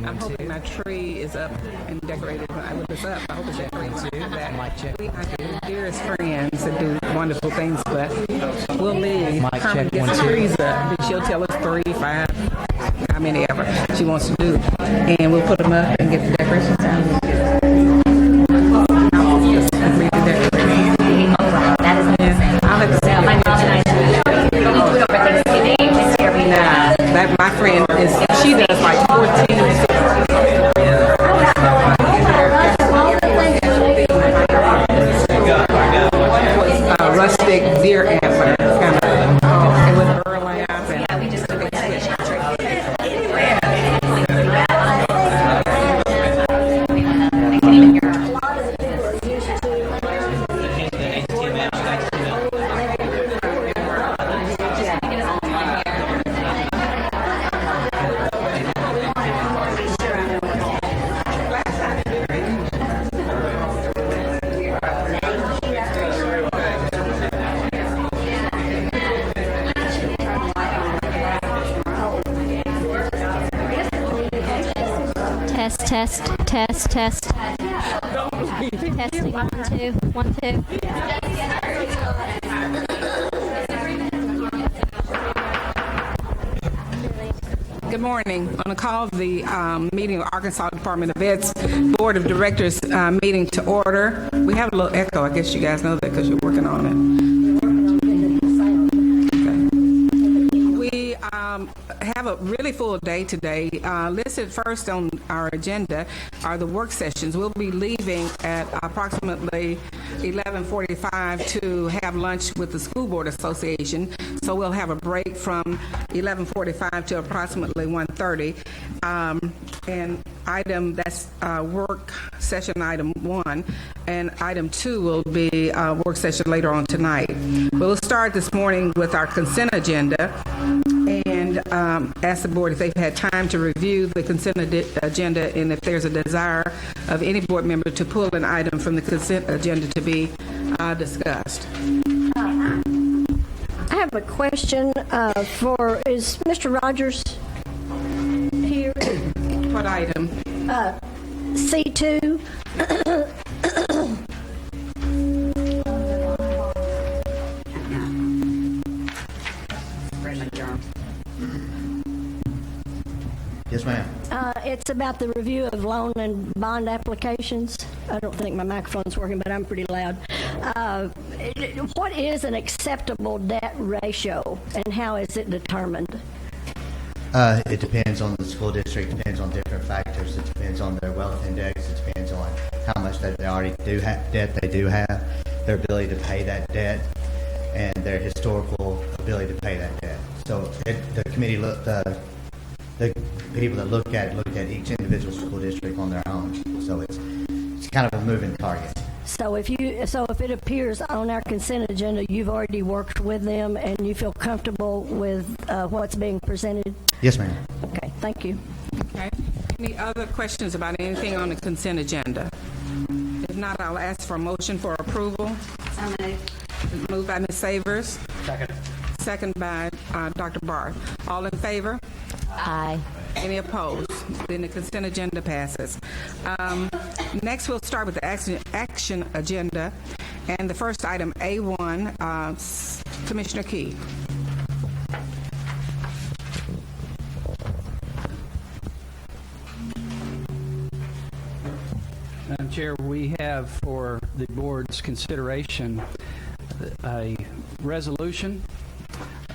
I'm hoping my tree is up and decorated. When I look this up, I hope it's decorated. We are dearest friends that do wonderful things, but we'll leave. Carmen gets the trees up, and she'll tell us 3, 5, how many ever she wants to do, and we'll put them up and get the decorations out. My friend is, she does like 14 rustic deer antler kind of, and with burlap and yeah, we just took a Test. Testing 1, 2, 1, 2. Good morning. I'm going to call the meeting of Arkansas Department of Ed's Board of Directors meeting to order. We have a little echo. I guess you guys know that because you're working on it. We have a really full day today. Listed first on our agenda are the work sessions. We'll be leaving at approximately 11:45 to have lunch with the School Board Association. So we'll have a break from 11:45 to approximately 1:30. And item that's work session item 1, and item 2 will be work session later on tonight. We'll start this morning with our consent agenda and ask the board if they've had time to review the consent agenda and if there's a desire of any board member to pull an item from the consent agenda to be discussed. I have a question is Mr. Rogers here? What item? C2. Yes, ma'am. It's about the review of loan and bond applications. I don't think my microphone's working, but I'm pretty loud. What is an acceptable debt ratio, and how is it determined? It depends on the school district, depends on different factors. It depends on their wealth index. It depends on how much that they already do have, debt they do have, their ability to pay that debt, and their historical ability to pay that debt. So the committee the people that look at each individual school district on their own. So it's kind of a moving target. So if it appears on our consent agenda, you've already worked with them and you feel comfortable with what's being presented? Yes, ma'am. Okay, thank you. Okay. Any other questions about anything on the consent agenda? If not, I'll ask for a motion for approval. So moved. Moved by Ms. Savers, Second. second by Dr. Barth. All in favor? Aye. Any opposed? Then the consent agenda passes. Next, we'll start with the action agenda. And the first item, A1, Commissioner Key. Madam Chair, we have for the board's consideration a resolution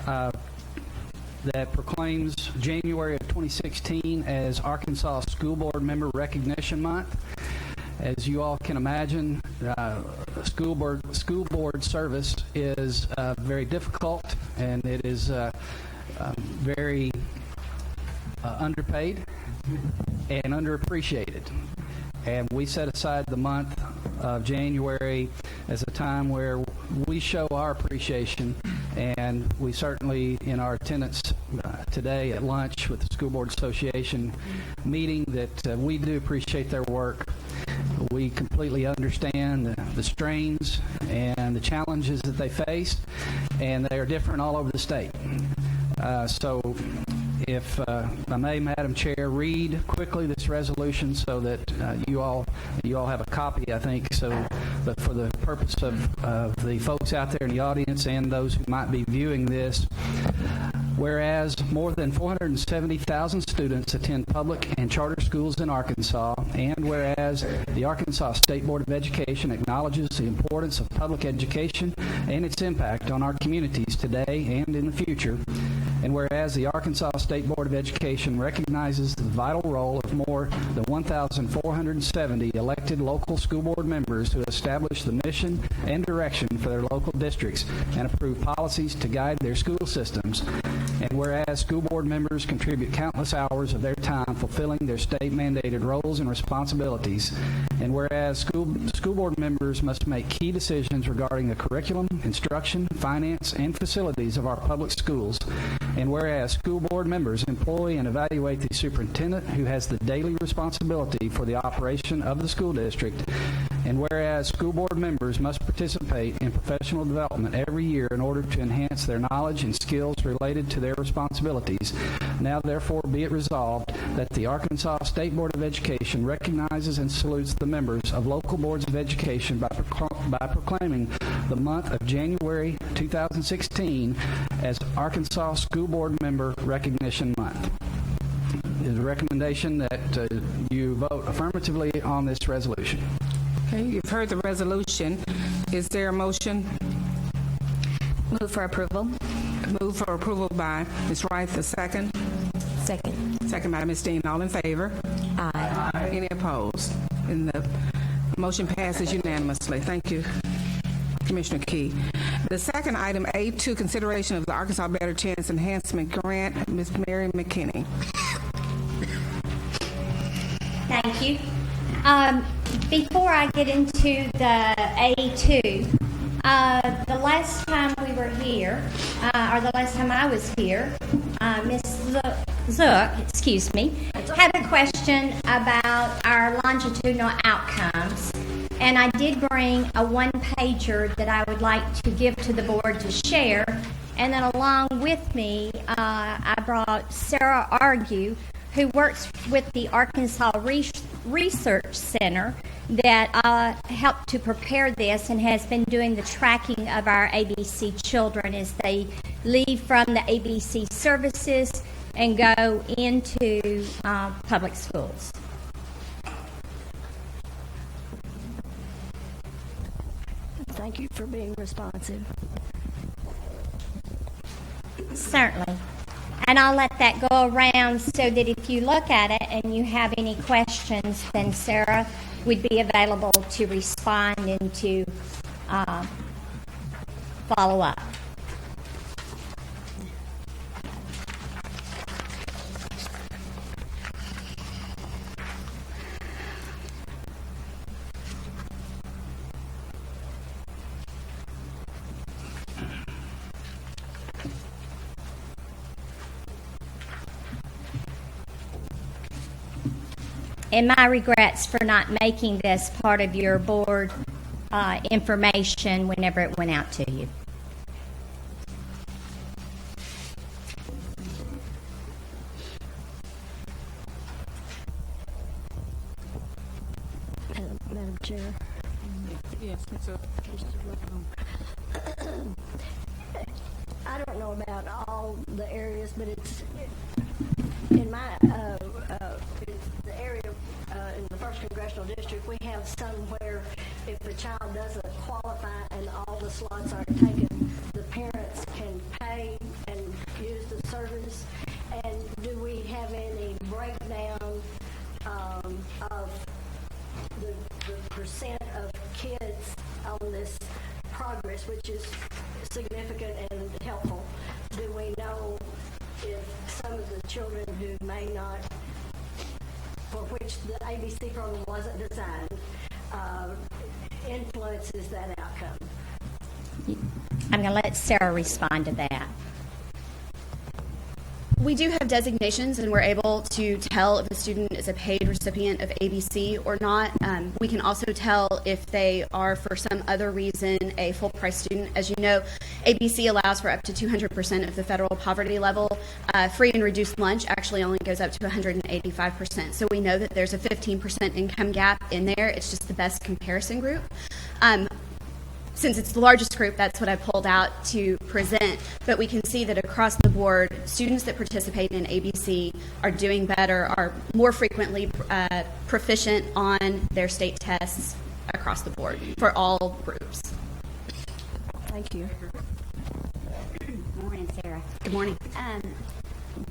that proclaims January of 2016 as Arkansas School Board Member Recognition Month. As you all can imagine, school board service is very difficult, and it is very underpaid and underappreciated. And we set aside the month of January as a time where we show our appreciation, and we certainly, in our attendance today at lunch with the School Board Association meeting, that we do appreciate their work. We completely understand the strains and the challenges that they face, and they are different all over the state. So if I may, Madam Chair, read quickly this resolution so that you all have a copy, I think, but for the purpose of the folks out there in the audience and those who might be viewing this, whereas more than 470,000 students attend public and charter schools in Arkansas, and whereas the Arkansas State Board of Education acknowledges the importance of public education and its impact on our communities today and in the future, and whereas the Arkansas State Board of Education recognizes the vital role of more than 1,470 elected local school board members who establish the mission and direction for their local districts and approve policies to guide their school systems, and whereas school board members contribute countless hours of their time fulfilling their state-mandated roles and responsibilities, and whereas school board members must make key decisions regarding the curriculum, instruction, finance, and facilities of our public schools, and whereas school board members employ and evaluate the superintendent who has the daily responsibility for the operation of the school district, and whereas school board members must participate in professional development every year in order to enhance their knowledge and skills related to their responsibilities, now therefore be it resolved that the Arkansas State Board of Education recognizes and salutes the members of local boards of education by proclaiming the month of January 2016 as Arkansas School Board Member Recognition Month. It is a recommendation that you vote affirmatively on this resolution. Okay, you've heard the resolution. Is there a motion? Move for approval. Move for approval by Ms. Wright, the second. Second. Second by Ms. Dean. All in favor? Aye. Any opposed? And the motion passes unanimously. Thank you, Commissioner Key. The second item, A2, consideration of the Arkansas Better Chance Enhancement Grant. Ms. Mary McKinney. Thank you. Before I get into the A2, the last time we were here, or the last time I was here, Ms. Zook, had a question about our longitudinal outcomes. And I did bring a one-pager that I would like to give to the board to share. And then along with me, I brought Sarah Argue, who works with the Arkansas Research Center that helped to prepare this and has been doing the tracking of our ABC children as they leave from the ABC services and go into public schools. Thank you for being responsive. Certainly. And I'll let that go around so that if you look at it and you have any questions, then Sarah would be available to respond and to follow up. And my regrets for not making this part of your board information whenever it went out to you. Madam Chair. Yes, I don't know about all the areas, but it's in my the area in the first congressional district. We have some where if the child doesn't qualify and all the slots aren't taken, the parents can pay and use the service. And do we have any breakdown of the percent of kids on this progress, which is significant and helpful? Do we know if some of the children who may not, for which the ABC program wasn't designed, influences that outcome? I'm going to let Sarah respond to that. We do have designations, and we're able to tell if a student is a paid recipient of ABC or not. We can also tell if they are, for some other reason, a full-price student. As you know, ABC allows for up to 200% of the federal poverty level. Free and reduced lunch actually only goes up to 185%. So we know that there's a 15% income gap in there. It's just the best comparison group. Since it's the largest group, that's what I pulled out to present. But we can see that across the board, students that participate in ABC are doing better, are more frequently proficient on their state tests across the board for all groups. Thank you. Good morning, Sarah. Good morning.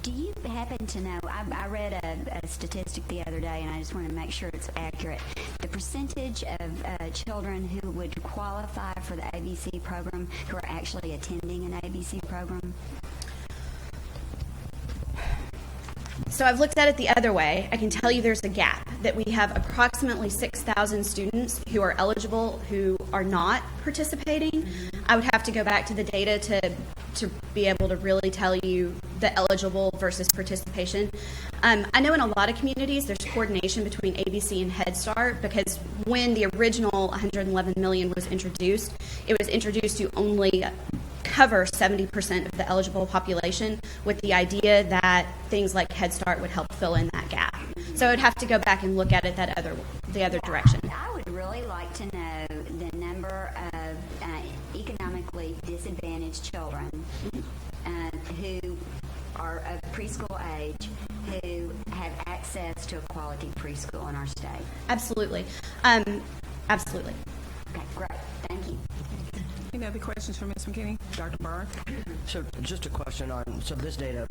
Do you happen to know, I read a statistic the other day, and I just want to make sure it's accurate, the percentage of children who would qualify for the ABC program who are actually attending an ABC program? So I've looked at it the other way. I can tell you there's a gap, that we have approximately 6,000 students who are eligible who are not participating. I would have to go back to the data to be able to really tell you the eligible versus participation. I know in a lot of communities there's coordination between ABC and Head Start, because when the original $111 million was introduced, it was introduced to only cover 70% of the eligible population, with the idea that things like Head Start would help fill in that gap. So I would have to go back and look at it the other direction. I would really like to know the number of economically disadvantaged children who are of preschool age who have access to a quality preschool in our state. Absolutely. Absolutely. Okay, great. Thank you. Any other questions for Ms. McKinney? Dr. Barr? So just a question on, so this data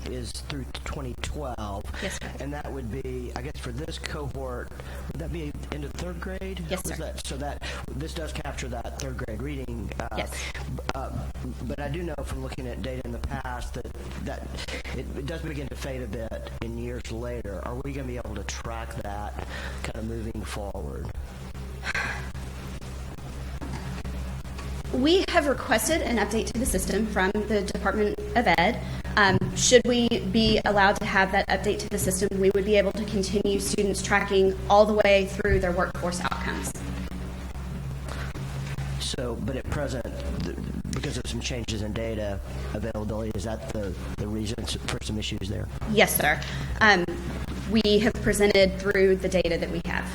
is through 2012. Yes, sir. And that would be, I guess for this cohort, would that be into third grade? Yes, Was sir. So that, this does capture that third grade reading. Yes. But I do know from looking at data in the past that it does begin to fade a bit in years later. Are we going to be able to track that kind of moving forward? We have requested an update to the system from the Department of Ed. Should we be allowed to have that update to the system, we would be able to continue students tracking all the way through their workforce outcomes. So, but at present, because of some changes in data availability, is that the reason for some issues there? Yes, sir. We have presented through the data that we have.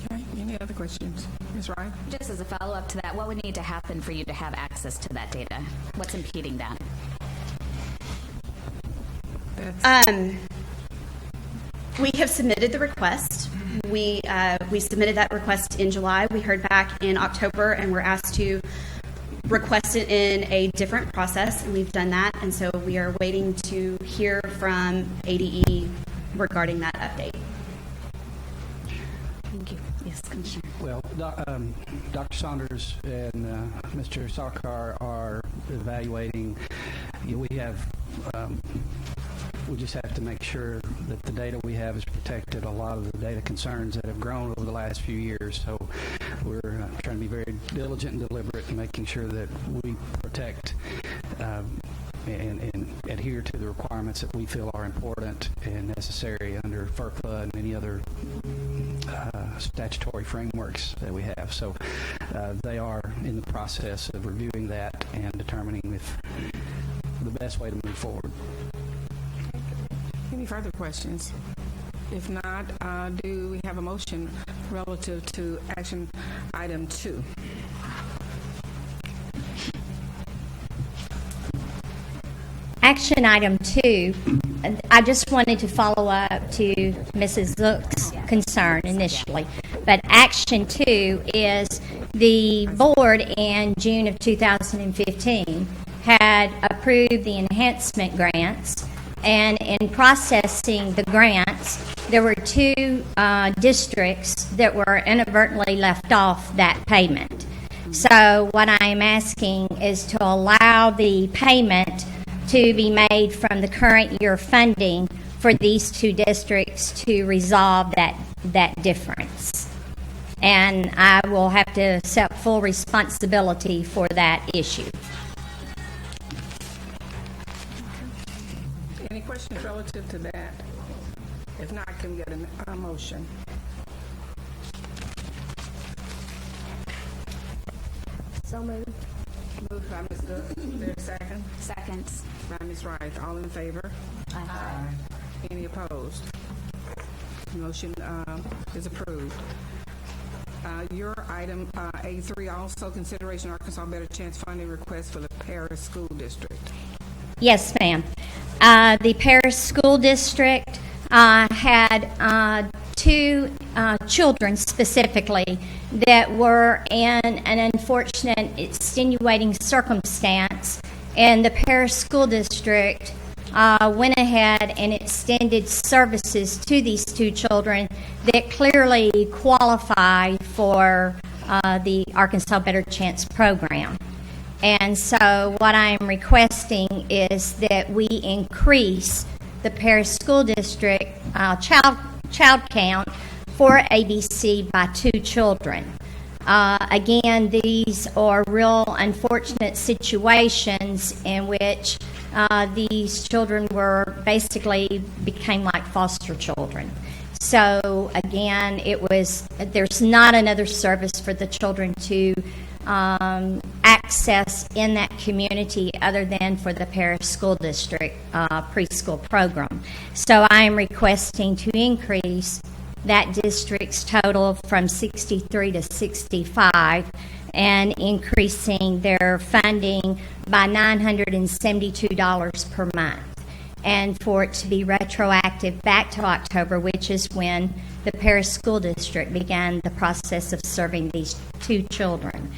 Okay, any other questions? Ms. Wright? Just as a follow-up to that, what would need to happen for you to have access to that data? What's impeding that? We have submitted the request. We submitted that request in July. We heard back in October, and we're asked to request it in a different process, and we've done that. And so we are waiting to hear from ADE regarding that update. Thank you. Yes, Commissioner. Well, Dr. Saunders and Mr. Sarkar are evaluating. We just have to make sure that the data we have is protected. A lot of the data concerns that have grown over the last few years. So we're trying to be very diligent and deliberate in making sure that we protect and adhere to the requirements that we feel are important and necessary under FERPA and any other statutory frameworks that we have. So they are in the process of reviewing that and determining if the best way to move forward. Any further questions? If not, do we have a motion relative to action item 2? Action item 2, I just wanted to follow up to Mrs. Zook's concern initially. But action 2 is the board in June of 2015 had approved the enhancement grants, and in processing the grants, there were 2 districts that were inadvertently left off that payment. So what I am asking is to allow the payment to be made from the current year funding for these 2 districts to resolve that difference. And I will have to accept full responsibility for that issue. Any questions relative to that? If not, can we get a motion? So moved. Moved by Ms. Good. Is there a second? Second. By Ms. Wright. All in favor? Aye. Any opposed? Motion is approved. Your item A3, also consideration Arkansas Better Chance funding request for the Paris School District. Yes, ma'am. The Paris School District had 2 children specifically that were in an unfortunate, extenuating circumstance, and the Paris School District went ahead and extended services to these 2 children that clearly qualify for the Arkansas Better Chance program. And so what I am requesting is that we increase the Paris School District child count for ABC by 2 children. Again, these are real unfortunate situations in which these children were basically became like foster children. So again, there's not another service for the children to access in that community other than for the Paris School District preschool program. So I am requesting to increase that district's total from 63 to 65 and increasing their funding by $972 per month, and for it to be retroactive back to October, which is when the Paris School District began the process of serving these 2 children.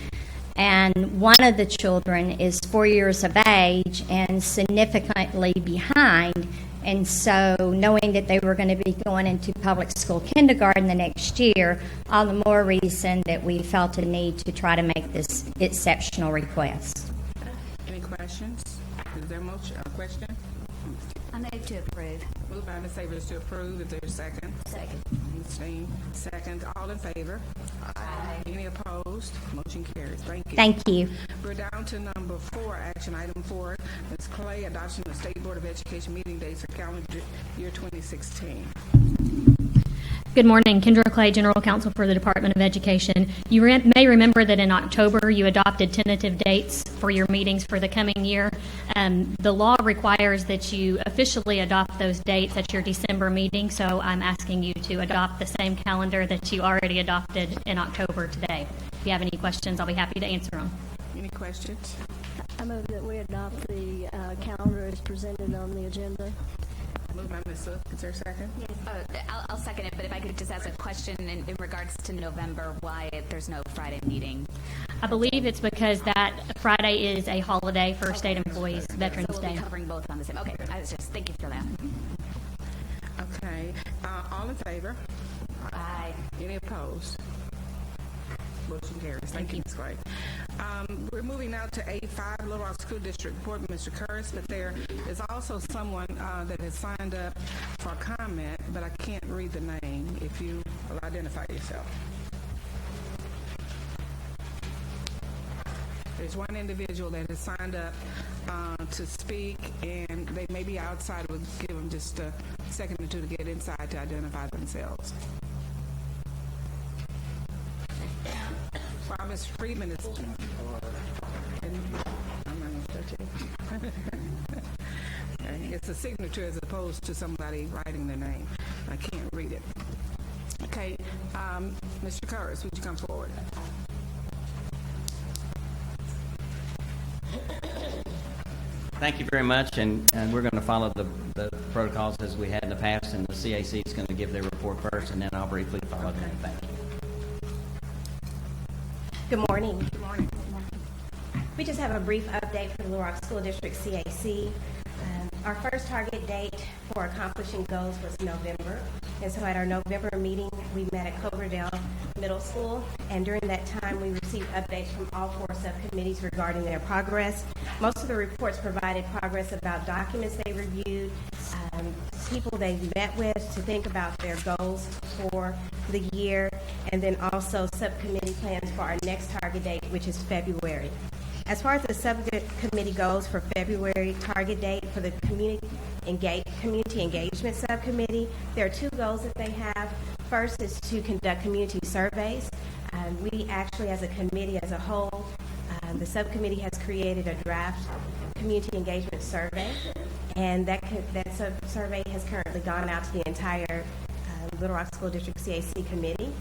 And one of the children is 4 years of age and significantly behind, and so knowing that they were going to be going into public school kindergarten the next year, all the more reason that we felt a need to try to make this exceptional request. Any questions? Is there a question? I move to approve. Moved by Ms. Savers to approve. Is there a second? Second. Ms. Steen, second. All in favor? Aye. Any opposed? Motion carries. Thank you. Thank you. We're down to number 4, action item 4. Ms. Clay, adoption of State Board of Education meeting dates for calendar year 2016. Good morning. Kendra Clay, General Counsel for the Department of Education. You may remember that in October you adopted tentative dates for your meetings for the coming year. The law requires that you officially adopt those dates at your December meeting, so I'm asking you to adopt the same calendar that you already adopted in October today. If you have any questions, I'll be happy to answer them. Any questions? I move that we adopt the calendar as presented on the agenda. Moved by Ms. Zook. Is there a second? I'll second it, but if I could just ask a question in regards to November, why there's no Friday meeting? I believe it's because that Friday is a holiday for state employees, Veterans So we'll Day. be covering both on the same. Okay, thank you for that. Okay. All in favor? Aye. Any opposed? Motion carries. Thank you, Ms. Gray. We're moving now to A5, Little Rock School District Report, Mr. Curtis, but there is also someone that has signed up for comment, but I can't read the name. If you will identify yourself. There's one individual that has signed up to speak, and they may be outside. We'll give them just a second or two to get inside to identify themselves. While Ms. Friedman is... I'm not going to touch it. It's a signature as opposed to somebody writing their name. I can't read it. Okay, Mr. Curris, would you come forward? Thank you very much, and we're going to follow the protocols as we had in the past, and the CAC is going to give their report first, and then I'll briefly follow them. Thank you. Good morning. Good morning. We just have a brief update for the Little Rock School District CAC. Our first target date for accomplishing goals was November, and so at our November meeting, we met at Cloverdale Middle School, and during that time, we received updates from all 4 subcommittees regarding their progress. Most of the reports provided progress about documents they reviewed, people they met with to think about their goals for the year, and then also subcommittee plans for our next target date, which is February. As far as the subcommittee goes for February target date for the community engagement subcommittee, there are 2 goals that they have. First is to conduct community surveys. We actually, as a committee as a whole, the subcommittee has created a draft community engagement survey, and that survey has currently gone out to the entire Little Rock School District CAC committee.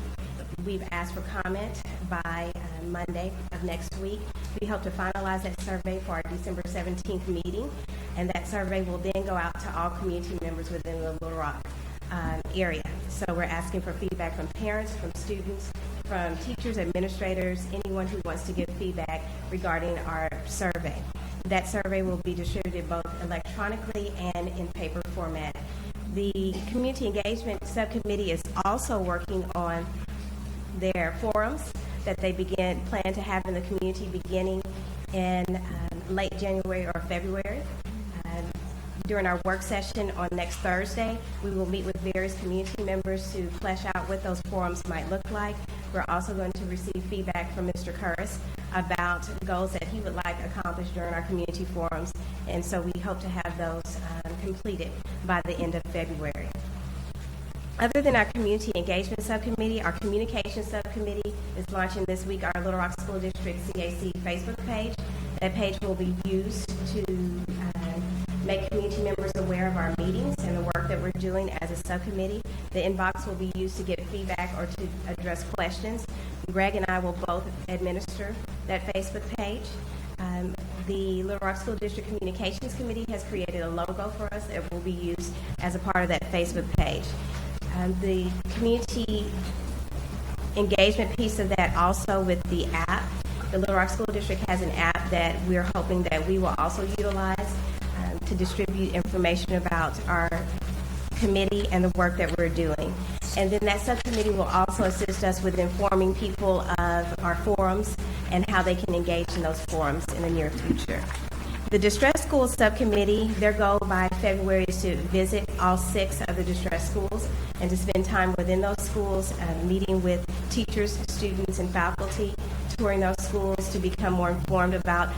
We've asked for comment by Monday of next week. We hope to finalize that survey for our December 17th meeting, and that survey will then go out to all community members within the Little Rock area. So we're asking for feedback from parents, from students, from teachers, administrators, anyone who wants to give feedback regarding our survey. That survey will be distributed both electronically and in paper format. The Community Engagement Subcommittee is also working on their forums that they plan to have in the community beginning in late January or February. During our work session on next Thursday, we will meet with various community members to flesh out what those forums might look like. We're also going to receive feedback from Mr. Curris about goals that he would like accomplished during our community forums, and so we hope to have those completed by the end of February. Other than our Community Engagement Subcommittee, our Communication Subcommittee is launching this week our Little Rock School District CAC Facebook page. That page will be used to make community members aware of our meetings and the work that we're doing as a subcommittee. The inbox will be used to get feedback or to address questions. Greg and I will both administer that Facebook page. The Little Rock School District Communications Committee has created a logo for us that will be used as a part of that Facebook page. The community engagement piece of that also with the app. The Little Rock School District has an app that we're hoping that we will also utilize to distribute information about our committee and the work that we're doing. And then that subcommittee will also assist us with informing people of our forums and how they can engage in those forums in the near future. The Distressed Schools Subcommittee, their goal by February is to visit all 6 of the distressed schools and to spend time within those schools, meeting with teachers, students, and faculty, touring those schools to become more informed about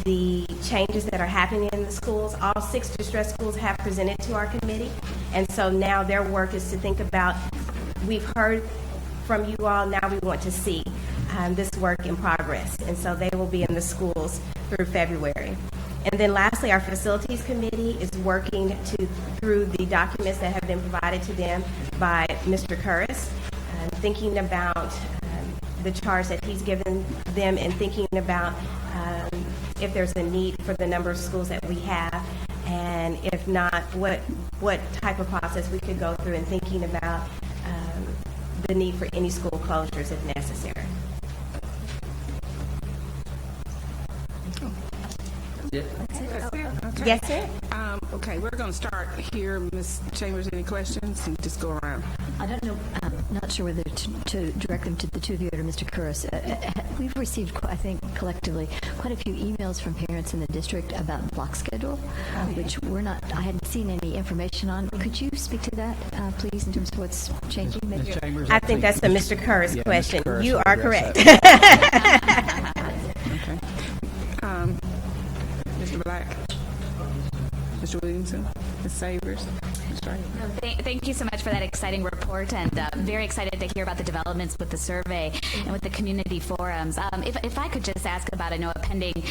the changes that are happening in the schools. All 6 distressed schools have presented to our committee, and so now their work is to think about, we've heard from you all, now we want to see this work in progress, and so they will be in the schools through February. And then lastly, our Facilities Committee is working through the documents that have been provided to them by Mr. Curris, thinking about the charge that he's given them and thinking about if there's a need for the number of schools that we have, and if not, what type of process we could go through, and thinking about the need for any school closures if necessary. Yeah. Okay. Yes, sir. Okay, we're going to start here. Ms. Chambers, any questions? And just go around. I don't know. I'm not sure whether to direct them to the 2 of you or to Mr. Curris. We've received, I think, collectively, quite a few emails from parents in the district about block schedule, which I hadn't seen any information on. Could you speak to that, please, in terms of what's changing? Ms. Chambers, I think that's a Mr. Curris question. Mr. Curris You will are address correct. Okay. Black. Mr. Williamson, Ms. Savers, Ms. Wright. Thank you so much for that exciting report, and very excited to hear about the developments with the survey and with the community forums. If I could just ask about, I know, a pending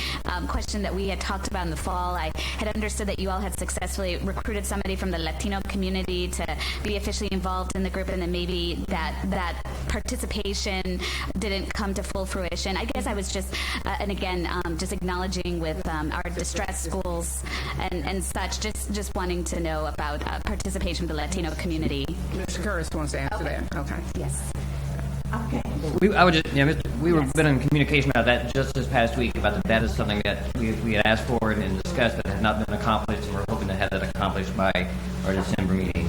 question that we had talked about in the fall. I had understood that you all had successfully recruited somebody from the Latino community to be officially involved in the group, and then maybe that participation didn't come to full fruition. I guess I was just, and again, just acknowledging with our distressed schools and such, just wanting to know about participation of the Latino community. Mr. Curtis wants to answer that. Okay. Yes. Okay. We've been in communication about that just this past week, about that is something that we had asked for and discussed that had not been accomplished, and we're hoping to have that accomplished by our December meeting.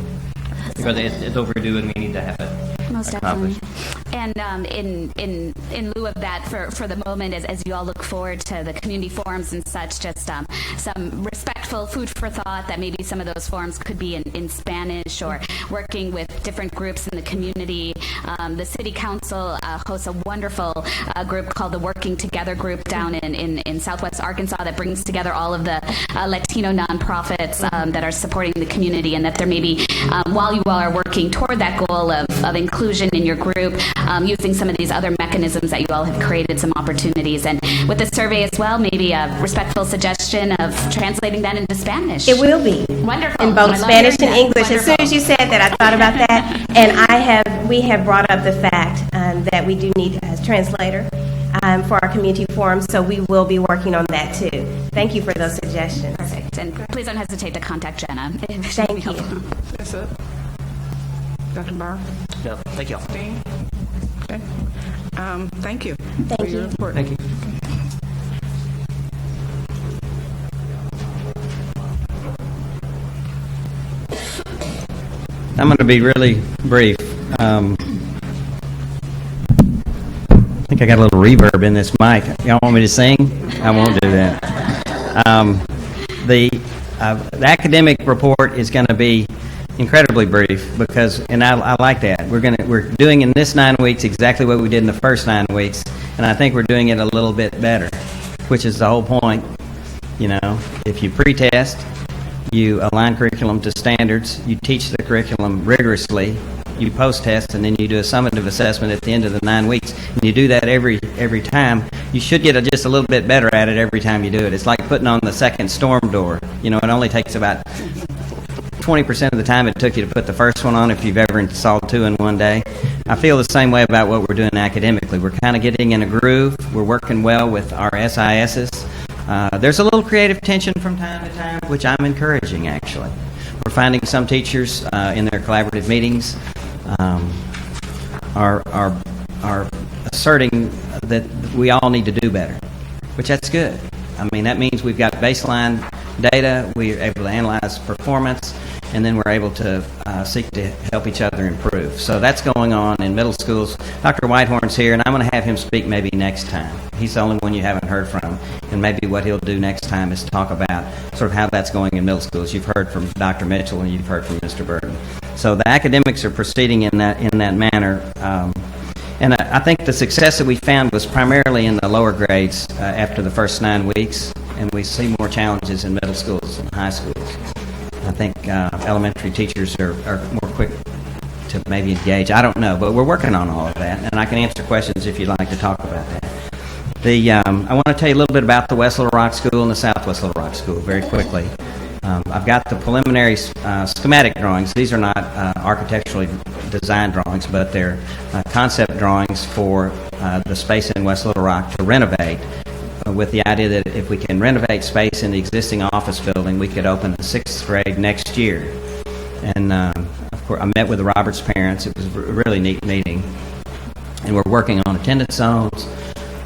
Because it's overdue and we need to have it Most accomplished. definitely. And in lieu of that, for the moment, as you all look forward to the community forums and such, just some respectful food for thought that maybe some of those forums could be in Spanish, or working with different groups in the community. The City Council hosts a wonderful group called the Working Together Group down in Southwest Arkansas that brings together all of the Latino nonprofits that are supporting the community, and that there may be, while you all are working toward that goal of inclusion in your group, using some of these other mechanisms that you all have created, some opportunities. And with the survey as well, maybe a respectful suggestion of translating that into Spanish. It will be. Wonderful. In both I love Spanish and hearing that. English. As soon as you said that, I thought about that. And we have brought up the fact that we do need a translator for our community forums, so we will be working on that too. Thank you for those suggestions. Perfect. And please don't hesitate to contact Jenna. Thank you. That's it. Dr. Barr? No, thank you. Dean? Okay. Thank you. Thank for your you. report. Thank you. I'm going to be really brief. I think I got a little reverb in this mic. Y'all want me to sing? I won't do that. The academic report is going to be incredibly brief because, and I like that. We're doing in this 9 weeks exactly what we did in the first 9 weeks, and I think we're doing it a little bit better, which is the whole point. You know, if you pre-test, you align curriculum to standards, you teach the curriculum rigorously, you post-test, and then you do a summative assessment at the end of the 9 weeks. And you do that every time. You should get just a little bit better at it every time you do it. It's like putting on the second storm door. You know, it only takes about 20% of the time it took you to put the first one on if you've ever installed 2 in one day. I feel the same way about what we're doing academically. We're kind of getting in a groove. We're working well with our SISs. There's a little creative tension from time to time, which I'm encouraging, actually. We're finding some teachers in their collaborative meetings are asserting that we all need to do better, which that's good. I mean, that means we've got baseline data, we're able to analyze performance, and then we're able to seek to help each other improve. So that's going on in middle schools. Dr. Whitehorn's here, and I'm going to have him speak maybe next time. He's the only one you haven't heard from, and maybe what he'll do next time is talk about sort of how that's going in middle schools. You've heard from Dr. Mitchell, and you've heard from Mr. Burton. So the academics are proceeding in that manner. And I think the success that we found was primarily in the lower grades after the first 9 weeks, and we see more challenges in middle schools and high schools. I think elementary teachers are more quick to maybe engage. I don't know, but we're working on all of that, and I can answer questions if you'd like to talk about that. I want to tell you a little bit about the West Little Rock School and the Southwest Little Rock School very quickly. I've got the preliminary schematic drawings. These are not architecturally designed drawings, but they're concept drawings for the space in West Little Rock to renovate, with the idea that if we can renovate space in the existing office building, we could open the 6th grade next year. And of course, I met with the Roberts parents. It was a really neat meeting. And we're working on attendance zones,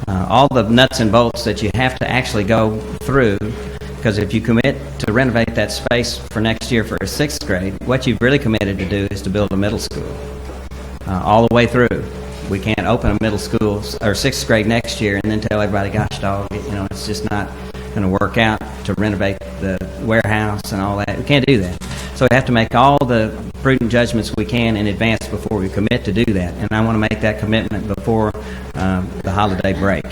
all the nuts and bolts that you have to actually go through. Because if you commit to renovate that space for next year for a 6th grade, what you've really committed to do is to build a middle school all the way through. We can't open a middle school or 6th grade next year and then tell everybody, gosh, dog, it's just not going to work out to renovate the warehouse and all that. We can't do that. So we have to make all the prudent judgments we can in advance before we commit to do that. And I want to make that commitment before the holiday break.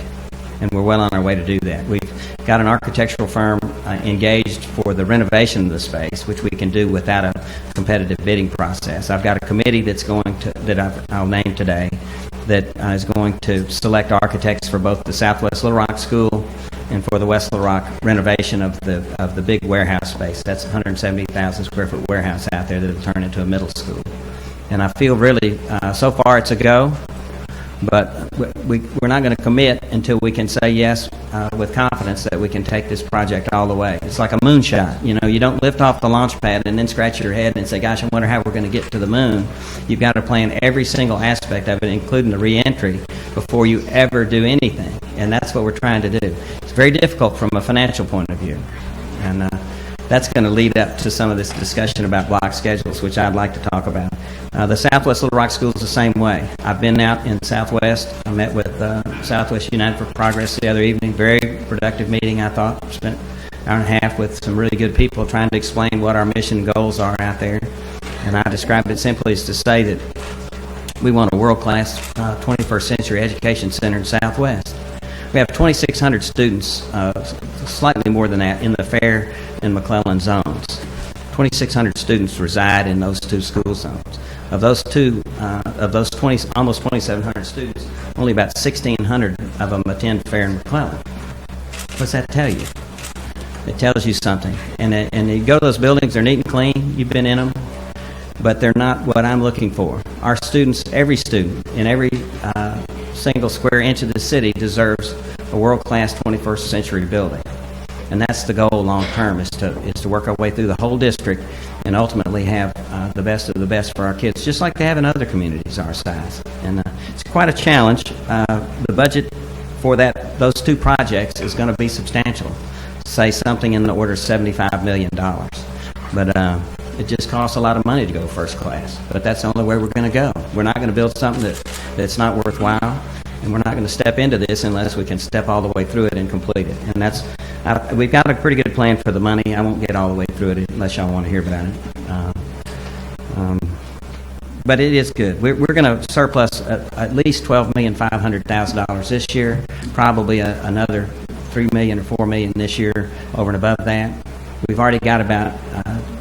and we're well on our way to do that. We've got an architectural firm engaged for the renovation of the space, which we can do without a competitive bidding process. I've got a committee I'll name today that is going to select architects for both the Southwest Little Rock School and for the West Little Rock renovation of the big warehouse space. That's a 170,000 square foot warehouse out there that will turn into a middle school. And I feel really, so far it's a go, but we're not going to commit until we can say yes with confidence that we can take this project all the way. It's like a moonshot. You know, you don't lift off the launch pad and then scratch your head and say, gosh, I wonder how we're going to get to the moon. You've got to plan every single aspect of it, including the reentry, before you ever do anything. And that's what we're trying to do. It's very difficult from a financial point of view. And that's going to lead up to some of this discussion about block schedules, which I'd like to talk about. The Southwest Little Rock School is the same way. I've been out in Southwest. I met with Southwest United for Progress the other evening. Very productive meeting, I thought. Spent an hour and a half with some really good people trying to explain what our mission goals are out there. And I described it simply as to say that we want a world-class 21st century education center in Southwest. We have 2,600 students, slightly more than that, in the Fair and McClellan zones. 2,600 students reside in those two school zones. Of those almost 2,700 students, only about 1,600 of them attend Fair and McClellan. What does that tell you? It tells you something. And you go to those buildings, they're neat and clean. You've been in them. But they're not what I'm looking for. Our students, every student in every single square inch of the city deserves a world-class 21st century building. And that's the goal long term, is to work our way through the whole district and ultimately have the best of the best for our kids, just like they have in other communities our size. And it's quite a challenge. The budget for those two projects is going to be substantial, say something in the order of $75 million. But it just costs a lot of money to go first class. But that's the only way we're going to go. We're not going to build something that's not worthwhile, and we're not going to step into this unless we can step all the way through it and complete it. And we've got a pretty good plan for the money. I won't get all the way through it unless y'all want to hear about it. But it is good. We're going to surplus at least $12,500,000 this year, probably another $3 million or $4 million this year over and above that. We've already got about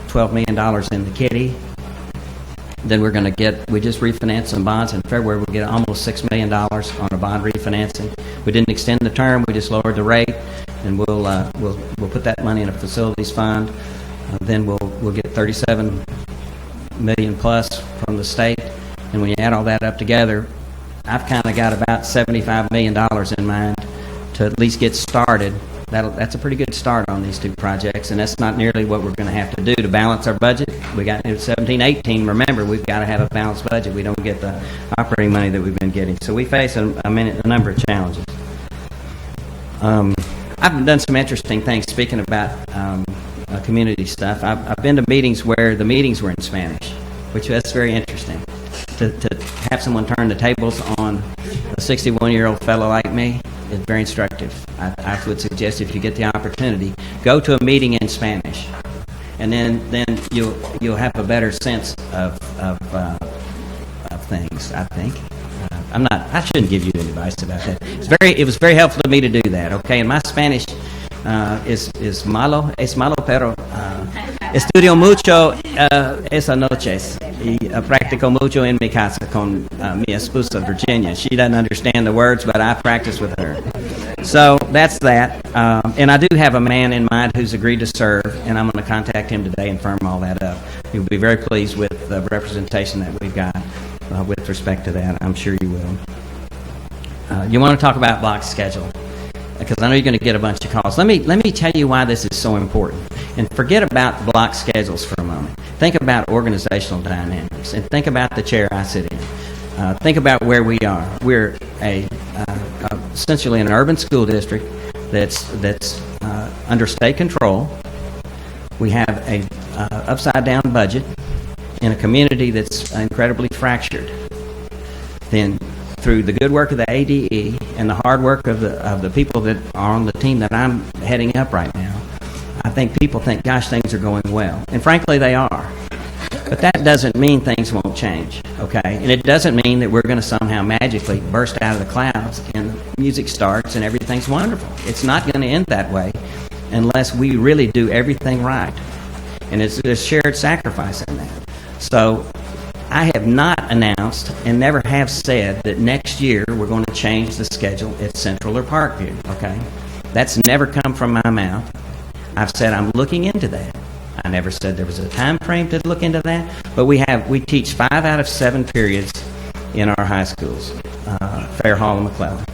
$12 million in the kitty. Then we just refinanced some bonds in February. We'll get almost $6 million on a bond refinancing. We didn't extend the term, we just lowered the rate, and we'll put that money in a facilities fund. Then we'll get $37 million plus from the state. And when you add all that up together, I've kind of got about $75 million in mind to at least get started. That's a pretty good start on these two projects, and that's not nearly what we're going to have to do to balance our budget. We got 17-18. Remember, we've got to have a balanced budget. We don't get the operating money that we've been getting. So we face a number of challenges. I've done some interesting things, speaking about community stuff. I've been to meetings where the meetings were in Spanish, which that's very interesting. To have someone turn the tables on a 61-year-old fellow like me is very instructive. I would suggest, if you get the opportunity, go to a meeting in Spanish, and then you'll have a better sense of things, I think. I shouldn't give you any advice about that. It was very helpful to me to do that. Okay, and my Spanish es malo, pero estudio mucho esas noches y practico mucho en mi casa con mi esposa Virginia. She doesn't understand the words, but I practice with her. So that's that. And I do have a man in mind who's agreed to serve, and I'm going to contact him today and firm all that up. He'll be very pleased with the representation that we've got with respect to that. I'm sure you will. You want to talk about block schedule, because I know you're going to get a bunch of calls. Let me tell you why this is so important. And forget about block schedules for a moment. Think about organizational dynamics, and think about the chair I sit in. Think about where we are. We're essentially an urban school district that's under state control. We have a upside-down budget in a community that's incredibly fractured. Then, through the good work of the ADE and the hard work of the people that are on the team that I'm heading up right now, I think people think, gosh, things are going well. And frankly, they are. But that doesn't mean things won't change, okay? And it doesn't mean that we're going to somehow magically burst out of the clouds and music starts and everything's wonderful. It's not going to end that way unless we really do everything right. And it's a shared sacrifice in that. So I have not announced and never have said that next year we're going to change the schedule at Central or Parkview, okay? That's never come from my mouth. I've said I'm looking into that. I never said there was a time frame to look into that, but we teach 5 out of 7 periods in our high schools, Fair Hall and McClellan.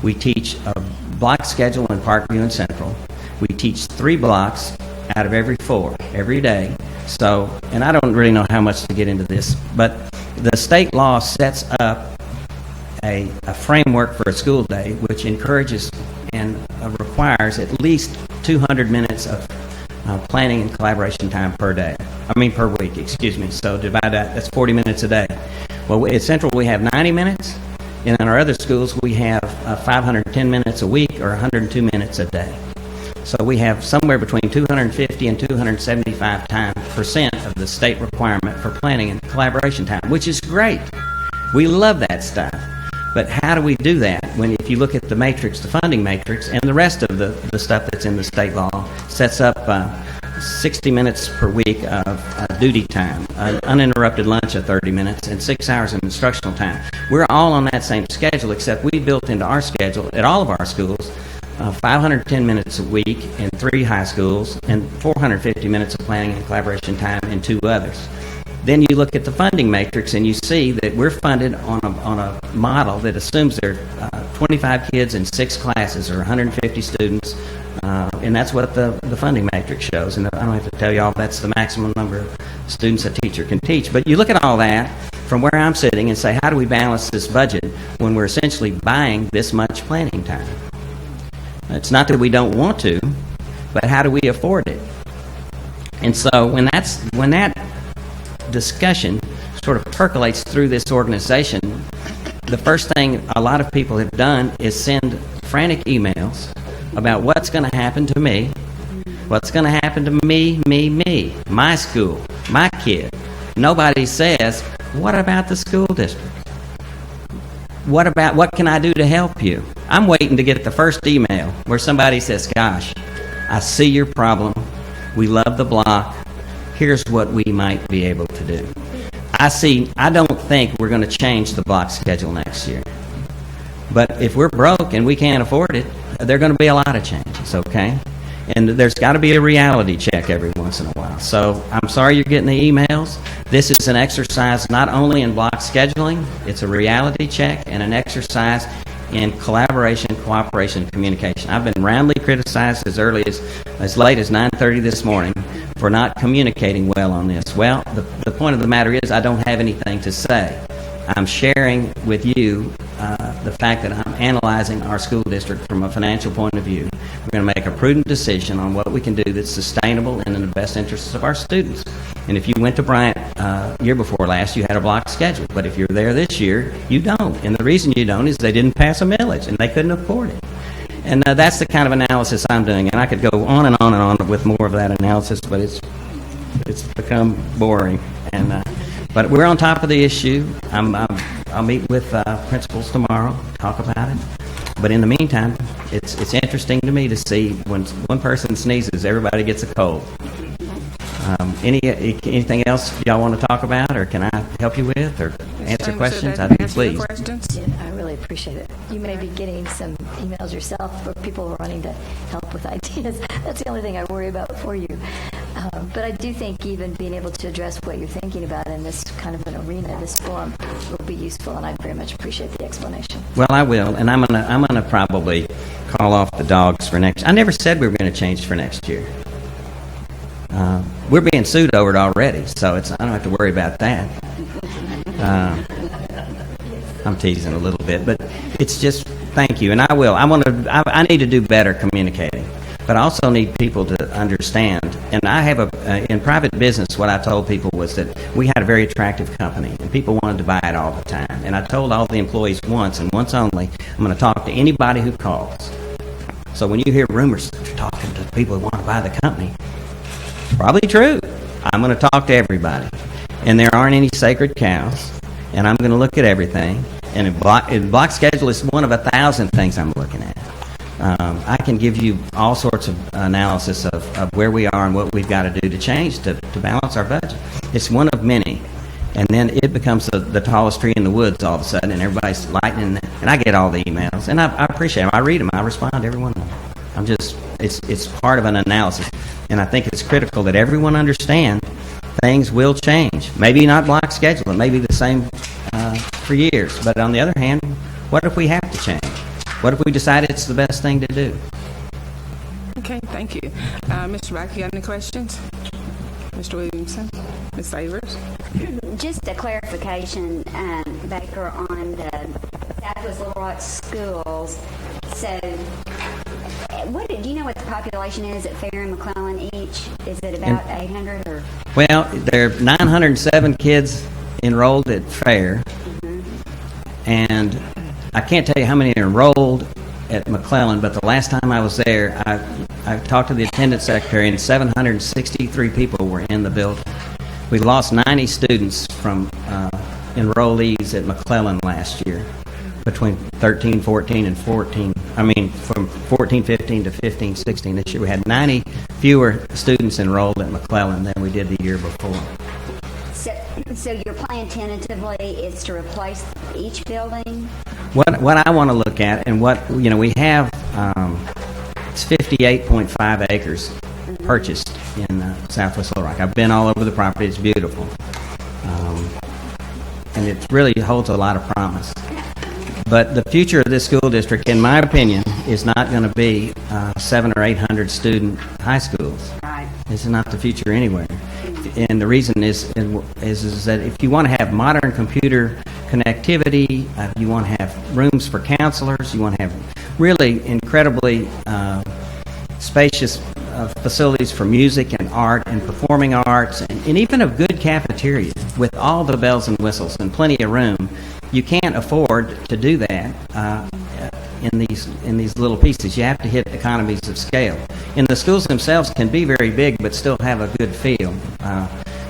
We teach a block schedule in Parkview and Central. We teach 3 blocks out of every 4 every day. So, and I don't really know how much to get into this, but the state law sets up a framework for a school day which encourages and requires at least 200 minutes of planning and collaboration time per week, excuse me. So divide that's 40 minutes a day. Well, at Central we have 90 minutes, and in our other schools we have 510 minutes a week or 102 minutes a day. So we have somewhere between 250 and 275% of the state requirement for planning and collaboration time, which is great. We love that stuff. But how do we do that when, if you look at the matrix, the funding matrix, and the rest of the stuff that's in the state law sets up 60 minutes per week of duty time, uninterrupted lunch of 30 minutes, and 6 hours of instructional time. We're all on that same schedule, except we built into our schedule at all of our schools 510 minutes a week in 3 high schools and 450 minutes of planning and collaboration time in 2 others. Then you look at the funding matrix and you see that we're funded on a model that assumes there are 25 kids in 6 classes or 150 students, and that's what the funding matrix shows. And I don't have to tell you all that's the maximum number of students a teacher can teach. But you look at all that from where I'm sitting and say, how do we balance this budget when we're essentially buying this much planning time? It's not that we don't want to, but how do we afford it? And so when that discussion sort of percolates through this organization, the first thing a lot of people have done is send frantic emails about what's going to happen to me, what's going to happen to me, my school, my kid. Nobody says, what about the school district? What can I do to help you? I'm waiting to get the first email where somebody says, gosh, I see your problem. We love the block. Here's what we might be able to do. I don't think we're going to change the block schedule next year. But if we're broke and we can't afford it, there are going to be a lot of changes, okay? And there's got to be a reality check every once in a while. So I'm sorry you're getting the emails. This is an exercise not only in block scheduling, it's a reality check and an exercise in collaboration, cooperation, and communication. I've been roundly criticized as late as 9:30 this morning for not communicating well on this. Well, the point of the matter is I don't have anything to say. I'm sharing with you the fact that I'm analyzing our school district from a financial point of view. We're going to make a prudent decision on what we can do that's sustainable and in the best interests of our students. And if you went to Bryant year before last, you had a block schedule. But if you're there this year, you don't. And the reason you don't is they didn't pass a millage and they couldn't afford it. And that's the kind of analysis I'm doing. And I could go on and on and on with more of that analysis, but it's become boring. And but we're on top of the issue. I'll meet with principals tomorrow, talk about it. But in the meantime, it's interesting to me to see when one person sneezes, everybody gets a cold. Anything else y'all want to talk about, or can I help you with, or answer questions? I'd be pleased. I really appreciate it. You may be getting some emails yourself where people are wanting to help with ideas. That's the only thing I worry about for you. But I do think even being able to address what you're thinking about in this kind of an arena, this forum, will be useful, and I very much appreciate the explanation. Well, I will, and I'm gonna probably call off the dogs for next. I never said we were going to change for next year. We're being sued over it already, so I don't have to worry about that. I'm teasing a little bit, but it's just thank you, and I will. I need to do better communicating, but I also need people to understand. And I have in private business, what I told people was that we had a very attractive company, and people wanted to buy it all the time. And I told all the employees once, and once only, I'm going to talk to anybody who calls. So when you hear rumors that you're talking to people who want to buy the company, probably true. I'm going to talk to everybody. and there aren't any sacred cows, and I'm going to look at everything, and a block schedule is one of 1,000 things I'm looking at. I can give you all sorts of analysis of where we are and what we've got to do to change to balance our budget. It's one of many. And then it becomes the tallest tree in the woods all of a sudden, and everybody's lightning, and I get all the emails, and I appreciate them. I read them. I respond to every one of them. It's part of an analysis, and I think it's critical that everyone understand things will change. Maybe not block schedule. It may be the same for years, but on the other hand, what if we have to change? What if we decide it's the best thing to do? Okay, thank you. Mr. Back, you got any questions? Mr. Williamson? Ms. Savers? Just a clarification, Baker, on the Southwest Little Rock schools. So, do you know what the population is at Fair and McClellan each? Is it about 800 or? Well, there are 907 kids enrolled at Fair, and I can't tell you how many are enrolled at McClellan, but the last time I was there, I talked to the attendance secretary, and 763 people were in the building. We lost 90 students from enrollees at McClellan last year, between 13, 14, and 14. I mean, from 14, 15 to 15, 16 this year. We had 90 fewer students enrolled at McClellan than we did the year before. So your plan tentatively is to replace each building? What I want to look at, and what we have, it's 58.5 acres purchased in Southwest Little Rock. I've been all over the property. It's beautiful, and it really holds a lot of promise. But the future of this school district, in my opinion, is not going to be 700 or 800 student high schools. Right. This is not the future anywhere. And the reason is that if you want to have modern computer connectivity, you want to have rooms for counselors, you want to have really incredibly spacious facilities for music and art and performing arts, and even a good cafeteria with all the bells and whistles and plenty of room. You can't afford to do that in these little pieces. You have to hit economies of scale. And the schools themselves can be very big but still have a good feel.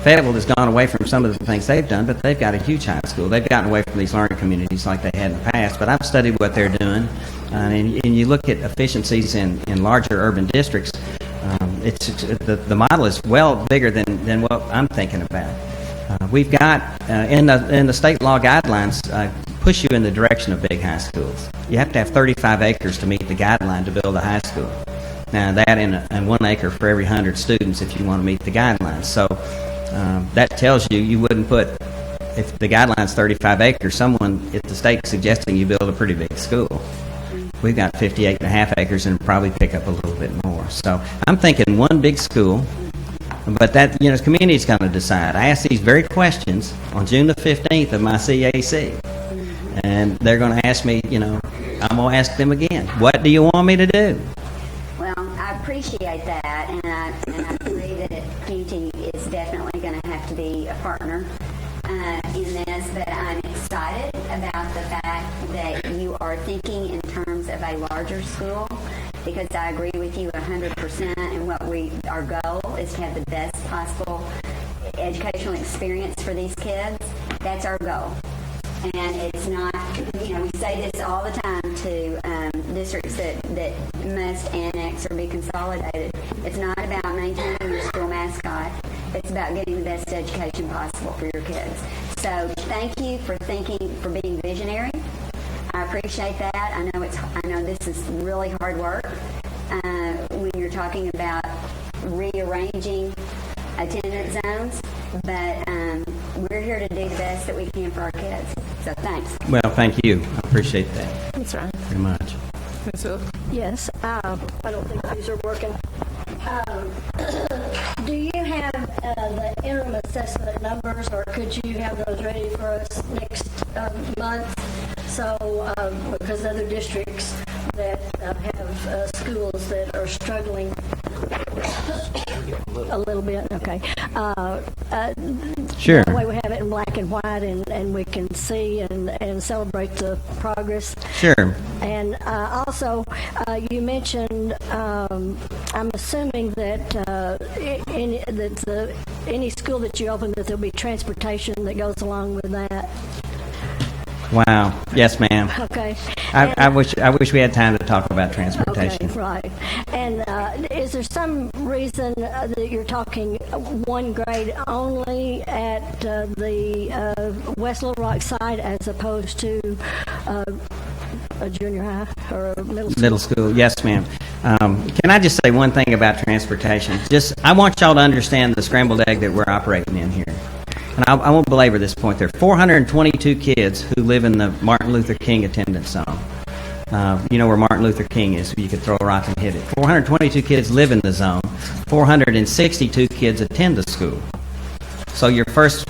Fayetteville has gone away from some of the things they've done, but they've got a huge high school. They've gotten away from these learning communities like they had in the past, but I've studied what they're doing. And you look at efficiencies in larger urban districts, the model is well bigger than what I'm thinking about. We've got, in the state law guidelines, push you in the direction of big high schools. You have to have 35 acres to meet the guideline to build a high school. Now, that and 1 acre for every 100 students if you want to meet the guidelines. So that tells you wouldn't put, if the guideline's 35 acres, someone at the state suggesting you build a pretty big school. We've got 58.5 acres and probably pick up a little bit more. So I'm thinking one big school. But that, the community's going to decide. I asked these very questions on June the 15th of my CAC. And they're going to ask me, I'm going to ask them again, what do you want me to do? Well, I appreciate that, and I agree that community is definitely going to have to be a partner in this, but I'm excited about the fact that you are thinking in terms of a larger school, because I agree with you 100%, and our goal is to have the best possible educational experience for these kids. That's our goal. And it's not, we say this all the time to districts that must annex or be consolidated. It's not about maintaining your school mascot. It's about getting the best education possible for your kids. So thank you for being visionary. I appreciate that. I know this is really hard work when you're talking about rearranging attendance zones, but we're here to do the best that we can for our kids. So thanks. Well, thank you. I appreciate that. That's right. Very much. Ms. Hill? Yes, I don't think these are working. Do you have the interim assessment numbers, or could you have those ready for us next month? So, because other districts that have schools that are struggling a little bit, okay. Sure. That way we have it in black and white, and we can see and celebrate the progress. Sure. And also, you mentioned I'm assuming that any school that you open, that there'll be transportation that goes along with that. Wow. Yes, ma'am. Okay. I wish we had time to talk about transportation. Okay, right. And is there some reason that you're talking one grade only at the West Little Rock side as opposed to a junior high or a middle school? Middle school, yes, ma'am. Can I just say one thing about transportation? I want y'all to understand the scrambled egg that we're operating in here. And I won't belabor this point. There are 422 kids who live in the Martin Luther King attendance zone. You know where Martin Luther King is, you could throw a rock and hit it. 422 kids live in the zone. 462 kids attend the school. So your first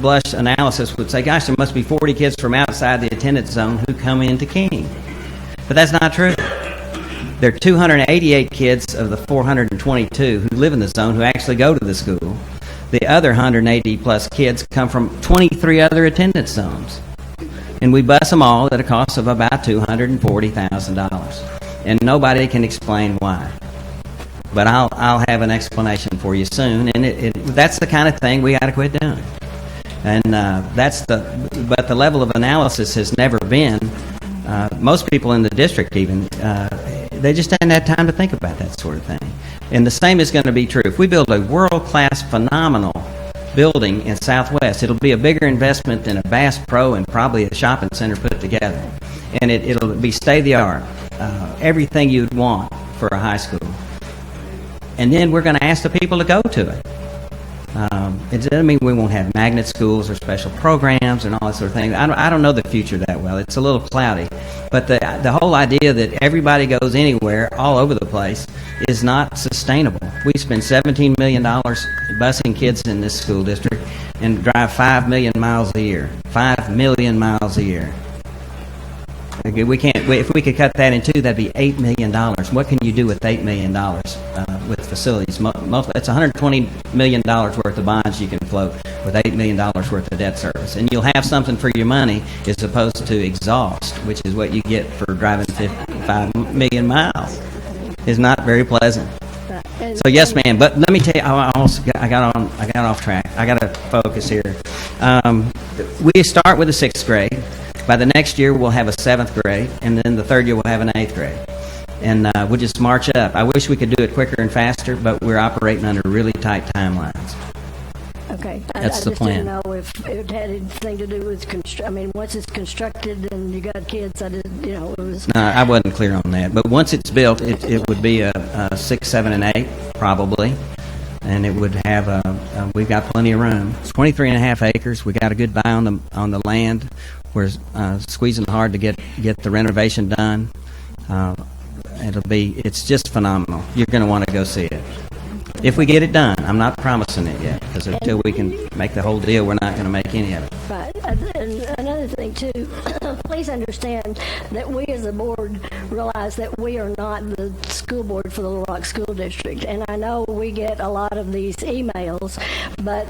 blush analysis would say, gosh, there must be 40 kids from outside the attendance zone who come into King. But that's not true. There are 288 kids of the 422 who live in the zone who actually go to the school. The other 180 plus kids come from 23 other attendance zones. And we bus them all at a cost of about $240,000. And nobody can explain why. But I'll have an explanation for you soon. And that's the kind of thing we got to quit doing. And but the level of analysis has never been, most people in the district even, they just haven't had time to think about that sort of thing. And the same is going to be true. If we build a world-class, phenomenal building in Southwest, it'll be a bigger investment than a Bass Pro and probably a shopping center put together. And it'll be state-of-the-art, everything you'd want for a high school. And then we're going to ask the people to go to it. It doesn't mean we won't have magnet schools or special programs and all that sort of thing. I don't know the future that well. It's a little cloudy. But the whole idea that everybody goes anywhere, all over the place, is not sustainable. We spend $17 million busing kids in this school district and drive 5 million miles a year. 5 million miles a year. We can't. If we could cut that in two, that'd be $8 million. What can you do with $8 million with facilities? It's $120 million worth of bonds you can float with $8 million worth of debt service, and you'll have something for your money as opposed to exhaust, which is what you get for driving 5 million miles. It's not very pleasant. So yes, ma'am. But let me tell you, I got off track. I got to focus here. We start with the 6th grade. By the next year, we'll have a 7th grade, and then the 3rd year, we'll have an 8th grade. And we'll just march up. I wish we could do it quicker and faster, but we're operating under really tight timelines. Okay. That's the plan. I just didn't know if it had anything to do with once it's constructed and you got kids, it was... No, I wasn't clear on that. But once it's built, it would be a 6, 7, and 8, probably. And it would have we've got plenty of room. It's 23.5 acres. We got a good buy on the land. We're squeezing hard to get the renovation done. It's just phenomenal. You're going to want to go see it. If we get it done, I'm not promising it yet, because until we can make the whole deal, we're not going to make any of it. Right. And another thing, too, please understand that we as a board realize that we are not the school board for the Little Rock School District. And I know we get a lot of these emails, but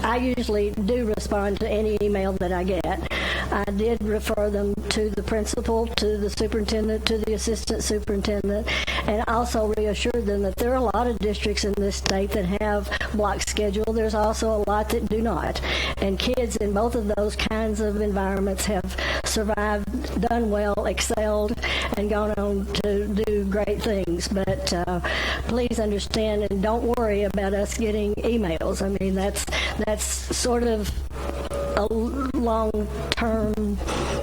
I usually do respond to any email that I get. I did refer them to the principal, to the superintendent, to the assistant superintendent, and also reassured them that there are a lot of districts in this state that have block schedule. There's also a lot that do not. And kids in both of those kinds of environments have survived, done well, excelled, and gone on to do great things. But please understand and don't worry about us getting emails. I mean, that's sort of a long-term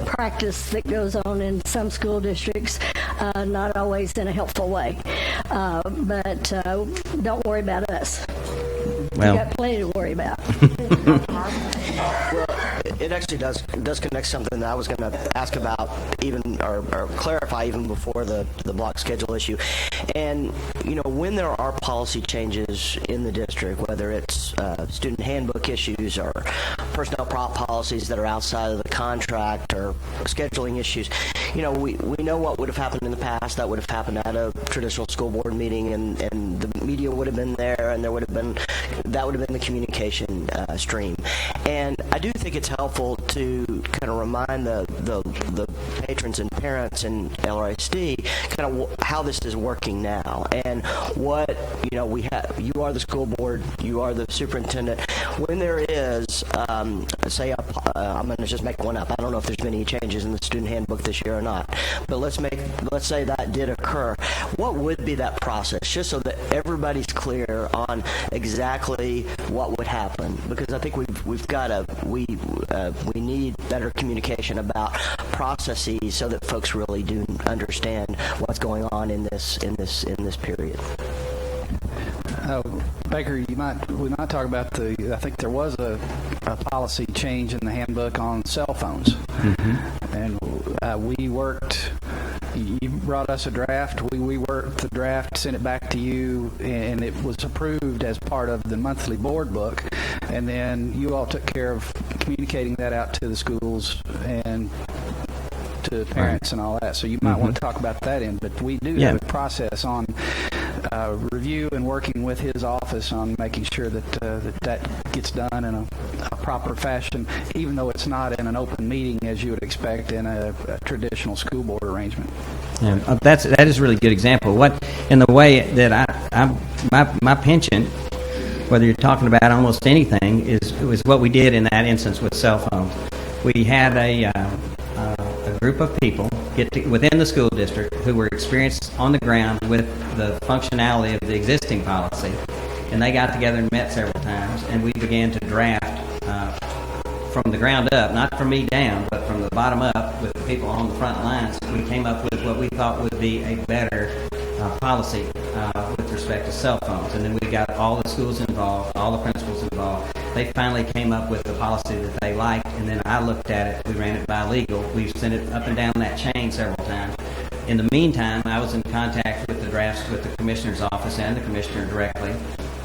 practice that goes on in some school districts, not always in a helpful way. But don't worry about us. Well, We've got plenty to worry about. Well, it actually does connect something that I was going to ask about, even or clarify even before the block schedule issue. And when there are policy changes in the district, whether it's student handbook issues or personnel policies that are outside of the contract or scheduling issues, we know what would have happened in the past. That would have happened at a traditional school board meeting, and the media would have been there, and that would have been the communication stream. And I do think it's helpful to kind of remind the patrons and parents in LRSD kind of how this is working now, and what we have. You are the school board, you are the superintendent. When there is, say, I'm going to just make one up. I don't know if there's been any changes in the student handbook this year or not, but let's say that did occur. What would be that process, just so that everybody's clear on exactly what would happen? Because I think we need better communication about processes so that folks really do understand what's going on in this period. Baker, we might talk about I think there was a policy change in the handbook on cell phones. Mm-hmm. And we worked, you brought us a draft, we worked the draft, sent it back to you, and it was approved as part of the monthly board book. And then you all took care of communicating that out to the schools and to parents and all that. So you might want to talk about that but we do have a process on review and working with his office on making sure that gets done in a proper fashion, even though it's not in an open meeting as you would expect in a traditional school board arrangement. Yeah, that is a really good example. In the way that my penchant, whether you're talking about almost anything, is what we did in that instance with cell phones. We had a group of people within the school district who were experienced on the ground with the functionality of the existing policy, and they got together and met several times, and we began to draft from the ground up, not from me down, but from the bottom up with the people on the front lines. We came up with what we thought would be a better policy with respect to cell phones, and then we got all the schools involved, all the principals involved. They finally came up with the policy that they liked, and then I looked at it. We ran it by legal. We sent it up and down that chain several times. In the meantime, I was in contact with the drafts with the commissioner's office and the commissioner directly,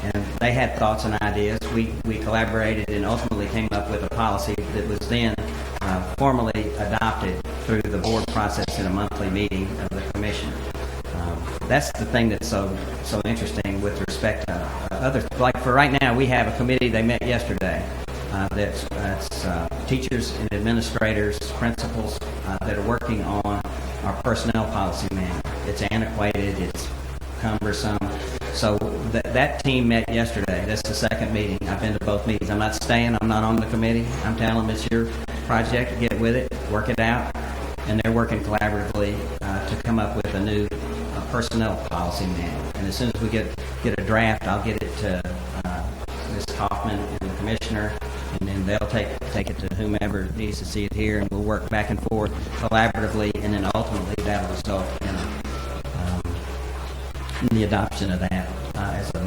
and they had thoughts and ideas. We collaborated and ultimately came up with a policy that was then formally adopted through the board process in a monthly meeting of the commission. That's the thing that's so interesting with respect to other. Like for right now, we have a committee. They met yesterday. That's teachers and administrators, principals that are working on our personnel policy manual. It's antiquated. It's cumbersome. So that team met yesterday. That's the second meeting. I've been to both meetings. I'm not staying. I'm not on the committee. I'm telling them it's your project. Get with it. Work it out. And they're working collaboratively to come up with a new personnel policy manual. And as soon as we get a draft, I'll get it to Ms. Kaufman and the commissioner, and then they'll take it to whomever needs to see it here, and we'll work back and forth collaboratively, and then ultimately that'll result in the adoption of that as a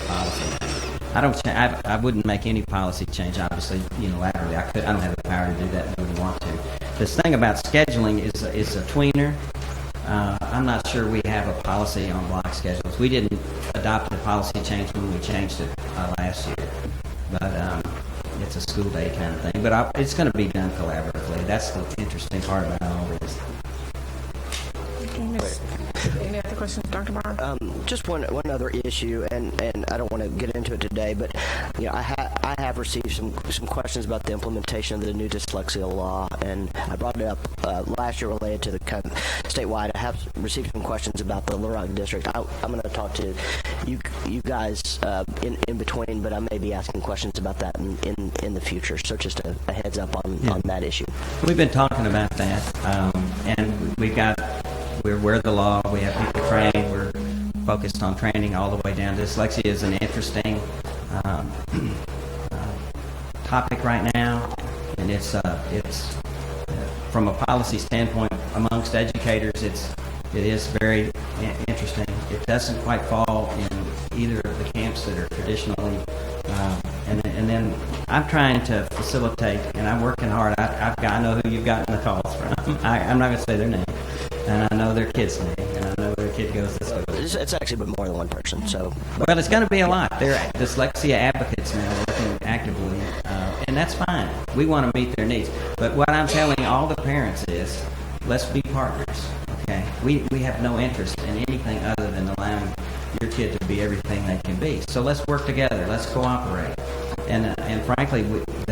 policy. I wouldn't make any policy change, obviously, unilaterally. I don't have the power to do that. I wouldn't want to. This thing about scheduling is a tweener. I'm not sure we have a policy on block schedules. We didn't adopt the policy change when we changed it last year, but it's a school day kind of thing. But it's going to be done collaboratively. That's the interesting part about all this. Any other questions, Dr. Barr? Just one other issue, and I don't want to get into it today, but I have received some questions about the implementation of the new dyslexia law, and I brought it up last year related to the kind of statewide. I have received some questions about the Little Rock district. I'm going to talk to you guys in between, but I may be asking questions about that in the future. So just a heads up on that issue. We've been talking about that, and we're aware of the law. We have people trained. We're focused on training all the way down. Dyslexia is an interesting topic right now, and it's from a policy standpoint amongst educators. It is very interesting. It doesn't quite fall in either of the camps that are traditionally. And then I'm trying to facilitate, and I'm working hard. I know who you've gotten the calls from. I'm not going to say their name. And I know their kid's name, and I know their kid goes this way. It's actually been more than one person, so. Well, it's going to be a lot. They're dyslexia advocates now, working actively. and that's fine. We want to meet their needs. But what I'm telling all the parents is, let's be partners, okay? We have no interest in anything other than allowing your kid to be everything they can be. So let's work together. Let's cooperate. And frankly, we're going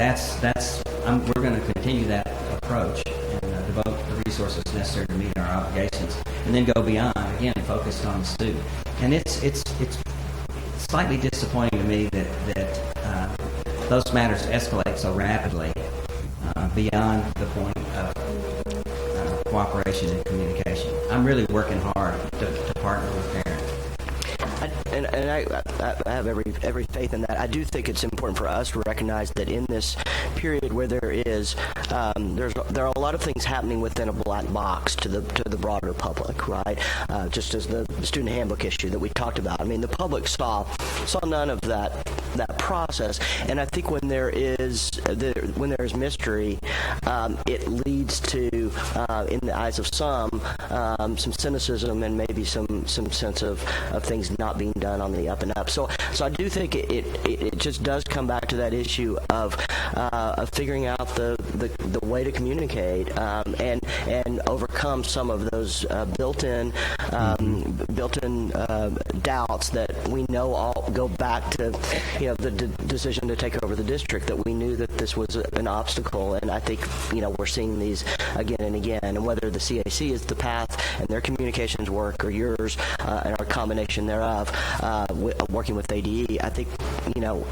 to continue that approach and devote the resources necessary to meet our obligations, and then go beyond, again, focused on the student. And it's slightly disappointing to me that those matters escalate so rapidly beyond the point of cooperation and communication. I'm really working hard to partner with parents. I have every faith in that. I do think it's important for us to recognize that in this period where there are a lot of things happening within a black box to the broader public, right? Just as the student handbook issue that we talked about. I mean, the public saw none of that process, and I think when there is mystery, it leads to, in the eyes of some cynicism and maybe some sense of things not being done on the up and up. So I do think it just does come back to that issue of figuring out the way to communicate and overcome some of those built-in doubts that we know all go back to the decision to take over the district, that we knew that this was an obstacle, and I think we're seeing these again and again, and whether the CAC is the path and their communications work, or yours and our combination thereof, working with ADE, I think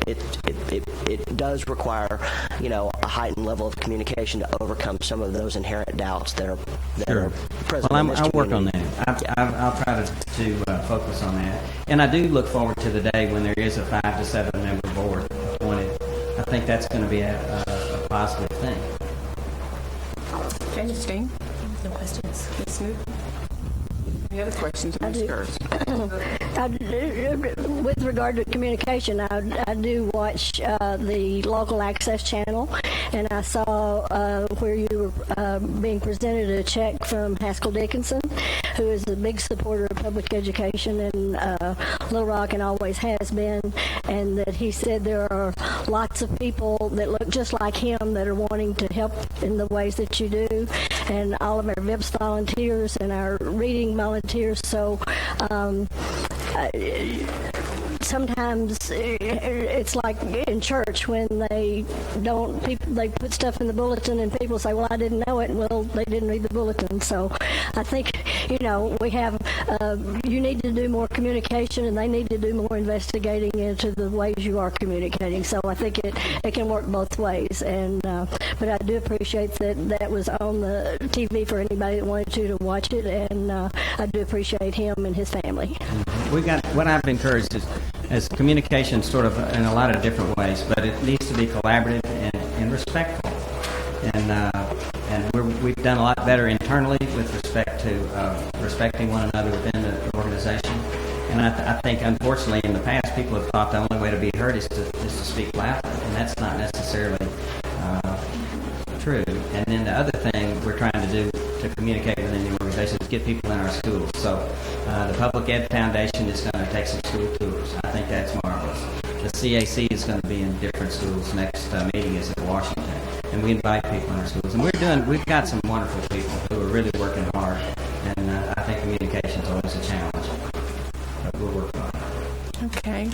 it does require a heightened level of communication to overcome some of those inherent doubts that are present. Well, in this I'll work on community. that. I'll try to focus on that, and I do look forward to the day when there is a 5 to 7 member board appointed. I think that's going to be a positive thing. Okay, Ms. Steen? No questions. Ms. Snoop? Any other questions, Ms. Kurz? With regard to communication, I do watch the local access channel, and I saw where you were being presented a check from Haskell Dickinson, who is a big supporter of public education in Little Rock and always has been, and that he said there are lots of people that look just like him that are wanting to help in the ways that you do, and all of our VIPS volunteers and our reading volunteers. So sometimes it's like in church when they put stuff in the bulletin and people say, well, I didn't know it, and well, they didn't read the bulletin. So I think we have you need to do more communication, and they need to do more investigating into the ways you are communicating. So I think it can work both ways, and but I do appreciate that was on the TV for anybody that wanted to watch it, and I do appreciate him and his family. What I've encouraged is communication sort of in a lot of different ways, but it needs to be collaborative and respectful. And we've done a lot better internally with respect to respecting one another within the organization. And I think, unfortunately, in the past, people have thought the only way to be heard is to speak loudly, and that's not necessarily true. And then the other thing we're trying to do to communicate within the organization is get people in our schools. So the Public Ed Foundation is going to take some school tours. I think that's marvelous. The CAC is going to be in different schools. Next meeting is in Washington, and we invite people in our schools. And we've got some wonderful people who are really working hard, and I think communication is always a challenge, but we'll work on it. Okay.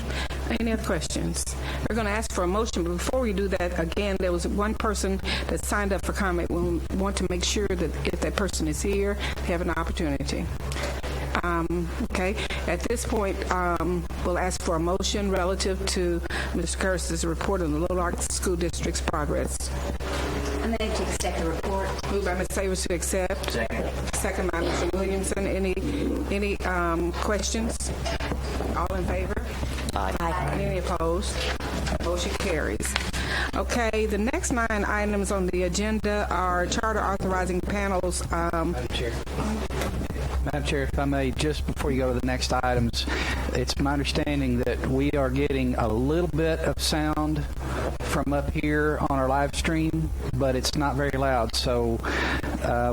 Any other questions? We're going to ask for a motion, but before we do that, again, there was one person that signed up for comment. We want to make sure that if that person is here, they have an opportunity. Okay. At this point, we'll ask for a motion relative to Mr. Curtis's report on the Little Rock School District's progress. I move to accept the report. Moved by Ms. Savers to accept. Second. Second by Mr. Williamson. Any questions? All in favor? Aye. Any opposed? Motion carries. Okay, the next 9 items on the agenda are charter authorizing panels. Madam Chair, if I may, just before you go to the next items, it's my understanding that we are getting a little bit of sound from up here on our live stream, but it's not very loud. So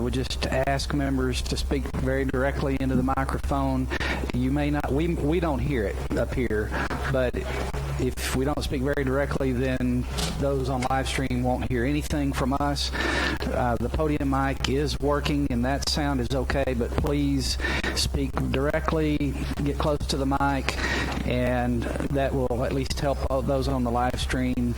we just ask members to speak very directly into the microphone. You may not, we don't hear it up here, but if we don't speak very directly, then those on live stream won't hear anything from us. The podium mic is working, and that sound is okay, but please speak directly, get close to the mic, and that will at least help those on the live stream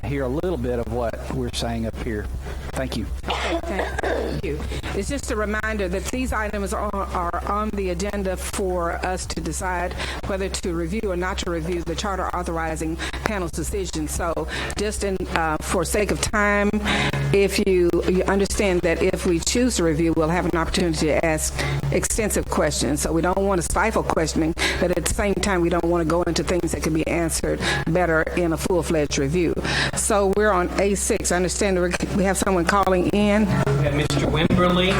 hear a little bit of what we're saying up here. Thank you. Thank you. It's just a reminder that these items are on the agenda for us to decide whether to review or not to review the charter authorizing panel's decision. So just for sake of time, if you understand that if we choose to review, we'll have an opportunity to ask extensive questions. So we don't want to stifle questioning, but at the same time, we don't want to go into things that can be answered better in a full-fledged review. So we're on A6. I understand we have someone calling in. We have Mr. Wimberly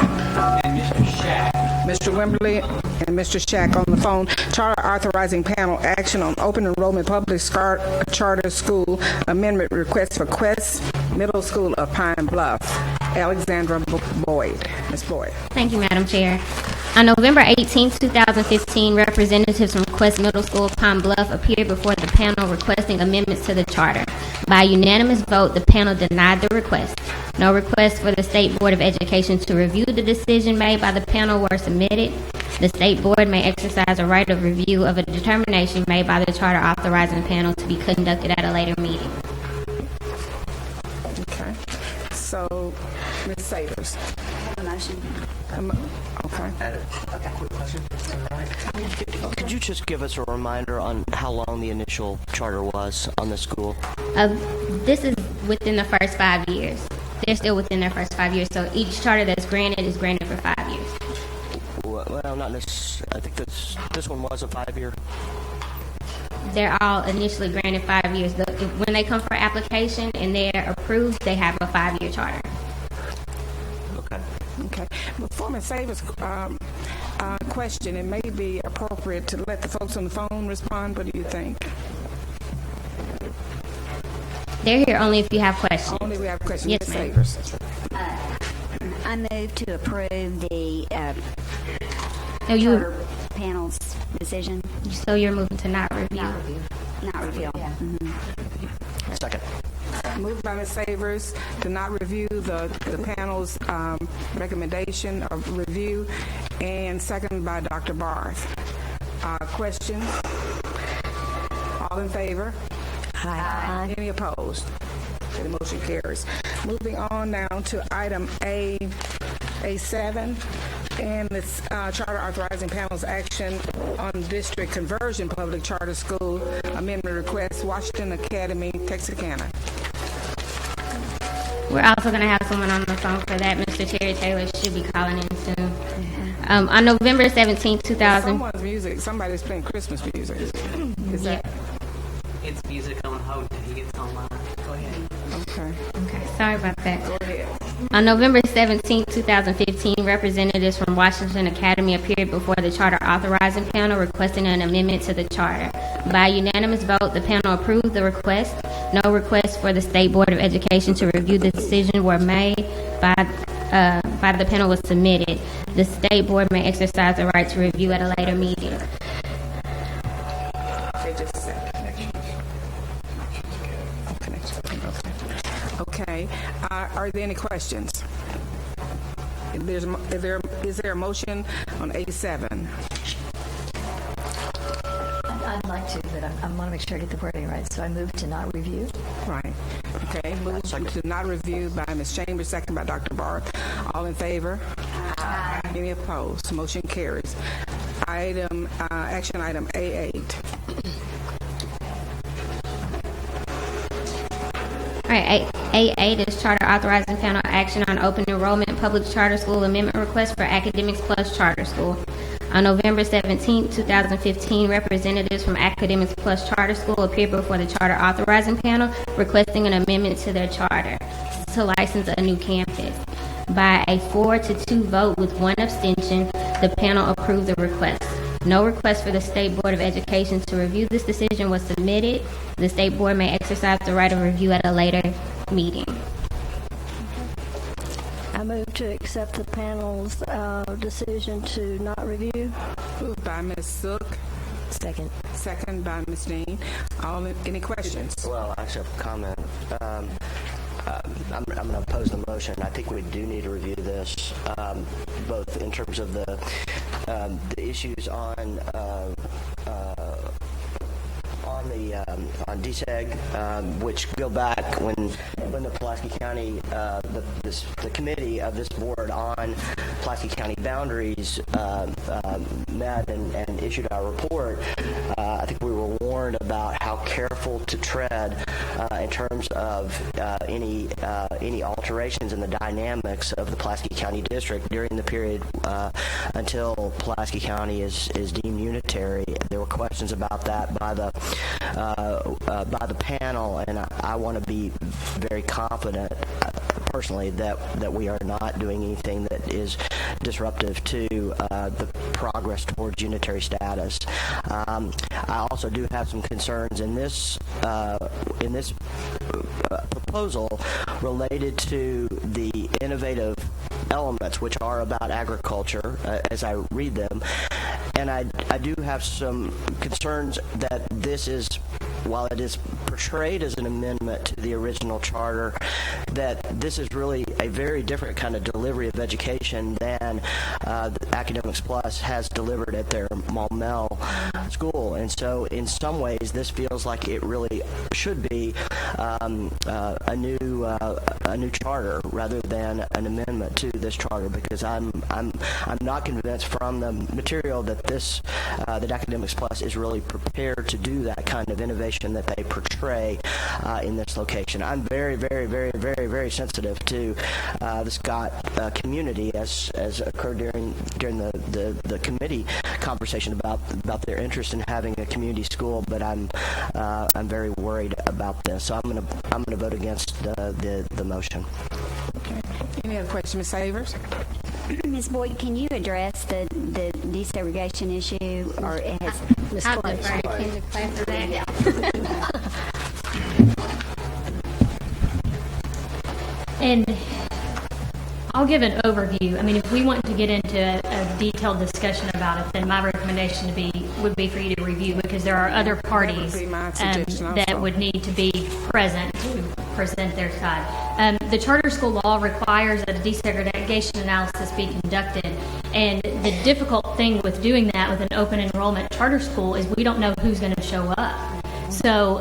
and Mr. Shack. Mr. Wimberly and Mr. Shack on the phone. Charter authorizing panel action on open enrollment public charter school amendment request for Quest Middle School of Pine Bluff. Alexandra Boyd. Ms. Boyd. Thank you, Madam Chair. On November 18, 2015, representatives from Quest Middle School Pine Bluff appeared before the panel requesting amendments to the charter. By unanimous vote, the panel denied the request. No requests for the State Board of Education to review the decision made by the panel were submitted. The State Board may exercise a right of review of a determination made by the charter authorizing panel to be conducted at a later meeting. Okay. So, Ms. Savers. A motion. Okay. Could you just give us a reminder on how long the initial charter was on the school? This is within the first 5 years. They're still within their first 5 years, so each charter that's granted is granted for 5 years. Well, not necessarily. I think this one was a 5-year. They're all initially granted 5 years. When they come for application and they're approved, they have a 5-year charter. Okay. Okay. Before Ms. Savers' question, it may be appropriate to let the folks on the phone respond. What do you think? They're here only if you have questions. Only if we have questions. Yes, Ms. ma'am. Savers. I move to approve the charter panel's decision. So you're moving to not review? Not review. Yeah. Second. Moved by Ms. Savers to not review the panel's recommendation of review, and seconded by Dr. Barth. Question? All in favor? Aye. Any opposed? Okay, the motion carries. Moving on now to item A7, and this charter authorizing panel's action on district conversion public charter school amendment request, Washington Academy, Texarkana. We're also going to have someone on the phone for that. Mr. Terry Taylor should be calling in soon. On November 17, 2000... Someone's music. Somebody's playing Christmas music. Is that... It's music on hold till he gets online. Go ahead. Okay. Okay, sorry about that. Go ahead. On November 17, 2015, representatives from Washington Academy appeared before the charter authorizing panel requesting an amendment to the charter. By unanimous vote, the panel approved the request. No requests for the State Board of Education to review the decision were made. By the panel was submitted. The State Board may exercise the right to review at a later meeting. Okay, just a second. Okay. Are there any questions? Is there a motion on A7? I'd like to, but I want to make sure I get the wording right. So I move to not review. Right. Okay. Move to not review by Ms. Chambers, second by Dr. Barth. All in favor? Aye. Any opposed? Motion carries. Action item A8. All right, A8 is charter authorizing panel action on open enrollment public charter school amendment request for Academics Plus Charter School. On November 17, 2015, representatives from Academics Plus Charter School appeared before the charter authorizing panel requesting an amendment to their charter to license a new campus. By a 4-2 vote with one abstention, the panel approved the request. No request for the State Board of Education to review this decision was submitted. The State Board may exercise the right of review at a later meeting. I move to accept the panel's decision to not review. Moved by Ms. Zook. Second. second by Ms. Dean. Any questions? Well, I actually have a comment. I'm going to oppose the motion. I think we do need to review this, both in terms of the issues on DSEG, which go back when the Pulaski County, the committee of this board on Pulaski County boundaries met and issued our report. I think we were warned about how careful to tread in terms of any alterations in the dynamics of the Pulaski County district during the period until Pulaski County is deemed unitary. There were questions about that by the panel, and I want to be very confident personally that we are not doing anything that is disruptive to the progress towards unitary status. I also do have some concerns in this proposal related to the innovative elements, which are about agriculture, as I read them. And I do have some concerns that this is, while it is portrayed as an amendment to the original charter, that this is really a very different kind of delivery of education than Academics Plus has delivered at their Maumelle school. And so in some ways, this feels like it really should be a new charter rather than an amendment to this charter, because I'm not convinced from the material that that Academics Plus is really prepared to do that kind of innovation that they portray in this location. I'm very, very, very, very, very sensitive to the Scott community, as occurred during the committee conversation about their interest in having a community school. But I'm very worried about this, so I'm gonna vote against the motion. Okay. Any other questions, Ms. Savers? Ms. Boyd, can you address the desegregation issue, or has Ms. I'll Clay? defer to Kendra Clay for that. And I'll give an overview. I mean, if we want to get into a detailed discussion about it, then my recommendation would be for you to review, because there are other parties that would need to be present to present their side. The charter school law requires that a desegregation analysis be conducted, and the difficult thing with doing that with an open enrollment charter school is we don't know who's going to show up. So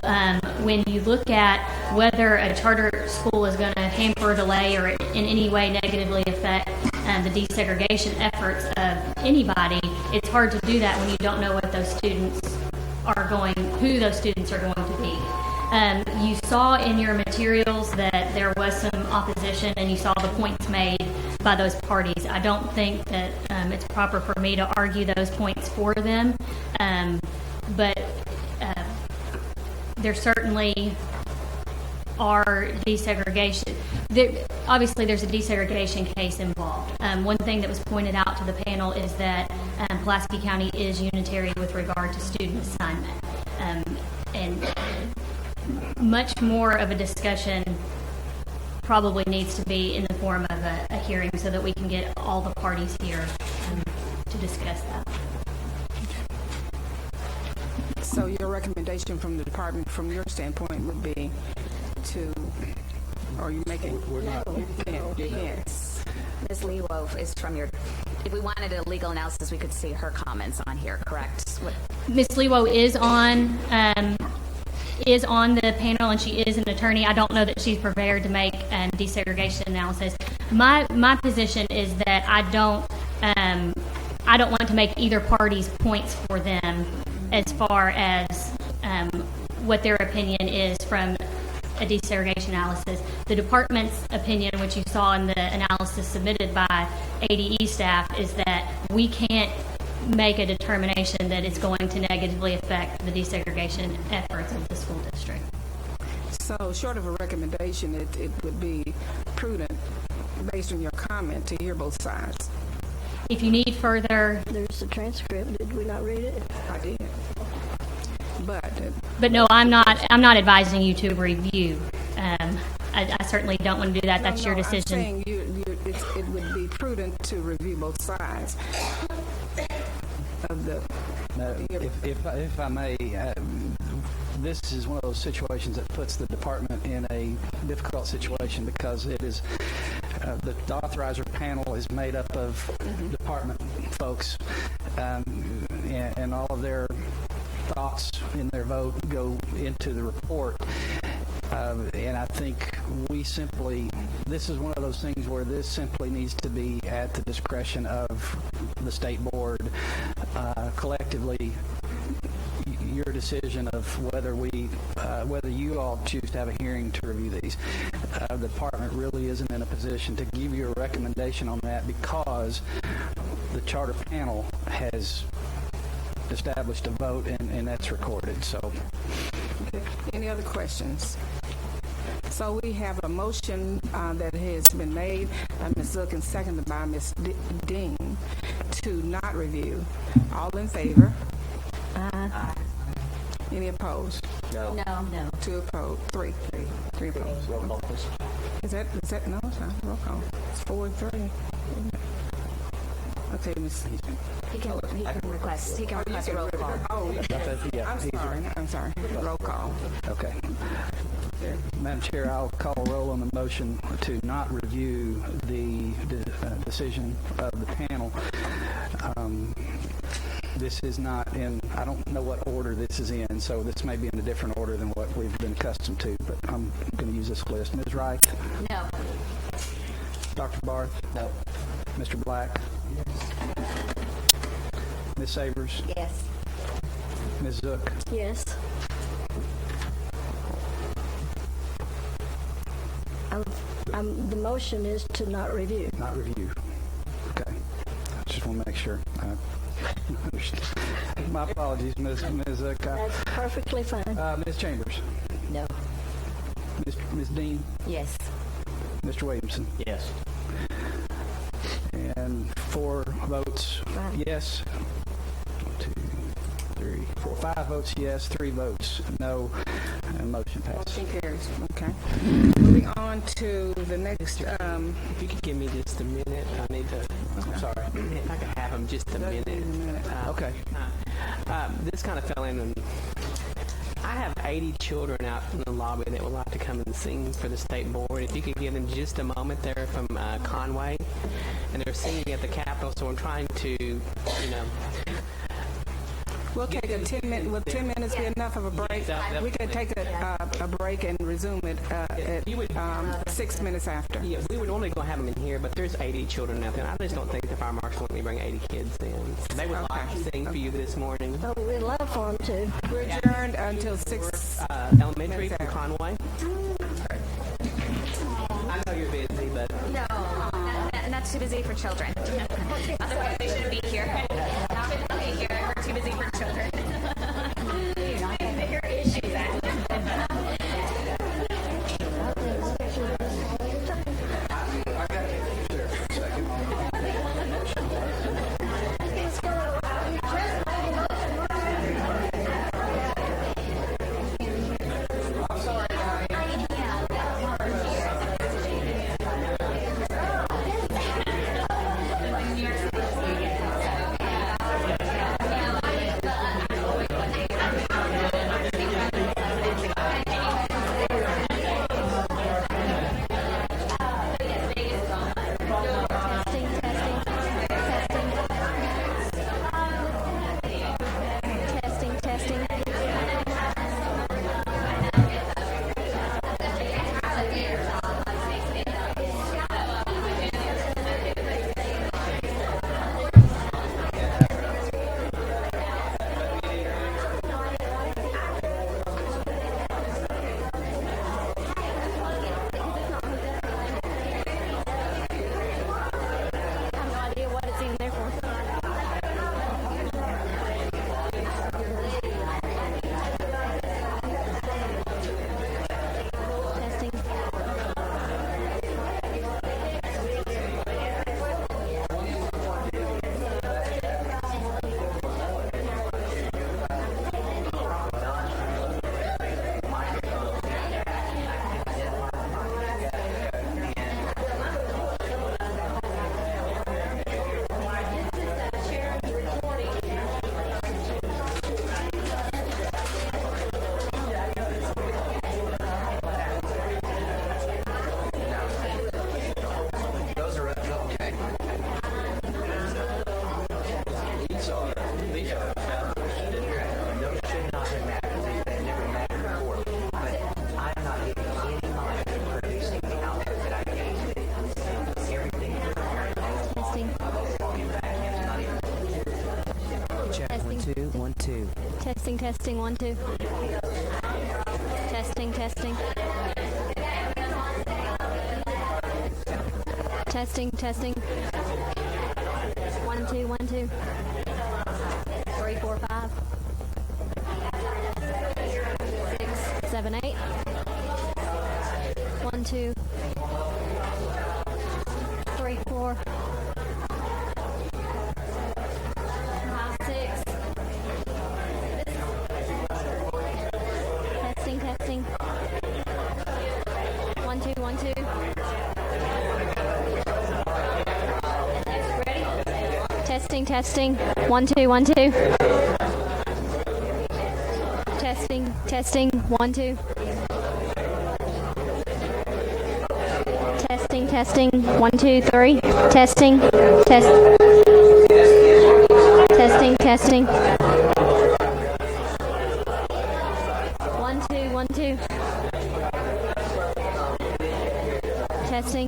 when you look at whether a charter school is going to hamper, delay, or in any way negatively affect the desegregation efforts of anybody, it's hard to do that when you don't know what those students who those students are going to be. You saw in your materials that there was some opposition, and you saw the points made by those parties. I don't think that it's proper for me to argue those points for them, but there certainly are desegregation. Obviously, there's a desegregation case involved. One thing that was pointed out to the panel is that Pulaski County is unitary with regard to student assignment. And much more of a discussion probably needs to be in the form of a hearing so that we can get all the parties here to discuss that. So your recommendation from the department, from your standpoint, would be to, or are you making? We're not. Yes. Ms. Lewo is from your, if we wanted a legal analysis, we could see her comments on here, correct? Ms. Lewo is on the panel, and she is an attorney. I don't know that she's prepared to make a desegregation analysis. My position is that I don't want to make either party's points for them as far as what their opinion is from a desegregation analysis. The department's opinion, which you saw in the analysis submitted by ADE staff, is that we can't make a determination that it's going to negatively affect the desegregation efforts of the school district. So short of a recommendation, it would be prudent, based on your comment, to hear both sides. If you need further... There's the transcript. Did we not read it? I did. But no, I'm not advising you to review. I certainly don't want to do that. That's your decision. I'm saying it would be prudent to review both sides of the If I may, this is one of those situations that puts the department in a difficult situation because it is the authorizer panel is made up of department folks, and all of their thoughts in their vote go into the report. And I think this is one of those things where this simply needs to be at the discretion of the state board. Collectively, your decision of whether you all choose to have a hearing to review these. The department really isn't in a position to give you a recommendation on that because the charter panel has established a vote and that's recorded. So, okay. Any other questions? So we have a motion that has been made by Ms. Zook and seconded by Ms. Dean to not review. All in favor? Any opposed? No. Two opposed. Three opposed. Roll call, please. Is that no? It's not roll call. It's 4-3. Okay, Ms. He can request roll call. I'm sorry. Roll call. okay. Madam Chair, I'll call roll on the motion to not review the decision of the panel. This is not in, I don't know what order this is in, so this may be in a different order than what we've been accustomed to, but I'm going to use this list. Ms. Wright? No. Dr. Barth? No. Mr. Black? Ms. Savers? Yes. Ms. Zook? Yes. The motion is to not review. Not review. Okay. I just want to make sure. My apologies, Ms. Zook. That's perfectly fine. Ms. Chambers? No. Ms. Dean? Yes. Mr. Williamson? Yes. And 4 votes yes. 1, 2, 3, 4, 5 votes yes, 3 votes no, and motion passes. Motion carries. Okay. Moving on to the next. If you could give me just a minute, I need to. I'm sorry. If I could have him just a minute. Okay. This kind of fell in, and I have 80 children out in the lobby that would like to come and sing for the state board. If you could give them just a moment there from Conway, and they're singing at the Capitol, so I'm trying to, We'll take a 10-minute. Will 10 minutes be enough of a break? We could take a break and resume it at 6 minutes after. Yeah, we would normally go have them in here, but there's 80 children out there. I just don't think the fire marshal would let me bring 80 kids in. So they would like to sing for you this morning. Oh, we'd love for them to. We're adjourned until 6. Elementary from Conway. I know you're busy, but No, not too busy for children. Otherwise, they shouldn't be here. Not going to be here. We're too busy for children. Bigger issues, actually. 2, 1, 2. Testing, testing, 1, 2. Testing, testing. Testing, testing. 1, 2, 1, 2. 3, 4, 5. 6, 7, 8. 1, 2. 3, 4. 5, 6. Testing, testing. 1, 2, 1, 2. Testing, testing. 1, 2, 1, 2. Testing, testing. 1, 2. Testing, testing. 1, 2, 3. Testing, test. Testing, testing. 1, 2, 1, 2. Testing.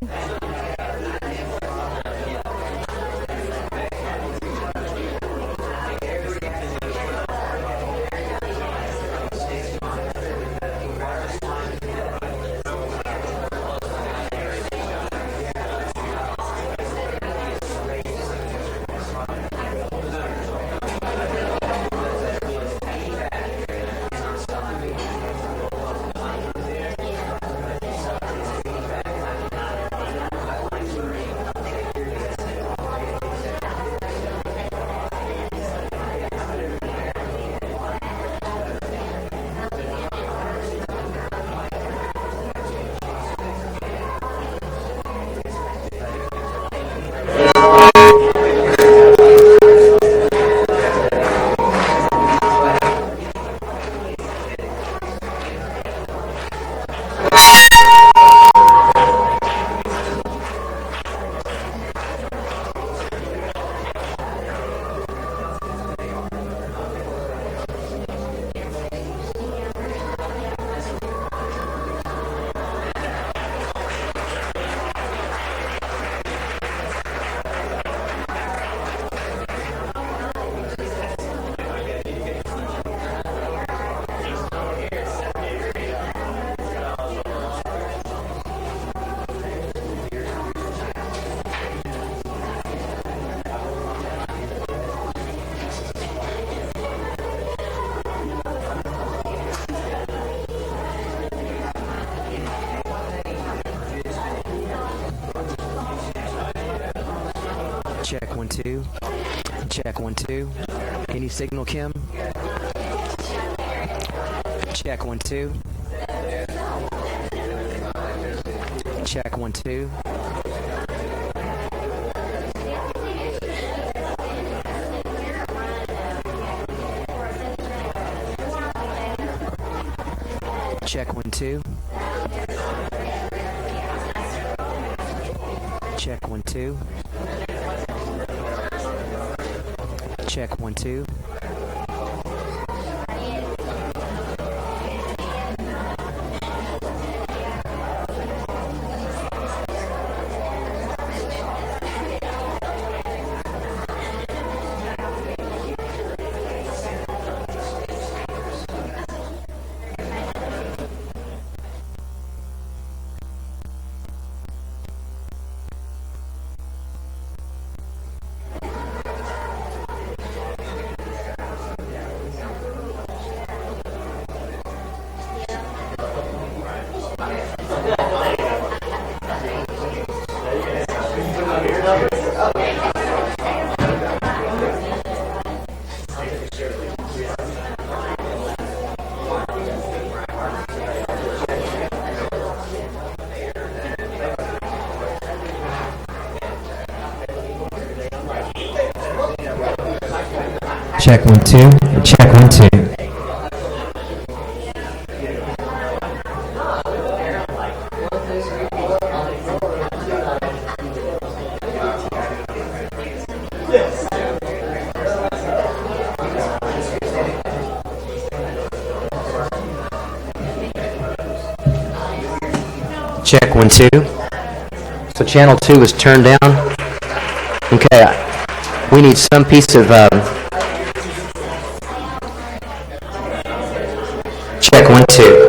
Check 1, 2. Check 1, 2. Any signal, Kim? Check 1, 2. Check 1, 2. Check 1, 2. Check 1, 2. Check 1, 2. Check 1, 2. Check 1, 2. Check 1, 2. So channel 2 is turned down. Okay, we need some piece of 1-2.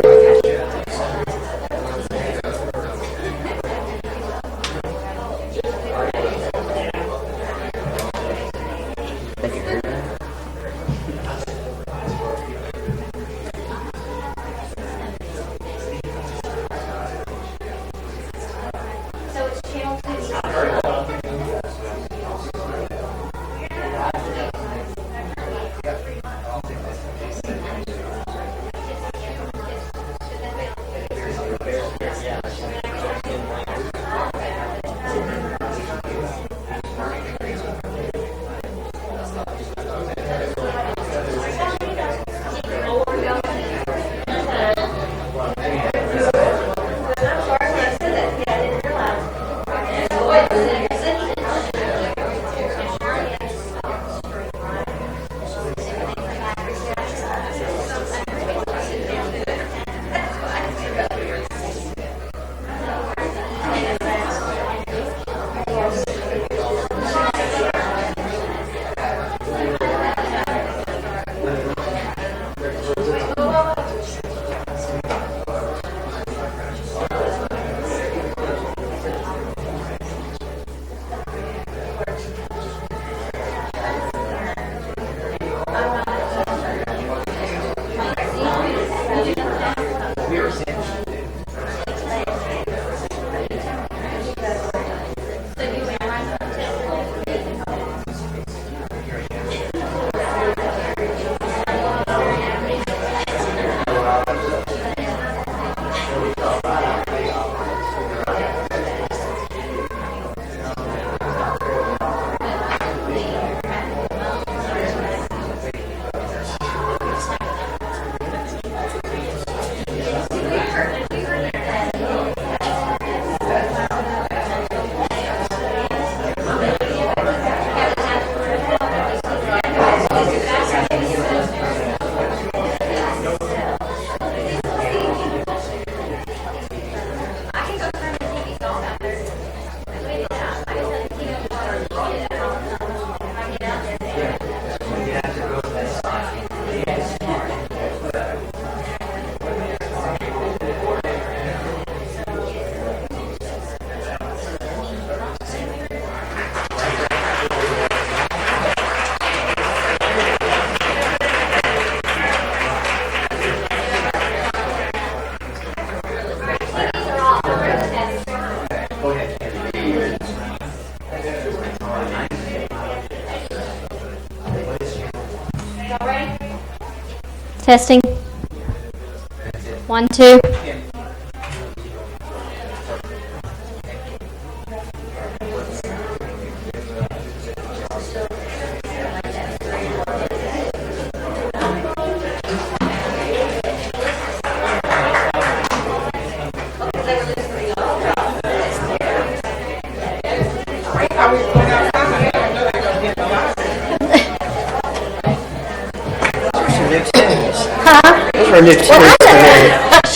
Testing. 1, 2.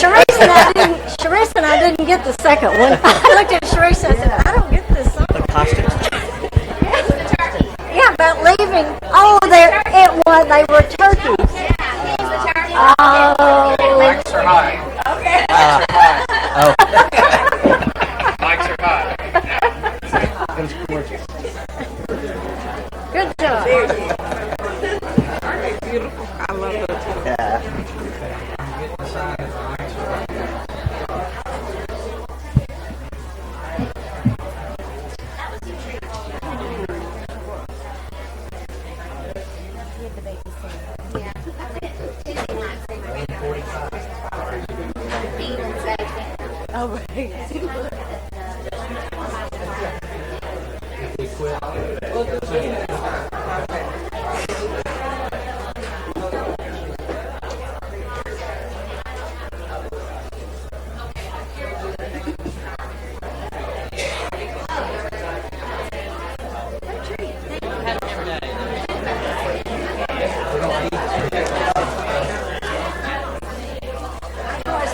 Sharice and I didn't get the second one. I looked at Sharice and I said, I don't get this song. Yeah, about leaving. Oh, it was. They were turkeys. Oh. Mics are high. Okay. Mics are high. Good job. Beautiful. I love it.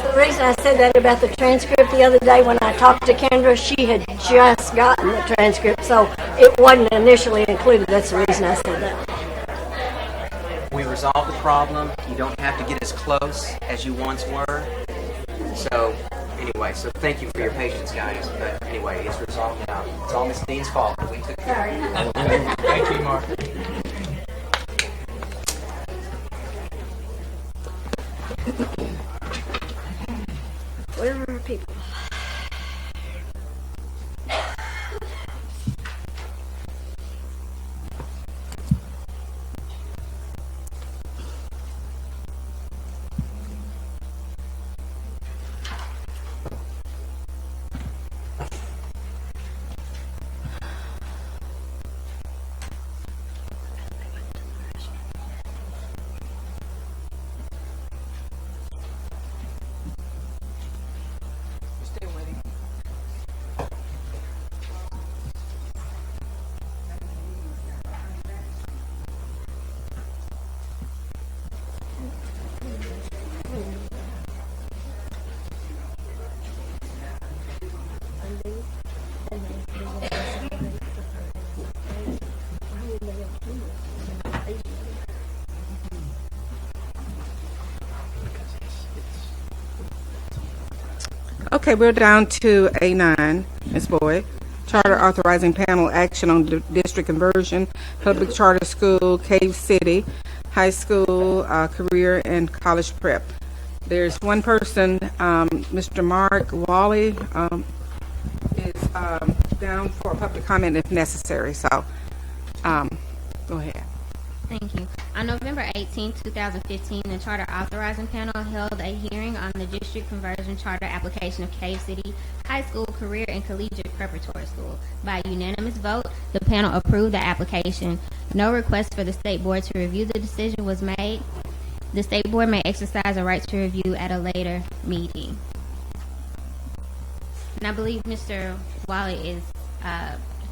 The reason I said that about the transcript the other day when I talked to Kendra, she had just gotten the transcript, so it wasn't initially included. That's the reason I said that. we resolve the problem. You don't have to get as close as you once were. So anyway, so thank you for your patience, guys. But anyway, it's resolved now. It's all Miss Dean's fault. We took care of it. Thank you, Mark. Whatever people. Okay, we're down to A9, Ms. Boyd. Charter authorizing panel action on district conversion, public charter school, Cave City, high school, career, and college prep. There's one person, Mr. Mark Wally, is down for public comment if necessary. So, go ahead. Thank you. On November 18, 2015, the Charter Authorizing Panel held a hearing on the district conversion charter application of Cave City High School, Career, and Collegiate Preparatory School. By unanimous vote, the panel approved the application. No request for the State Board to review the decision was made. The State Board may exercise a right to review at a later meeting. And I believe Mr. Wally is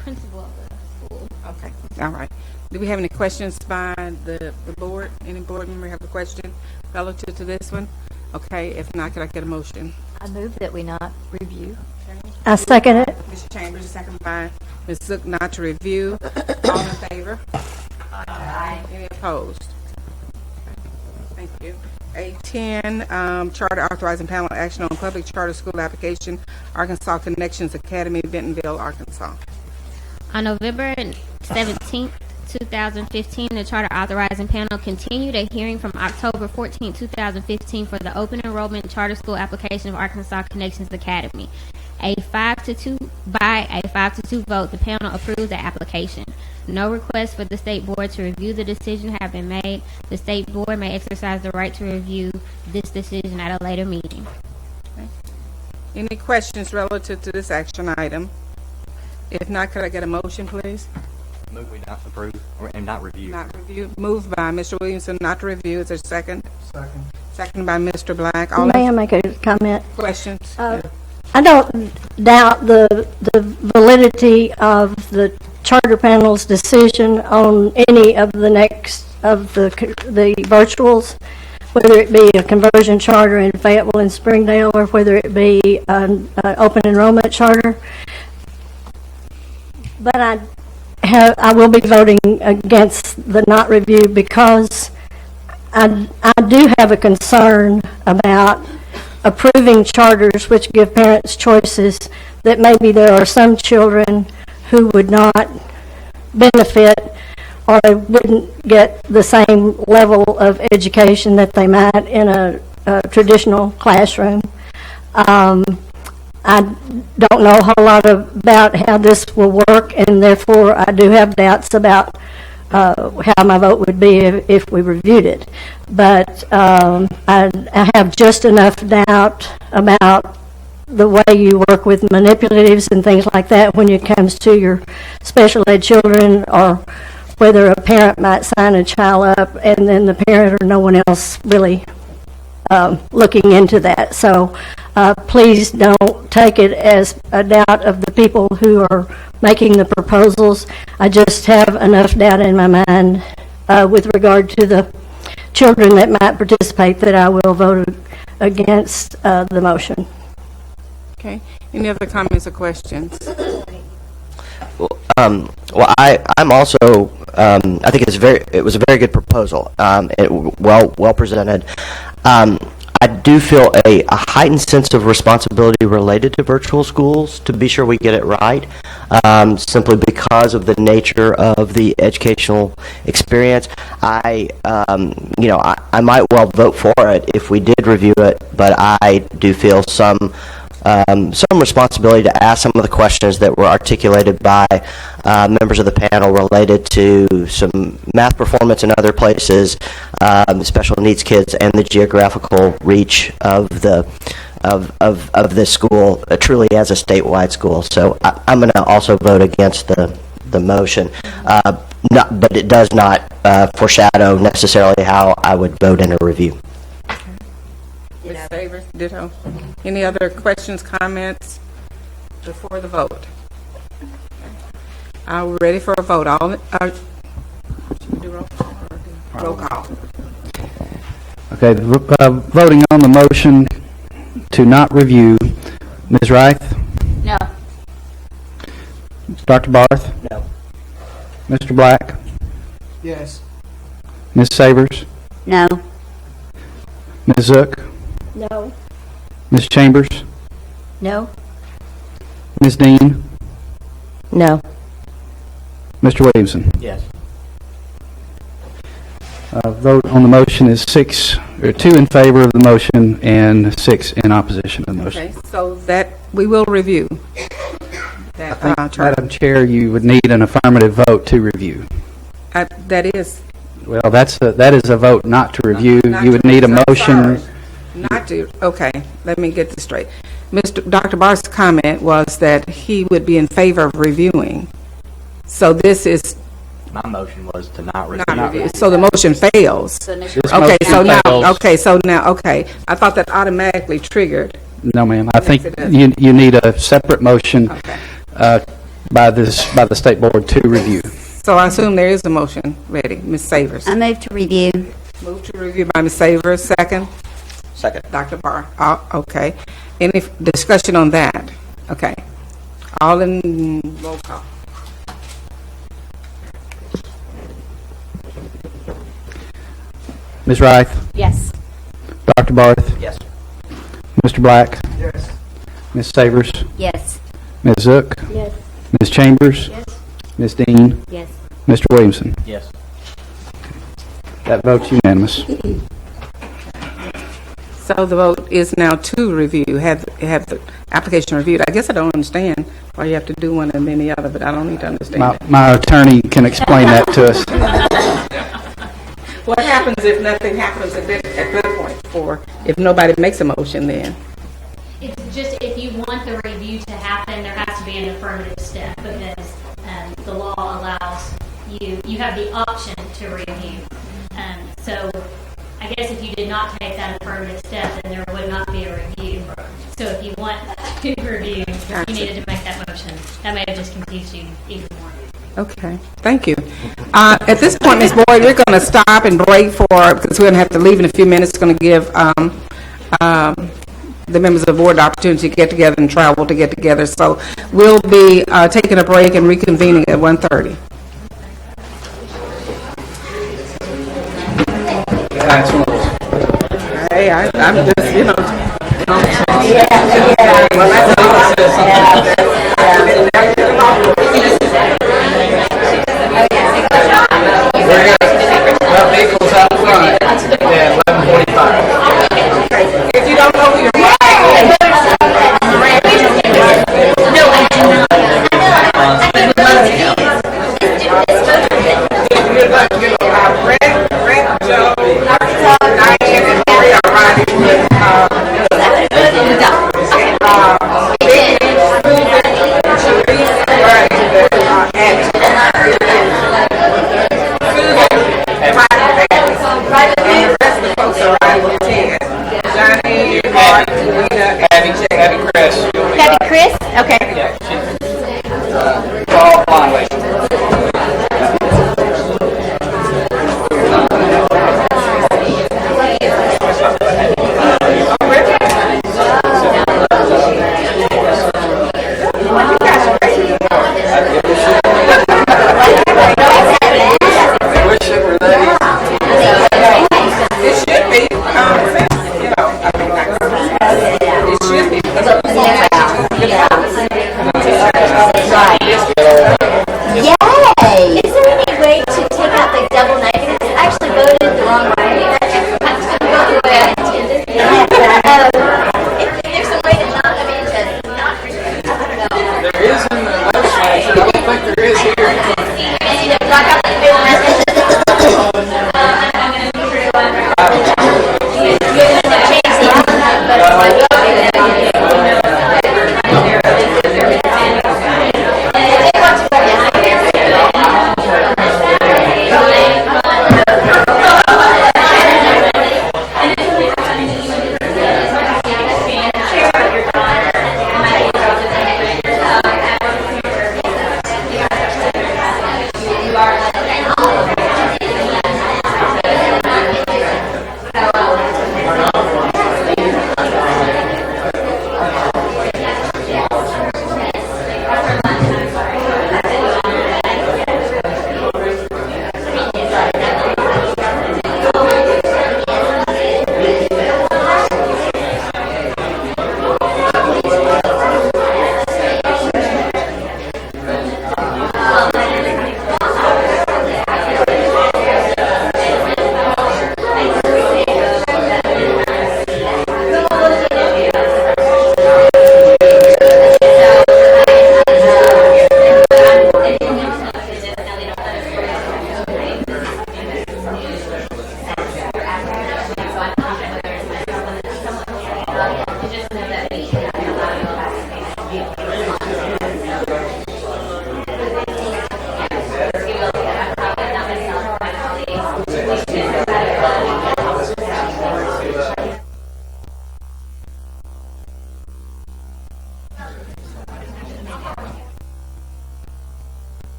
principal of the school. Okay, all right. Do we have any questions by the board? Any board member have a question relative to this one? Okay, if not, could I get a motion? I move that we not review. I second it. Mr. Chambers, second by Ms. Zook, not to review. All in favor? Aye. Any opposed? Thank you. A10, Charter authorizing panel action on public charter school application, Arkansas Connections Academy, Bentonville, Arkansas. On November 17, 2015, the Charter Authorizing Panel continued a hearing from October 14, 2015 for the open enrollment charter school application of Arkansas Connections Academy. By a 5-2 vote, the panel approved the application. No requests for the State Board to review the decision have been made. The State Board may exercise the right to review this decision at a later meeting. Okay. Any questions relative to this action item? If not, could I get a motion, please? Move we not approve and not review. Not review. Moved by Mr. Williamson, not to review. Is there a second? Second. Second by Mr. Black. All May I make a comment? questions? I don't doubt the validity of the charter panel's decision on any of the the virtuals, whether it be a conversion charter in Fayetteville and Springdale, or whether it be an open enrollment charter. But I will be voting against the not review because I do have a concern about approving charters which give parents choices that maybe there are some children who would not benefit or wouldn't get the same level of education that they might in a traditional classroom. I don't know a whole lot about how this will work, and therefore I do have doubts about how my vote would be if we reviewed it. But I have just enough doubt about the way you work with manipulatives and things like that when it comes to your special ed children, or whether a parent might sign a child up and then the parent or no one else really looking into that. So please don't take it as a doubt of the people who are making the proposals. I just have enough doubt in my mind with regard to the children that might participate that I will vote against the motion. Okay. Any other comments or questions? Well, I'm also I think it was a very good proposal. Well presented. I do feel a heightened sense of responsibility related to virtual schools to be sure we get it right, simply because of the nature of the educational experience. I might well vote for it if we did review it, but I do feel some responsibility to ask some of the questions that were articulated by members of the panel related to some math performance in other places, special needs kids, and the geographical reach of this school, truly as a statewide school. So I'm going to also vote against the motion, but it does not foreshadow necessarily how I would vote in a review. Ms. Savers, ditto. Any other questions, comments before the vote? Are we ready for a vote? Should we do roll call? Okay, voting on the motion to not review, Ms. Reith? No. Dr. Barth? No. Mr. Black? Yes. Ms. Savers? No. Ms. Zook? No. Ms. Chambers? No. Ms. Dean? No. Mr. Williamson? Yes. Vote on the motion is 2 in favor of the motion and 6 in opposition to the motion. Okay, so that we will review that term. Madam Chair, you would need an affirmative vote to review. That is Well, that is a vote not to review. You would need a motion. not to. Okay, let me get this straight. Dr. Barth's comment was that he would be in favor of reviewing. So this is My motion was to not review. not review. So the motion fails. This Okay, motion so now, fails. I thought that automatically triggered. No, ma'am. I think Yes, it you need a separate motion by the State Board to review. So I assume there is a motion ready. Ms. Savers. I move to review. Move to review by Ms. Savers. Second. Second. Dr. Barr. Okay. Any discussion on that? Okay. All in roll call. Ms. Reith? Yes. Dr. Barth? Yes. Mr. Black? Yes. Ms. Savers? Yes. Ms. Zook? Yes. Ms. Chambers? Yes. Ms. Dean? Yes. Mr. Williamson? Yes. That vote's unanimous. So the vote is now to review, have the application reviewed. I guess I don't understand why you have to do one and then the other, but I don't need to understand that. My attorney can explain that to us. What happens if nothing happens at that point, if nobody makes a motion then? It's just if you want the review to happen, there has to be an affirmative step because the law allows you have the option to review. So I guess if you did not take that affirmative step, then there would not be a review. So if you want to review, you needed to make that motion. That may have just confused you even more. Okay, thank you. At this point, Ms. Boyd, we're going to stop and break because we're going to have to leave in a few minutes. It's going to give the members of the board the opportunity to get together and travel to get together. So we'll be taking a break and reconvening at 1:30. Hey, I'm just, Vehicles out front at 11:45. If you don't know who you're Brett, Joe, Diane, and Mary are riding with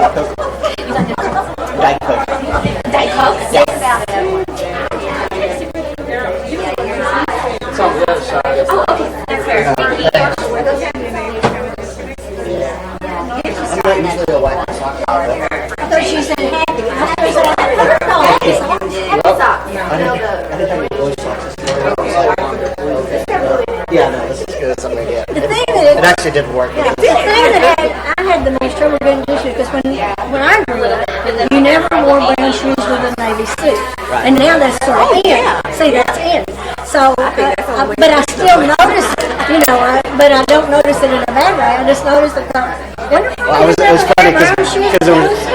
Diet Coke. Diet Coke? Yeah. It's on the other side. Oh, okay. That's fair. Thank you. I'm not usually a white sock guy. I thought she said happy. I didn't have any blue socks. Yeah, no, this is good as I'm gonna get. The thing that It actually did work. the thing that I had the most trouble getting used to because when I grew up, you never wore brown shoes with a navy suit, and now that's sort of in. See, that's in. So, but I still notice it, you know. But I don't notice it in a bad way. I just notice it. Well, it was funny because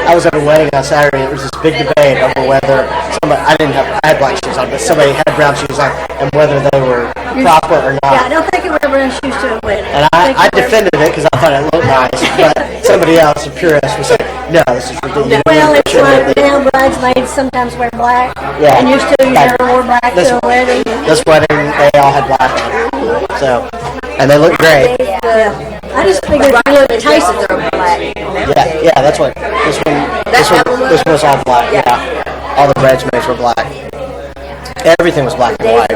I was at a wedding on Saturday. It was this big debate over whether I had black shoes on, but somebody had brown shoes on, and whether they were proper or not. Yeah, I don't think you wear brown shoes to a wedding. And I defended it because I thought it looked nice, but somebody else, a purist, was like, "No, this is ridiculous." Well, it's like now bridesmaids sometimes wear black. Yeah. And used to, you never wore black to a wedding. This wedding, they all had black on. So, and they look great. Yeah. I just figured you look tasty. Yeah, that's what this one was all black. Yeah, all the bridesmaids were black. Everything was black and white.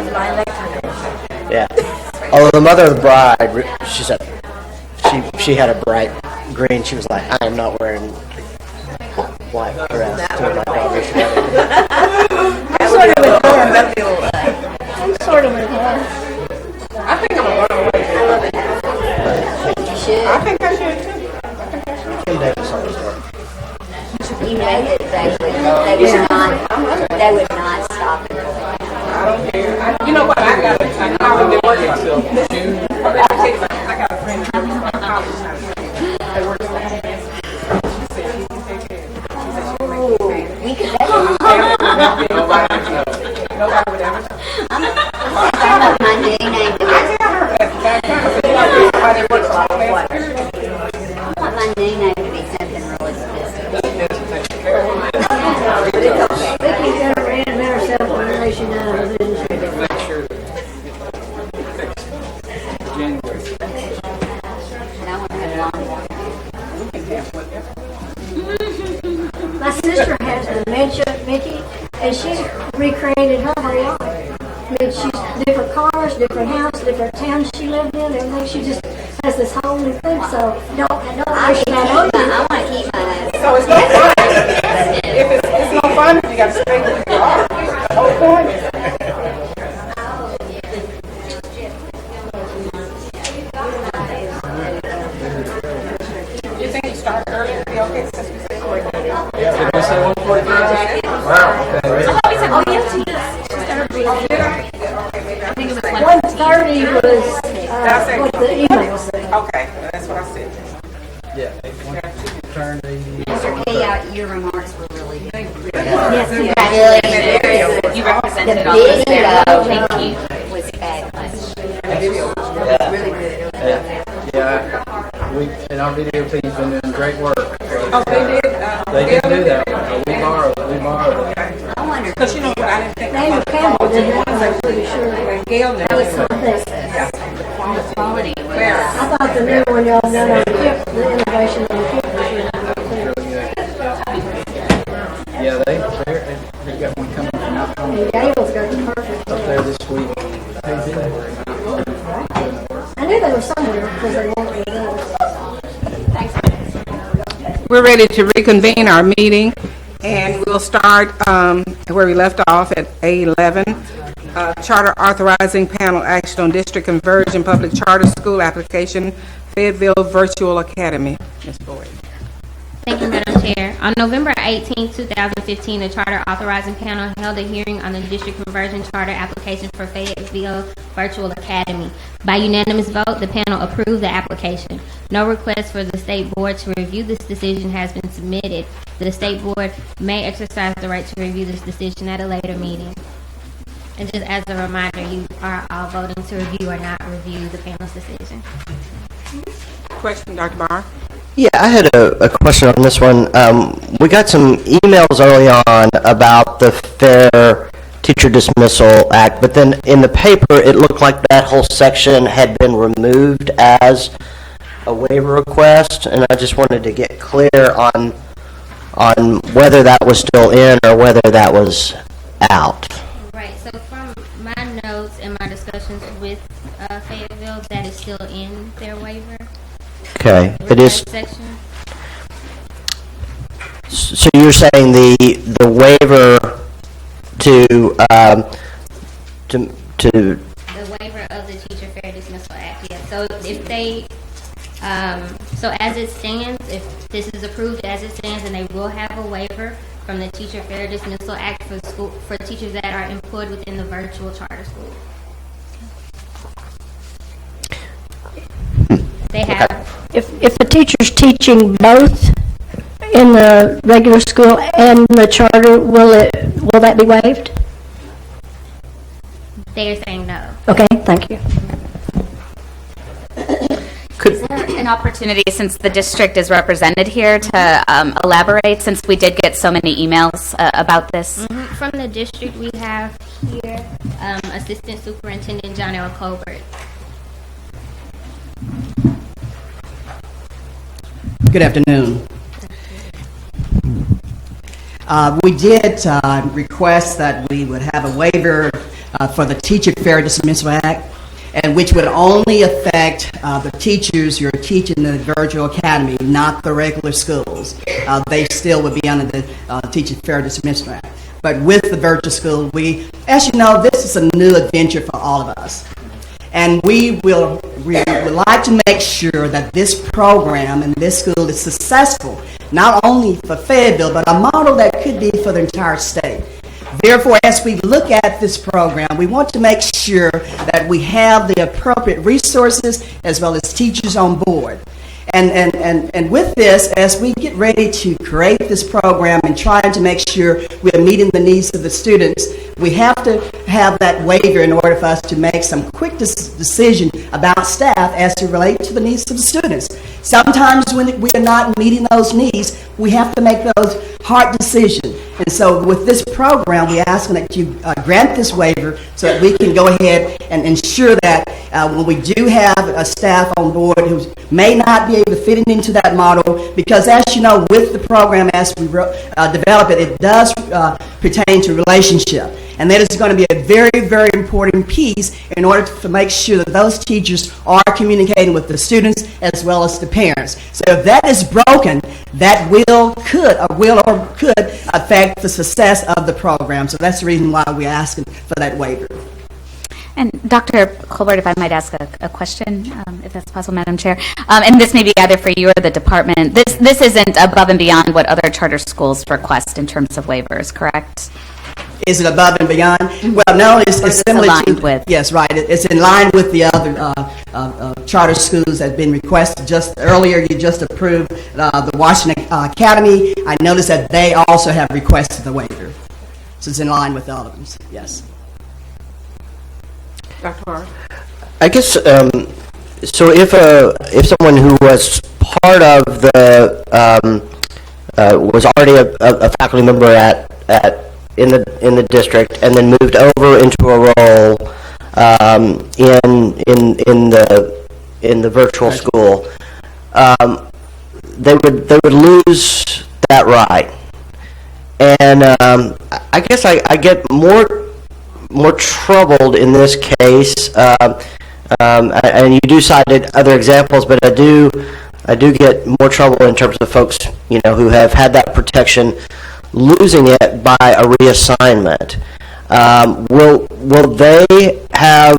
Yeah. Although the mother of the bride, she said she had a bright green. She was like, "I am not wearing white dress to my daughter's wedding." I'm sort of with her. I think I'm a runaway. I love it. You should. I think I should too. Kim Davis always wore. You know that they would not stop it. I don't care. You know what? I haven't been working till June. I got a friend who works at college now. They work for me. We could Nobody would ever. I'm my new name. I want my new name to be something really specific. Vicky got ran herself one day she died, didn't she? Make sure that January. My sister has dementia, Mickey, and she's recreated her whole life. I mean, she's different cars, different house, different towns she lived in, everything. She just has this whole new thing. So don't wish that on you. I want to keep mine. So it's no fun. It's no fun if you got to stay with your art. The whole point. You think you start early to be okay since we say 1:45? Did we say 1:45? Wow. Okay. I think it was 1:30 was what the email said. Okay, that's what I said. Yeah. Mr. Kay, your remarks were really good. Yes, Congratulations. You represented The all this video very well. Thank you. was fabulous. We and our video team's been doing great work. Oh, they did. They didn't do that one, but we borrowed it. I wonder. Because you know what, I didn't think David Campbell did that one, I'm pretty sure. Gail never. That was something. Quality. I thought the new one y'all done on KIP, the innovation on KIP was really good. Yeah, they got one coming from out And Gail's got the perfect. up there this week. I knew they were somewhere because they weren't with us. We're ready to reconvene our meeting, and we'll start where we left off at A11. Charter authorizing panel action on district conversion public charter school application, Fayetteville Virtual Academy. Ms. Boyd. Thank you, Madam Chair. On November 18, 2015, the Charter Authorizing Panel held a hearing on the district conversion charter application for Fayetteville Virtual Academy. By unanimous vote, the panel approved the application. No request for the State Board to review this decision has been submitted. The State Board may exercise the right to review this decision at a later meeting. And just as a reminder, you are all voting to review or not review the panel's decision. Question, Dr. Barr? Yeah, I had a question on this one. We got some emails early on about the Fair Teacher Dismissal Act, but then in the paper it looked like that whole section had been removed as a waiver request, and I just wanted to get clear on on whether that was still in or whether that was out. Right, so from my notes and my discussions with Fayetteville, that is still in their waiver. Okay, it is. Section. So you're saying the waiver to The waiver of the Teacher Fair Dismissal Act, yeah. So if they, so as it stands, if this is approved as it stands, then they will have a waiver from the Teacher Fair Dismissal Act for teachers that are employed within the virtual charter school. They have. If the teacher's teaching both in the regular school and the charter, will that be waived? They are saying no. Okay, thank you. Is there an opportunity, since the district is represented here, to elaborate, since we did get so many emails about this? Mm-hmm. From the district, we have here Assistant Superintendent John L. Colbert. Good afternoon. We did request that we would have a waiver for the Teacher Fair Dismissal Act, and which would only affect the teachers who are teaching the virtual academy, not the regular schools. They still would be under the Teacher Fair Dismissal Act. But with the virtual school, as you know, this is a new adventure for all of us. And we would like to make sure that this program and this school is successful, not only for Fayetteville, but a model that could be for the entire state. Therefore, as we look at this program, we want to make sure that we have the appropriate resources as well as teachers on board. And with this, as we get ready to create this program and trying to make sure we're meeting the needs of the students, we have to have that waiver in order for us to make some quick decision about staff as to relate to the needs of the students. Sometimes when we are not meeting those needs, we have to make those hard decisions. And so with this program, we're asking that you grant this waiver so that we can go ahead and ensure that when we do have a staff on board who may not be able to fit into that model, because as you know, with the program as we develop it, it does pertain to relationship. And that is going to be a very, very important piece in order to make sure that those teachers are communicating with the students as well as the parents. So if that is broken, that could affect the success of the program. So that's the reason why we're asking for that waiver. And Dr. Colbert, if I might ask a question, if that's possible, Madam Chair. And this may be either for you or the department. This isn't above and beyond what other charter schools request in terms of waivers, correct? Is it above and beyond? Well, no, it's similar to. Yes, right. It's in line with the other charter schools that have been requested. Just earlier, you just approved the Washington Academy. I noticed that they also have requested the waiver. So it's in line with all of them. Yes. Dr. Barr? I guess so. If someone who was part of the was already a faculty member in the district and then moved over into a role in the virtual school, they would lose that right. And I guess I get more troubled in this case, and you do cite other examples, but I do get more trouble in terms of folks who have had that protection losing it by a reassignment. Will they have?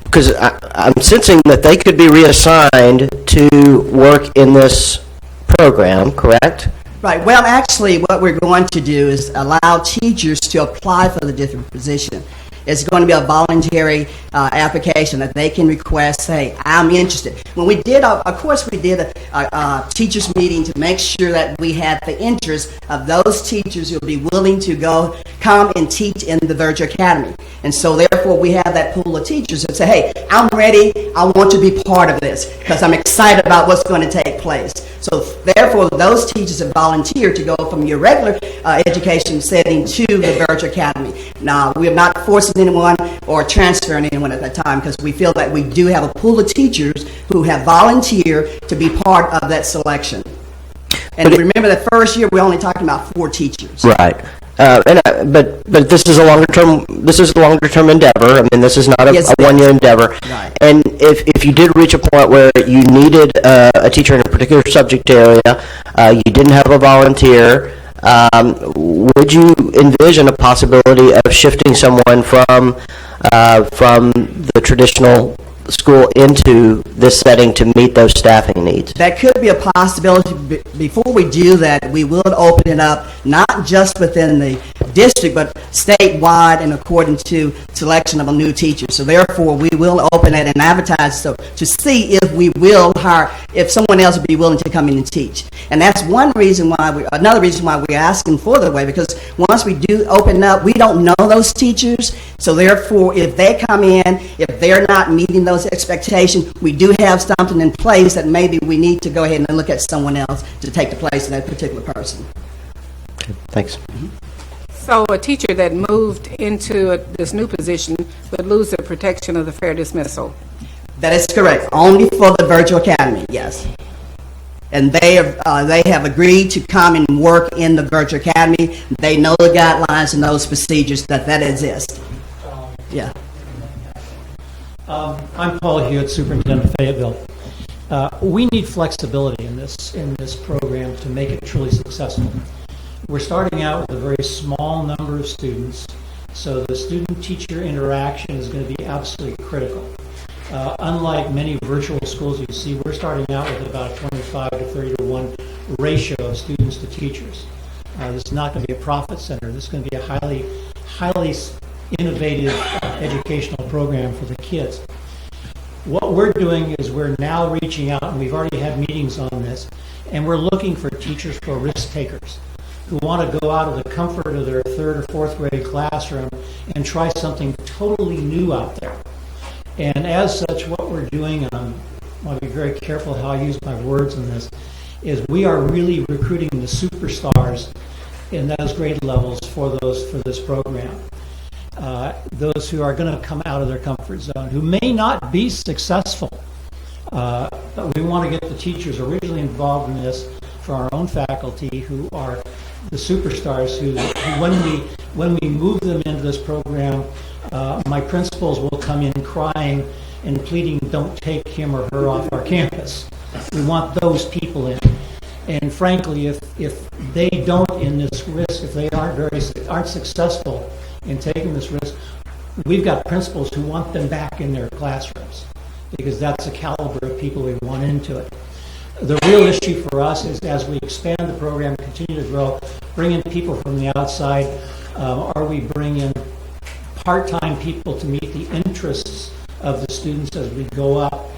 Because I'm sensing that they could be reassigned to work in this program, correct? Right. Well, actually, what we're going to do is allow teachers to apply for the different position. It's going to be a voluntary application that they can request, hey, I'm interested. When we did, of course, we did a teachers meeting to make sure that we had the interest of those teachers who will be willing to come and teach in the Virtual Academy. And so therefore, we have that pool of teachers that say, hey, I'm ready, I want to be part of this because I'm excited about what's going to take place. So therefore, those teachers have volunteered to go from your regular education setting to the Virtual Academy. Now, we are not forcing anyone or transferring anyone at that time because we feel that we do have a pool of teachers who have volunteered to be part of that selection. And remember, that first year, we're only talking about 4 teachers. Right. But this is a longer term. This is a longer term endeavor. I mean, this is not a 1 year endeavor. Right. And if you did reach a point where you needed a teacher in a particular subject area, you didn't have a volunteer, would you envision a possibility of shifting someone from the traditional school into this setting to meet those staffing needs? That could be a possibility. Before we do that, we will open it up, not just within the district, but statewide and according to selection of a new teacher. So therefore, we will open it and advertise to see if we will hire, if someone else would be willing to come in and teach. And that's another reason why we're asking for the waiver, because once we do open up, we don't know those teachers. So therefore, if they come in, if they're not meeting those expectations, we do have something in place that maybe we need to go ahead and look at someone else to take the place of that particular person. Thanks. So a teacher that moved into this new position would lose the protection of the fair dismissal? That is correct. Only for the virtual academy, yes. And they have agreed to come and work in the virtual academy. They know the guidelines and those procedures that exist. Yeah. I'm Paul Hewitt, Superintendent of Fayetteville. We need flexibility in this program to make it truly successful. We're starting out with a very small number of students, so the student-teacher interaction is going to be absolutely critical. Unlike many virtual schools you see, we're starting out with about a 25 to 30 to 1 ratio of students to teachers. This is not going to be a profit center. This is going to be a highly innovative educational program for the kids. What we're doing is we're now reaching out, and we've already had meetings on this, and we're looking for teachers for risk takers who want to go out of the comfort of their 3rd or 4th grade classroom and try something totally new out there. And as such, what we're doing, and I want to be very careful how I use my words in this, is we are really recruiting the superstars in those grade levels for this program. Those who are going to come out of their comfort zone, who may not be successful. But we want to get the teachers originally involved in this for our own faculty, who are the superstars, who when we move them into this program, my principals will come in crying and pleading, don't take him or her off our campus. We want those people in. And frankly, if they don't in this risk, if they aren't successful in taking this risk, we've got principals who want them back in their classrooms, because that's the caliber of people we want into it. The real issue for us is, as we expand the program, continue to grow, bring in people from the outside, are we bring in part-time people to meet the interests of the students as we go up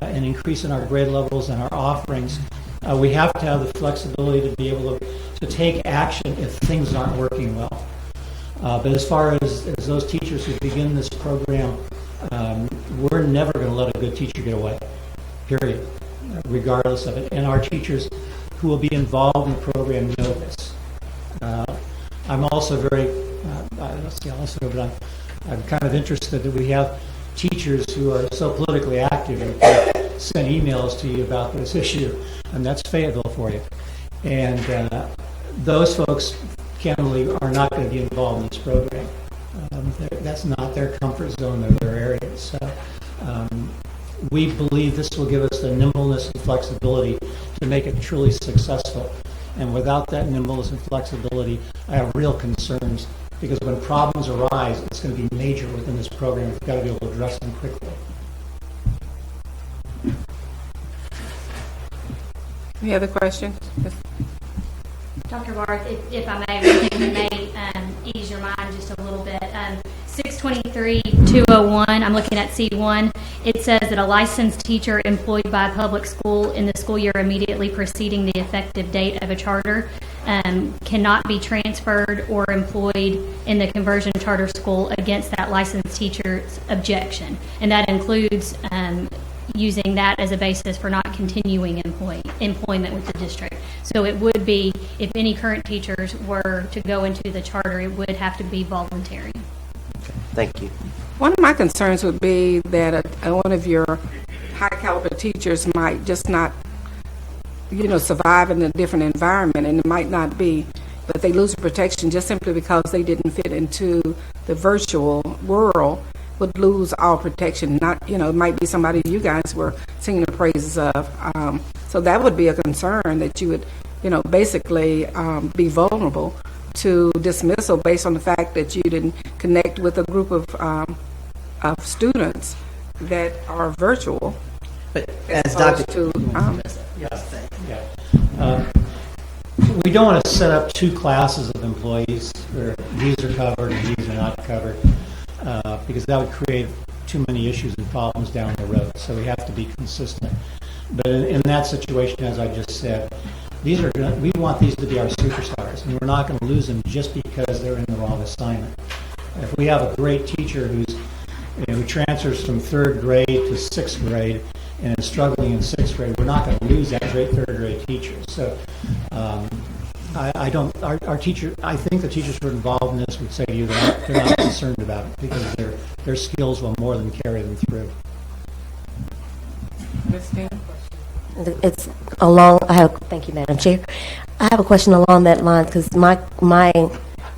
and increase in our grade levels and our offerings. We have to have the flexibility to be able to take action if things aren't working well. But as far as those teachers who begin this program, we're never going to let a good teacher get away, period, regardless of it. And our teachers who will be involved in the program know this. I'm also very, I'm kind of interested that we have teachers who are so politically active and send emails to you about this issue, and that's Fayetteville for you. And those folks, candidly, are not going to be involved in this program. That's not their comfort zone or their area. So we believe this will give us the nimbleness and flexibility to make it truly successful. And without that nimbleness and flexibility, I have real concerns, because when problems arise, it's going to be major within this program. We've got to be able to address them quickly. Any other questions? Yes. Dr. Barth, if I may, everything that may ease your mind just a little bit. 623-201, I'm looking at C1. It says that a licensed teacher employed by a public school in the school year immediately preceding the effective date of a charter cannot be transferred or employed in the conversion charter school against that licensed teacher's objection. And that includes using that as a basis for not continuing employment with the district. So it would be, if any current teachers were to go into the charter, it would have to be voluntary. Thank you. One of my concerns would be that one of your high caliber teachers might just not survive in a different environment, and it might not be, but they lose protection just simply because they didn't fit into the virtual world, would lose all protection. Not, it might be somebody you guys were singing the praises of. So that would be a concern, that you would, basically be vulnerable to dismissal based on the fact that you didn't connect with a group of students that are virtual. But as Dr. We don't want to set up two classes of employees where these are covered and these are not covered, because that would create too many issues and problems down the road. So we have to be consistent. But in that situation, as I just said, we want these to be our superstars, and we're not going to lose them just because they're in the wrong assignment. If we have a great teacher who transfers from 3rd grade to 6th grade and is struggling in 6th grade, we're not going to lose that great 3rd grade teacher. So I think the teachers who are involved in this would say to you that they're not concerned about it because their skills will more than carry them through. It's thank you, Madam Chair. I have a question along that line, because my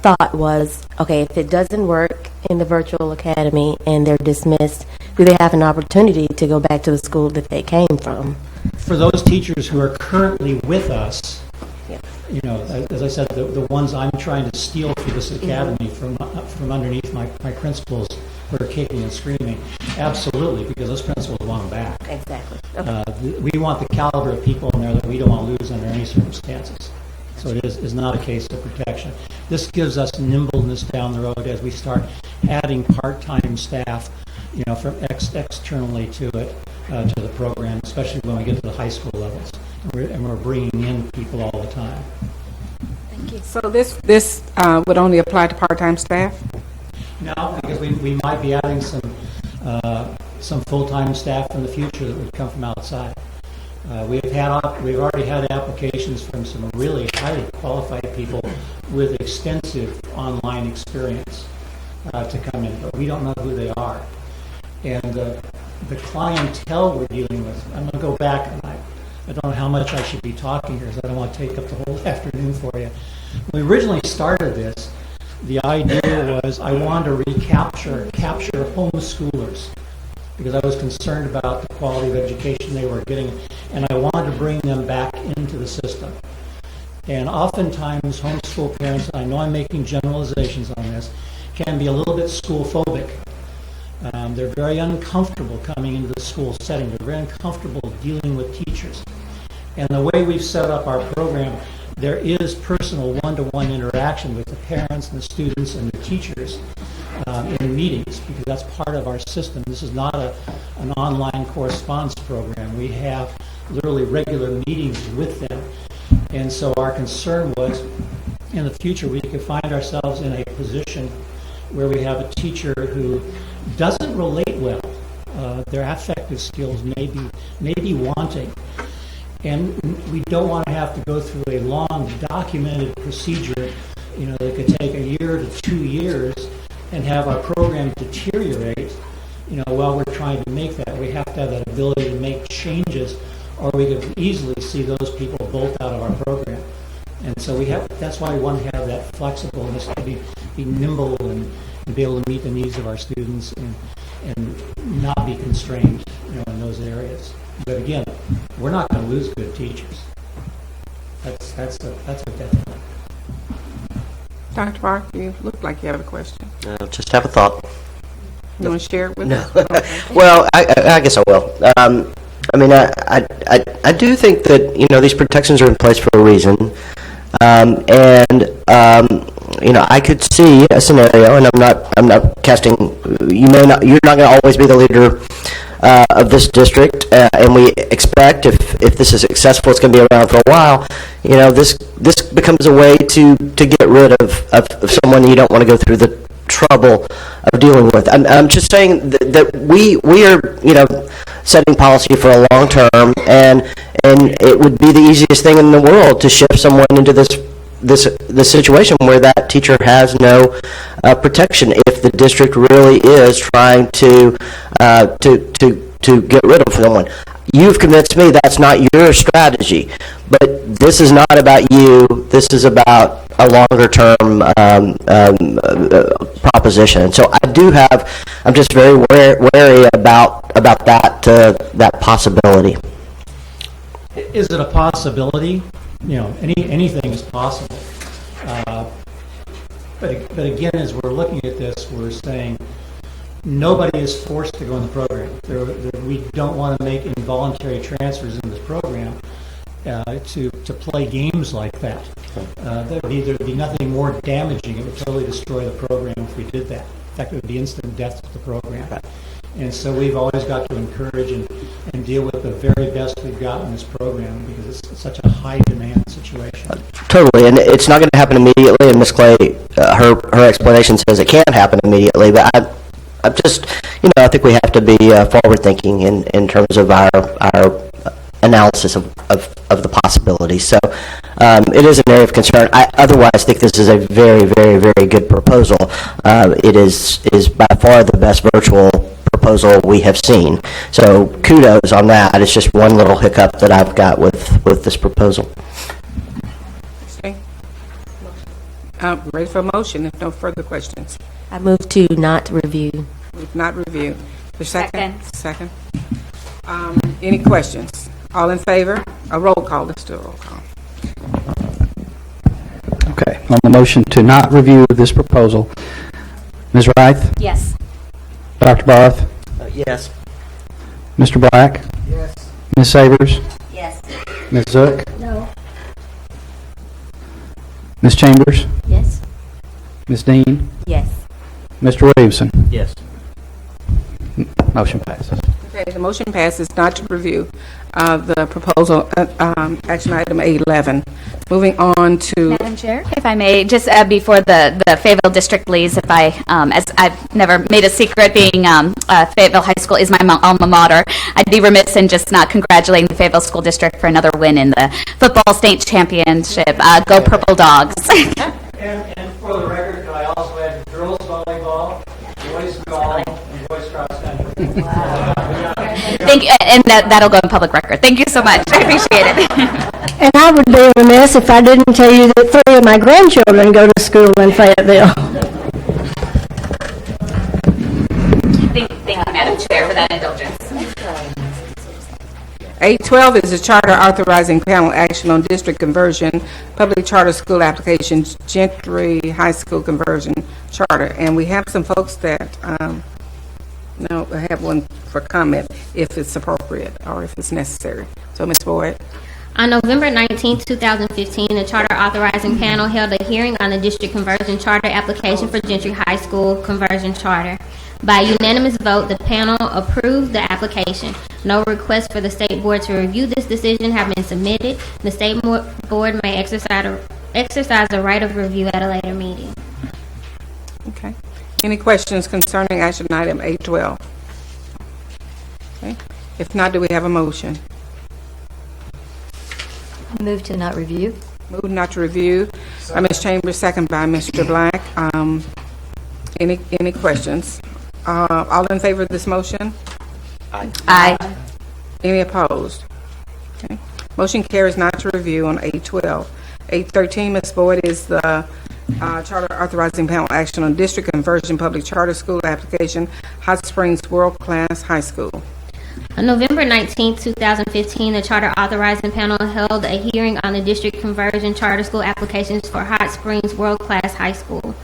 thought was, okay, if it doesn't work in the virtual academy and they're dismissed, do they have an opportunity to go back to the school that they came from? For those teachers who are currently with us, as I said, the ones I'm trying to steal for this academy from underneath my principals who are kicking and screaming, absolutely, because those principals want them back. Exactly. Okay. We want the caliber of people in there that we don't want to lose under any circumstances. So it is not a case of protection. This gives us nimbleness down the road as we start adding part-time staff, from externally to it, to the program, especially when we get to the high school levels. And we're bringing in people all the time. Thank you. So this would only apply to part-time staff? No, because we might be adding some full-time staff in the future that would come from outside. We've already had applications from some really highly qualified people with extensive online experience to come in, but we don't know who they are. And the clientele we're dealing with, I'm going to go back, and I don't know how much I should be talking here, because I don't want to take up the whole afternoon for you. When we originally started this, the idea was I wanted to capture homeschoolers, because I was concerned about the quality of education they were getting, and I wanted to bring them back into the system. And oftentimes, homeschool parents, I know I'm making generalizations on this, can be a little bit school phobic. They're very uncomfortable coming into the school setting. They're very uncomfortable dealing with teachers. And the way we've set up our program, there is personal one-to-one interaction with the parents and the students and the teachers in meetings, because that's part of our system. This is not an online correspondence program. We have literally regular meetings with them. And so our concern was, in the future, we could find ourselves in a position where we have a teacher who doesn't relate well. Their affective skills may be wanting. And we don't want to have to go through a long documented procedure, that could take a year to 2 years and have our program deteriorate, while we're trying to make that. We have to have that ability to make changes, or we could easily see those people bolt out of our program. And so that's why we want to have that flexibleness to be nimble and be able to meet the needs of our students and not be constrained, in those areas. But again, we're not going to lose good teachers. That's a definite. Dr. Park, you look like you have a question. Just have a thought. You want to share it with No. us? Okay. Well, I guess I will. I do think that these protections are in place for a reason, I could see a scenario, and I'm not casting. You're not going to always be the leader of this district, and we expect if this is successful, it's going to be around for a while. This becomes a way to get rid of someone you don't want to go through the trouble of dealing with. I'm just saying that we are setting policy for a long term, and it would be the easiest thing in the world to shift someone into this situation where that teacher has no protection if the district really is trying to get rid of someone. You've convinced me that's not your strategy, But this is not about you. This is about a longer-term proposition. So I'm just very wary about that possibility. Is it a possibility? Anything is possible. But again, as we're looking at this, we're saying nobody is forced to go in the program. We don't want to make involuntary transfers in this program to play games like that. There'd be nothing more damaging. It would totally destroy the program if we did that. In fact, it would be instant death to the program. And so we've always got to encourage and deal with the very best we've got in this program because it's such a high demand situation. Totally, and it's not going to happen immediately. And Ms. Clay, her explanation says it can't happen immediately. But I'm just, I think we have to be forward thinking in terms of our analysis of the possibilities. So it is an area of concern. I otherwise think this is a very, very, very good proposal. It is by far the best virtual proposal we have seen. So kudos on that. It's just one little hiccup that I've got with this proposal. Okay. Ready for a motion if no further questions. I move to not review. Not review. The second? Second. Any questions? All in favor? A roll call. Let's do a roll call. Okay. On the motion to not review this proposal, Ms. Reith? Yes. Dr. Barth? Yes. Mr. Black? Yes. Ms. Savers? Yes. Ms. Zook? No. Ms. Chambers? Yes. Ms. Dean? Yes. Mr. Williamson? Yes. Motion passes. Okay, the motion passes not to review the proposal, action item 811. Moving on to... Madam Chair, if I may, just before the Fayetteville District leaves, if I, as I've never made a secret, being Fayetteville High School is my alma mater, I'd be remiss in just not congratulating the Fayetteville School District for another win in the football state championship. Go Purple Dogs. And for the record, could I also add girls volleyball, boys golf, and boys cross country? Thank you, and that'll go in public record. Thank you so much. I appreciate it. And I would be remiss if I didn't tell you that 3 of my grandchildren go to school in Fayetteville. Thank you, Madam Chair, for that indulgence. 812 is a charter authorizing panel action on district conversion, public charter school application, Gentry High School conversion charter. And we have some folks that I have one for comment if it's appropriate or if it's necessary. So, Ms. Boyd. On November 19, 2015, the Charter Authorizing Panel held a hearing on the District Conversion Charter application for Gentry High School Conversion Charter. By unanimous vote, the panel approved the application. No requests for the State Board to review this decision have been submitted. The State Board may exercise a right of review at a later meeting. Okay. Any questions concerning action item 812? Okay. If not, do we have a motion? Move to not review. Move not to review by Ms. Chambers, second by Mr. Black. Any questions? All in favor of this motion? Aye. Any opposed? Okay. Motion carries not to review on 812. 813, Ms. Boyd, is the Charter Authorizing Panel action on District Conversion Public Charter School application, Hot Springs World Class High School. On November 19, 2015, the Charter Authorizing Panel held a hearing on the District Conversion Charter School applications for Hot Springs World Class High School.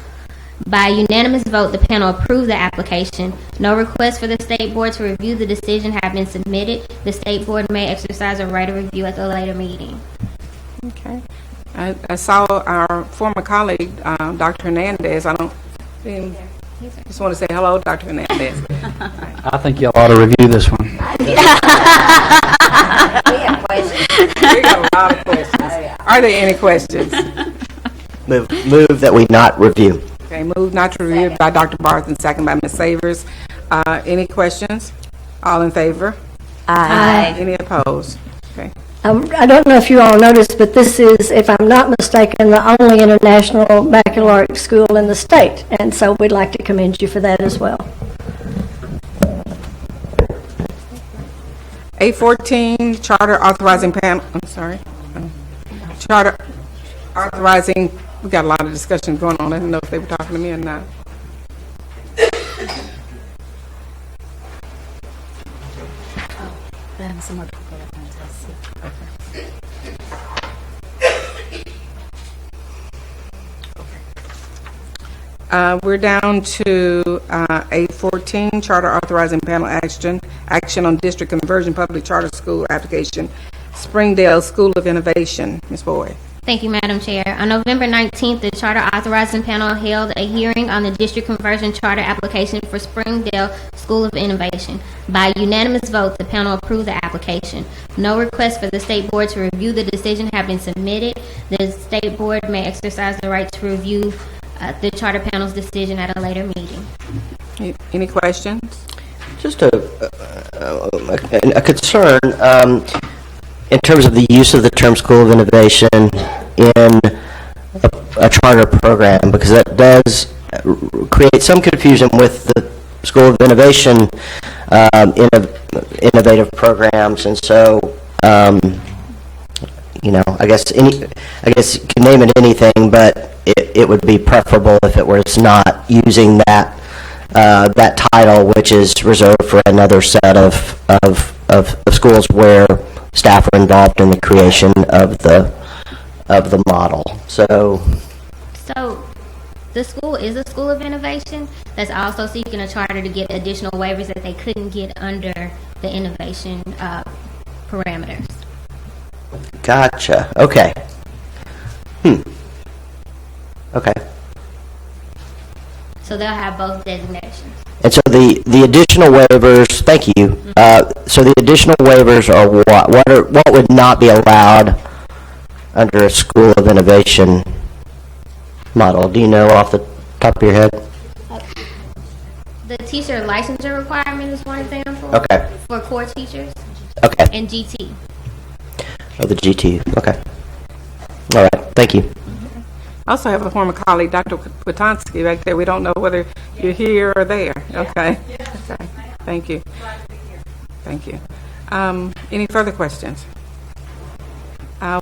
By unanimous vote, the panel approved the application. No requests for the State Board to review the decision have been submitted. The State Board may exercise a right of review at the later meeting. Okay. I saw our former colleague, Dr. Hernandez. Just want to say hello, Dr. Hernandez. I think y'all ought to review this one. We have questions. We got a lot of questions. Are there any questions? Move that we not review. Okay, move not to review by Dr. Barth and second by Ms. Savers. Any questions? All in favor? Aye. Any opposed? Okay. I don't know if you all noticed, but this is, if I'm not mistaken, the only international baccalaureate school in the state. And so we'd like to commend you for that as well. 814, Charter Authorizing Panel. I'm sorry. Charter authorizing, we got a lot of discussion going on. I didn't know if they were talking to me or not. We're down to A14, Charter authorizing panel action on district conversion public charter school application, Springdale School of Innovation. Ms. Boyd. Thank you, Madam Chair. On November 19th, the Charter Authorizing Panel held a hearing on the district conversion charter application for Springdale School of Innovation. By unanimous vote, the panel approved the application. No request for the State Board to review the decision have been submitted. The State Board may exercise the right to review the Charter Panel's decision at a later meeting. Any questions? Just a concern in terms of the use of the term School of Innovation in a charter program, because that does create some confusion with the School of Innovation innovative programs, and so I guess you can name it anything, but it would be preferable if it was not using that title, which is reserved for another set of schools where staff are involved in the creation of the model. So the school is a school of innovation that's also seeking a charter to get additional waivers that they couldn't get under the innovation parameters. Gotcha. Okay. Okay. So they'll have both designations. And so the additional waivers, thank you. So the additional waivers are what? What would not be allowed under a School of Innovation model? Do you know off the top of your head? The teacher licensure requirement is one example. Okay. For core teachers. Okay. And GT. Oh, the GT. Okay. All right. Thank you. I also have a former colleague, Dr. Kwitansky, back there. We don't know whether you're here or there. Okay. Okay. Thank you. Thank you. Any further questions?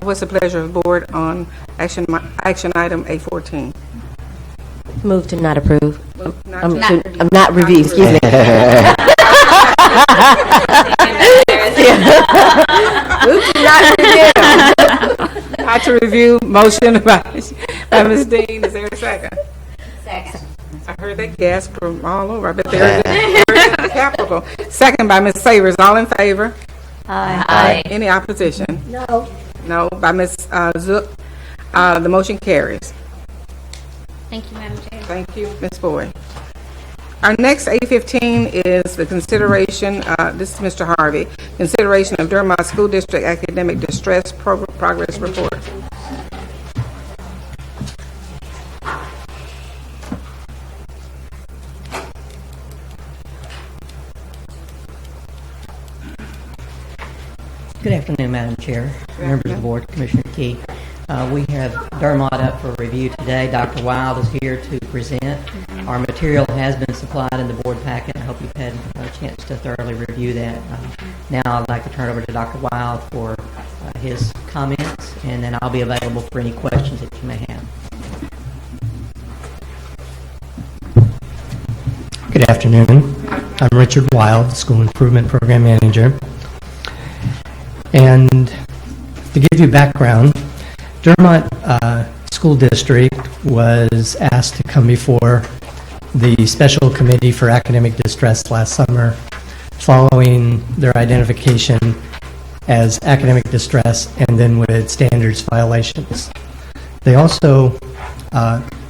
What's the pleasure of the board on action item A14? Move to not approve. I'm not review. Excuse me. Move to not review. Not to review. Motion by Ms. Dean. Is there a second? Second. I heard that gasp from all over. I bet they're capital. Second by Ms. Savers. All in favor? Aye. Any opposition? No. No. By Ms. Zook. The motion carries. Thank you, Madam Chair. Thank you, Ms. Boyd. Our next A15 is the consideration, this is Mr. Harvey, consideration of Dermot School District Academic Distress Progress Report. Good afternoon, Madam Chair, members of the board, Commissioner Key. We have Dermot up for review today. Dr. Wild is here to present. Our material has been supplied in the board packet. I hope you've had a chance to thoroughly review that. Now I'd like to turn over to Dr. Wild for his comments, and then I'll be available for any questions that you may have. Good afternoon. I'm Richard Wild, School Improvement Program Manager. And to give you background, Dermot School District was asked to come before the Special Committee for Academic Distress last summer following their identification as academic distress and then with standards violations. They also,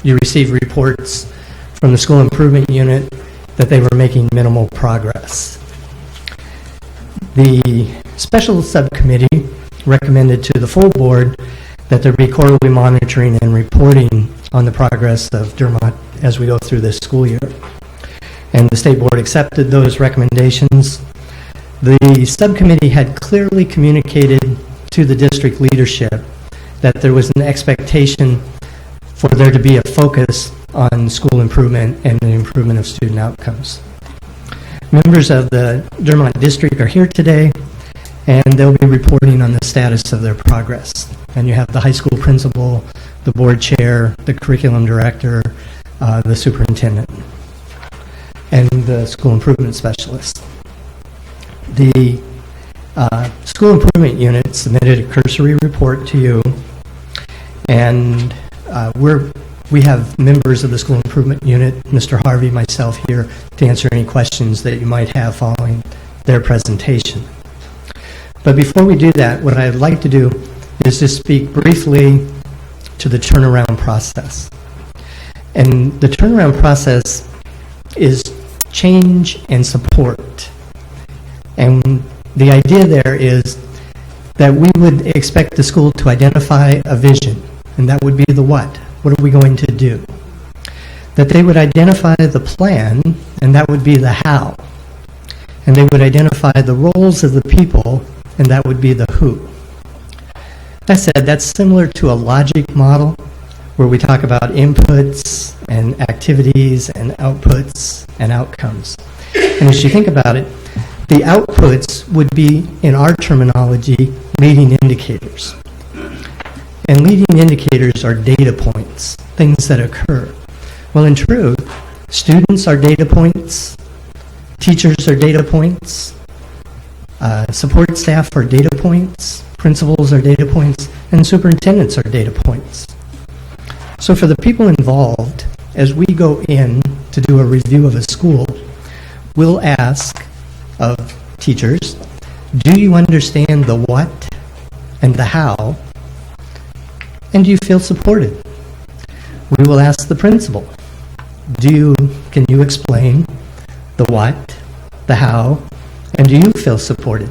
you received reports from the School Improvement Unit that they were making minimal progress. The Special Subcommittee recommended to the full board that there be quarterly monitoring and reporting on the progress of Dermot as we go through this school year. And the State Board accepted those recommendations. The subcommittee had clearly communicated to the district leadership that there was an expectation for there to be a focus on school improvement and the improvement of student outcomes. Members of the Dermot District are here today, and they'll be reporting on the status of their progress. And you have the high school principal, the board chair, the curriculum director, the superintendent, and the school improvement specialist. The school improvement unit submitted a cursory report to you, and we have members of the school improvement unit, Mr. Harvey, myself here, to answer any questions that you might have following their presentation. But before we do that, what I'd like to do is to speak briefly to the turnaround process. And the turnaround process is change and support. And the idea there is that we would expect the school to identify a vision, and that would be the what. What are we going to do? That they would identify the plan, and that would be the how. And they would identify the roles of the people, and that would be the who. I said that's similar to a logic model where we talk about inputs and activities and outputs and outcomes. And as you think about it, the outputs would be, in our terminology, leading indicators. And leading indicators are data points, things that occur. Well, in truth, students are data points, teachers are data points, support staff are data points, principals are data points, and superintendents are data points. So for the people involved, as we go in to do a review of a school, we'll ask of teachers, do you understand the what and the how, and do you feel supported? We will ask the principal, can you explain the what, the how, and do you feel supported?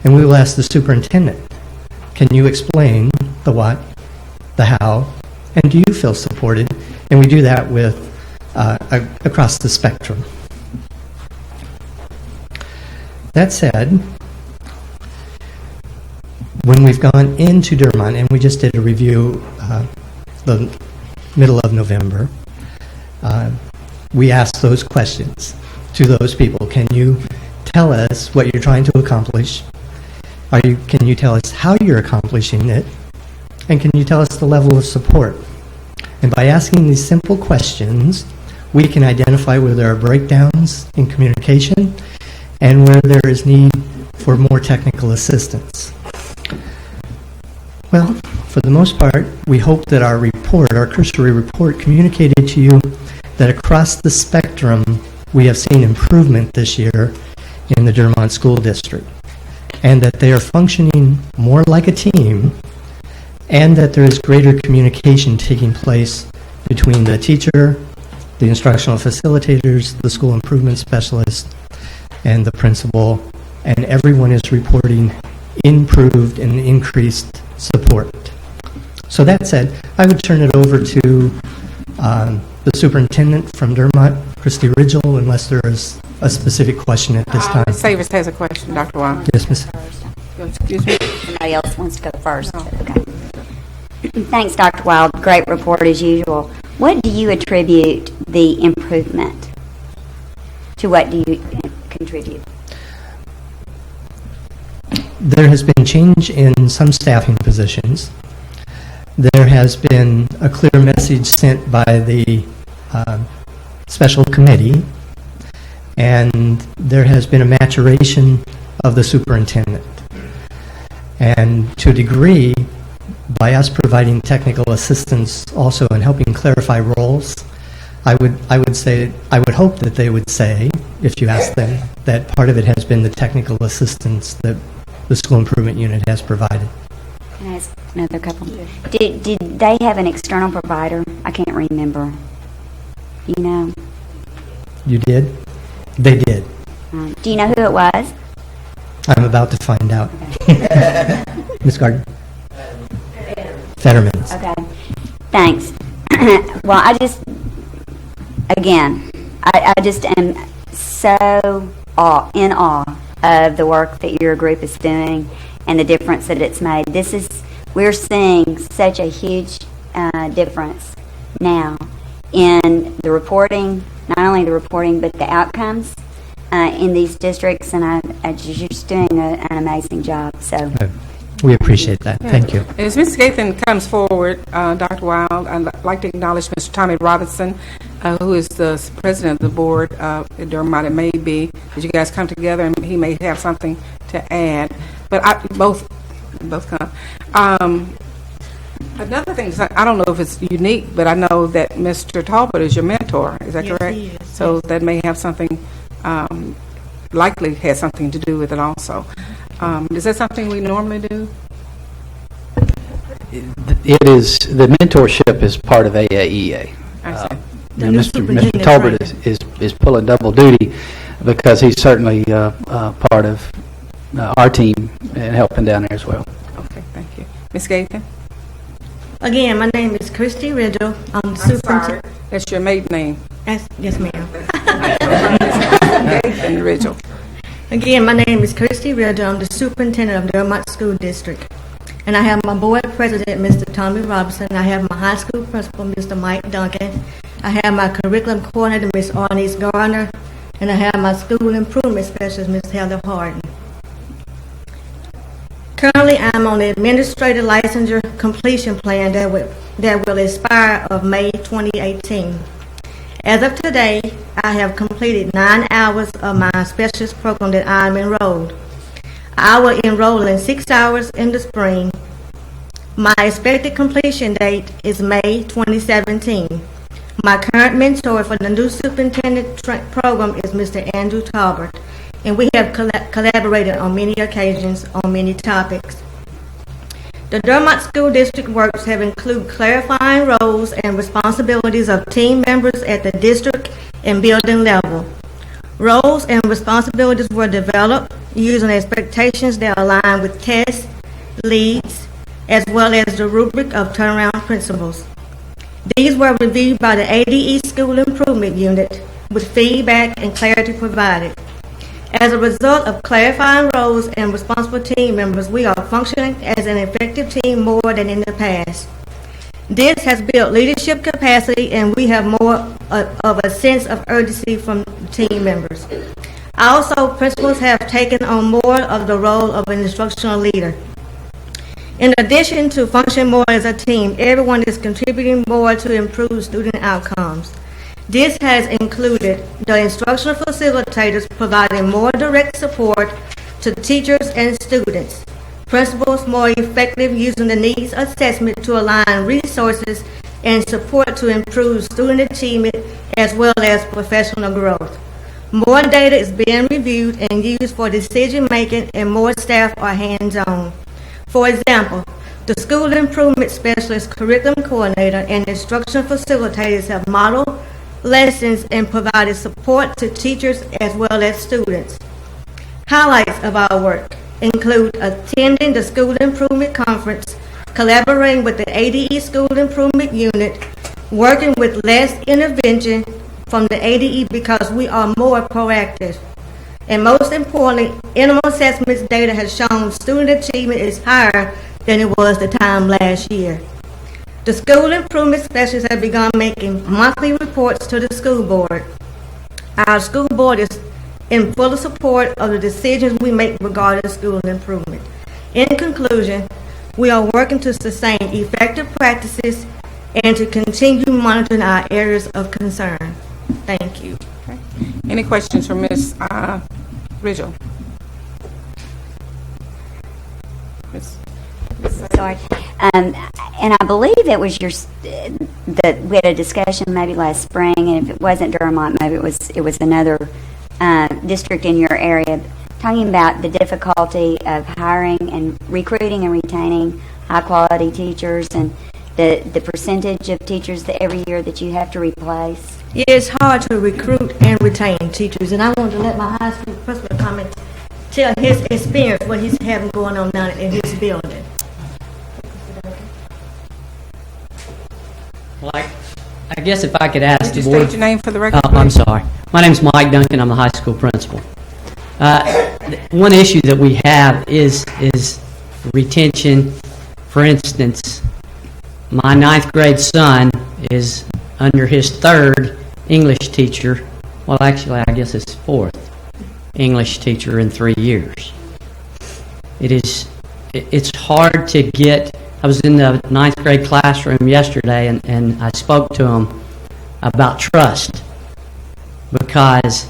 And we will ask the superintendent, can you explain the what, the how, and do you feel supported? And we do that with across the spectrum. That said, when we've gone into Dermont, and we just did a review the middle of November, we asked those questions to those people. Can you tell us what you're trying to accomplish? Can you tell us how you're accomplishing it? And can you tell us the level of support? And by asking these simple questions, we can identify where there are breakdowns in communication and where there is need for more technical assistance. Well, for the most part, we hope that our report, our cursory report, communicated to you that across the spectrum, we have seen improvement this year in the Dermont School District, and that they are functioning more like a team, and that there is greater communication taking place between the teacher, the instructional facilitators, the school improvement specialist, and the principal, and everyone is reporting improved and increased support. So that said, I would turn it over to the superintendent from Dermont, Christy Ridgel, unless there is a specific question at this time. Savers has a question, Dr. Weil. Yes, Ms. Excuse me. Somebody else wants to go first. Okay. Thanks, Dr. Wild. Great report as usual. What do you attribute the improvement to? What do you contribute? There has been change in some staffing positions. There has been a clear message sent by the special committee, and there has been a maturation of the superintendent. And to a degree, by us providing technical assistance also in helping clarify roles, I would hope that they would say, if you ask them, that part of it has been the technical assistance that the school improvement unit has provided. Can I ask another couple? Did they have an external provider? I can't remember. Do you know? You did? They did. Do you know who it was? I'm about to find out. Ms. Gardner? Fetterman's. Okay. Thanks. Well, I just am so in awe of the work that your group is doing and the difference that it's made. We're seeing such a huge difference now in the reporting, not only the reporting, but the outcomes. in these districts, and you're just doing an amazing job. So. We appreciate that. Thank you. As Ms. Gathan comes forward, Dr. Wild, I'd like to acknowledge Mr. Tommy Robinson, who is the president of the board at Dermot. It may be that you guys come together and he may have something to add. But both come. Another thing, I don't know if it's unique, but I know that Mr. Talbot is your mentor. Is that correct? He is. So that may have something, likely has something to do with it also. Is that something we normally do? It is, the mentorship is part of AAEA. Now, Mr. Talbot is pulling double duty because he's certainly part of our team and helping down there as well. Okay, thank you. Ms. Gathan? Again, my name is Christy Riddle. I'm the superintendent. That's your maiden name. Yes, ma'am. Gathan Riddle. Again, my name is Christy Riddle. I'm the superintendent of Dermot School District. And I have my board president, Mr. Tommy Robinson. I have my high school principal, Mr. Mike Duncan. I have my curriculum coordinator, Ms. Arnice Garner. And I have my school improvement specialist, Ms. Heather Harden. Currently, I'm on the administrative licensure completion plan that will expire of May 2018. As of today, I have completed 9 hours of my specialist program that I'm enrolled. I will enroll in 6 hours in the spring. My expected completion date is May 2017. My current mentor for the new superintendent program is Mr. Andrew Talbot, and we have collaborated on many occasions on many topics. The Dermot School District works have included clarifying roles and responsibilities of team members at the district and building level. Roles and responsibilities were developed using expectations that align with tests, leads, as well as the rubric of turnaround principles. These were reviewed by the ADE School Improvement Unit with feedback and clarity provided. As a result of clarifying roles and responsible team members, we are functioning as an effective team more than in the past. This has built leadership capacity, and we have more of a sense of urgency from team members. Also, principals have taken on more of the role of an instructional leader. In addition to functioning more as a team, everyone is contributing more to improve student outcomes. This has included the instructional facilitators providing more direct support to teachers and students, principals more effective using the needs assessment to align resources and support to improve student achievement as well as professional growth. More data is being reviewed and used for decision making, and more staff are hands-on. For example, the school improvement specialist, curriculum coordinator, and instructional facilitators have modeled lessons and provided support to teachers as well as students. Highlights of our work include attending the School Improvement Conference, collaborating with the ADE School Improvement Unit, working with less intervention from the ADE because we are more proactive. And most importantly, interim assessments data has shown student achievement is higher than it was the time last year. The school improvement specialists have begun making monthly reports to the school board. Our school board is in full support of the decisions we make regarding school improvement. In conclusion, we are working to sustain effective practices and to continue monitoring our areas of concern. Thank you. Okay. Any questions for Ms. Ridgel? Sorry. And I believe it was that we had a discussion maybe last spring, and if it wasn't Dermot, maybe it was another district in your area, talking about the difficulty of hiring and recruiting and retaining high quality teachers, and the percentage of teachers that every year that you have to replace. It's hard to recruit and retain teachers, and I wanted to let my high school principal comment, tell his experience, what he's having going on down in his building. Well, I guess if I could ask Could the you board. state your name for the record, I'm please? sorry. My name's Mike Duncan. I'm the high school principal. One issue that we have is retention. For instance, my 9th grade son is under his 3rd English teacher. Well, actually, I guess it's 4th. English teacher in 3 years. It's hard to get. I was in the 9th grade classroom yesterday, and I spoke to them about trust, because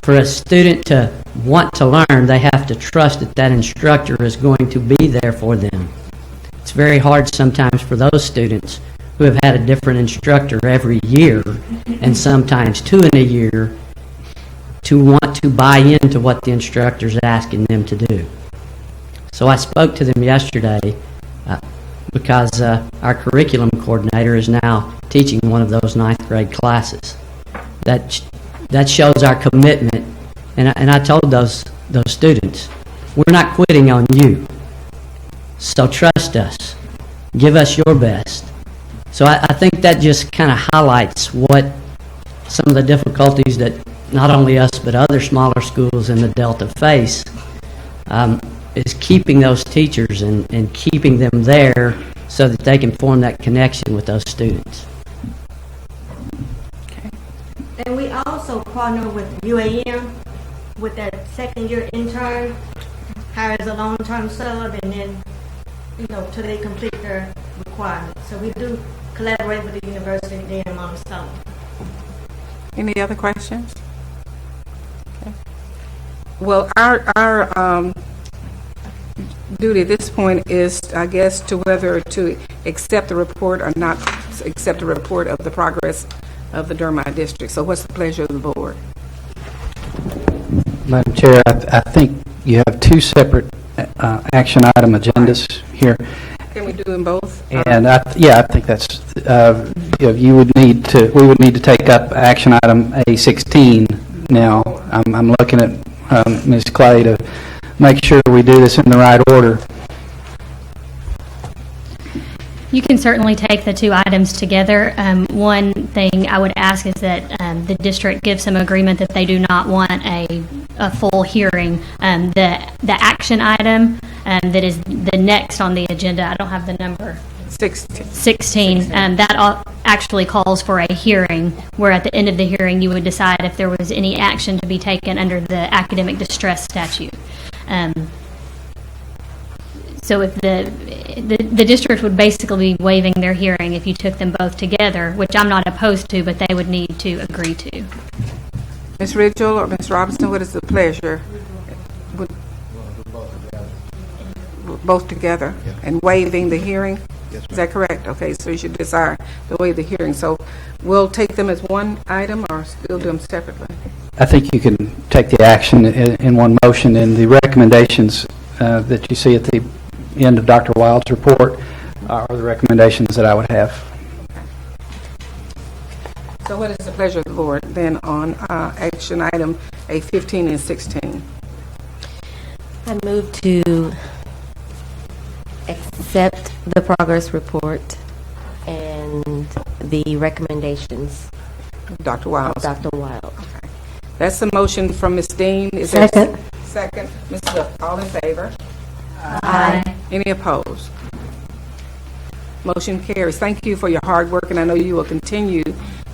for a student to want to learn, they have to trust that that instructor is going to be there for them. It's very hard sometimes for those students who have had a different instructor every year, and sometimes 2 in a year, to want to buy into what the instructor is asking them to do. So I spoke to them yesterday because our curriculum coordinator is now teaching one of those 9th grade classes. That shows our commitment, and I told those students, we're not quitting on you. So trust us. Give us your best. So I think that just kind of highlights what some of the difficulties that not only us but other smaller schools in the Delta face, is keeping those teachers and keeping them there so that they can form that connection with those students. And we also partner with UAM with that second-year intern, hire as a long-term sub, and then, till they complete their requirements. So we do collaborate with the university there on the summer. Any other questions? Okay. Well, our duty at this point is, I guess, to whether to accept the report or not accept the report of the progress of the Dermot District. So what's the pleasure of the board? Madam Chair, I think you have 2 separate action item agendas here. Can we do them both? And I think that's, we would need to take up action item A16 now. I'm looking at Ms. Clay to make sure we do this in the right order. You can certainly take the 2 items together. One thing I would ask is that the district give some agreement that they do not want a full hearing. The action item that is the next on the agenda, I don't have the number. 16. That actually calls for a hearing, where at the end of the hearing you would decide if there was any action to be taken under the academic distress statute. So if the district would basically be waiving their hearing if you took them both together, which I'm not opposed to, but they would need to agree to. Ms. Ridgel or Ms. Robinson, what is the pleasure? Both together and waiving the hearing? Yes, is that correct? Okay, so you should desire to waive the hearing. So we'll take them as one item or still do them separately? I think you can take the action in one motion, and the recommendations that you see at the end of Dr. Wild's report are the recommendations that I would have. So what is the pleasure of the board then on action item A15 and 16? I move to accept the progress report and the recommendations. Dr. Wild. Dr. Wild. Okay. That's the motion from Ms. Dean. Is Second. There second? Ms. Cook, all in favor? Aye. Any opposed? Motion carries. Thank you for your hard work, and I know you will continue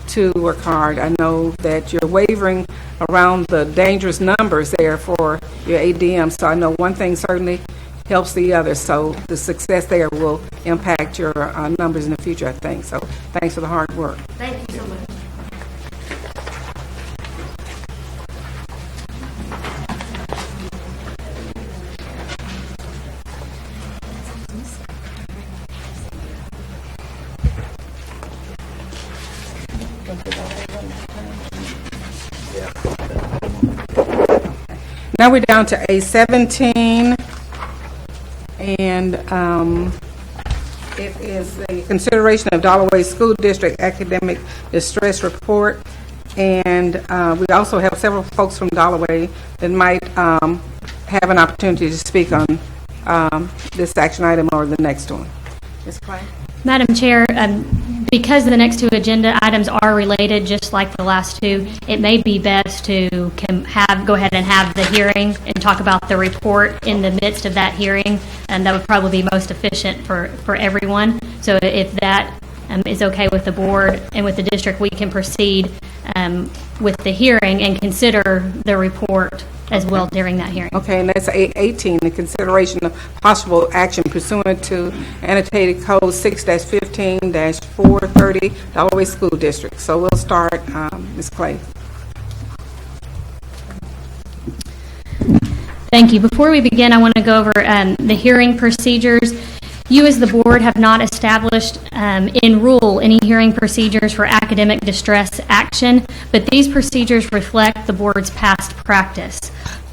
to work hard. I know that you're wavering around the dangerous numbers there for your ADM, so I know one thing certainly helps the other, so the success there will impact your numbers in the future, I think. So thanks for the hard work. Thank you so much. Now we're down to A17, and it is the consideration of Dalloway School District Academic Distress Report, and we also have several folks from Dalloway that might have an opportunity to speak on this action item or the next one. Ms. Clay? Madam Chair, because the next 2 agenda items are related, just like the last 2, it may be best to go ahead and have the hearing and talk about the report in the midst of that hearing, and that would probably be most efficient for everyone. So if that is okay with the board and with the district, we can proceed with the hearing and consider the report as well during that hearing. Okay, and that's 18, the consideration of possible action pursuant to annotated code 6-15-430, Dalloway School District. So we'll start, Ms. Clay. Thank you. Before we begin, I want to go over the hearing procedures. You as the board have not established in rule any hearing procedures for academic distress action, but these procedures reflect the board's past practice.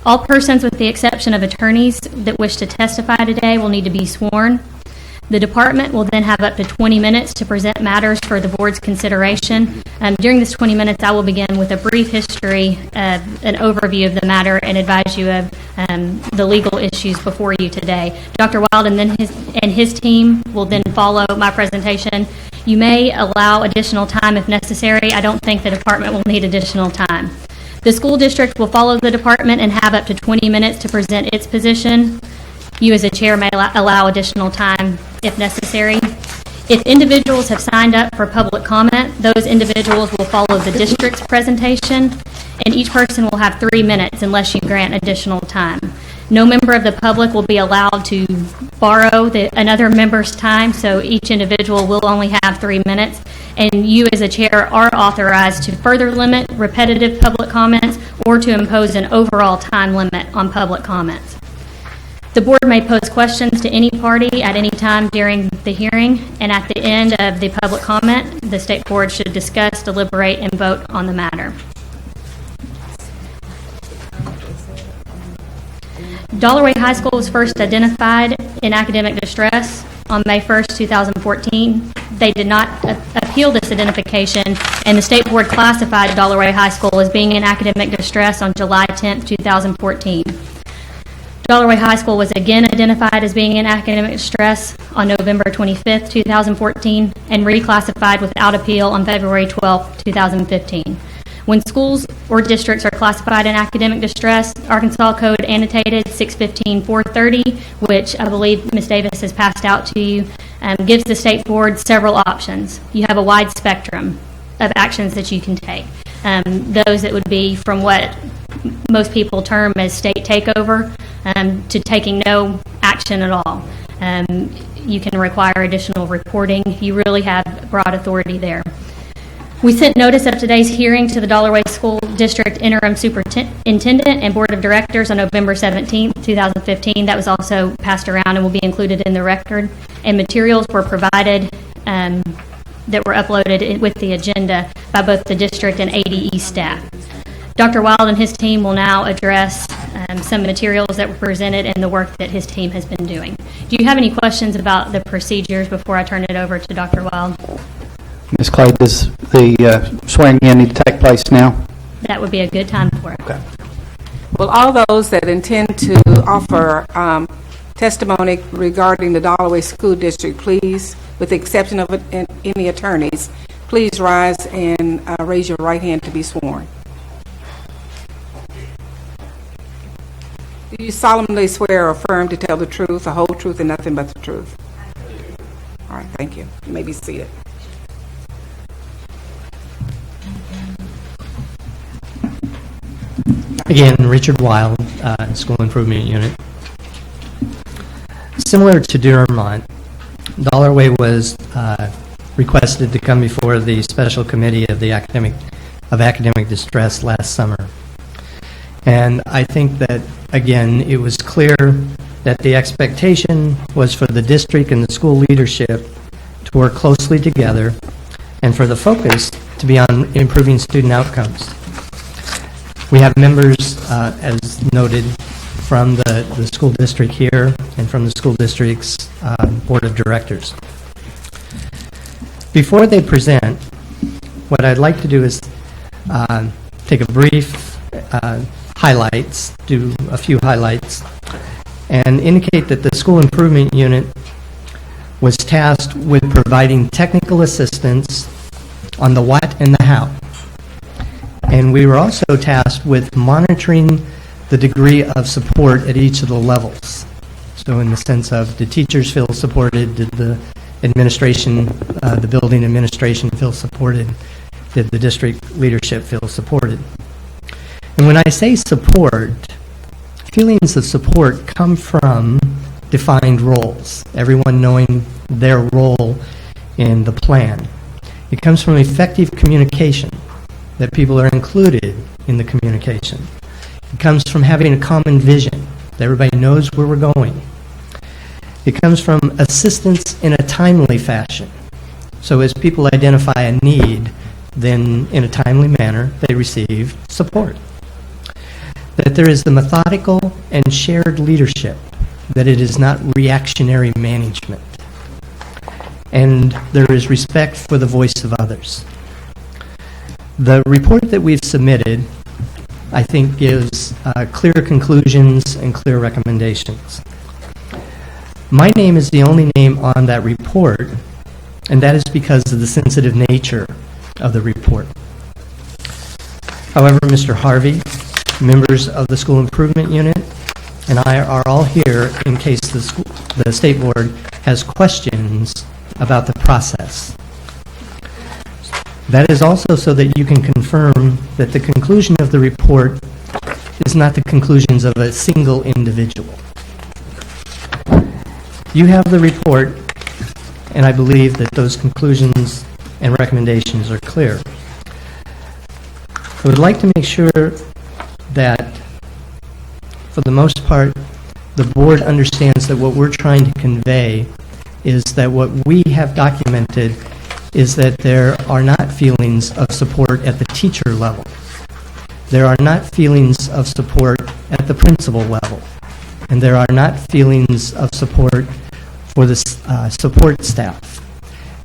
All persons with the exception of attorneys that wish to testify today will need to be sworn. The department will then have up to 20 minutes to present matters for the board's consideration. During this 20 minutes, I will begin with a brief history, an overview of the matter, and advise you of the legal issues before you today. Dr. Wild and his team will then follow my presentation. You may allow additional time if necessary. I don't think the department will need additional time. The school district will follow the department and have up to 20 minutes to present its position. You as a chair may allow additional time if necessary. If individuals have signed up for public comment, those individuals will follow the district's presentation, and each person will have 3 minutes unless you grant additional time. No member of the public will be allowed to borrow another member's time, so each individual will only have 3 minutes, and you as a chair are authorized to further limit repetitive public comments or to impose an overall time limit on public comments. The board may pose questions to any party at any time during the hearing, and at the end of the public comment, the state board should discuss, deliberate, and vote on the matter. Dalloway High School was first identified in academic distress on May 1st, 2014. They did not appeal this identification, and the state board classified Dalloway High School as being in academic distress on July 10th, 2014. Dalloway High School was again identified as being in academic distress on November 25th, 2014, and reclassified without appeal on February 12th, 2015. When schools or districts are classified in academic distress, Arkansas Code annotated 615-430, which I believe Ms. Davis has passed out to you, gives the state board several options. You have a wide spectrum of actions that you can take. Those that would be from what most people term as state takeover to taking no action at all. You can require additional reporting. You really have broad authority there. We sent notice of today's hearing to the Dalloway School District Interim Superintendent and Board of Directors on November 17, 2015. That was also passed around and will be included in the record. And materials were provided that were uploaded with the agenda by both the district and ADE staff. Dr. Wild and his team will now address some materials that were presented and the work that his team has been doing. Do you have any questions about the procedures before I turn it over to Dr. Wild? Ms. Clay, does the swearing in need to take place now? That would be a good time for it. Okay. Well, all those that intend to offer testimony regarding the Dalloway School District, please, with the exception of any attorneys, please rise and raise your right hand to be sworn. Do you solemnly swear or affirm to tell the truth, the whole truth, and nothing but the truth? All right, thank you. You may be seated. Again, Richard Wild, School Improvement Unit. Similar to Durmont, Dalloway was requested to come before the Special Committee of the Academic Distress last summer. And I think that, again, it was clear that the expectation was for the district and the school leadership to work closely together and for the focus to be on improving student outcomes. We have members, as noted, from the school district here and from the school district's board of directors. Before they present, what I'd like to do is take a brief highlights, do a few highlights, and indicate that the School Improvement Unit was tasked with providing technical assistance on the what and the how. And we were also tasked with monitoring the degree of support at each of the levels. So in the sense of, did teachers feel supported? Did the administration, the building administration feel supported? Did the district leadership feel supported? And when I say support, feelings of support come from defined roles, everyone knowing their role in the plan. It comes from effective communication, that people are included in the communication. It comes from having a common vision, that everybody knows where we're going. It comes from assistance in a timely fashion. So as people identify a need, then in a timely manner, they receive support. That there is the methodical and shared leadership, that it is not reactionary management. And there is respect for the voice of others. The report that we've submitted, I think, gives clear conclusions and clear recommendations. My name is the only name on that report, and that is because of the sensitive nature of the report. However, Mr. Harvey, members of the School Improvement Unit, and I are all here in case the State Board has questions about the process. That is also so that you can confirm that the conclusion of the report is not the conclusions of a single individual. You have the report, and I believe that those conclusions and recommendations are clear. I would like to make sure that, for the most part, the board understands that what we're trying to convey is that what we have documented is that there are not feelings of support at the teacher level. There are not feelings of support at the principal level. And there are not feelings of support for the support staff.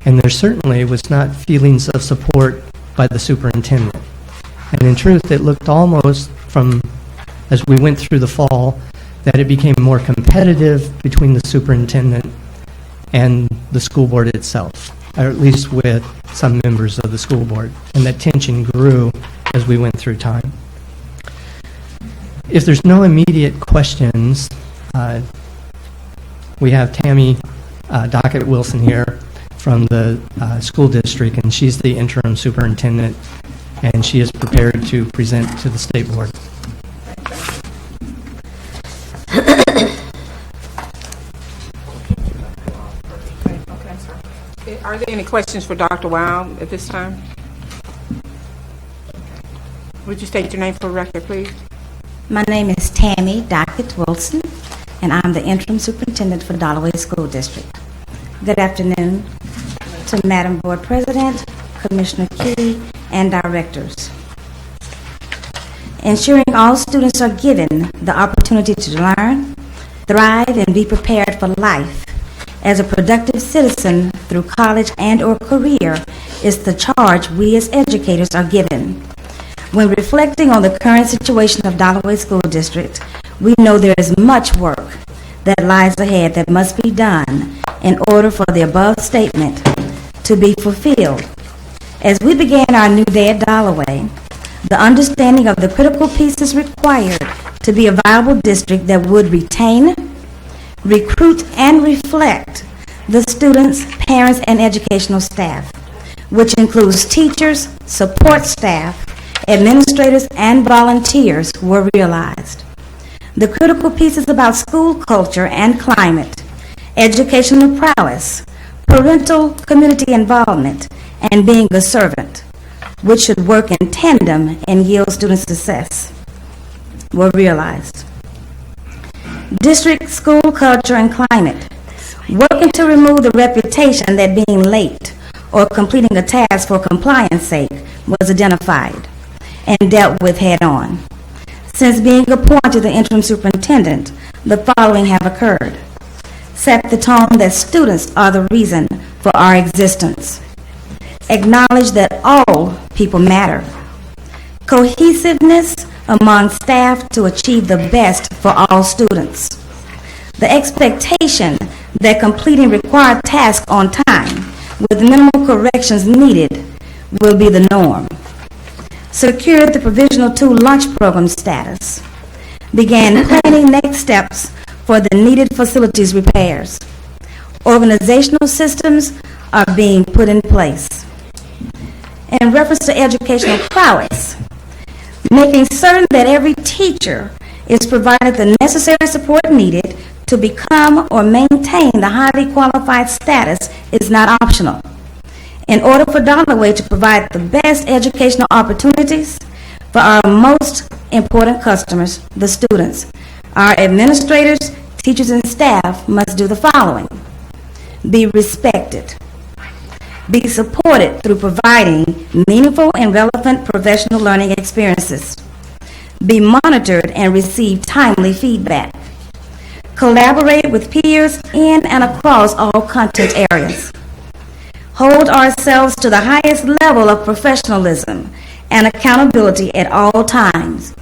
And there certainly was not feelings of support by the superintendent. And in truth, it looked almost from, as we went through the fall, that it became more competitive between the superintendent and the school board itself, or at least with some members of the school board. And that tension grew as we went through time. If there's no immediate questions, we have Tammy Dockett-Wilson here from the school district, and she's the interim superintendent, and she is prepared to present to the State Board. Are there any questions for Dr. Wild at this time? Would you state your name for the record, please? My name is Tammy Dockett-Wilson, and I'm the interim superintendent for the Dollaway School District. Good afternoon to Madam Board President, Commissioner Key, and directors. Ensuring all students are given the opportunity to learn, thrive, and be prepared for life as a productive citizen through college and or career is the charge we as educators are given. When reflecting on the current situation of Dollaway School District, we know there is much work that lies ahead that must be done in order for the above statement to be fulfilled. As we began our new day at Dollaway, the understanding of the critical pieces required to be a viable district that would retain, recruit, and reflect the students, parents, and educational staff, which includes teachers, support staff, administrators, and volunteers, were realized. The critical pieces about school culture and climate, educational prowess, parental community involvement, and being a servant, which should work in tandem and yield student success, were realized. District school culture and climate, working to remove the reputation that being late or completing a task for compliance sake was identified and dealt with head on. Since being appointed the interim superintendent, the following have occurred. Set the tone that students are the reason for our existence. Acknowledge that all people matter. Cohesiveness among staff to achieve the best for all students. The expectation that completing required tasks on time with minimal corrections needed will be the norm. Secured the Provisional 2 lunch program status. Began planning next steps for the needed facilities repairs. Organizational systems are being put in place. In reference to educational prowess, making certain that every teacher is provided the necessary support needed to become or maintain the highly qualified status is not optional. In order for Dollarway to provide the best educational opportunities for our most important customers, the students, our administrators, teachers, and staff must do the following: be respected, be supported through providing meaningful and relevant professional learning experiences, be monitored and receive timely feedback, collaborate with peers in and across all content areas, hold ourselves to the highest level of professionalism and accountability at all times,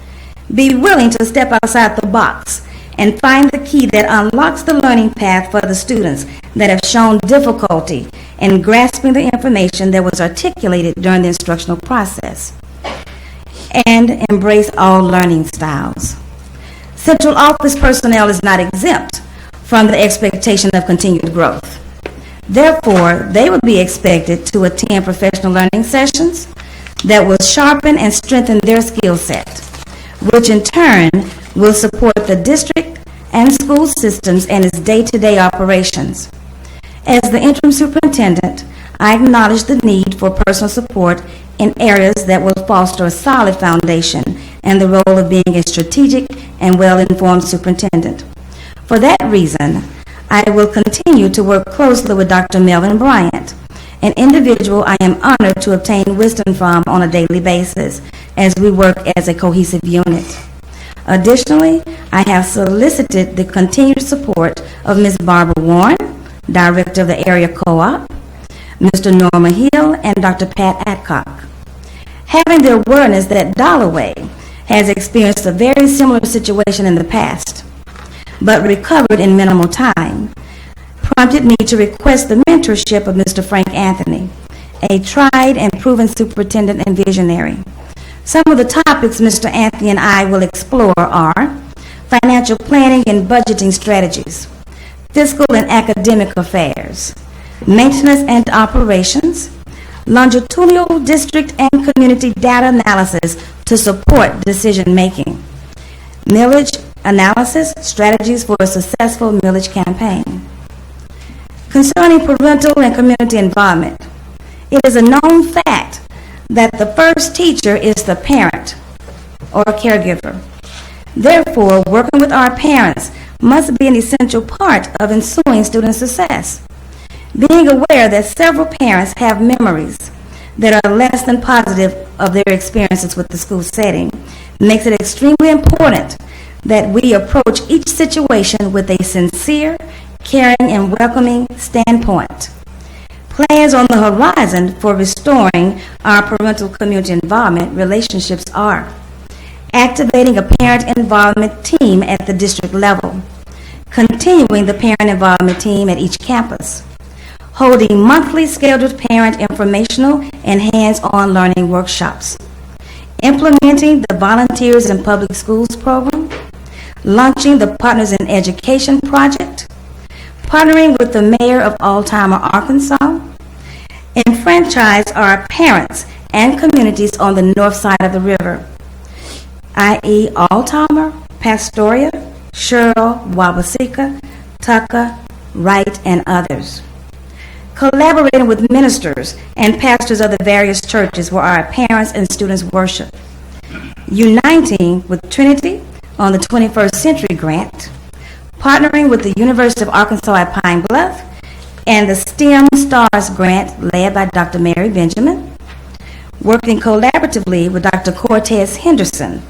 be willing to step outside the box and find the key that unlocks the learning path for the students that have shown difficulty in grasping the information that was articulated during the instructional process, and embrace all learning styles. Central office personnel is not exempt from the expectation of continued growth. Therefore, they will be expected to attend professional learning sessions that will sharpen and strengthen their skill set, which in turn will support the district and school systems and its day-to-day operations. As the interim superintendent, I acknowledge the need for personal support in areas that will foster a solid foundation and the role of being a strategic and well-informed superintendent. For that reason, I will continue to work closely with Dr. Melvin Bryant, an individual I am honored to obtain wisdom from on a daily basis as we work as a cohesive unit. Additionally, I have solicited the continued support of Ms. Barbara Warren, Director of the Area Co-op, Mr. Norma Hill, and Dr. Pat Adcock. Having the awareness that Dollarway has experienced a very similar situation in the past, but recovered in minimal time, prompted me to request the mentorship of Mr. Frank Anthony, a tried and proven superintendent and visionary. Some of the topics Mr. Anthony and I will explore are financial planning and budgeting strategies, fiscal and academic affairs, maintenance and operations, longitudinal district and community data analysis to support decision-making, millage analysis, strategies for a successful millage campaign. Concerning parental and community involvement, it is a known fact that the first teacher is the parent or caregiver. Therefore, working with our parents must be an essential part of ensuing student success. Being aware that several parents have memories that are less than positive of their experiences with the school setting makes it extremely important that we approach each situation with a sincere, caring, and welcoming standpoint. Plans on the horizon for restoring our parental community involvement relationships are activating a parent involvement team at the district level, continuing the parent involvement team at each campus, holding monthly scheduled parent informational and hands-on learning workshops, implementing the Volunteers in Public Schools program, launching the Partners in Education project, partnering with the mayor of Altamar, Arkansas, enfranchise our parents and communities on the north side of the river, i.e. Altamar, Pastoria, Sherrill, Wabaseka, Tucker, Wright, and others. Collaborating with ministers and pastors of the various churches where our parents and students worship. Uniting with Trinity on the 21st Century Grant, partnering with the University of Arkansas at Pine Bluff and the STEM Stars Grant led by Dr. Mary Benjamin, working collaboratively with Dr. Cortez Henderson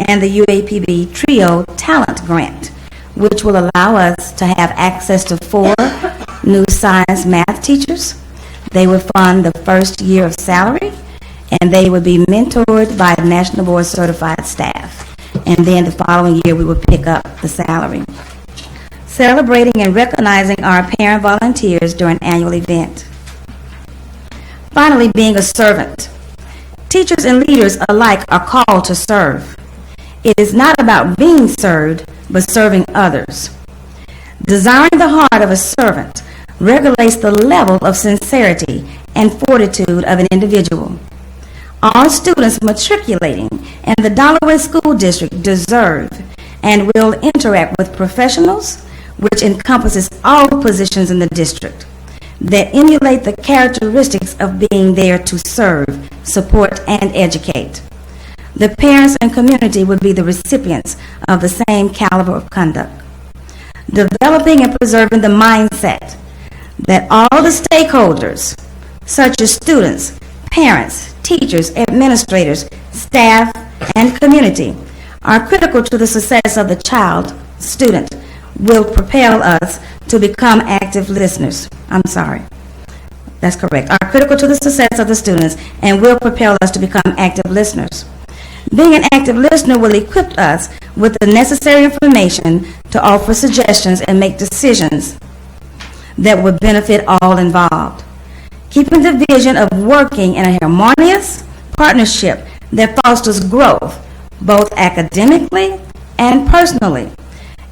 and the UAPB Trio Talent Grant, which will allow us to have access to 4 new science math teachers. They will fund the first year of salary, and they will be mentored by National Board certified staff. And then the following year, we will pick up the salary. Celebrating and recognizing our parent volunteers during an annual event. Finally, being a servant. Teachers and leaders alike are called to serve. It is not about being served, but serving others. Desiring the heart of a servant regulates the level of sincerity and fortitude of an individual. All students matriculating in the Dollarway School District deserve and will interact with professionals, which encompasses all positions in the district, that emulate the characteristics of being there to serve, support, and educate. The parents and community would be the recipients of the same caliber of conduct. Developing and preserving the mindset that all the stakeholders, such as students, parents, teachers, administrators, staff, and community, are critical to the success of the child, student, will propel us to become active listeners. I'm sorry. That's correct. Are critical to the success of the students and will propel us to become active listeners. Being an active listener will equip us with the necessary information to offer suggestions and make decisions that would benefit all involved. Keeping the vision of working in a harmonious partnership that fosters growth, both academically and personally,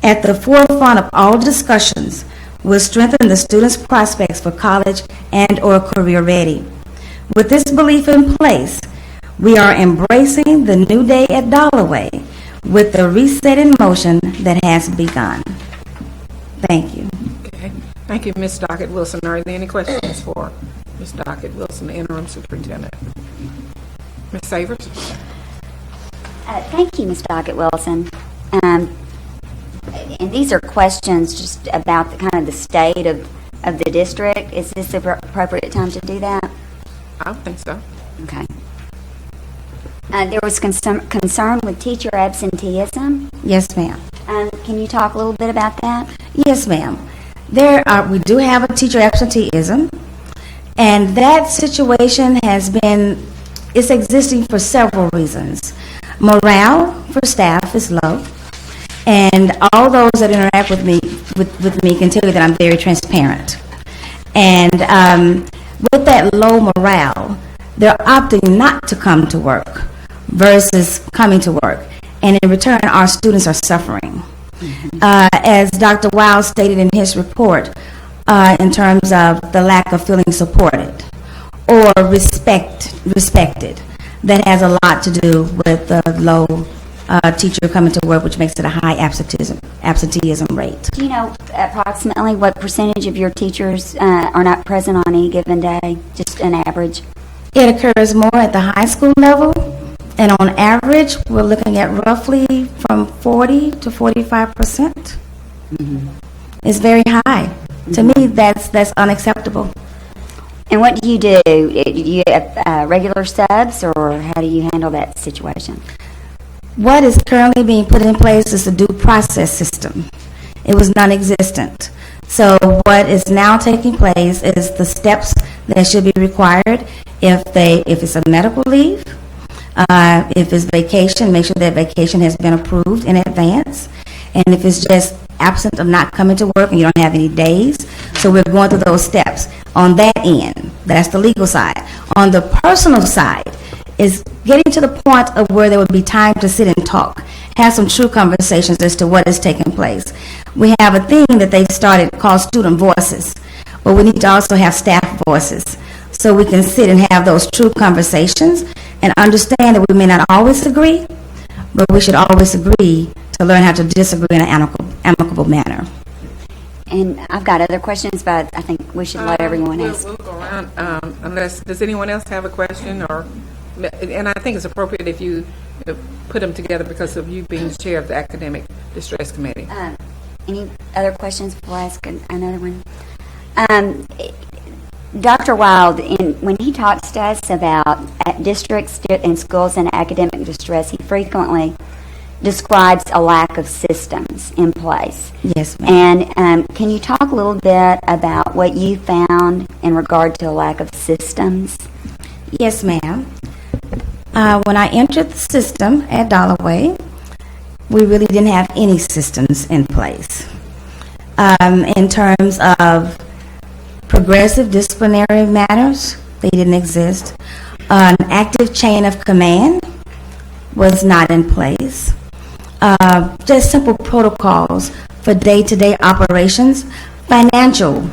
at the forefront of all discussions will strengthen the students' prospects for college and or career ready. With this belief in place, we are embracing the new day at Dalloway with the reset in motion that has begun. Thank you. Okay. Thank you, Ms. Dockett Wilson. Are there any questions for Ms. Dockett Wilson, the interim superintendent? Ms. Savers? Thank you, Ms. Dockett Wilson. And these are questions just about the kind of the state of the district. Is this the appropriate time to do that? I don't think so. Okay. There was concern with teacher absenteeism. Yes, ma'am. Can you talk a little bit about that? Yes, ma'am. We do have a teacher absenteeism, and that situation is existing for several reasons. Morale for staff is low, and all those that interact with me can tell you that I'm very transparent. And with that low morale, they're opting not to come to work versus coming to work. And in return, our students are suffering. As Dr. Wild stated in his report, in terms of the lack of feeling supported or respected, that has a lot to do with the low teacher coming to work, which makes it a high absenteeism rate. Do you know approximately what percentage of your teachers are not present on any given day, just an average? It occurs more at the high school level, and on average, we're looking at roughly from 40 to 45%. It's very high. To me, that's unacceptable. And what do? Do you have regular subs, or how do you handle that situation? What is currently being put in place is a due process system. It was non-existent. So what is now taking place is the steps that should be required if it's a medical leave, if it's vacation, make sure that vacation has been approved in advance. And if it's just absent of not coming to work and you don't have any days, so we're going through those steps. On that end, that's the legal side. On the personal side is getting to the point of where there would be time to sit and talk, have some true conversations as to what is taking place. We have a thing that they've started called student voices, but we need to also have staff voices so we can sit and have those true conversations and understand that we may not always agree, but we should always agree to learn how to disagree in an amicable manner. And I've got other questions, but I think we should let everyone ask. We'll go around does anyone else have a question? And I think it's appropriate if you put them together because of you being chair of the Academic Distress Committee. Any other questions before I ask another one? Dr. Wild, when he talks to us about districts and schools in academic distress, he frequently describes a lack of systems in place. Yes, ma'am. And can you talk a little bit about what you found in regard to a lack of systems? Yes, ma'am. When I entered the system at Dalloway, we really didn't have any systems in place. In terms of progressive disciplinary matters, they didn't exist. An active chain of command was not in place. Just simple protocols for day-to-day operations, financial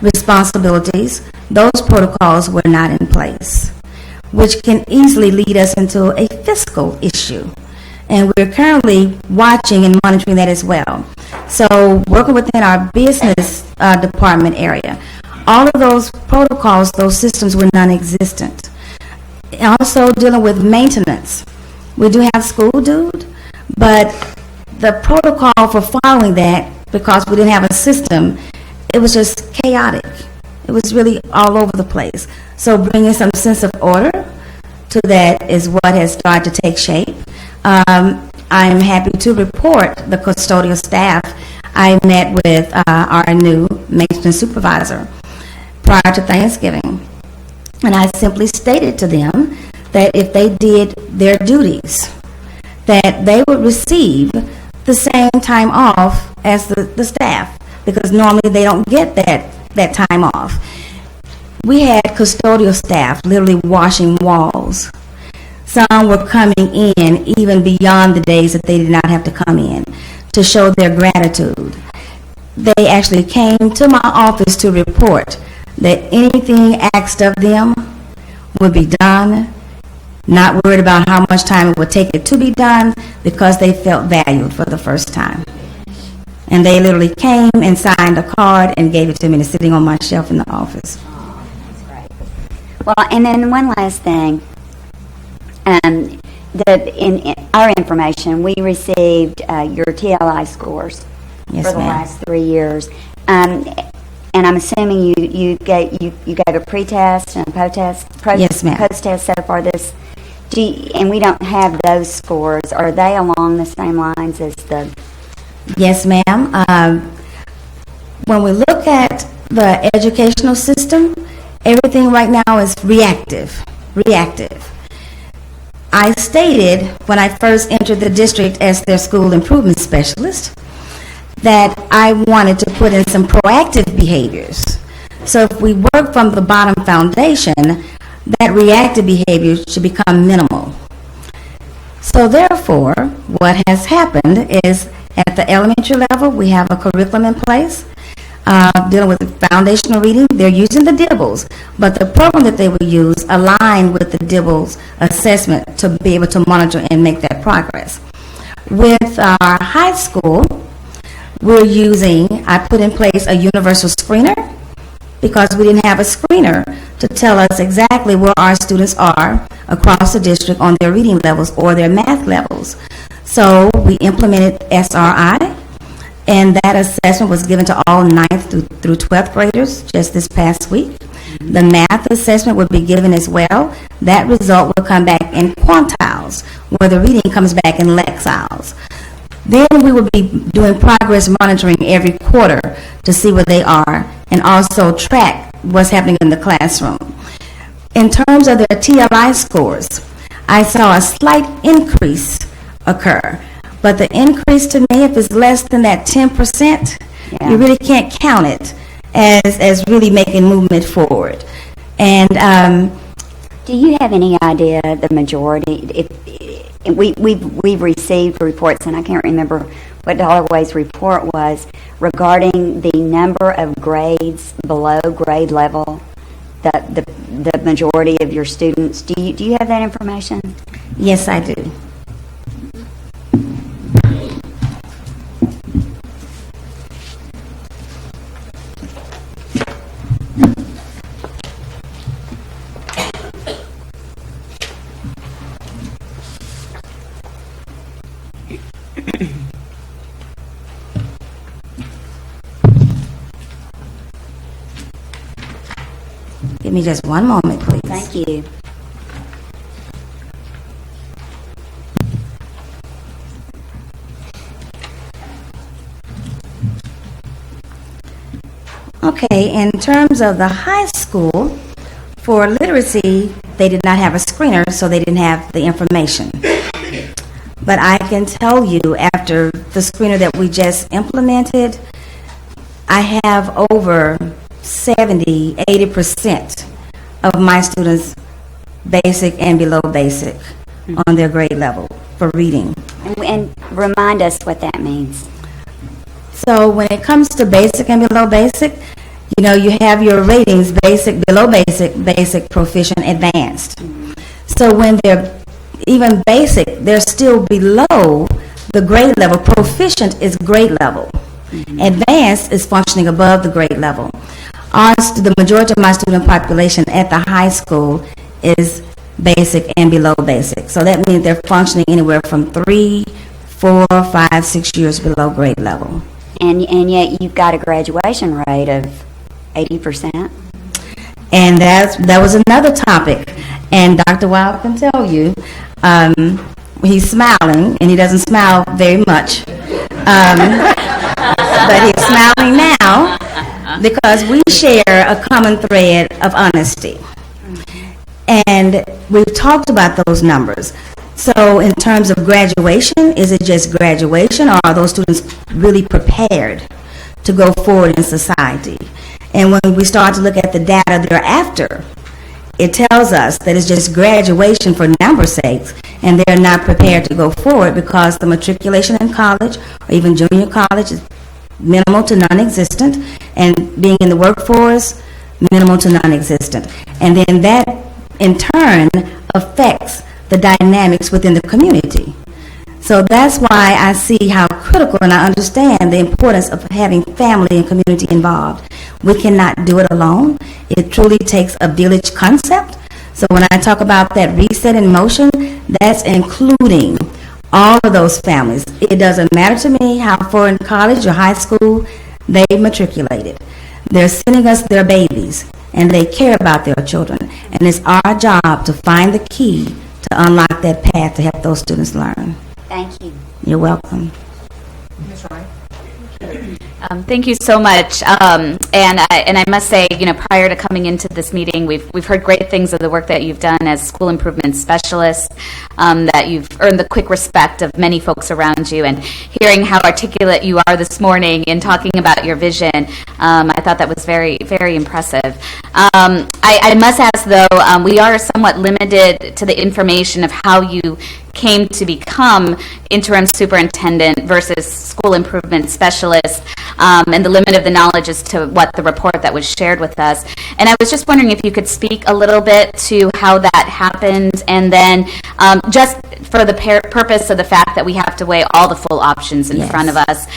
responsibilities, those protocols were not in place, which can easily lead us into a fiscal issue. And we're currently watching and monitoring that as well. So working within our business department area, all of those protocols, those systems were non-existent. Also dealing with maintenance. We do have school dude, but the protocol for following that, because we didn't have a system, it was just chaotic. It was really all over the place. So bringing some sense of order to that is what has started to take shape. I'm happy to report the custodial staff. I met with our new maintenance supervisor prior to Thanksgiving, and I simply stated to them that if they did their duties, that they would receive the same time off as the staff, because normally they don't get that time off. We had custodial staff literally washing walls. Some were coming in even beyond the days that they did not have to come in to show their gratitude. They actually came to my office to report that anything asked of them would be done, not worried about how much time it would take it to be done, because they felt valued for the first time. And they literally came and signed a card and gave it to me, and it's sitting on my shelf in the office. Well, and then one last thing. In our information, we received your TLI scores Yes, for the ma'am. last 3 years. And I'm assuming you gave a pre-test and a post-test. Yes, ma'am. Post-test so far this. And we don't have those scores. Are they along the same lines as the? Yes, ma'am. When we look at the educational system, everything right now is reactive. I stated when I first entered the district as their school improvement specialist that I wanted to put in some proactive behaviors. So if we work from the bottom foundation, that reactive behavior should become minimal. So therefore, what has happened is at the elementary level, we have a curriculum in place dealing with foundational reading. They're using the DIBELS, but the program that they will use aligned with the DIBELS assessment to be able to monitor and make that progress. With our high school, I put in place a universal screener because we didn't have a screener to tell us exactly where our students are across the district on their reading levels or their math levels. So we implemented SRI, and that assessment was given to all 9th through 12th graders just this past week. The math assessment would be given as well. That result will come back in quantiles, where the reading comes back in lexiles. Then we will be doing progress monitoring every quarter to see where they are and also track what's happening in the classroom. In terms of their TLI scores, I saw a slight increase occur. But the increase to me, if it's less than that 10%, you really can't count it as really making movement forward. And do you have any idea the majority? We've received reports, and I can't remember what Dollarway's report was regarding the number of grades below grade level. The majority of your students. Do you have that information? Yes, I do. Give me just one moment, please. Thank you. Okay, in terms of the high school, for literacy, they did not have a screener, so they didn't have the information. But I can tell you, after the screener that we just implemented, I have over 70, 80% of my students basic and below basic on their grade level for reading. And remind us what that means. So when it comes to basic and below basic, you know, you have your ratings: basic, below basic, basic, proficient, advanced. So when they're even basic, they're still below the grade level. Proficient is grade level. Advanced is functioning above the grade level. The majority of my student population at the high school is basic and below basic. So that means they're functioning anywhere from 3, 4, 5, 6 years below grade level. And yet you've got a graduation rate of 80%. And that was another topic. And Dr. Wild can tell you, he's smiling, and he doesn't smile very much. But he's smiling now because we share a common thread of honesty. And we've talked about those numbers. So in terms of graduation, is it just graduation, or are those students really prepared to go forward in society? And when we start to look at the data thereafter, it tells us that it's just graduation for number's sake, and they're not prepared to go forward because the matriculation in college or even junior college is minimal to non-existent, and being in the workforce, minimal to non-existent. And then that, in turn, affects the dynamics within the community. So that's why I see how critical, and I understand the importance of having family and community involved. We cannot do it alone. It truly takes a village concept. So when I talk about that reset in motion, that's including all of those families. It doesn't matter to me how far in college or high school they matriculated. They're sending us their babies, and they care about their children. And it's our job to find the key to unlock that path to help those students learn. Thank you. You're welcome. Ms. Wright? Thank you so much. And I must say, prior to coming into this meeting, we've heard great things of the work that you've done as school improvement specialists, that you've earned the quick respect of many folks around you, and hearing how articulate you are this morning in talking about your vision, I thought that was very, very impressive. I must ask, though, we are somewhat limited to the information of how you came to become interim superintendent versus school improvement specialist, and the limit of the knowledge as to what the report that was shared with us. And I was just wondering if you could speak a little bit to how that happened, and then just for the purpose of the fact that we have to weigh all the full options in front of us,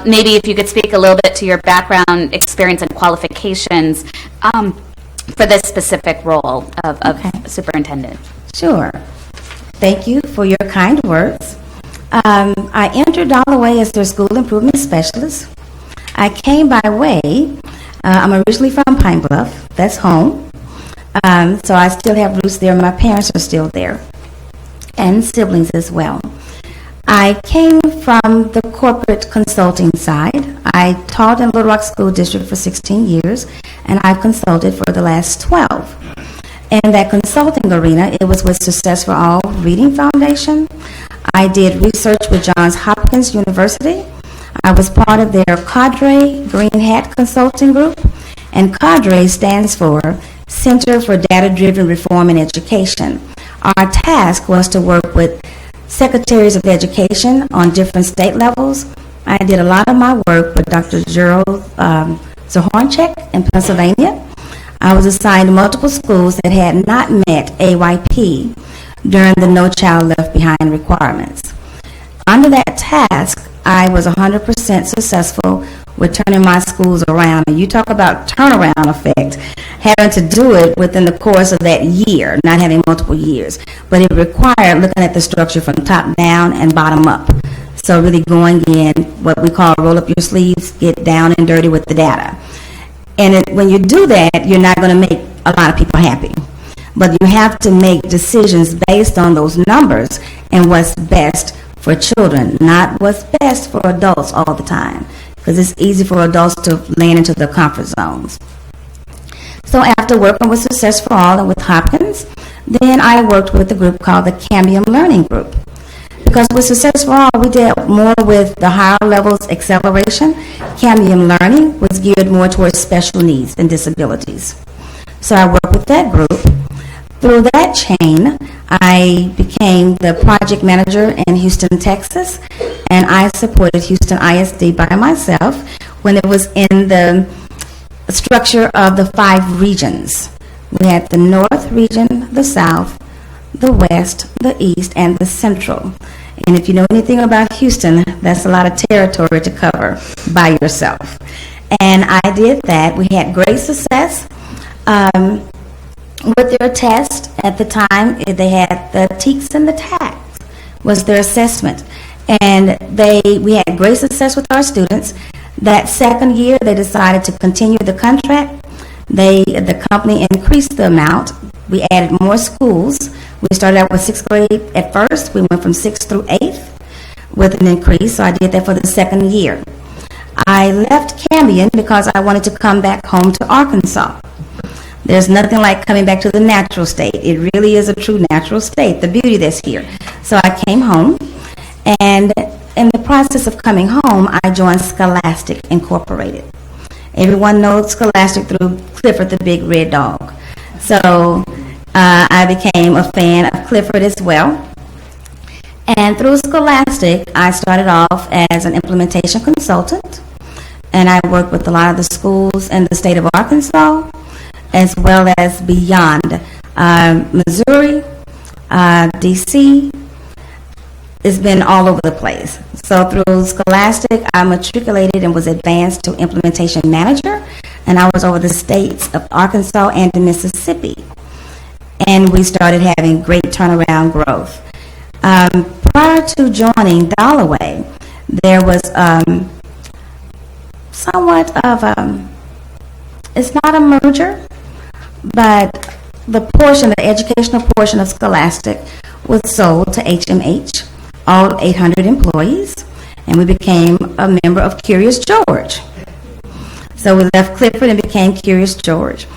maybe if you could speak a little bit to your background, experience, and qualifications for this specific role of superintendent. Sure. Thank you for your kind words. I entered Dollarway as their school improvement specialist. I came by way, I'm originally from Pine Bluff, that's home. So I still have roots there. My parents are still there, and siblings as well. I came from the corporate consulting side. I taught in Little Rock School District for 16 years, and I've consulted for the last 12. In that consulting arena, it was with Success for All Reading Foundation. I did research with Johns Hopkins University. I was part of their Cadre Green Hat Consulting Group, and Cadre stands for Center for Data-Driven Reform in Education. Our task was to work with secretaries of education on different state levels. I did a lot of my work with Dr. Gerald Zahornchek in Pennsylvania. I was assigned multiple schools that had not met AYP during the No Child Left Behind requirements. Under that task, I was 100% successful with turning my schools around. And you talk about turnaround effect, having to do it within the course of that year, not having multiple years. But it required looking at the structure from top down and bottom up. So really going in, what we call roll up your sleeves, get down and dirty with the data. And when you do that, you're not going to make a lot of people happy. But you have to make decisions based on those numbers and what's best for children, not what's best for adults all the time, because it's easy for adults to land into their comfort zones. So after working with Success for All and with Hopkins, then I worked with a group called the Cambium Learning Group. Because with Success for All, we dealt more with the higher levels acceleration. Cambium Learning was geared more towards special needs and disabilities. So I worked with that group. Through that chain, I became the project manager in Houston, Texas, and I supported Houston ISD by myself when it was in the structure of the 5 regions. We had the North region, the South, the West, the East, and the Central. And if you know anything about Houston, that's a lot of territory to cover by yourself. And I did that. We had great success with their test. At the time, they had the TEKS and the TAKS was their assessment. And we had great success with our students. That second year, they decided to continue the contract. The company increased the amount. We added more schools. We started out with 6th grade at first. We went from 6th through 8th with an increase, so I did that for the second year. I left Cambion because I wanted to come back home to Arkansas. There's nothing like coming back to the natural state. It really is a true natural state, the beauty that's here. So I came home, and in the process of coming home, I joined Scholastic Incorporated. Everyone knows Scholastic through Clifford the Big Red Dog. So I became a fan of Clifford as well. And through Scholastic, I started off as an implementation consultant, and I worked with a lot of the schools in the state of Arkansas, as well as beyond Missouri, D.C. It's been all over the place. So through Scholastic, I matriculated and was advanced to implementation manager, and I was over the states of Arkansas and Mississippi. And we started having great turnaround growth. Prior to joining Dalloway, there was somewhat of it's not a merger, but the educational portion of Scholastic was sold to HMH, all 800 employees, and we became a member of Curious George. So we left Clifford and became Curious George.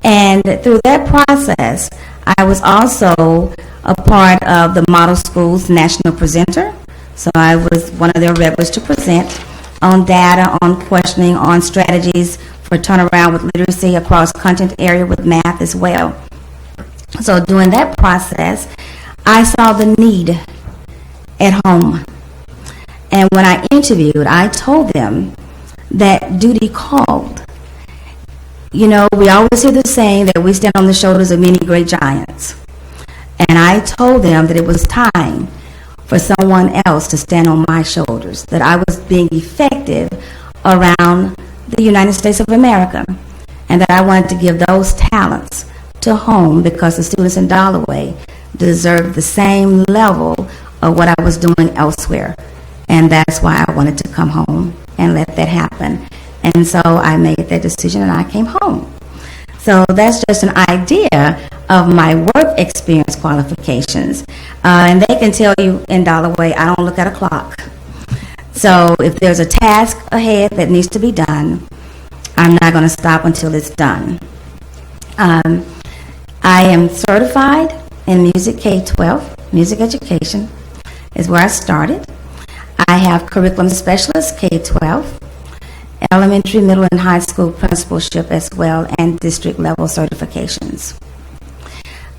And through that process, I was also a part of the Model Schools National Presenter. So I was one of their regulars to present on data, on questioning, on strategies for turnaround with literacy across content area with math as well. So during that process, I saw the need at home. And when I interviewed, I told them that duty called. You know, we always hear the saying that we stand on the shoulders of many great giants. And I told them that it was time for someone else to stand on my shoulders, that I was being effective around the United States of America, and that I wanted to give those talents to home because the students in Dalloway deserved the same level of what I was doing elsewhere. And that's why I wanted to come home and let that happen. And so I made that decision and I came home. So that's just an idea of my work experience qualifications. And they can tell you in Dalloway, I don't look at a clock. So if there's a task ahead that needs to be done, I'm not going to stop until it's done. I am certified in music K-12, music education is where I started. I have curriculum specialist K-12, elementary, middle, and high school principalship as well, and district level certifications.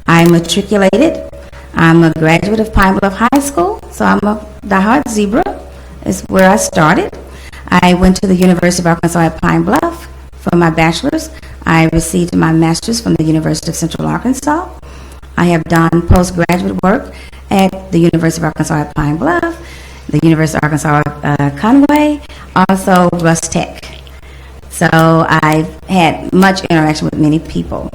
I matriculated. I'm a graduate of Pine Bluff High School, so I'm a diehard Zebra is where I started. I went to the University of Arkansas at Pine Bluff for my bachelor's. I received my master's from the University of Central Arkansas. I have done postgraduate work at the University of Arkansas at Pine Bluff, the University of Arkansas Conway, also Russ Tech. So I've had much interaction with many people.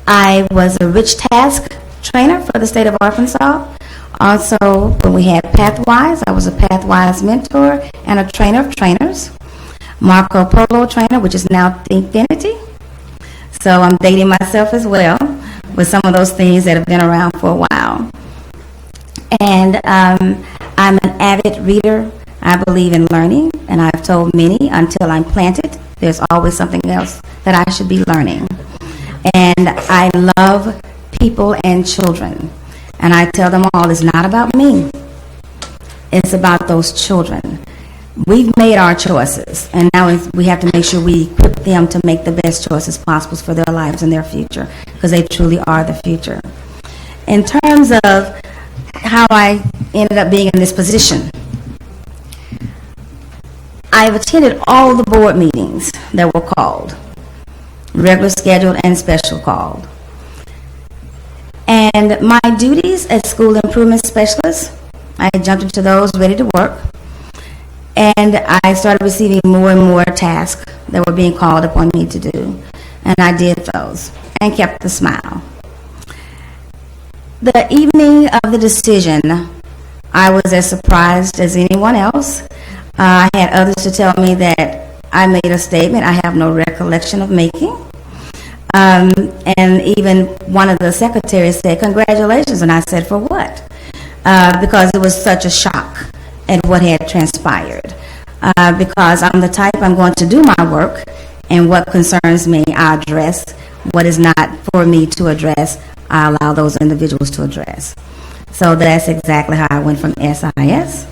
I was a rich task trainer for the state of Arkansas. Also, when we had Pathwise, I was a Pathwise mentor and a trainer of trainers. Marco Polo trainer, which is now Thinkfinity. So I'm dating myself as well with some of those things that have been around for a while. And I'm an avid reader. I believe in learning, and I've told many, until I'm planted, there's always something else that I should be learning. And I love people and children. And I tell them all, it's not about me. It's about those children. We've made our choices, and now we have to make sure we equip them to make the best choices possible for their lives and their future, because they truly are the future. In terms of how I ended up being in this position, I've attended all the board meetings that were called, regular scheduled and special called. And And my duties as school improvement specialist, I jumped into those ready to work. And I started receiving more and more tasks that were being called upon me to do. And I did those and kept the smile. The evening of the decision, I was as surprised as anyone else. I had others to tell me that I made a statement I have no recollection of making. And even one of the secretaries said, "Congratulations," and I said, "For what?" Because it was such a shock at what had transpired. Because I'm the type, I'm going to do my work, and what concerns me, I address. What is not for me to address, I allow those individuals to address. So that's exactly how I went from SIS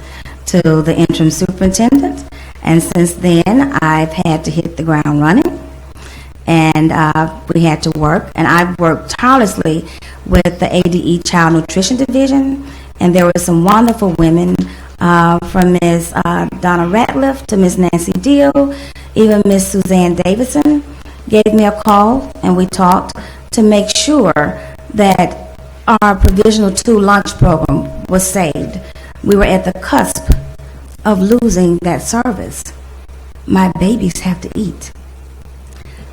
to the interim superintendent. And since then, I've had to hit the ground running. And we had to work. And I've worked tirelessly with the ADE Child Nutrition Division. And there were some wonderful women from Ms. Donna Ratliff to Ms. Nancy Deal, even Ms. Suzanne Davidson gave me a call, and we talked to make sure that our Provisional 2 lunch program was saved. We were at the cusp of losing that service. My babies have to eat.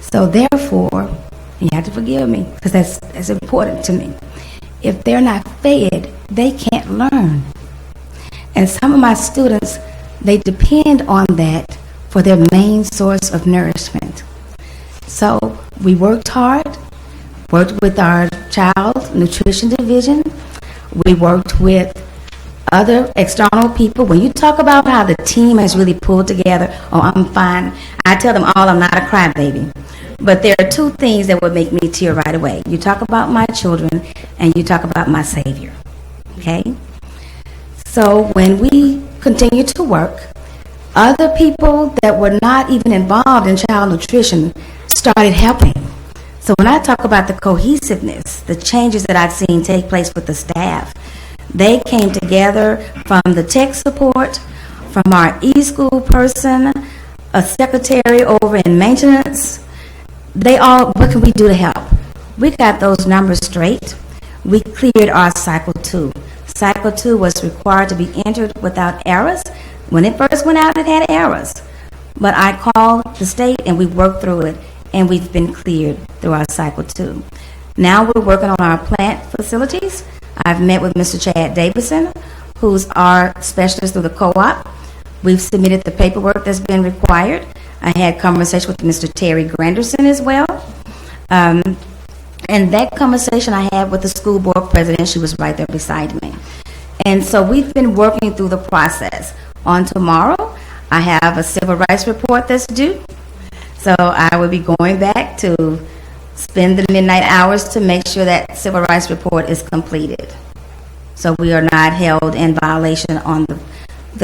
So therefore, you have to forgive me, because that's important to me. If they're not fed, they can't learn. And some of my students, they depend on that for their main source of nourishment. So we worked hard, worked with our child nutrition division. We worked with other external people. When you talk about how the team has really pulled together, oh, I'm fine. I tell them all I'm not a crybaby. But there are two things that would make me tear right away. You talk about my children, and you talk about my Savior. Okay? So when we continue to work, other people that were not even involved in child nutrition started helping. So when I talk about the cohesiveness, the changes that I've seen take place with the staff, they came together from the tech support, from our e-school person, a secretary over in maintenance. They all, what can we do to help? We got those numbers straight. We cleared our Cycle 2. Cycle 2 was required to be entered without errors. When it first went out, it had errors. But I called the state and we worked through it, and we've been cleared through our Cycle 2. Now we're working on our plant facilities. I've met with Mr. Chad Davidson, who's our specialist through the co-op. We've submitted the paperwork that's been required. I had conversation with Mr. Terry Granderson as well. And that conversation I had with the school board president, she was right there beside me. And so we've been working through the process. On tomorrow, I have a civil rights report that's due. So I will be going back to spend the midnight hours to make sure that civil rights report is completed. So we are not held in violation on the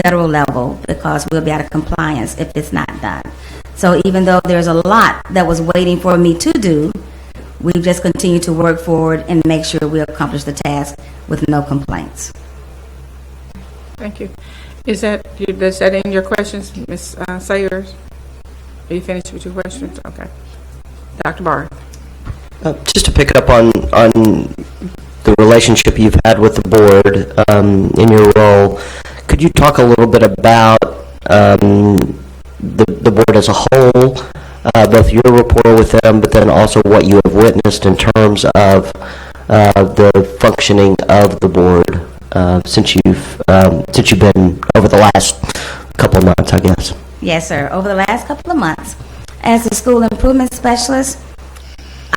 federal level, because we'll be out of compliance if it's not done. So even though there's a lot that was waiting for me to do, we just continue to work forward and make sure we accomplish the task with no complaints. Thank you. Does that end your questions, Ms. Sayers? Are you finished with your questions? Okay. Dr. Barr. Just to pick up on the relationship you've had with the board in your role, could you talk a little bit about the board as a whole, both your rapport with them, but then also what you have witnessed in terms of the functioning of the board since you've been over the last couple of months, I guess? Yes, sir. Over the last couple of months, as a school improvement specialist,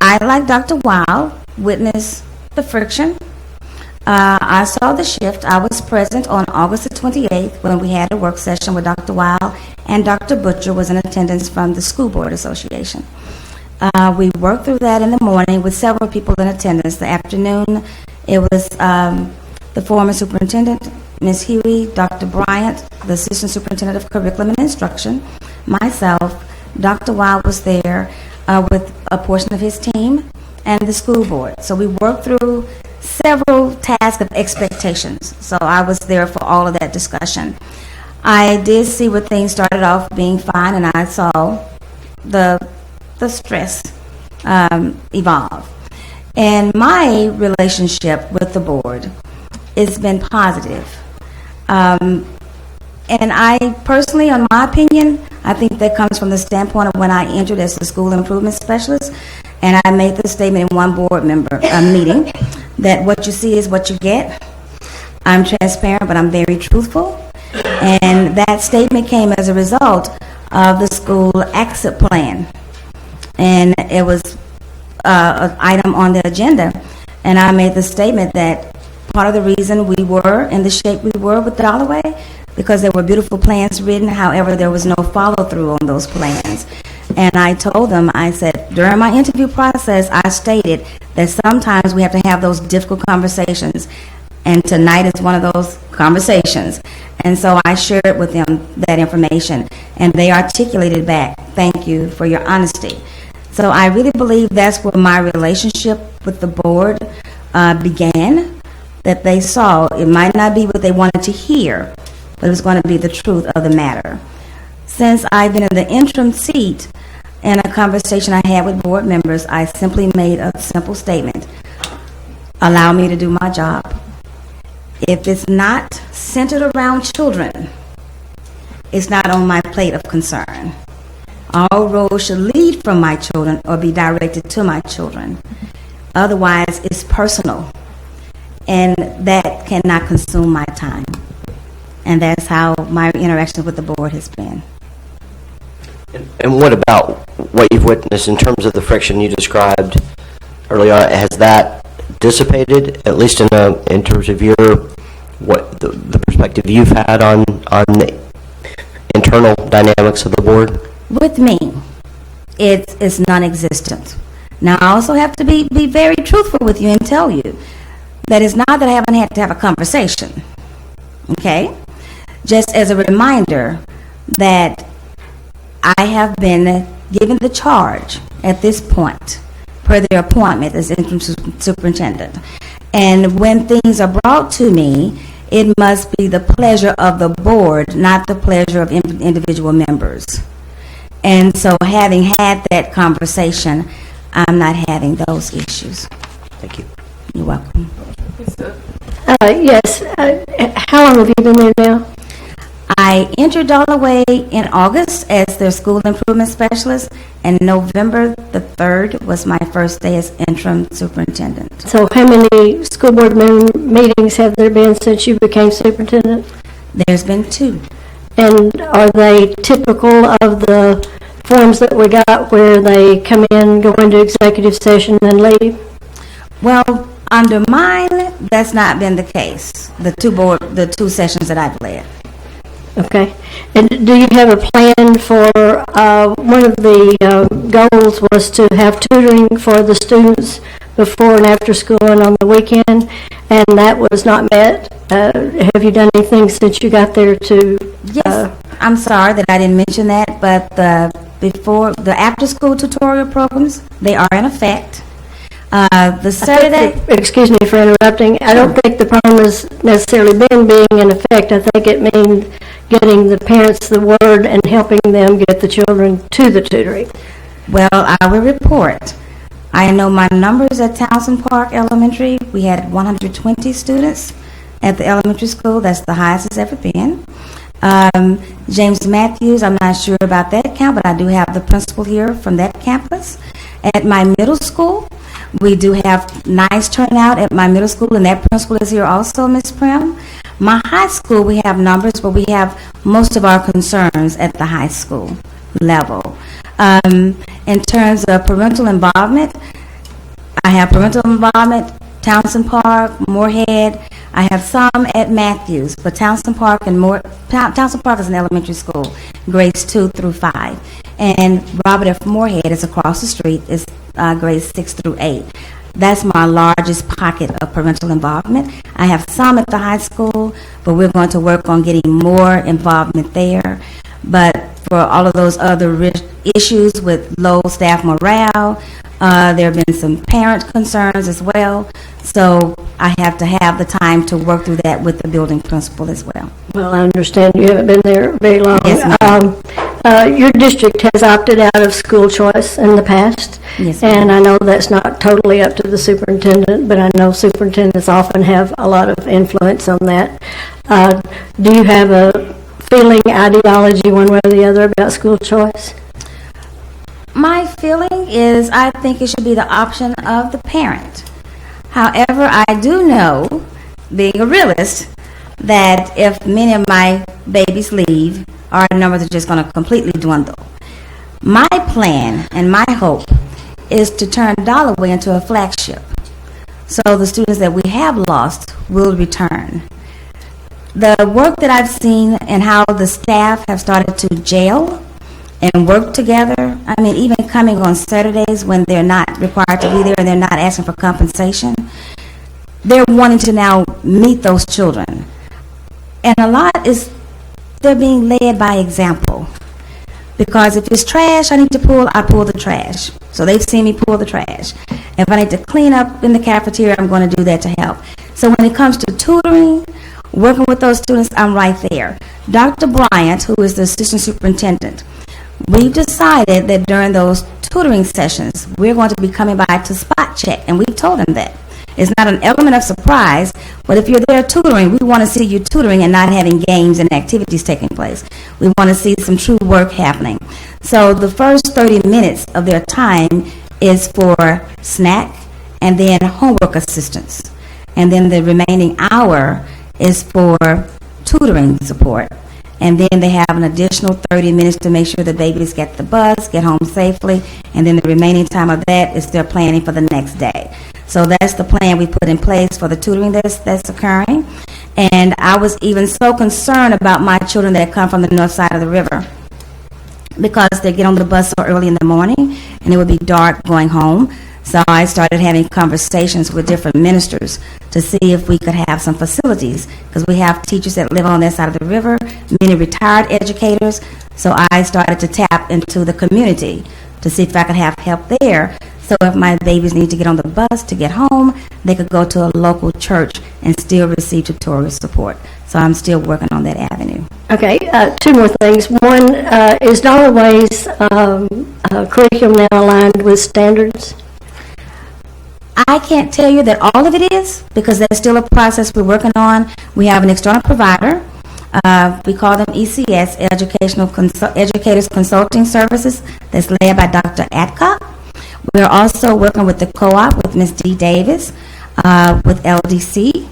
I, like Dr. Weil, witnessed the friction. I saw the shift. I was present on August the 28th when we had a work session with Dr. Weil, and Dr. Butcher was in attendance from the School Board Association. We worked through that in the morning with several people in attendance. The afternoon, it was the former superintendent, Ms. Huey, Dr. Bryant, the assistant superintendent of curriculum and instruction, myself. Dr. Weil was there with a portion of his team, and the school board. So we worked through several tasks of expectations. So I was there for all of that discussion. I did see where things started off being fine, and I saw the stress evolve. And my relationship with the board has been positive. And I personally, in my opinion, I think that comes from the standpoint of when I entered as the school improvement specialist, and I made the statement in one board member meeting that what you see is what you get. I'm transparent, but I'm very truthful. And that statement came as a result of the school exit plan. And it was an item on the agenda. And I made the statement that part of the reason we were in the shape we were with Dollarway, because there were beautiful plans written, however, there was no follow-through on those plans. And I told them, I said, during my interview process, I stated that sometimes we have to have those difficult conversations. And tonight is one of those conversations. And so I shared with them that information, and they articulated back, thank you for your honesty. So I really believe that's where my relationship with the board began, that they saw it might not be what they wanted to hear, but it was going to be the truth of the matter. Since I've been in the interim seat, in a conversation I had with board members, I simply made a simple statement: allow me to do my job. If it's not centered around children, it's not on my plate of concern. All roads should lead from my children or be directed to my children. Otherwise, it's personal, and that cannot consume my time. And that's how my interaction with the board has been. And what about what you've witnessed in terms of the friction you described earlier? Has that dissipated, at least in terms of your the perspective you've had on the internal dynamics of the board? With me, it's non-existent. Now, I also have to be very truthful with you and tell you that it's not that I haven't had to have a conversation, okay? Just as a reminder that I have been given the charge at this point per their appointment as interim superintendent. And when things are brought to me, it must be the pleasure of the board, not the pleasure of individual members. And so having had that conversation, I'm not having those issues. Thank you. You're welcome. Yes. How long have you been there now? I entered Dollarway in August as their school improvement specialist, and November the 3rd was my first day as interim superintendent. So how many school board meetings have there been since you became superintendent? There's been 2. And are they typical of the forms that we got where they come in, go into executive session, and leave? Well, under mine, that's not been the case. The two sessions that I've led. Okay. And do you have a plan for, one of the goals was to have tutoring for the students before and after school and on the weekend, and that was not met. Have you done anything since you got there to... Yes, I'm sorry that I didn't mention that, but the after-school tutorial programs, they are in effect. The Saturday... Excuse me for interrupting. I don't think the problem has necessarily been being in effect. I think it means getting the parents the word and helping them get the children to the tutoring. Well, I will report. I know my numbers at Townsend Park Elementary. We had 120 students at the elementary school. That's the highest it's ever been. James Matthews, I'm not sure about that count, but I do have the principal here from that campus. At my middle school, we do have nice turnout at my middle school, and that principal is here also, Ms. Prim. My high school, we have numbers, but we have most of our concerns at the high school level. In terms of parental involvement, I have parental involvement, Townsend Park, Moorhead. I have some at Matthews, but Townsend Park Townsend Park is an elementary school, grades 2 through 5. And Robert F. Moorhead is across the street, is grades 6 through 8. That's my largest pocket of parental involvement. I have some at the high school, but we're going to work on getting more involvement there. But for all of those other issues with low staff morale. There have been some parent concerns as well. So I have to have the time to work through that with the building principal as well. Well, I understand you haven't been there very long. Yes, your district has opted out of school choice in the past. Yes, ma'am. And I know that's not totally up to the superintendent, but I know superintendents often have a lot of influence on that. Do you have a feeling, ideology, one way or the other about school choice? My feeling is I think it should be the option of the parent. However, I do know, being a realist, that if many of my babies leave, our numbers are just going to completely dwindle. My plan and my hope is to turn Dollaway into a flagship. So the students that we have lost will return. The work that I've seen and how the staff have started to gel and work together, I mean, even coming on Saturdays when they're not required to be there and they're not asking for compensation, they're wanting to now meet those children. And a lot is they're being led by example. Because if it's trash I need to pull, I pull the trash. So they've seen me pull the trash. If I need to clean up in the cafeteria, I'm going to do that to help. So when it comes to tutoring, working with those students, I'm right there. Dr. Bryant, who is the assistant superintendent, we've decided that during those tutoring sessions, we're going to be coming by to spot check, and we've told them that. It's not an element of surprise, but if you're there tutoring, we want to see you tutoring and not having games and activities taking place. We want to see some true work happening. So the first 30 minutes of their time is for snack and then homework assistance. And then the remaining hour is for tutoring support. And then they have an additional 30 minutes to make sure the babies get the bus, get home safely, and then the remaining time of that is their planning for the next day. So that's the plan we put in place for the tutoring that's occurring. And I was even so concerned about my children that come from the north side of the river, because they get on the bus so early in the morning and it would be dark going home. So I started having conversations with different ministers to see if we could have some facilities, because we have teachers that live on that side of the river, many retired educators. So I started to tap into the community to see if I could have help there. So if my babies need to get on the bus to get home, they could go to a local church and still receive tutorial support. So I'm still working on that avenue. Okay, two more things. One, is Dollaway's curriculum now aligned with standards? I can't tell you that all of it is, because there's still a process we're working on. We have an external provider. We call them ECS, Educators Consulting Services, that's led by Dr. Adcock. We're also working with the co-op with Ms. D. Davis, with LDC.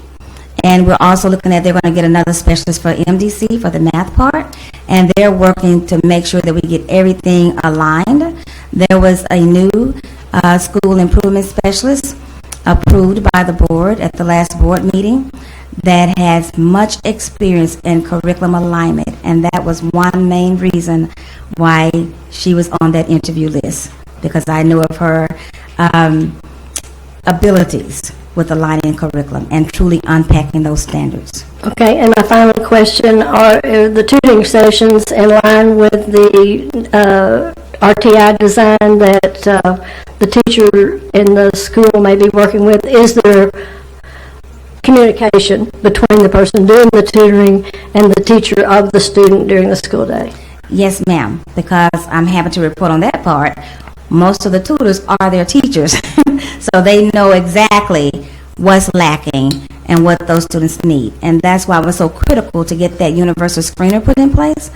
And we're also looking at, they're going to get another specialist for MDC for the math part. And they're working to make sure that we get everything aligned. There was a new school improvement specialist approved by the board at the last board meeting that has much experience in curriculum alignment. And that was one main reason why she was on that interview list, because I knew of her abilities with aligning curriculum and truly unpacking those standards. Okay, and my final question, are the tutoring sessions in line with the RTI design that the teacher in the school may be working with? Is there communication between the person doing the tutoring and the teacher of the student during the school day? Yes, ma'am, because I'm happy to report on that part. Most of the tutors are their teachers, so they know exactly what's lacking and what those students need. And that's why it was so critical to get that universal screener put in place,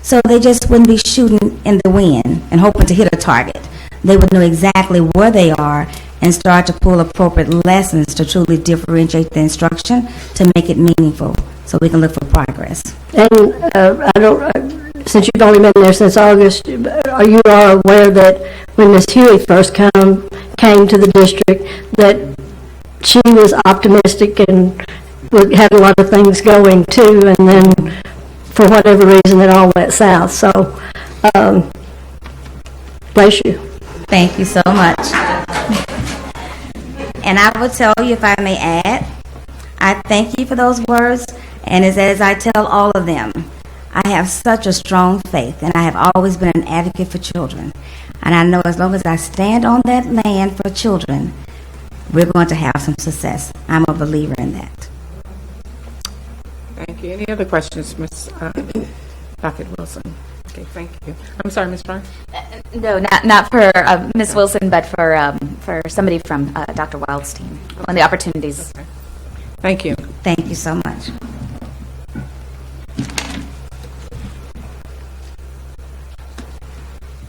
so they just wouldn't be shooting in the wind and hoping to hit a target. They would know exactly where they are and start to pull appropriate lessons to truly differentiate the instruction to make it meaningful, so we can look for progress. And since you've only been there since August, are you all aware that when Ms. Huey first came to the district, that she was optimistic and had a lot of things going too, and then for whatever reason it all went south? So, bless you. Thank you so much. And I would tell you, if I may add, I thank you for those words, and as I tell all of them, I have such a strong faith, and I have always been an advocate for children. And I know as long as I stand on that land for children, we're going to have some success. I'm a believer in that. Thank you. Any other questions, Ms. Dr. Wilson? Okay, thank you. I'm sorry, Ms. Price? No, not for Ms. Wilson, but for somebody from Dr. Wild's team on the opportunities. Okay. Thank you. Thank you so much.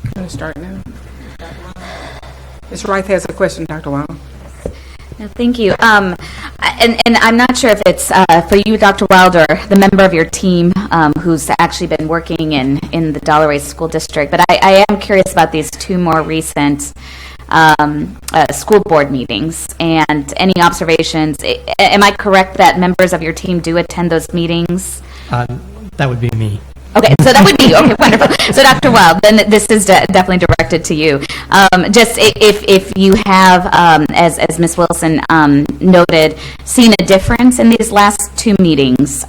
I'm going to start now. Ms. Wright has a question, Dr. Wild. No, thank you. And I'm not sure if it's for you, Dr. Wilder, the member of your team who's actually been working in the Dollar School District, but I am curious about these two more recent school board meetings and any observations. Am I correct that members of your team do attend those meetings? That would be me. Okay, so that would be, okay, wonderful. So Dr. Wild, then this is definitely directed to you. Just if you have, as Ms. Wilson noted, seen a difference in these last two meetings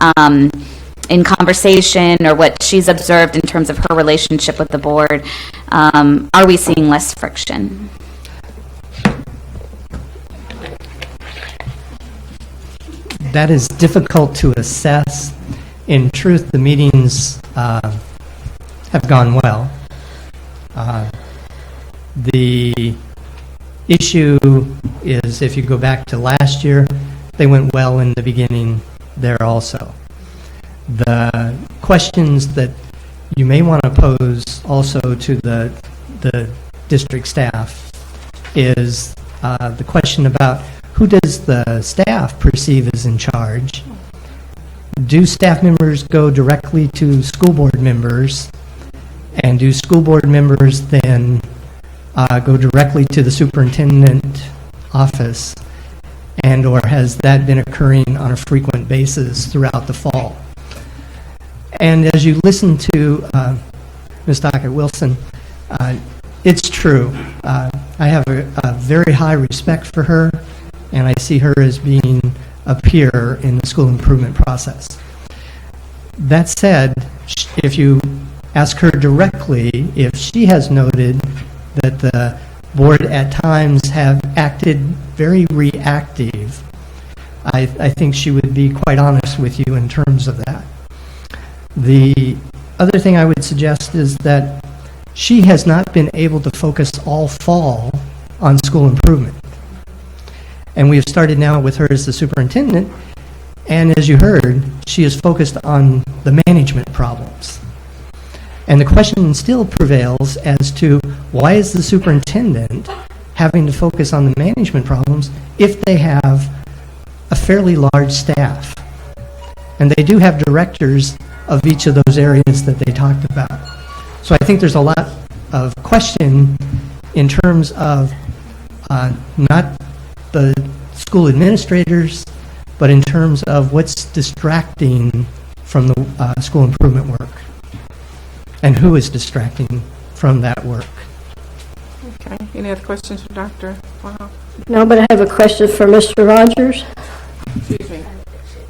in conversation or what she's observed in terms of her relationship with the board, are we seeing less friction? That is difficult to assess. In truth, the meetings have gone well. The issue is, if you go back to last year, they went well in the beginning there also. The questions that you may want to pose also to the district staff is the question about who does the staff perceive as in charge? Do staff members go directly to school board members, and do school board members then go directly to the superintendent office, and or has that been occurring on a frequent basis throughout the fall? And as you listen to Ms. Dr. Wilson, it's true. I have a very high respect for her, and I see her as being a peer in the school improvement process. That said, if you ask her directly if she has noted that the board at times have acted very reactive, I think she would be quite honest with you in terms of that. The other thing I would suggest is that she has not been able to focus all fall on school improvement. And we have started now with her as the superintendent, and as you heard, she is focused on the management problems. And the question still prevails as to why is the superintendent having to focus on the management problems if they have a fairly large staff? And they do have directors of each of those areas that they talked about. So I think there's a lot of question in terms of not the school administrators, but in terms of what's distracting from the school improvement work and who is distracting from that work. Okay. Any other questions for Dr. Wow? No, but I have a question for Mr. Rogers. Excuse me.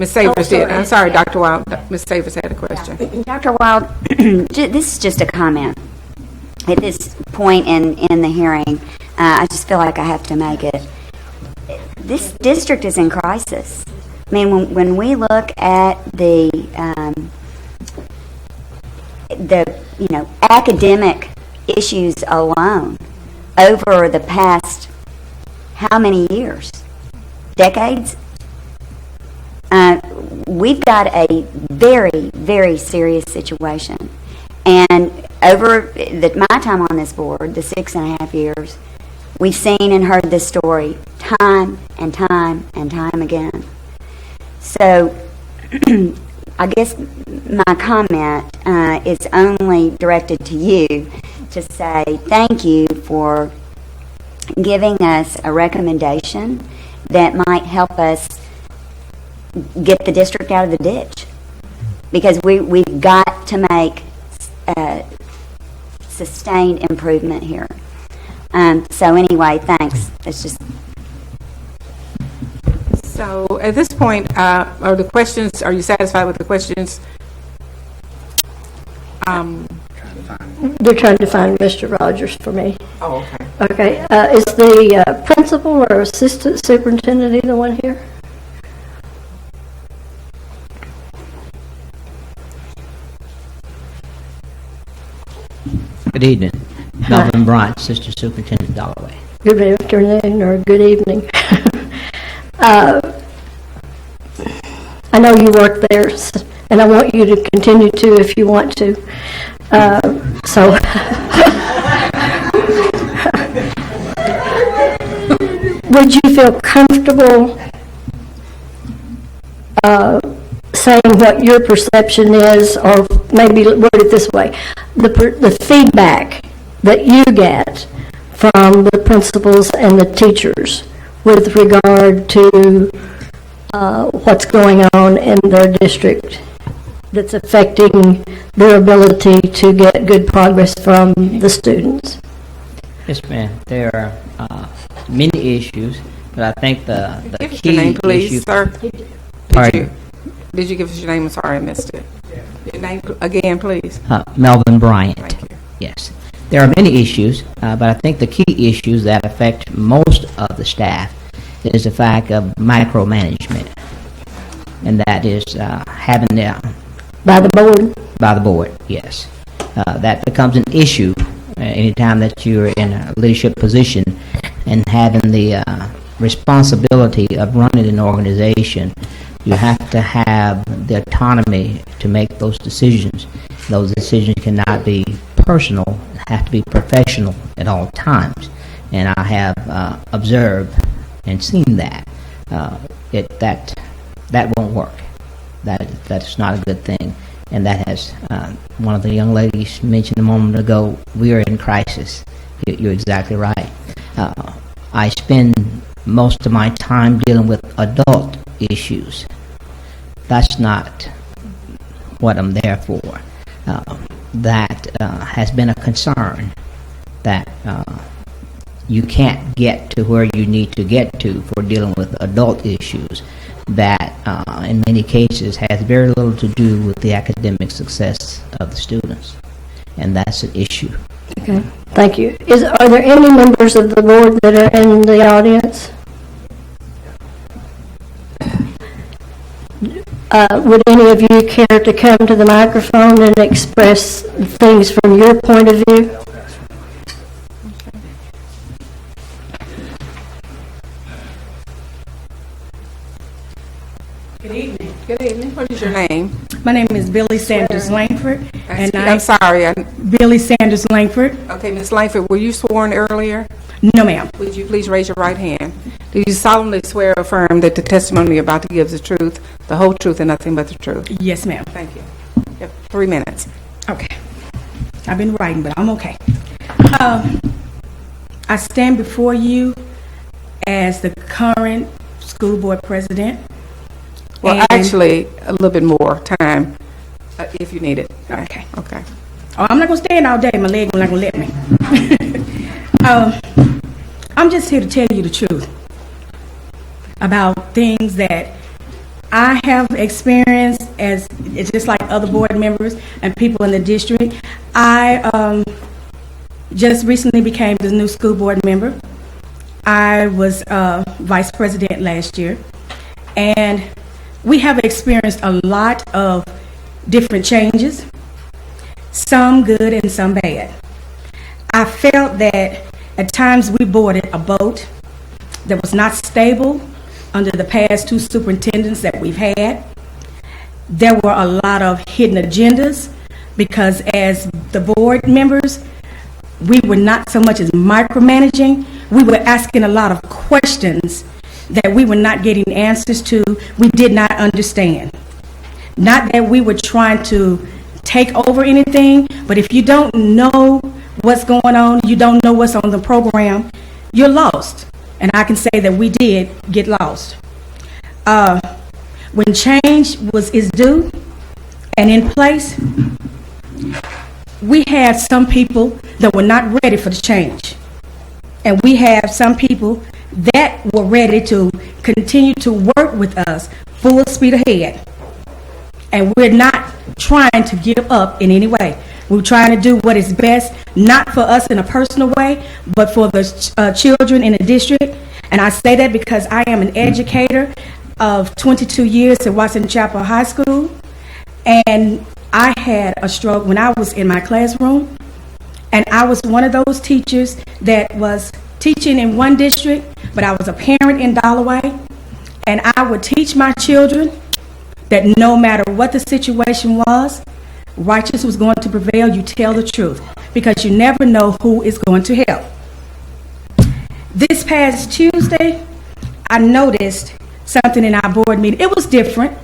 Ms. Savers did. I'm sorry, Dr. Wild. Ms. Savers had a question. Dr. Wild, this is just a comment. At this point in the hearing, I just feel like I have to make it. This district is in crisis. I mean, when we look at the academic issues alone over the past how many years? Decades? We've got a very, very serious situation. And over my time on this board, the 6.5 years, we've seen and heard this story time and time and time again. So I guess my comment is only directed to you to say thank you for giving us a recommendation that might help us get the district out of the ditch. Because we've got to make sustained improvement here. So anyway, thanks. It's just... So at this point, are you satisfied with the questions? They're trying to find Mr. Rogers for me. Oh, okay. Okay, is the principal or assistant superintendent either one here? Good evening. Melvin Bryant, Assistant Superintendent Dalloway. Good afternoon or good evening. I know you work there, and I want you to continue to if you want to. So, would you feel comfortable saying what your perception is, or maybe word it this way, the feedback that you get from the principals and the teachers with regard to what's going on in their district that's affecting their ability to get good progress from the students? Yes, ma'am. There are many issues, but I think the Give us key your name, please, issue. sir. Pardon? Did you give us your name? I'm sorry, I missed it. Your name again, please. Melvin Bryant. Yes. There are many issues, but I think the key issues that affect most of the staff is the fact of micromanagement, and that is having the by the board. By the board, yes. That becomes an issue anytime that you're in a leadership position and having the responsibility of running an organization. You have to have the autonomy to make those decisions. Those decisions cannot be personal, have to be professional at all times. And I have observed and seen that. That won't work. That's not a good thing. And that has, one of the young ladies mentioned a moment ago, we are in crisis. You're exactly right. I spend most of my time dealing with adult issues. That's not what I'm there for. That has been a concern, that you can't get to where you need to get to for dealing with adult issues that in many cases has very little to do with the academic success of the students, and that's an issue. Okay, thank you. Are there any members of the board that are in the audience? Would any of you care to come to the microphone and express things from your point of view? Good evening. Good evening. What is your name? My name is Billy Sanders Langford. I'm sorry. Billy Sanders Langford. Okay, Ms. Langford, were you sworn earlier? No, ma'am. Would you please raise your right hand? Do you solemnly swear or affirm that the testimony you're about to give is the truth, the whole truth, and nothing but the truth? Yes, ma'am. Thank you. You have 3 minutes. Okay. I've been writing, but I'm okay. I stand before you as the current school board president. Well, And- actually, a little bit more time, if you need it. Okay. Okay. Oh, I'm not going to stand all day. My leg is not going to let me. I'm just here to tell you the truth about things that I have experienced as it's just like other board members and people in the district. I just recently became the new school board member. I was vice president last year, and we have experienced a lot of different changes, some good and some bad. I felt that at times we boarded a boat that was not stable under the past 2 superintendents that we've had. There were a lot of hidden agendas because as the board members, we were not so much as micromanaging, we were asking a lot of questions that we were not getting answers to, we did not understand. Not that we were trying to take over anything, but if you don't know what's going on, you don't know what's on the program, you're lost. And I can say that we did get lost. When change is due and in place, we had some people that were not ready for the change. And we have some people that were ready to continue to work with us full speed ahead. And we're not trying to give up in any way. We're trying to do what is best, not for us in a personal way, but for the children in the district. And I say that because I am an educator of 22 years at Watson Chapel High School. And I had a stroke when I was in my classroom. And I was one of those teachers that was teaching in one district, but I was a parent in Dalloway. And I would teach my children that no matter what the situation was, righteousness was going to prevail. You tell the truth, because you never know who is going to help. This past Tuesday, I noticed something in our board meeting. It was different.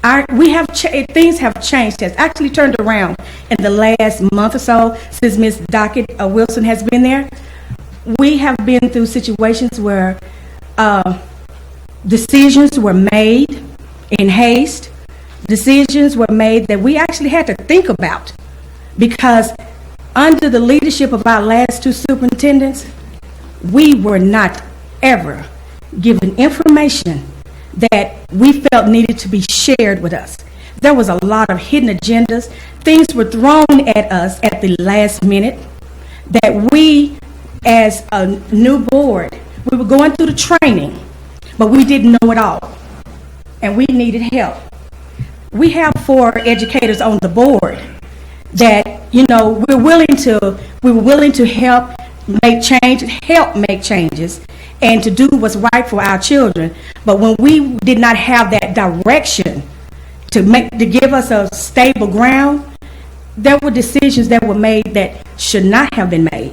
Things have changed. It's actually turned around in the last month or so since Ms. Dockett Wilson has been there. We have been through situations where decisions were made in haste. Decisions were made that we actually had to think about, because under the leadership of our last two superintendents, we were not ever given information that we felt needed to be shared with us. There was a lot of hidden agendas. Things were thrown at us at the last minute that we, as a new board, we were going through the training, but we didn't know it all, and we needed help. We have 4 educators on the board that, we were willing to help make changes and to do what's right for our children. But when we did not have that direction to give us a stable ground, there were decisions that were made that should not have been made.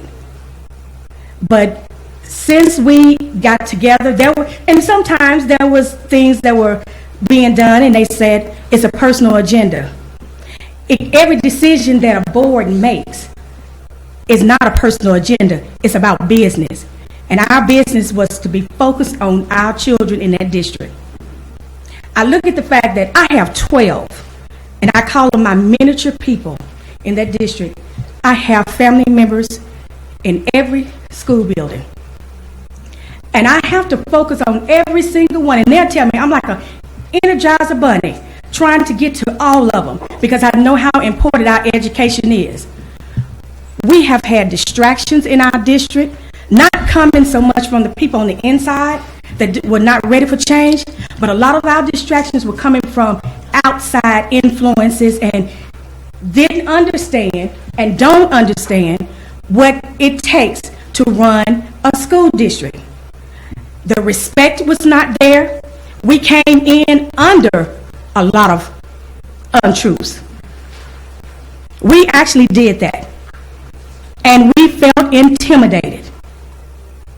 But since we got together, sometimes there was things that were being done, and they said it's a personal agenda. Every decision that a board makes is not a personal agenda. It's about business. And our business was to be focused on our children in that district. I look at the fact that I have 12, and I call them my miniature people in that district. I have family members in every school building. And I have to focus on every single one. And they'll tell me I'm like an Energizer bunny trying to get to all of them, because I know how important our education is. We have had distractions in our district, not coming so much from the people on the inside that were not ready for change, but a lot of our distractions were coming from outside influences and didn't understand and don't understand what it takes to run a school district. The respect was not there. We came in under a lot of untruths. We actually did that. And we felt intimidated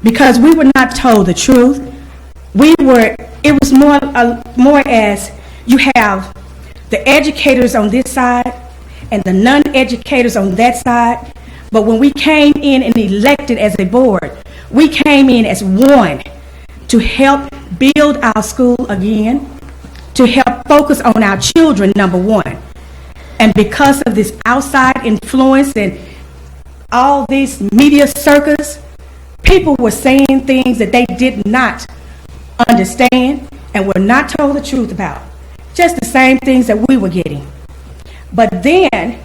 because we were not told the truth. It was more as you have the educators on this side and the non-educators on that side. But when we came in and elected as a board, we came in as one to help build our school again, to help focus on our children, number one. And because of this outside influence and all these media circus, people were saying things that they did not understand and were not told the truth about. Just the same things that we were getting. But then,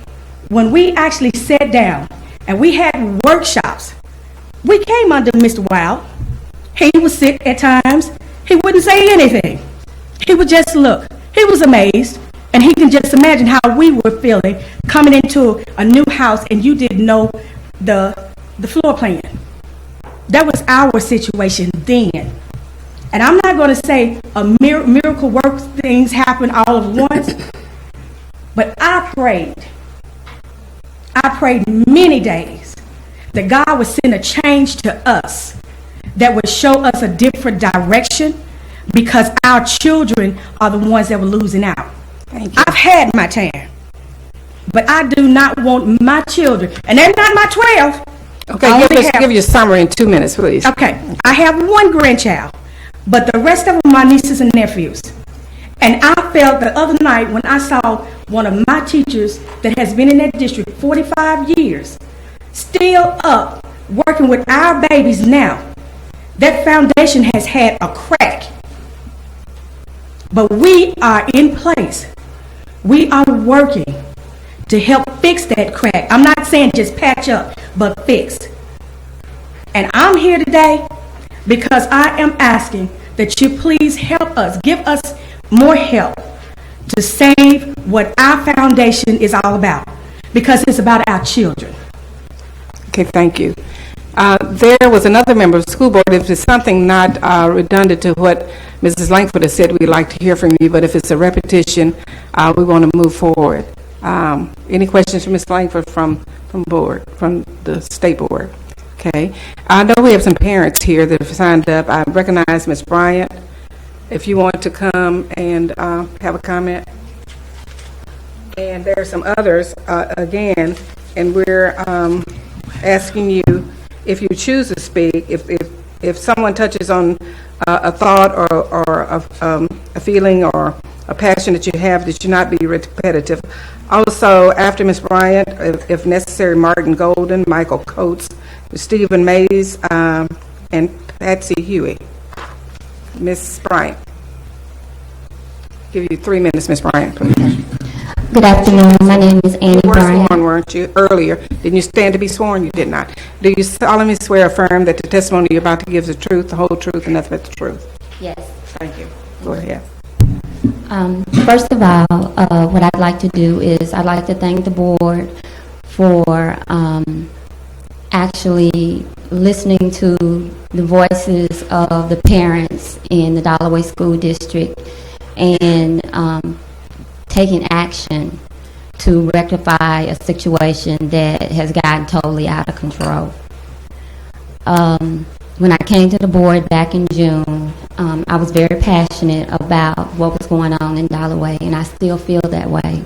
when we actually sat down and we had workshops, we came under Mr. Wild. He would sit at times. He wouldn't say anything. He would just look. He was amazed. And he can just imagine how we were feeling coming into a new house and you didn't know the floor plan. That was our situation then. And I'm not going to say a miracle work things happen all at once, but I prayed many days that God would send a change to us that would show us a different direction, because our children are the ones that were losing out. I've had my time, but I do not want my children, and they're not my 12. Okay, give you a summary in 2 minutes, please. Okay, I have one grandchild, but the rest of them are my nieces and nephews. And I felt the other night when I saw one of my teachers that has been in that district 45 years, still up, working with our babies now. That foundation has had a crack. But we are in place. We are working to help fix that crack. I'm not saying just patch up, but fix. And I'm here today because I am asking that you please help us, give us more help to save what our foundation is all about, because it's about our children. Okay, thank you. There was another member of the school board. If it's something not redundant to what Mrs. Langford has said, we'd like to hear from you, but if it's a repetition, we want to move forward. Any questions for Ms. Langford from the state board? Okay. I know we have some parents here that have signed up. I recognize Ms. Bryant. If you want to come and have a comment. And there are some others, again, and we're asking you, if you choose to speak, if someone touches on a thought or a feeling or a passion that you have, that you not be repetitive. Also, after Ms. Bryant, if necessary, Martin Golden, Michael Coates, Stephen Mays, and Patsy Huey. Ms. Bryant. Give you 3 minutes, Ms. Bryant, please. Good afternoon. My name is Annie You were Bryant. sworn, weren't you, earlier? Didn't you stand to be sworn? You did not. Do you solemnly swear or affirm that the testimony you're about to give is the truth, the whole truth, and nothing but the truth? Yes. Thank you. Go ahead. First of all, what I'd like to do is I'd like to thank the board for actually listening to the voices of the parents in the Dollaway School District and taking action to rectify a situation that has gotten totally out of control. When I came to the board back in June, I was very passionate about what was going on in Dollaway, and I still feel that way.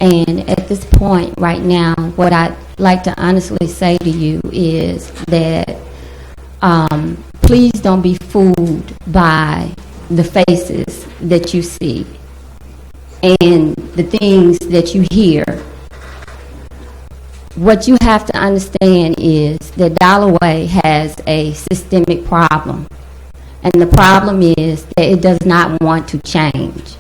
And at this point right now, what I'd like to honestly say to you is that please don't be fooled by the faces that you see and the things that you hear. What you have to understand is that Dollaway has a systemic problem. And the problem is that it does not want to change.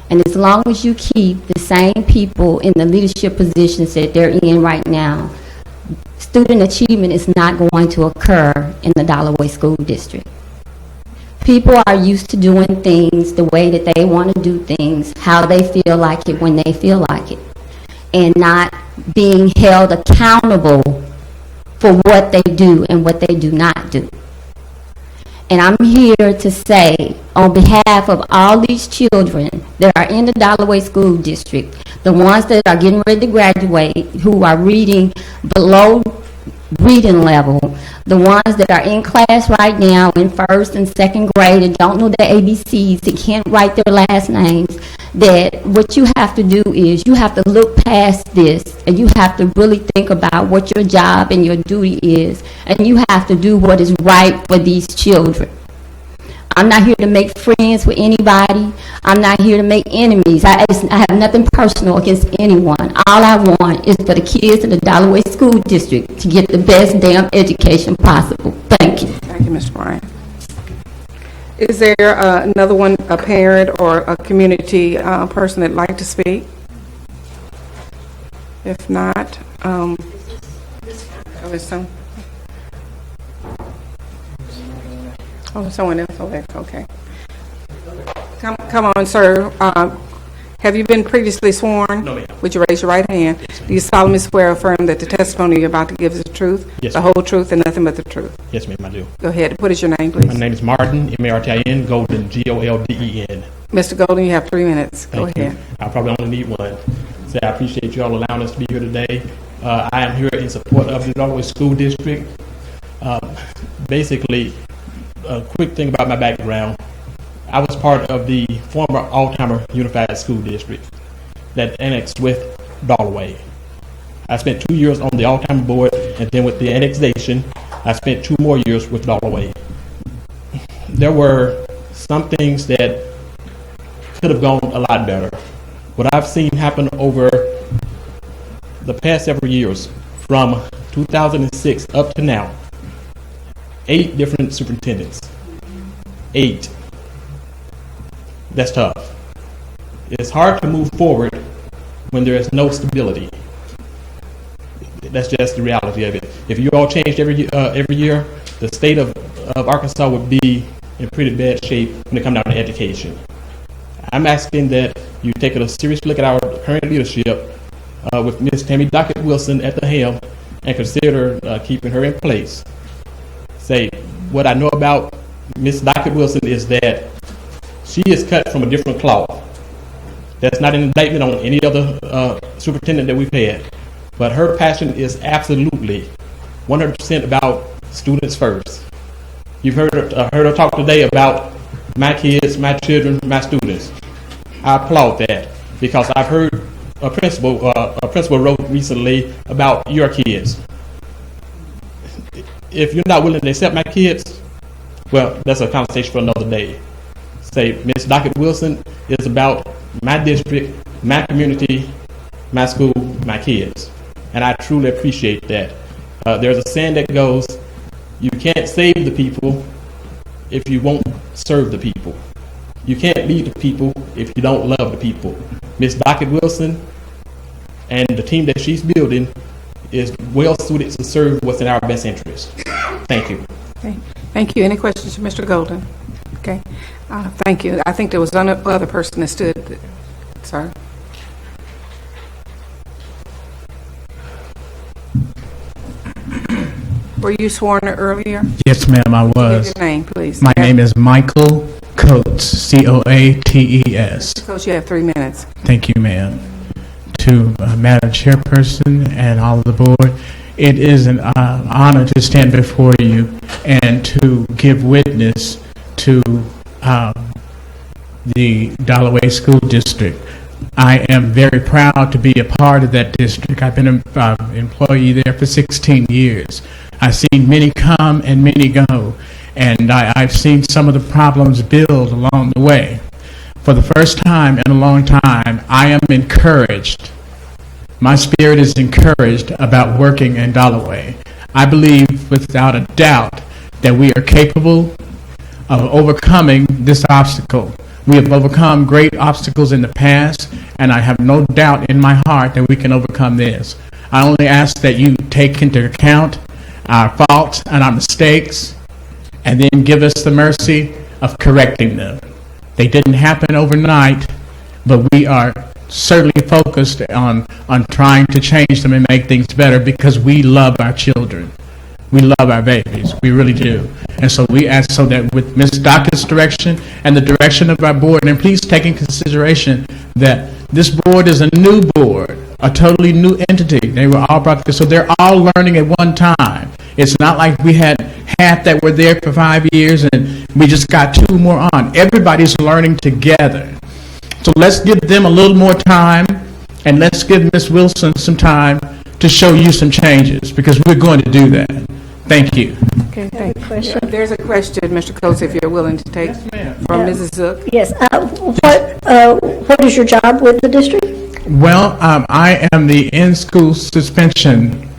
And as long as you keep the same people in the leadership positions that they're in right now, student achievement is not going to occur in the Dollaway School District. People are used to doing things the way that they want to do things, how they feel like it, when they feel like it, and not being held accountable for what they do and what they do not do. And I'm here to say, on behalf of all these children that are in the Dollaway School District, the ones that are getting ready to graduate, who are reading below reading level, the ones that are in class right now in first and second grade and don't know their ABCs and can't write their last names, that what you have to do is you have to look past this and you have to really think about what your job and your duty is, and you have to do what is right for these children. I'm not here to make friends with anybody. I'm not here to make enemies. I have nothing personal against anyone. All I want is for the kids in the Dollaway School District to get the best damn education possible. Thank you. Thank you, Mr. Bryant. Is there another one, a parent or a community person that'd like to speak? If not, someone else. Okay. Come on, sir. Have you been previously sworn? No, ma'am. Would you raise your right hand? Do you solemnly swear or affirm that the testimony you're about to give is the truth, Yes, the ma'am. whole truth, and nothing but the truth? Yes, ma'am, I do. Go ahead. What is your name, please? My name is Martin, M-A-R-T-I-N, Golden, G-O-L-D-E-N. Mr. Golden, you have 3 minutes. Go Thank ahead. you. I probably only need one. So I appreciate you all allowing us to be here today. I am here in support of the Dollaway School District. Basically, a quick thing about my background. I was part of the former Altheimer Unified School District that annexed with Dollaway. I spent 2 years on the Altheimer board, and then with the annexation, I spent 2 more years with Dollaway. There were some things that could have gone a lot better. What I've seen happen over the past several years, from 2006 up to now, 8 different superintendents. 8. That's tough. It's hard to move forward when there is no stability. That's just the reality of it. If you all changed every year, the state of Arkansas would be in pretty bad shape when it comes down to education. I'm asking that you take a serious look at our current leadership with Ms. Tammy Dockett Wilson at the helm and consider keeping her in place. Say, what I know about Ms. Dockett Wilson is that she is cut from a different cloth. That's not an indictment on any other superintendent that we've had. But her passion is absolutely 100% about students first. You've heard her talk today about my kids, my children, my students. I applaud that because I've heard a principal wrote recently about your kids. If you're not willing to accept my kids, well, that's a conversation for another day. Say, Ms. Dockett Wilson is about my district, my community, my school, my kids. And I truly appreciate that. There's a saying that goes, you can't save the people if you won't serve the people. You can't lead the people if you don't love the people. Ms. Dockett Wilson and the team that she's building is well suited to serve what's in our best interest. Thank you. Okay. Thank you. Any questions for Mr. Golden? Okay. Thank you. I think there was another person that stood. Sorry. Were you sworn earlier? Yes, ma'am, I was. Give your name, please. My name is Michael Coates, C-O-A-T-E-S. Coach, you have 3 minutes. Thank you, ma'am. To Madam Chairperson and all of the board, it is an honor to stand before you and to give witness to the Dalloway School District. I am very proud to be a part of that district. I've been an employee there for 16 years. I've seen many come and many go, and I've seen some of the problems build along the way. For the first time in a long time, I am encouraged. My spirit is encouraged about working in Dalloway. I believe without a doubt that we are capable of overcoming this obstacle. We have overcome great obstacles in the past, and I have no doubt in my heart that we can overcome this. I only ask that you take into account our faults and our mistakes, and then give us the mercy of correcting them. They didn't happen overnight, but we are certainly focused on trying to change them and make things better because we love our children. We love our babies. We really do. And so we ask so that with Ms. Dockett's direction and the direction of our board, and please take in consideration that this board is a new board, a totally new entity. They were all brought together, so they're all learning at one time. It's not like we had half that were there for 5 years and we just got 2 more on. Everybody's learning together. So let's give them a little more time, and let's give Ms. Wilson some time to show you some changes, because we're going to do that. Thank you. Okay, thank you. There's a question, Mr. Coates, if you're willing to take from Mrs. Zook. Yes. What is your job with the district? Well, I am the in-school suspension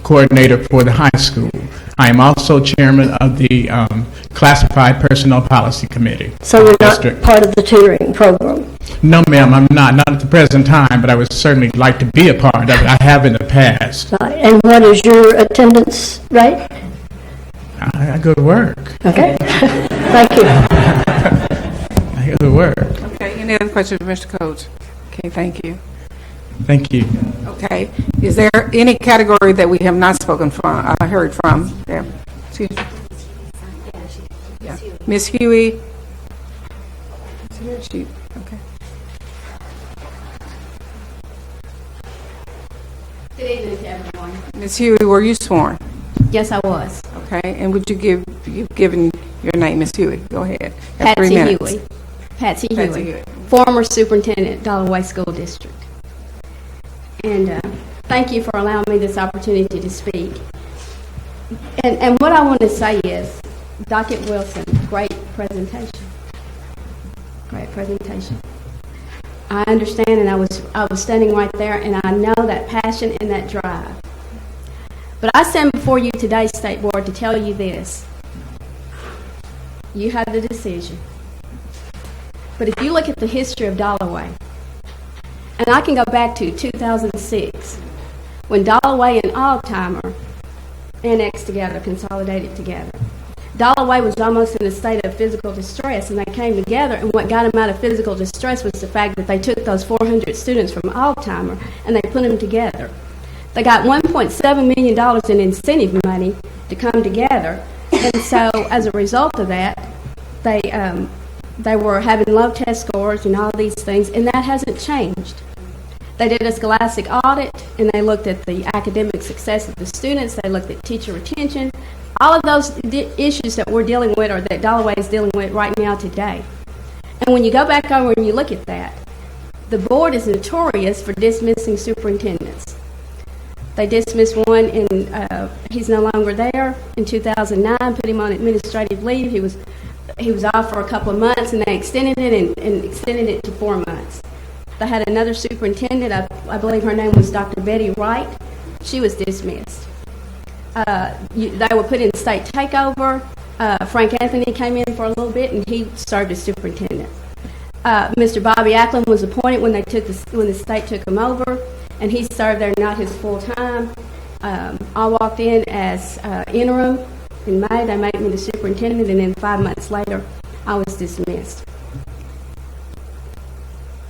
coordinator for the high school. I am also chairman of the Classified Personnel Policy Committee. So you're not part of the tutoring program? No, ma'am, I'm not at the present time, but I would certainly like to be a part of it. I have in the past. And what is your attendance rate? I go to work. Okay. Thank you. I go to work. Okay, any other questions for Mr. Coates? Okay, thank you. Thank you. Okay, is there any category that we have not spoken from, heard from? Yeah. Excuse me. Yeah. Ms. Huey? Okay. Good evening to everyone. Ms. Huey, were you sworn? Yes, I was. Okay, and would you've given your name, Ms. Huey? Go ahead. Have 3 Patsy minutes. Huey. Patsy Huey, former superintendent, Dalloway School District. And thank you for allowing me this opportunity to speak. And what I want to say is, Dockett Wilson, great presentation. Great presentation. I understand, and I was standing right there, and I know that passion and that drive. But I stand before you today, State Board, to tell you this. You have the decision. But if you look at the history of Dalloway, And I can go back to 2006, when Dalloway and Altimer annexed together, consolidated together. Dalloway was almost in a state of physical distress, and they came together, and what got them out of physical distress was the fact that they took those 400 students from Altimer and they put them together. They got $1.7 million in incentive money to come together, and so as a result of that, they were having low test scores and all these things, and that hasn't changed. They did a scholastic audit, and they looked at the academic success of the students. They looked at teacher retention. All of those issues that we're dealing with, or that Dalloway is dealing with right now today. And when you go back over and you look at that, the board is notorious for dismissing superintendents. They dismissed one, and he's no longer there. In 2009, put him on administrative leave. He was off for a couple of months, and they extended it and extended it to 4 months. They had another superintendent, I believe her name was Dr. Betty Wright. She was dismissed. They were put in state takeover. Frank Anthony came in for a little bit, and he served as superintendent. Mr. Bobby Ackland was appointed when the state took him over, and he served there not his full time. I walked in as interim in May. They made me the superintendent, and then 5 months later, I was dismissed.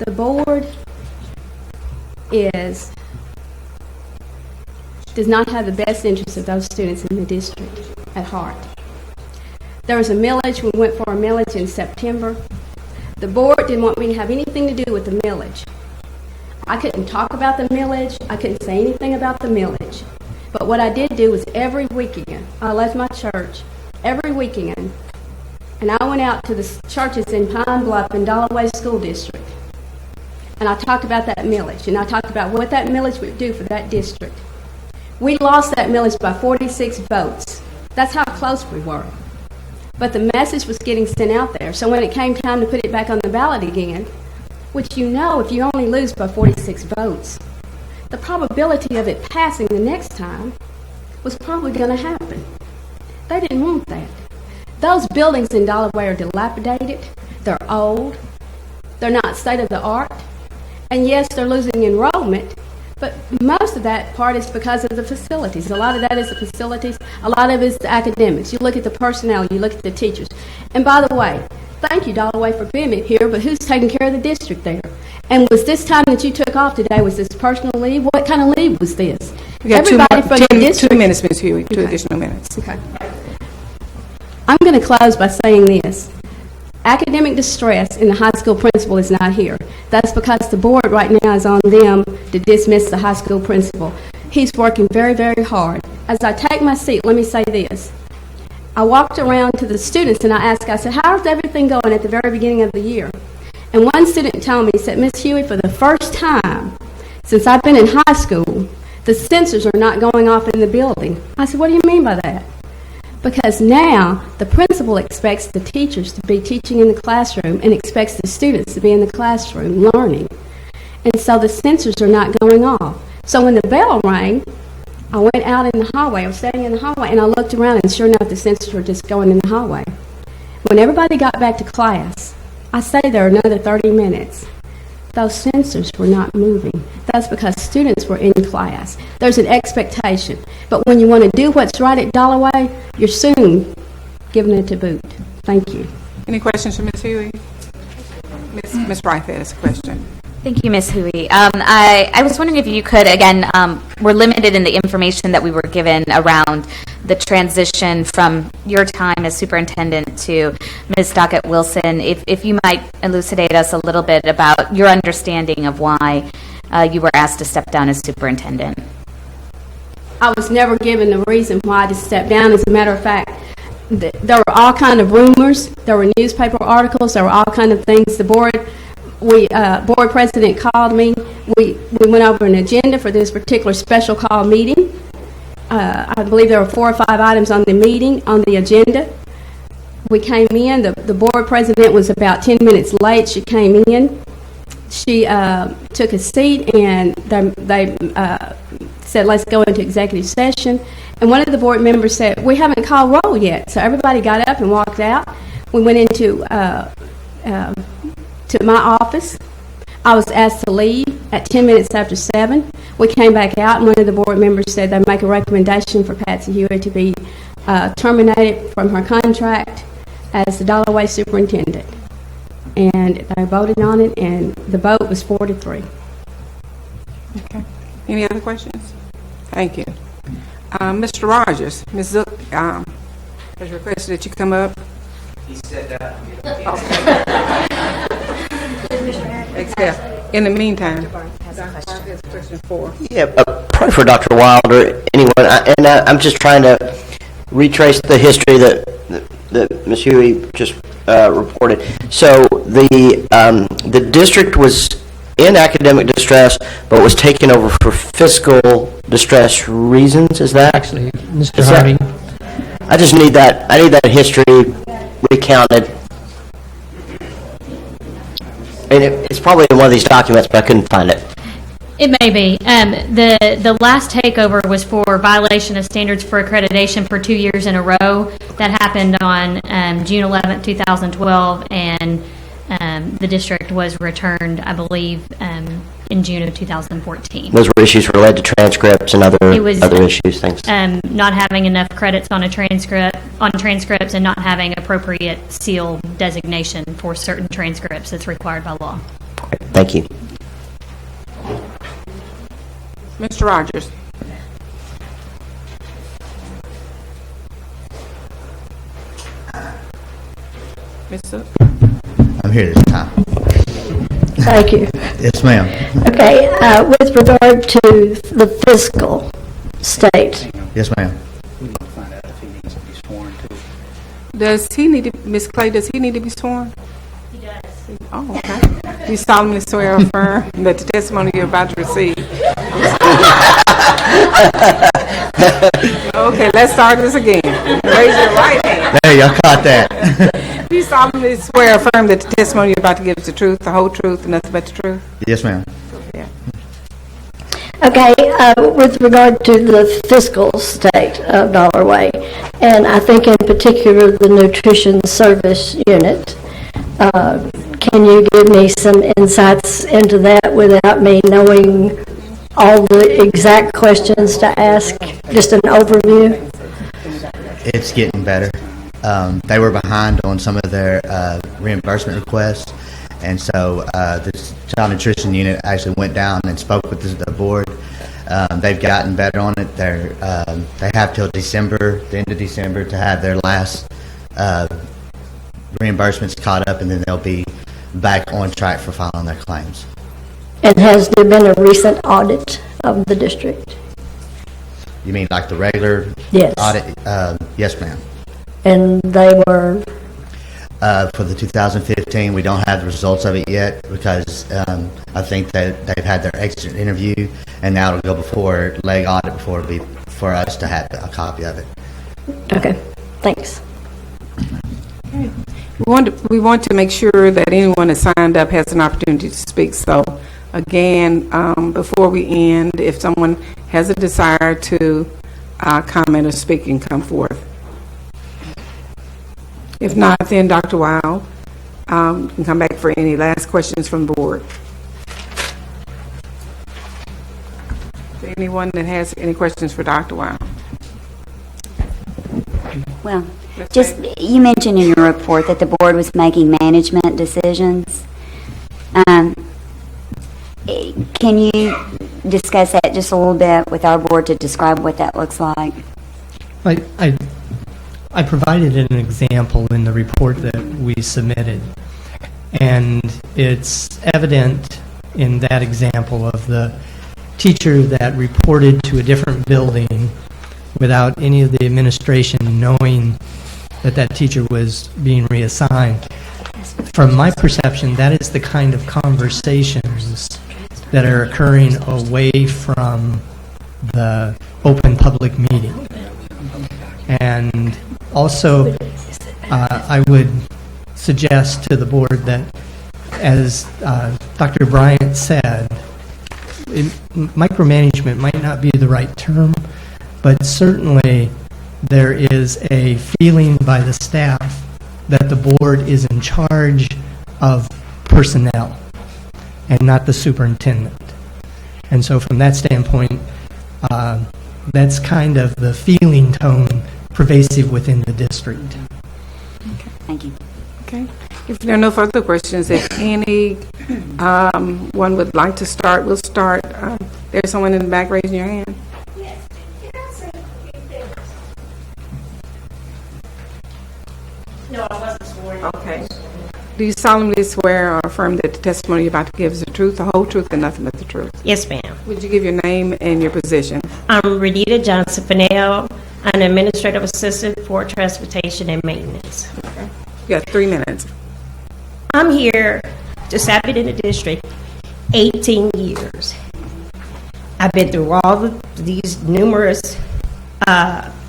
The board does not have the best interests of those students in the district at heart. There was a millage. We went for a millage in September. The board didn't want me to have anything to do with the millage. I couldn't talk about the millage. I couldn't say anything about the millage. But what I did do was every weekend, I left my church every weekend, and I went out to the churches in Pine Bluff and Dalloway School District. And I talked about that millage, and I talked about what that millage would do for that district. We lost that millage by 46 votes. That's how close we were. But the message was getting sent out there. So when it came time to put it back on the ballot again, which you know, if you only lose by 46 votes, the probability of it passing the next time was probably going to happen. They didn't want that. Those buildings in Dalloway are dilapidated. They're old. They're not state of the art. And yes, they're losing enrollment, but most of that part is because of the facilities. A lot of that is the facilities. A lot of it is the academics. You look at the personnel. You look at the teachers. And by the way, thank you, Dalloway, for being here, but who's taking care of the district there? And was this time that you took off today, was this personal leave? What kind of leave was this? You got two minutes, Ms. Huey, two additional minutes. Okay. I'm going to close by saying this. Academic distress in the high school principal is not here. That's because the board right now is on them to dismiss the high school principal. He's working very, very hard. As I take my seat, let me say this. I walked around to the students and I said, how's everything going at the very beginning of the year? And one student told me, he said, Ms. Huey, for the first time since I've been in high school, the sensors are not going off in the building. I said, what do you mean by that? Because now the principal expects the teachers to be teaching in the classroom and expects the students to be in the classroom learning. And so the sensors are not going off. So when the bell rang, I went out in the hallway. I was standing in the hallway and I looked around, and sure enough, the sensors were just going in the hallway. When everybody got back to class, I stayed there another 30 minutes. Those sensors were not moving. That's because students were in class. There's an expectation. But when you want to do what's right at Dalloway, you're soon given it to boot. Thank you. Any questions for Ms. Huey? Ms. Wright has a question. Thank you, Ms. Huey. I was wondering if you could, again, we're limited in the information that we were given around the transition from your time as superintendent to Ms. Dockett Wilson. If you might elucidate us a little bit about your understanding of why you were asked to step down as superintendent. I was never given the reason why to step down. As a matter of fact, there were all kind of rumors. There were newspaper articles. There were all kind of things. The board president called me. We went over an agenda for this particular special call meeting. I believe there were 4 or 5 items on the agenda. We came in. The board president was about 10 minutes late. She came in. She took a seat, and they said, let's go into executive session. And one of the board members said, we haven't called roll yet. So everybody got up and walked out. We went into to my office. I was asked to leave. at 10 minutes after 7. We came back out, and one of the board members said they'd make a recommendation for Patsy Huey to be terminated from her contract as the Dollar Way superintendent. And they voted on it, and the vote was 4-3. Okay. Any other questions? Thank you. Mr. Rogers, Ms. Zook has requested that you come up. He said that. Except, in the meantime, Dr. Park has a question for. Yeah, probably for Dr. Wilder, anyone, I'm just trying to retrace the history that Ms. Huey just reported. So the district was in academic distress, but was taken over for fiscal distress reasons. Is that actually, Mr. Harvey? I just need that. I need that history recounted. And it's probably in one of these documents, but I couldn't find it. It may be. The last takeover was for violation of standards for accreditation for 2 years in a row. That happened on June 11th, 2012, and the district was returned, I believe, in June of 2014. Those were issues related to transcripts and other issues, things. Not having enough credits on transcripts and not having appropriate seal designation for certain transcripts that's required by law. Great. Thank you. Mr. Rogers. Ms. Zook. I'm here this time. Thank you. Yes, ma'am. Okay, with regard to the fiscal state, Yes, ma'am. Does he need to, Ms. Clay, does he need to be sworn? He does. Oh, okay. You solemnly swear or affirm that the testimony you're about to receive. Okay, let's start this again. Raise your right hand. There, y'all caught that. You solemnly swear or affirm that the testimony you're about to give is the truth, the whole truth, and nothing but the truth? Yes, ma'am. okay, with regard to the fiscal state of Dollar Way, and I think in particular the nutrition service unit, can you give me some insights into that without me knowing all the exact questions to ask? Just an overview? It's getting better. They were behind on some of their reimbursement requests, and so the child nutrition unit actually went down and spoke with the board. They've gotten better on it. They have till December, the end of December, to have their last reimbursements caught up, and then they'll be back on track for filing their claims. And has there been a recent audit of the district? You mean like the regular Yes. audit? Yes, ma'am. And they were? For the 2015, we don't have the results of it yet because I think that they've had their exit interview, and now it'll go before leg audit before it'll be for us to have a copy of it. Okay, thanks. We want to make sure that anyone that signed up has an opportunity to speak. So, again, before we end, if someone has a desire to comment or speak, and come forth. If not, then Dr. Wild can come back for any last questions from the board. Anyone that has any questions for Dr. Wild? Well, just, you mentioned in your report that the board was making management decisions. Can you discuss that just a little bit with our board to describe what that looks like? I provided an example in the report that we submitted, and it's evident in that example of the teacher that reported to a different building without any of the administration knowing that that teacher was being reassigned. From my perception, that is the kind of conversations that are occurring away from the open public meeting. And also, I would suggest to the board that, as Dr. Bryant said, micromanagement might not be the right term, but certainly there is a feeling by the staff that the board is in charge of personnel and not the superintendent. And so from that standpoint, that's kind of the feeling tone pervasive within the district. Thank you. Okay. If there are no further questions, if any one would like to start, we'll start. There's someone in the back raising your hand. No, I wasn't sworn. Okay. Do you solemnly swear or affirm that the testimony you're about to give is the truth, the whole truth, and nothing but the truth? Yes, ma'am. Would you give your name and your position? I'm Renita Johnson Fennell. I'm an administrative assistant for transportation and maintenance. Okay. You got 3 minutes. I'm here, just I've been in the district 18 years. I've been through all these numerous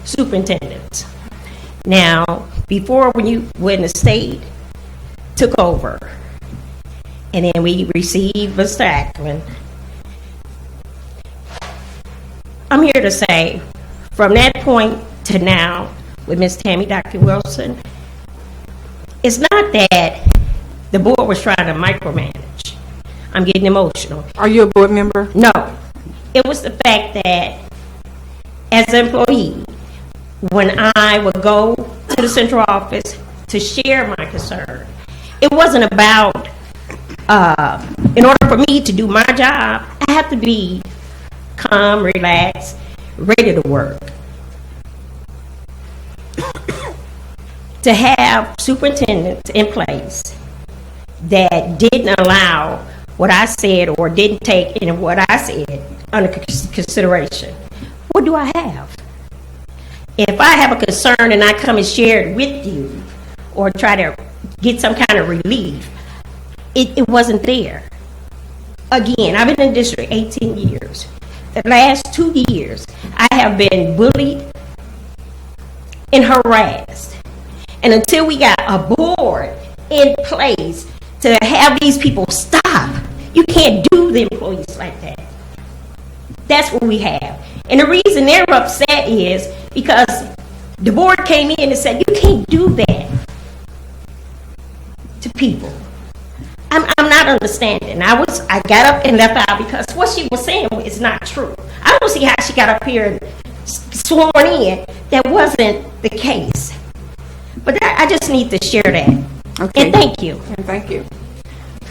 superintendents. Now, before when the state took over, and then we received Mr. Ackman, I'm here to say, from that point to now, with Ms. Tammy Dr. Wilson, it's not that the board was trying to micromanage. I'm getting emotional. Are you a board member? No. It was the fact that as an employee, when I would go to the central office to share my concern, it wasn't about, in order for me to do my job, I have to be calm, relaxed, ready to work. To have superintendents in place that didn't allow what I said or didn't take in what I said under consideration, what do I have? If I have a concern and I come and share it with you or try to get some kind of relief, it wasn't there. Again, I've been in the district 18 years. The last 2 years, I have been bullied and harassed. And until we got a board in place to have these people stop, you can't do the employees like that. That's what we have. And the reason they're upset is because the board came in and said, you can't do that to people. I'm not understanding. I got up and left out because what she was saying is not true. I don't see how she got up here and sworn in. That wasn't the case. But I just need to share that. Okay. And thank you. And thank you.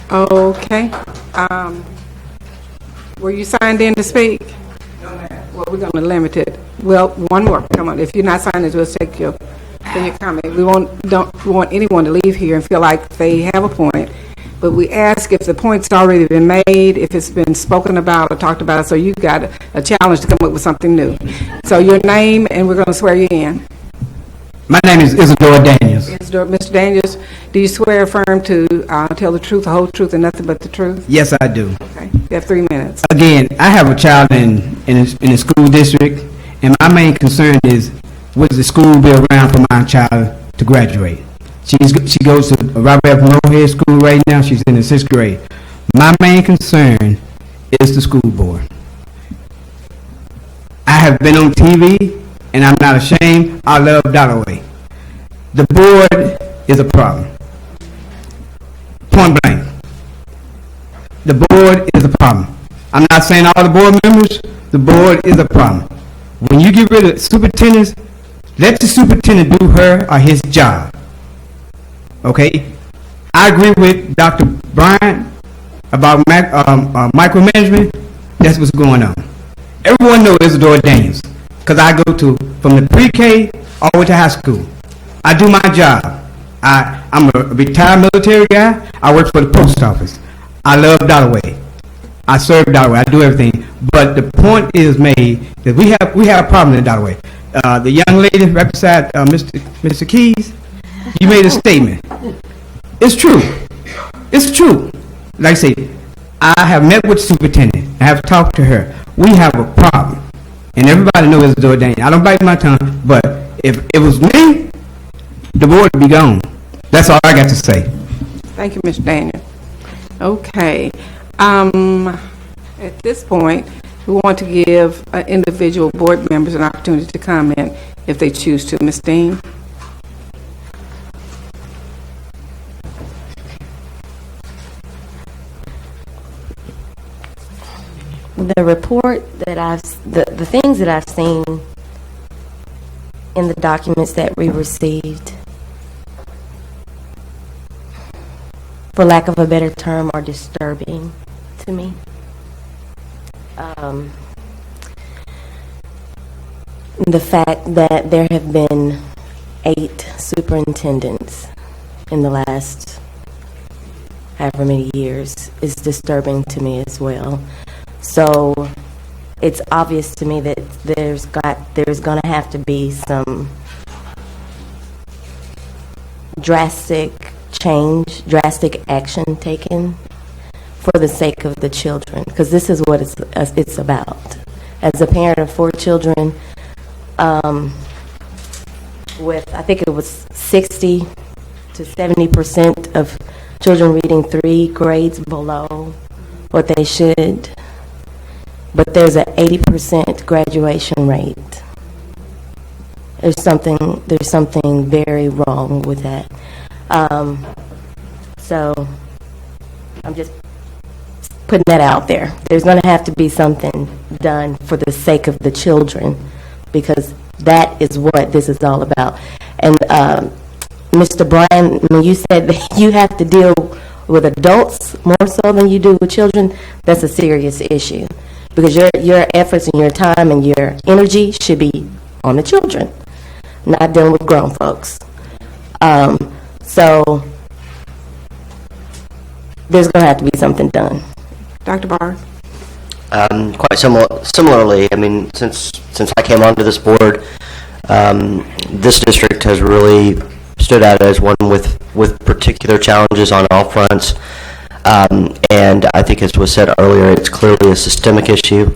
Okay. Were you signed in to speak? No, ma'am. Well, we're going to limit it. Well, one more. Come on. If you're not signed in, we'll take your comment. We don't want anyone to leave here and feel like they have a point. But we ask if the point's already been made, if it's been spoken about or talked about, so you got a challenge to come up with something new. So your name, and we're going to swear you in. My name is Isidore Daniels. Mr. Daniels, do you swear or affirm to tell the truth, the whole truth, and nothing but the truth? Yes, I do. Okay. You have 3 minutes. Again, I have a child in a school district, and my main concern is, will the school be around for my child to graduate? She goes to Robert F. Moorhead School right now. She's in the 6th grade. My main concern is the school board. I have been on TV, and I'm not ashamed. I love Dalloway. The board is a problem. Point blank. The board is a problem. I'm not saying all the board members. The board is a problem. When you get rid of superintendents, let the superintendent do her or his job. Okay? I agree with Dr. Bryant about micromanagement. That's what's going on. Everyone knows Isidore Daniels because I go from the pre-K all the way to high school. I do my job. I'm a retired military guy. I work for the post office. I love Dalloway. I serve Dalloway. I do everything. But the point is made that we have a problem in Dalloway. The young lady right beside Mr. Keys, you made a statement. It's true. It's true. Like I say, I have met with the superintendent. I have talked to her. We have a problem. And everybody knows Isidore Daniels. I don't bite my tongue, but if it was me, the board would be gone. That's all I got to say. Thank you, Mr. Daniel. Okay. At this point, we want to give individual board members an opportunity to comment if they choose to. Ms. Dean? The report that the things that I've seen in the documents that we received, for lack of a better term, are disturbing to me. The fact that there have been 8 superintendents in the last however many years is disturbing to me as well. So it's obvious to me that there's going to have to be some drastic change, drastic action taken for the sake of the children, because this is what it's about. As a parent of 4 children, with I think it was 60 to 70% of children reading 3 grades below what they should, but there's an 80% graduation rate. There's something very wrong with that. So I'm just putting that out there. There's going to have to be something done for the sake of the children, because that is what this is all about. And Mr. Bryan, when you said that you have to deal with adults more so than you do with children, that's a serious issue, because your efforts and your time and your energy should be on the children, not dealing with grown folks. So there's going to have to be something done. Dr. Barr? Quite similarly, I mean, since I came onto this board, this district has really stood out as one with particular challenges on all fronts. And I think, as was said earlier, it's clearly a systemic issue,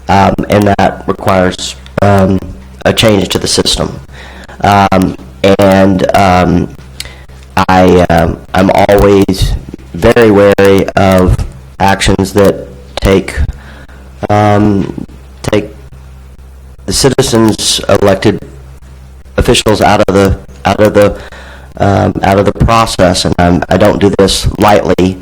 and that requires a change to the system. I'm always very wary of actions that take the citizens' elected officials out of the process, and I don't do this lightly,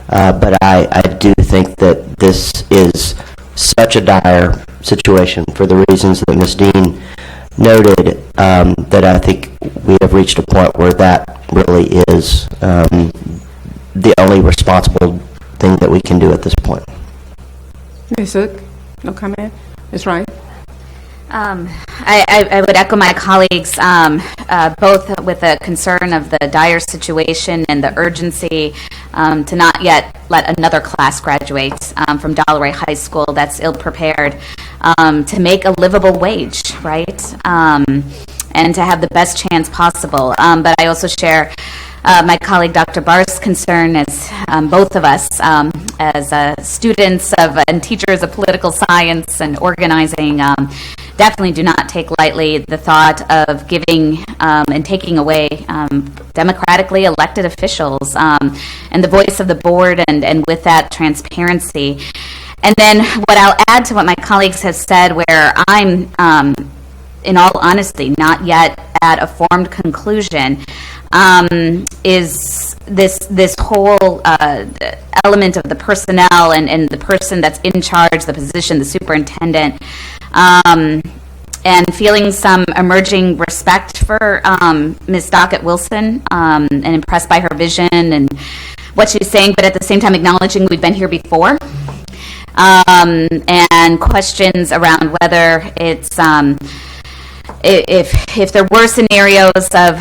but I do think that this is such a dire situation for the reasons that Ms. Dean noted, that I think we have reached a point where that really is the only responsible thing that we can do at this point. Ms. Hook, no comment? Ms. Wright? I would echo my colleagues, both with the concern of the dire situation and the urgency to not yet let another class graduate from Dollar High School that's ill-prepared, to make a livable wage, right? And to have the best chance possible. But I also share my colleague Dr. Barr's concern, as both of us, as students of and teachers of political science and organizing, definitely do not take lightly the thought of giving and taking away democratically elected officials and the voice of the board, and with that, transparency. And then what I'll add to what my colleagues have said, where I'm, in all honesty, not yet at a formed conclusion, is this whole element of the personnel and the person that's in charge, the position, the superintendent, and feeling some emerging respect for Ms. Dockett Wilson, and impressed by her vision and what she's saying, but at the same time acknowledging we've been here before, and questions around whether it's if there were scenarios of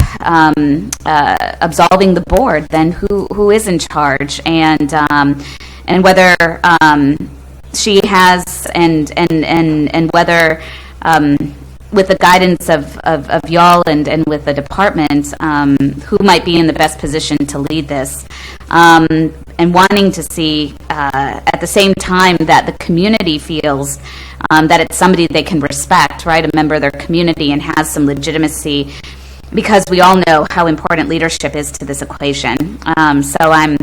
absolving the board, then who is in charge, and whether she has and whether with the guidance of y'all and with the department, who might be in the best position to lead this, and wanting to see at the same time that the community feels that it's somebody they can respect, right, a member of their community, and has some legitimacy, because we all know how important leadership is to this equation. So I'm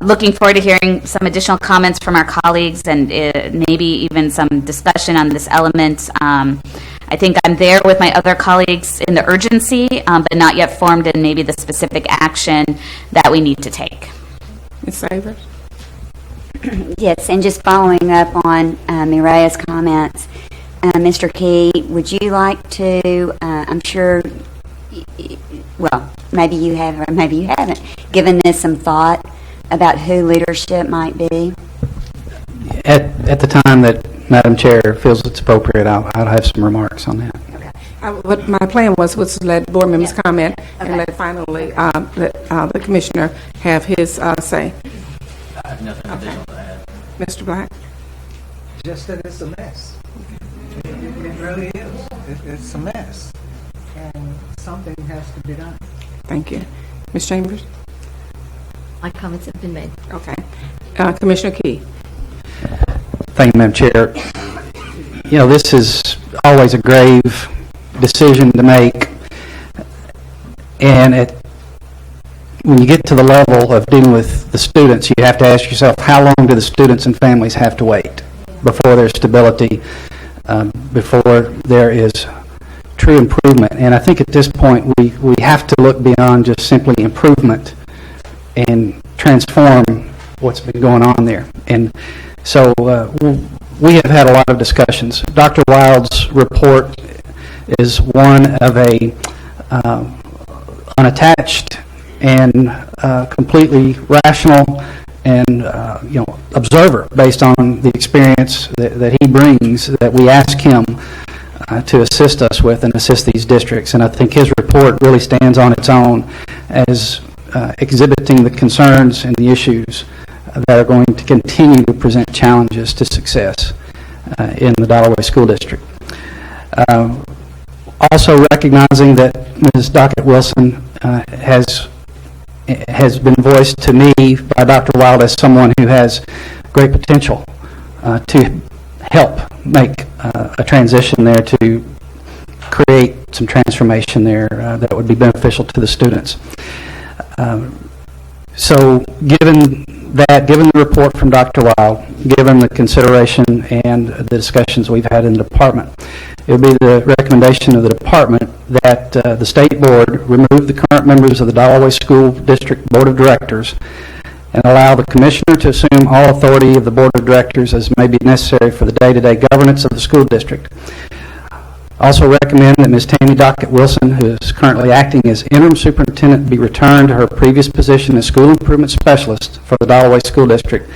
looking forward to hearing some additional comments from our colleagues, and maybe even some discussion on this element. I think I'm there with my other colleagues in the urgency, but not yet formed in maybe the specific action that we need to take. Ms. Savers? Yes, and just following up on Mireya's comments, Mr. Key, would you like to, I'm sure, well, maybe you have or maybe you haven't, given this some thought about who leadership might be? At the time that Madam Chair feels it's appropriate, I'll have some remarks on that. What my plan was to let board members comment and let finally the commissioner have his say. I have nothing additional to add. Mr. Black? Just that it's a mess. It really is. It's a mess. And something has to be done. Thank you. Ms. Chambers? My comments have been made. Okay. Commissioner Key? Thank you, Madam Chair. You know, this is always a grave decision to make, and when you get to the level of dealing with the students, you have to ask yourself, how long do the students and families have to wait before there's stability, before there is true improvement? And I think at this point we have to look beyond just simply improvement and transform what's been going on there. And so we have had a lot of discussions. Dr. Wild's report is one of a unattached and completely rational and observer based on the experience that he brings, that we ask him to assist us with and assist these districts. And I think his report really stands on its own as exhibiting the concerns and the issues that are going to continue to present challenges to success in the Dollaway School District. Also recognizing that Ms. Dockett Wilson has been voiced to me by Dr. Wild as someone who has great potential to help make a transition there, to create some transformation there that would be beneficial to the students. So given that, given the report from Dr. Wild, given the consideration and the discussions we've had in the department, it would be the recommendation of the department that the state board remove the current members of the Dollaway School District Board of Directors and allow the commissioner to assume all authority of the board of directors as may be necessary for the day-to-day governance of the school district. Also recommend that Ms. Tammy Dockett Wilson, who is currently acting as interim superintendent, be returned to her previous position as school improvement specialist for the Dollaway School District.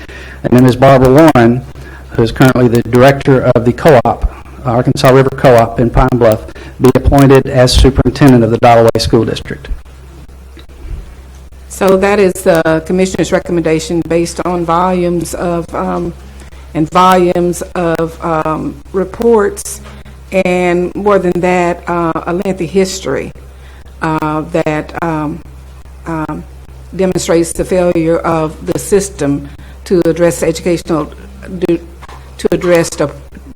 And then Ms. Barbara Warren, who is currently the director of the co-op, Arkansas River Co-op in Pine Bluff, be appointed as superintendent of the Dollaway School District. So that is the commissioner's recommendation based on volumes of reports, and more than that, a lengthy history that demonstrates the failure of the system to address educational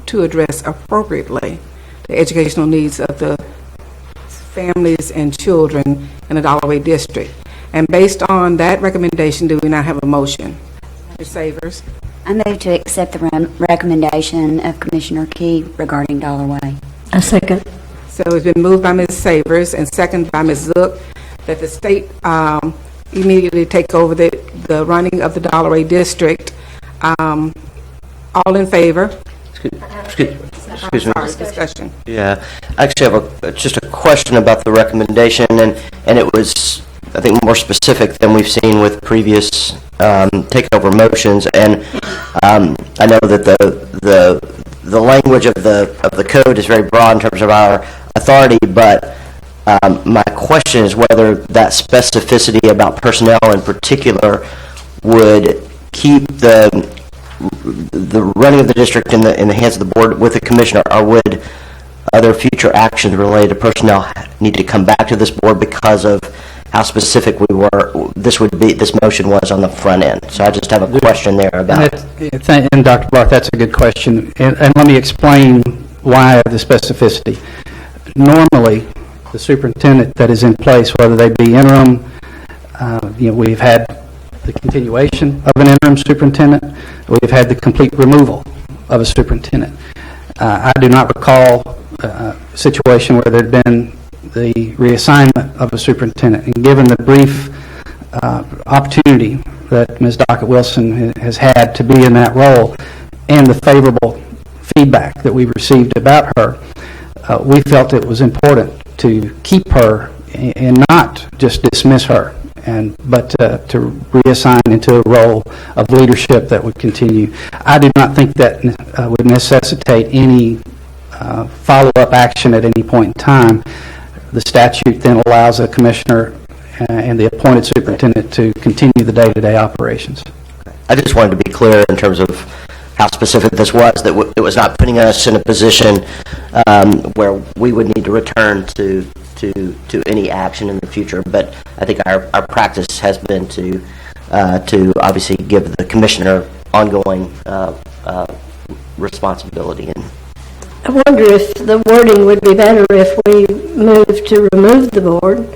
to address appropriately the educational needs of the families and children in the Dollaway District. And based on that recommendation, do we now have a motion? Ms. Savers? I move to accept the recommendation of Commissioner Key regarding Dollaway. A second. So it's been moved by Ms. Savers and seconded by Ms. Zook that the state immediately take over the running of the Dollaway District. All in favor? Excuse me. Discussion. Yeah, I actually have just a question about the recommendation, and it was, I think, more specific than we've seen with previous takeover motions. And I know that the language of the code is very broad in terms of our authority, but my question is whether that specificity about personnel in particular would keep the running of the district in the hands of the board with the commissioner, or would other future actions related to personnel need to come back to this board because of how specific this motion was on the front end? So I just have a question there about. And Dr. Barth, that's a good question. And let me explain why the specificity. Normally, the superintendent that is in place, whether they be interim, we've had the continuation of an interim superintendent, we've had the complete removal of a superintendent. I do not recall a situation where there had been the reassignment of a superintendent. And given the brief opportunity that Ms. Dockett Wilson has had to be in that role and the favorable feedback that we received about her, we felt it was important to keep her and not just dismiss her, but to reassign into a role of leadership that would continue. I do not think that would necessitate any follow-up action at any point in time. The statute then allows a commissioner and the appointed superintendent to continue the day-to-day operations. I just wanted to be clear in terms of how specific this was, that it was not putting us in a position where we would need to return to any action in the future. But I think our practice has been to obviously give the commissioner ongoing responsibility. And I wonder if the wording would be better if we move to remove the board,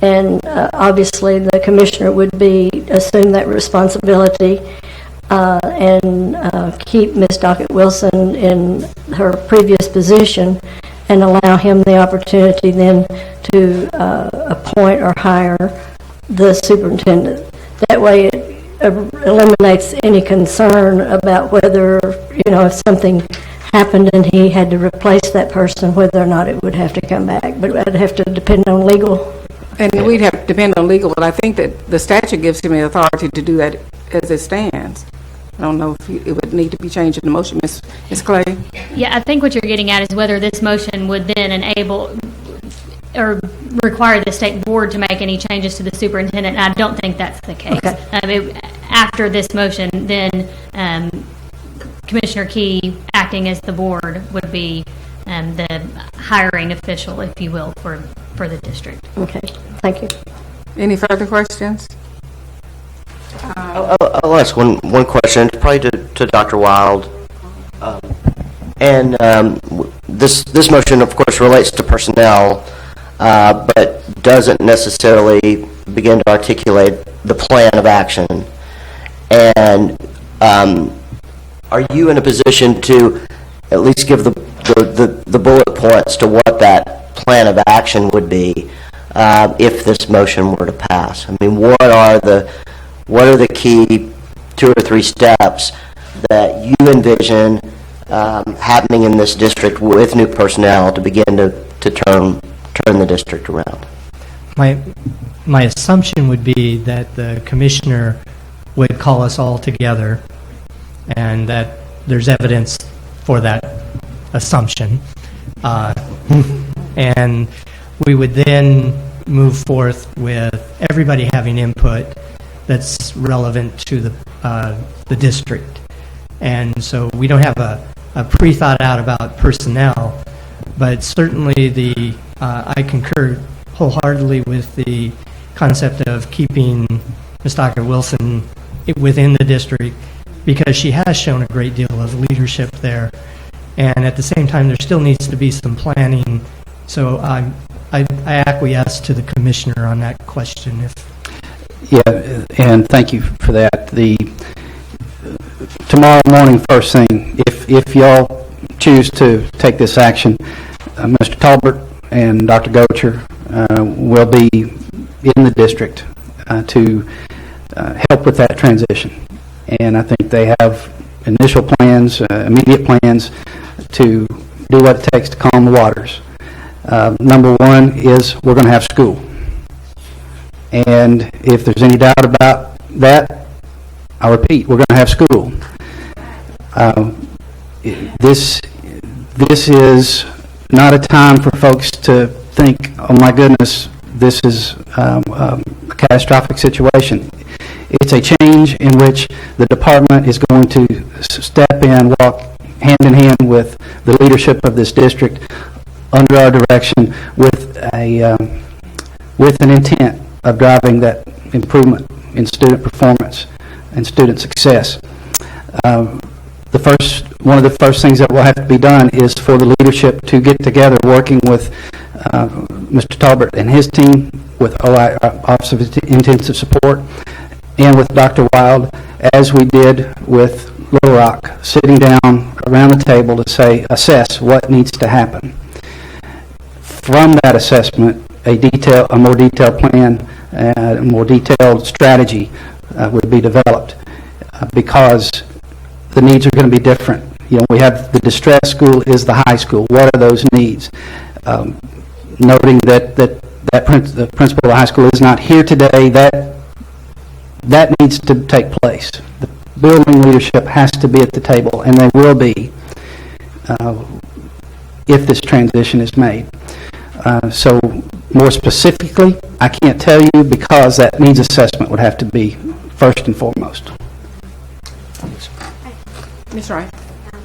and obviously the commissioner would assume that responsibility and keep Ms. Dockett Wilson in her previous position and allow him the opportunity then to appoint or hire the superintendent. That way it eliminates any concern about whether, if something happened and he had to replace that person, whether or not it would have to come back. But it would have to depend on legal. And we'd have to depend on legal, but I think that the statute gives him the authority to do that as it stands. I don't know if it would need to be changed in the motion, Ms. Clay. Yeah, I think what you're getting at is whether this motion would then enable or require the state board to make any changes to the superintendent. And I don't think that's the case. Okay. After this motion, then Commissioner Key, acting as the board, would be the hiring official, if you will, for the district. Okay, thank you. Any further questions? I'll ask one question, probably to Dr. Wild. This motion, of course, relates to personnel, but doesn't necessarily begin to articulate the plan of action. And are you in a position to at least give the bullet points to what that plan of action would be if this motion were to pass? I mean, what are the key 2 or 3 steps that you envision happening in this district with new personnel to begin to turn the district around? My assumption would be that the commissioner would call us all together, and that there's evidence for that assumption. And we would then move forth with everybody having input that's relevant to the district. And so we don't have a pre-thought out about personnel, but certainly I concur wholeheartedly with the concept of keeping Ms. Dockett Wilson within the district, because she has shown a great deal of leadership there. And at the same time, there still needs to be some planning. So I acquiesce to the commissioner on that question. Yeah, and thank you for that. Tomorrow morning, first thing, if y'all choose to take this action, Mr. Talbert and Dr. Gocher will be in the district to help with that transition. And I think they have initial plans, immediate plans to do what it takes to calm the waters. Number one is we're going to have school. And if there's any doubt about that, I repeat, we're going to have school. This is not a time for folks to think, oh my goodness, this is a catastrophic situation. It's a change in which the department is going to step in, walk hand in hand with the leadership of this district under our direction with an intent of driving that improvement in student performance and student success. One of the first things that will have to be done is for the leadership to get together, working with Mr. Talbert and his team, with OI, Office of Intensive Support, and with Dr. Wild, as we did with Little Rock, sitting down around the table to assess what needs to happen. From that assessment, a more detailed plan, a more detailed strategy would be developed because the needs are going to be different. You know, we have the distress school is the high school. What are those needs? Noting that the principal of the high school is not here today, that needs to take place. The building leadership has to be at the table, and they will be if this transition is made. So more specifically, I can't tell you because that needs assessment would have to be first and foremost. Ms. Wright.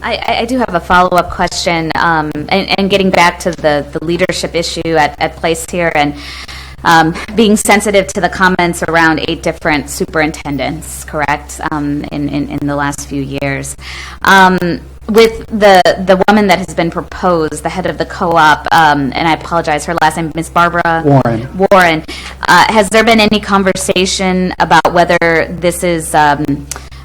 I do have a follow-up question, and getting back to the leadership issue at place here, and being sensitive to the comments around 8 different superintendents, correct, in the last few years. With the woman that has been proposed, the head of the co-op, and I apologize, her last name, Ms. Barbara Warren. Has there been any conversation about whether this is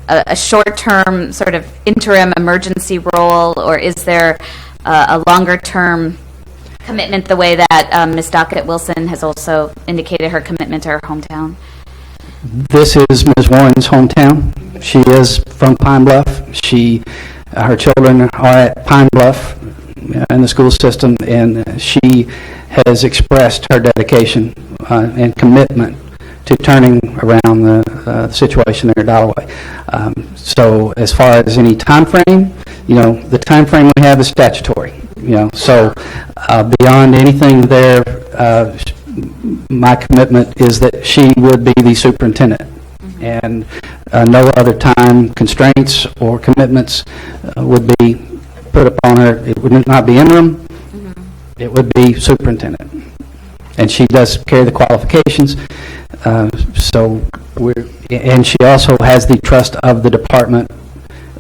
a short-term sort of interim emergency role, or is there a longer-term commitment the way that Ms. Dockett Wilson has also indicated her commitment to her hometown? This is Ms. Warren's hometown. She is from Pine Bluff. Her children are at Pine Bluff in the school system, and she has expressed her dedication and commitment to turning around the situation there at Dalloway. So as far as any time frame, the time frame we have is statutory. So beyond anything there, my commitment is that she would be the superintendent, and no other time constraints or commitments would be put upon her. It would not be interim. It would be superintendent, and she does carry the qualifications. And she also has the trust of the department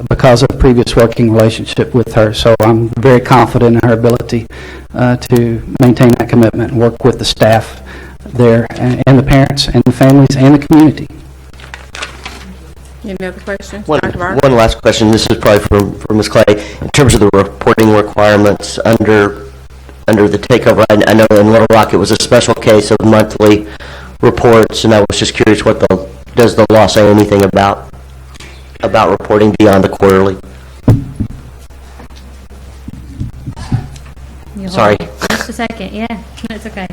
because of previous working relationship with her. So I'm very confident in her ability to maintain that commitment and work with the staff there and the parents and the families and the community. Any other questions? One Dr. Barber? last question. This is probably for Ms. Clay. In terms of the reporting requirements under the takeover, I know in Little Rock it was a special case of monthly reports, and I was just curious, does the law say anything about reporting beyond the quarterly? Sorry. Just a second. Yeah, that's okay.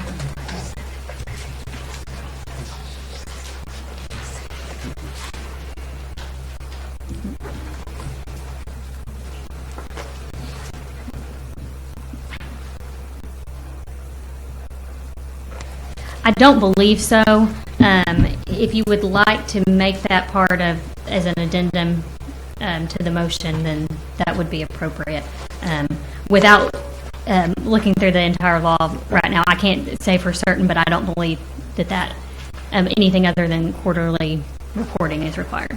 I don't believe so. If you would like to make that part as an addendum to the motion, then that would be appropriate. Without looking through the entire law right now, I can't say for certain, but I don't believe that anything other than quarterly reporting is required.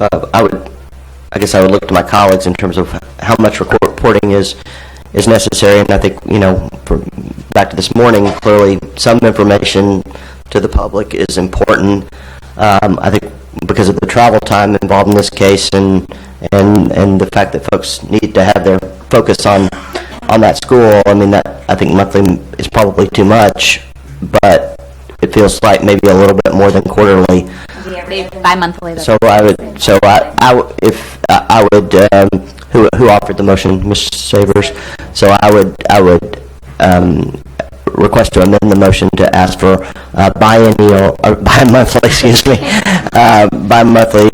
I guess I would look to my colleagues in terms of how much reporting is necessary, and I think, back to this morning, clearly some information to the public is important. I think because of the travel time involved in this case and the fact that folks need to have their focus on that school, I think monthly is probably too much, but it feels like maybe a little bit more than quarterly. Bi-monthly. So who offered the motion? Ms. Savers. So I would request to amend the motion to ask for biennial or bi-monthly, bi-monthly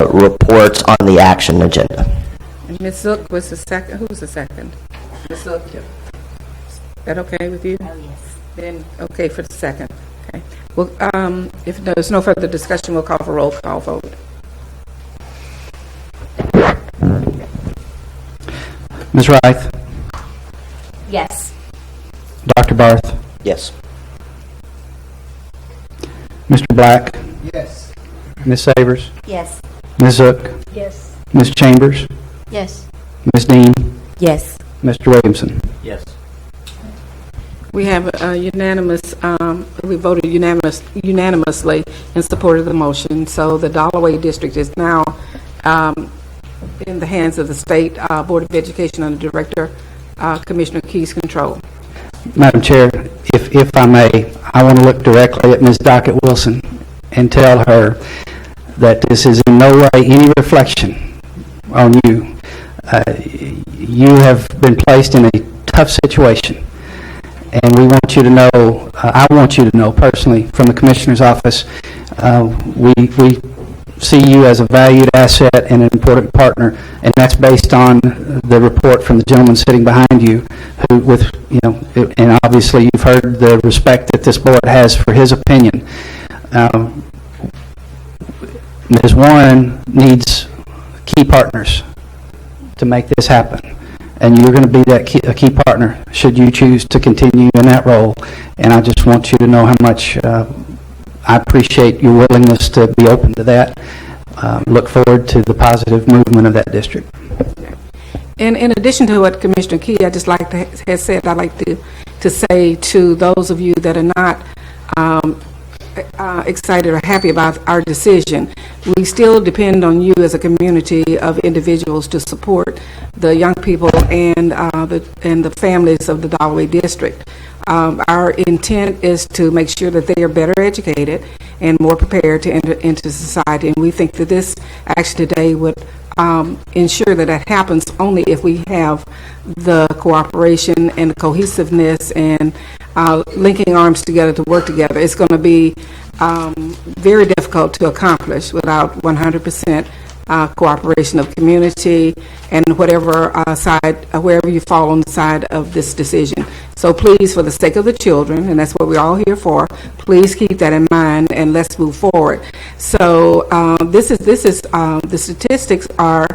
reports on the action agenda. Ms. Zook was the second. Who was the second? Ms. Zook. Is that okay with you? Oh, yes. Then okay for the second. Okay. Well, if there's no further discussion, we'll call for roll call vote. Ms. Wright? Yes. Dr. Barth? Yes. Mr. Black? Yes. Ms. Savers? Yes. Ms. Zook? Yes. Ms. Chambers? Yes. Ms. Dean? Yes. Mr. Williamson? Yes. We have a unanimous, we voted unanimously in support of the motion. So the Dalloway District is now in the hands of the State Board of Education under Director Commissioner Keyes control. Madam Chair, if I may, I want to look directly at Ms. Dockett Wilson and tell her that this is in no way any reflection on you. You have been placed in a tough situation, and we want you to know, I want you to know personally from the Commissioner's office, we see you as a valued asset and an important partner, and that's based on the report from the gentleman sitting behind you, who, with, you know, and obviously you've heard the respect that this board has for his opinion. Ms. Warren needs key partners to make this happen, and you're going to be that a key partner should you choose to continue in that role. And I just want you to know how much I appreciate your willingness to be open to that. Look forward to the positive movement of that district. And in addition to what Commissioner Key has said, I'd like to say to those of you that are not excited or happy about our decision, we still depend on you as a community of individuals to support the young people and the families of the Dollarway District. Our intent is to make sure that they are better educated and more prepared to enter into society, and we think that this action today would ensure that that happens only if we have the cooperation and the cohesiveness and linking arms together to work together. It's going to be very difficult to accomplish without 100% cooperation of community and whatever wherever you fall on the side of this decision. So please, for the sake of the children, and that's what we're all here for, please keep that in mind and let's move forward. So the statistics are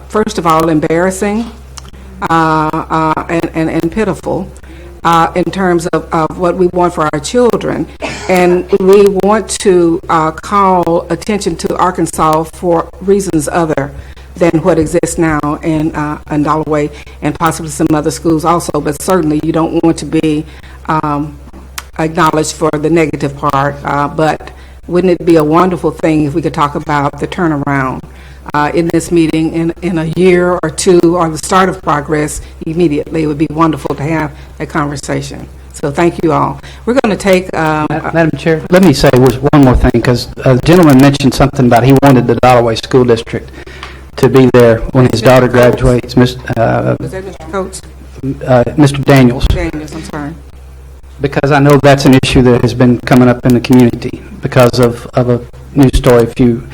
first of all embarrassing and pitiful. In terms of what we want for our children. And we want to call attention to Arkansas for reasons other than what exists now in Dollarway and possibly some other schools also, but certainly you don't want to be acknowledged for the negative part, but wouldn't it be a wonderful thing if we could talk about the turnaround in this meeting in a year or two, or the start of progress immediately? It would be wonderful to have a conversation. So thank you all. We're going to take... Madam Chair, let me say one more thing, because a gentleman mentioned something about he wanted the Dollarway School District to be there when his daughter graduates. Was that Mr. Coates? Mr. Daniels. Daniels, I'm sorry. Because I know that's an issue that has been coming up in the community because of a news story a few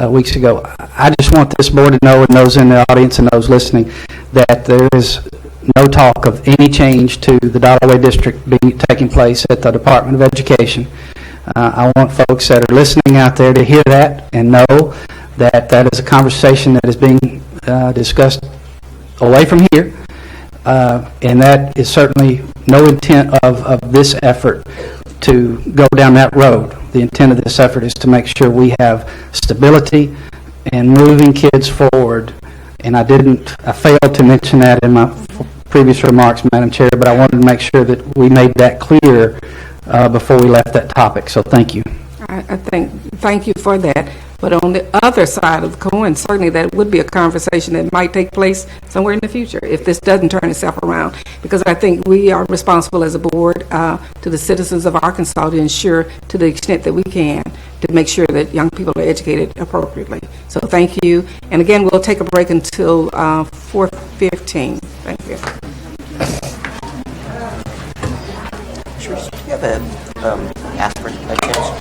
weeks ago. I just want this board to know, and those in the audience and those listening, that there is no talk of any change to the Dollarway District taking place at the Department of Education. I want folks that are listening out there to hear that and know that that is a conversation that is being discussed away from here, and that is certainly no intent of this effort to go down that road. The intent of this effort is to make sure we have stability and moving kids forward. And I failed to mention that in my previous remarks, Madam Chair, but I wanted to make sure that we made that clear before we left that topic. So thank you. Thank you for that. But on the other side of the coin, certainly that would be a conversation that might take place somewhere in the future if this doesn't turn itself around. Because I think we are responsible as a board to the citizens of Arkansas to ensure, to the extent that we can, to make sure that young people are educated appropriately. So thank you. And again, we'll take a break until 4:15. Thank you. Sure. You have a aspirin by chance?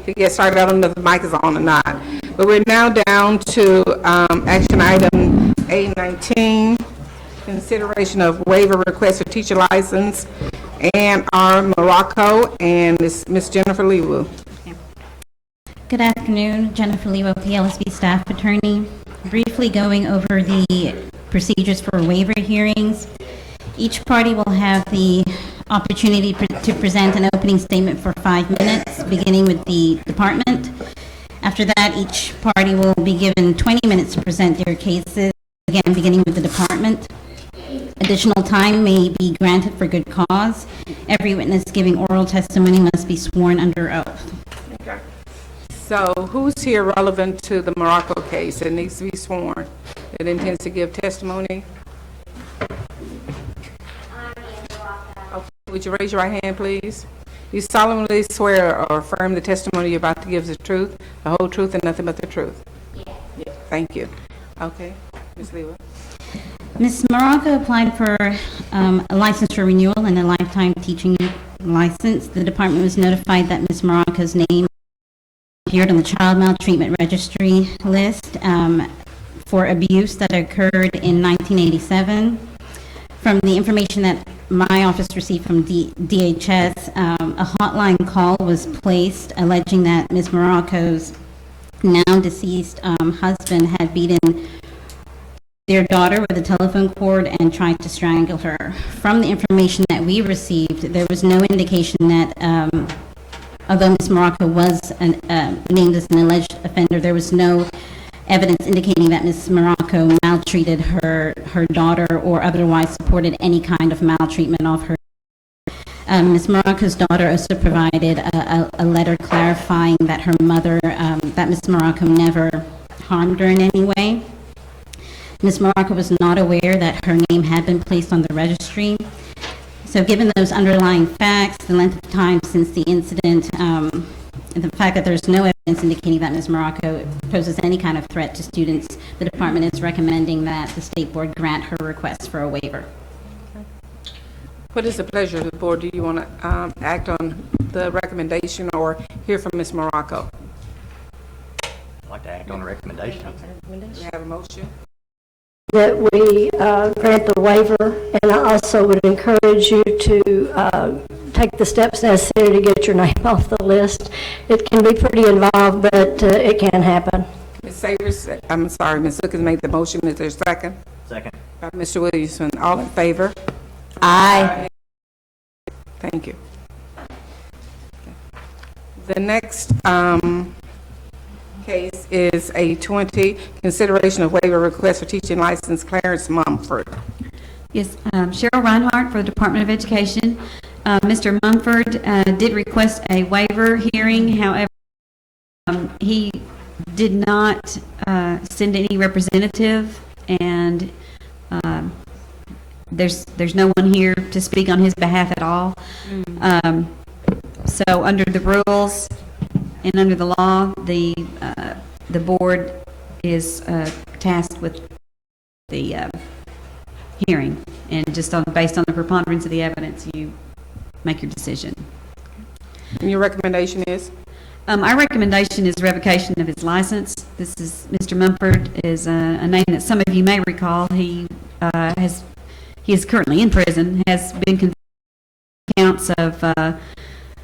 to get started. I don't know if the mic is on or not. But we're now down to action item A19, consideration of waiver request for teacher license, and R. Morocco, and Miss Jennifer Leewu. Good afternoon, Jennifer Leewu, PLSB staff attorney. Briefly going over the procedures for waiver hearings. Each party will have the opportunity to present an opening statement for 5 minutes, beginning with the department. After that, each party will be given 20 minutes to present their cases, again, beginning with the department. Additional time may be granted for good cause. Every witness giving oral testimony must be sworn under oath. Okay. So who's here relevant to the Morocco case that needs to be sworn, that intends to give testimony? Okay. Would you raise your right hand, please? You solemnly swear or affirm the testimony you're about to give is the truth, the whole truth, and nothing but the truth? Yes. Thank you. Okay. Ms. Leewu. Ms. Morocco applied for a license for renewal and a lifetime teaching license. The department was notified that Ms. Morocco's name appeared on the child maltreatment registry list for abuse that occurred in 1987. From the information that my office received from DHS, a hotline call was placed alleging that Ms. Morocco's now deceased husband had beaten their daughter with a telephone cord and tried to strangle her. From the information that we received, there was no indication that although Ms. Morocco was named as an alleged offender, there was no evidence indicating that Ms. Morocco maltreated her daughter or otherwise supported any kind of maltreatment of her. Ms. Morocco's daughter also provided a letter clarifying that her mother, that Ms. Morocco never harmed her in any way. Ms. Morocco was not aware that her name had been placed on the registry. So given those underlying facts, the length of time since the incident, and the fact that there's no evidence indicating that Ms. Morocco poses any kind of threat to students, the department is recommending that the State Board grant her request for a waiver. What is the pleasure of the board? Do you want to act on the recommendation or hear from Ms. Morocco? I'd like to act on the recommendation. We have a motion. That we grant the waiver, and I also would encourage you to take the steps necessary to get your name off the list. It can be pretty involved, but it can happen. Ms. Savers, I'm sorry, Ms. Zook has made the motion. Is there a second? Second. By Mr. Williamson. All in favor? Aye. Thank you. The next case is A20, consideration of waiver request for teaching license, Clarence Mumford. Yes, Cheryl Reinhardt for the Department of Education. Mr. Mumford did request a waiver hearing. However, he did not send any representative, and there's no one here to speak on his behalf at all. So under the rules and under the law, the board is tasked with the hearing, and just based on the preponderance of the evidence, you make your decision. And your recommendation is? Our recommendation is revocation of his license. This is Mr. Mumford is a name that some of you may recall. He is currently in prison, has been convicted of counts of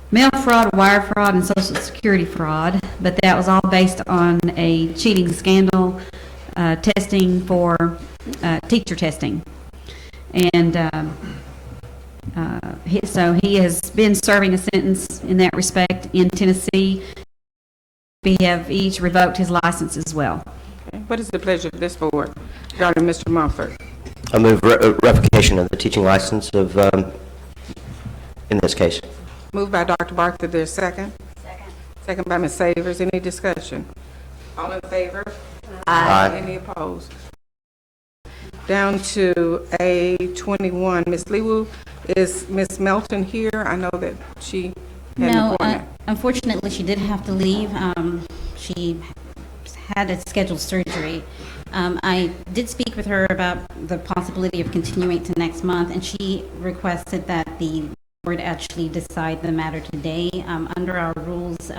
mail fraud, wire fraud, and Social Security fraud, but that was all based on a cheating scandal, testing for teacher testing. And so he has been serving a sentence in that respect in Tennessee. We have each revoked his license as well. Okay. What is the pleasure of this board regarding Mr. Mumford? I move revocation of the teaching license of, in this case. Moved by Dr. Barker. There's a second? Second. Second by Ms. Savers. Any discussion? All in favor? Aye. Any opposed? Down to A21. Ms. Leewu, is Ms. Melton here? I know that she had an No, appointment. unfortunately, she did have to leave. She had a scheduled surgery. I did speak with her about the possibility of continuing to next month, and she requested that the board actually decide the matter today. Under our rules,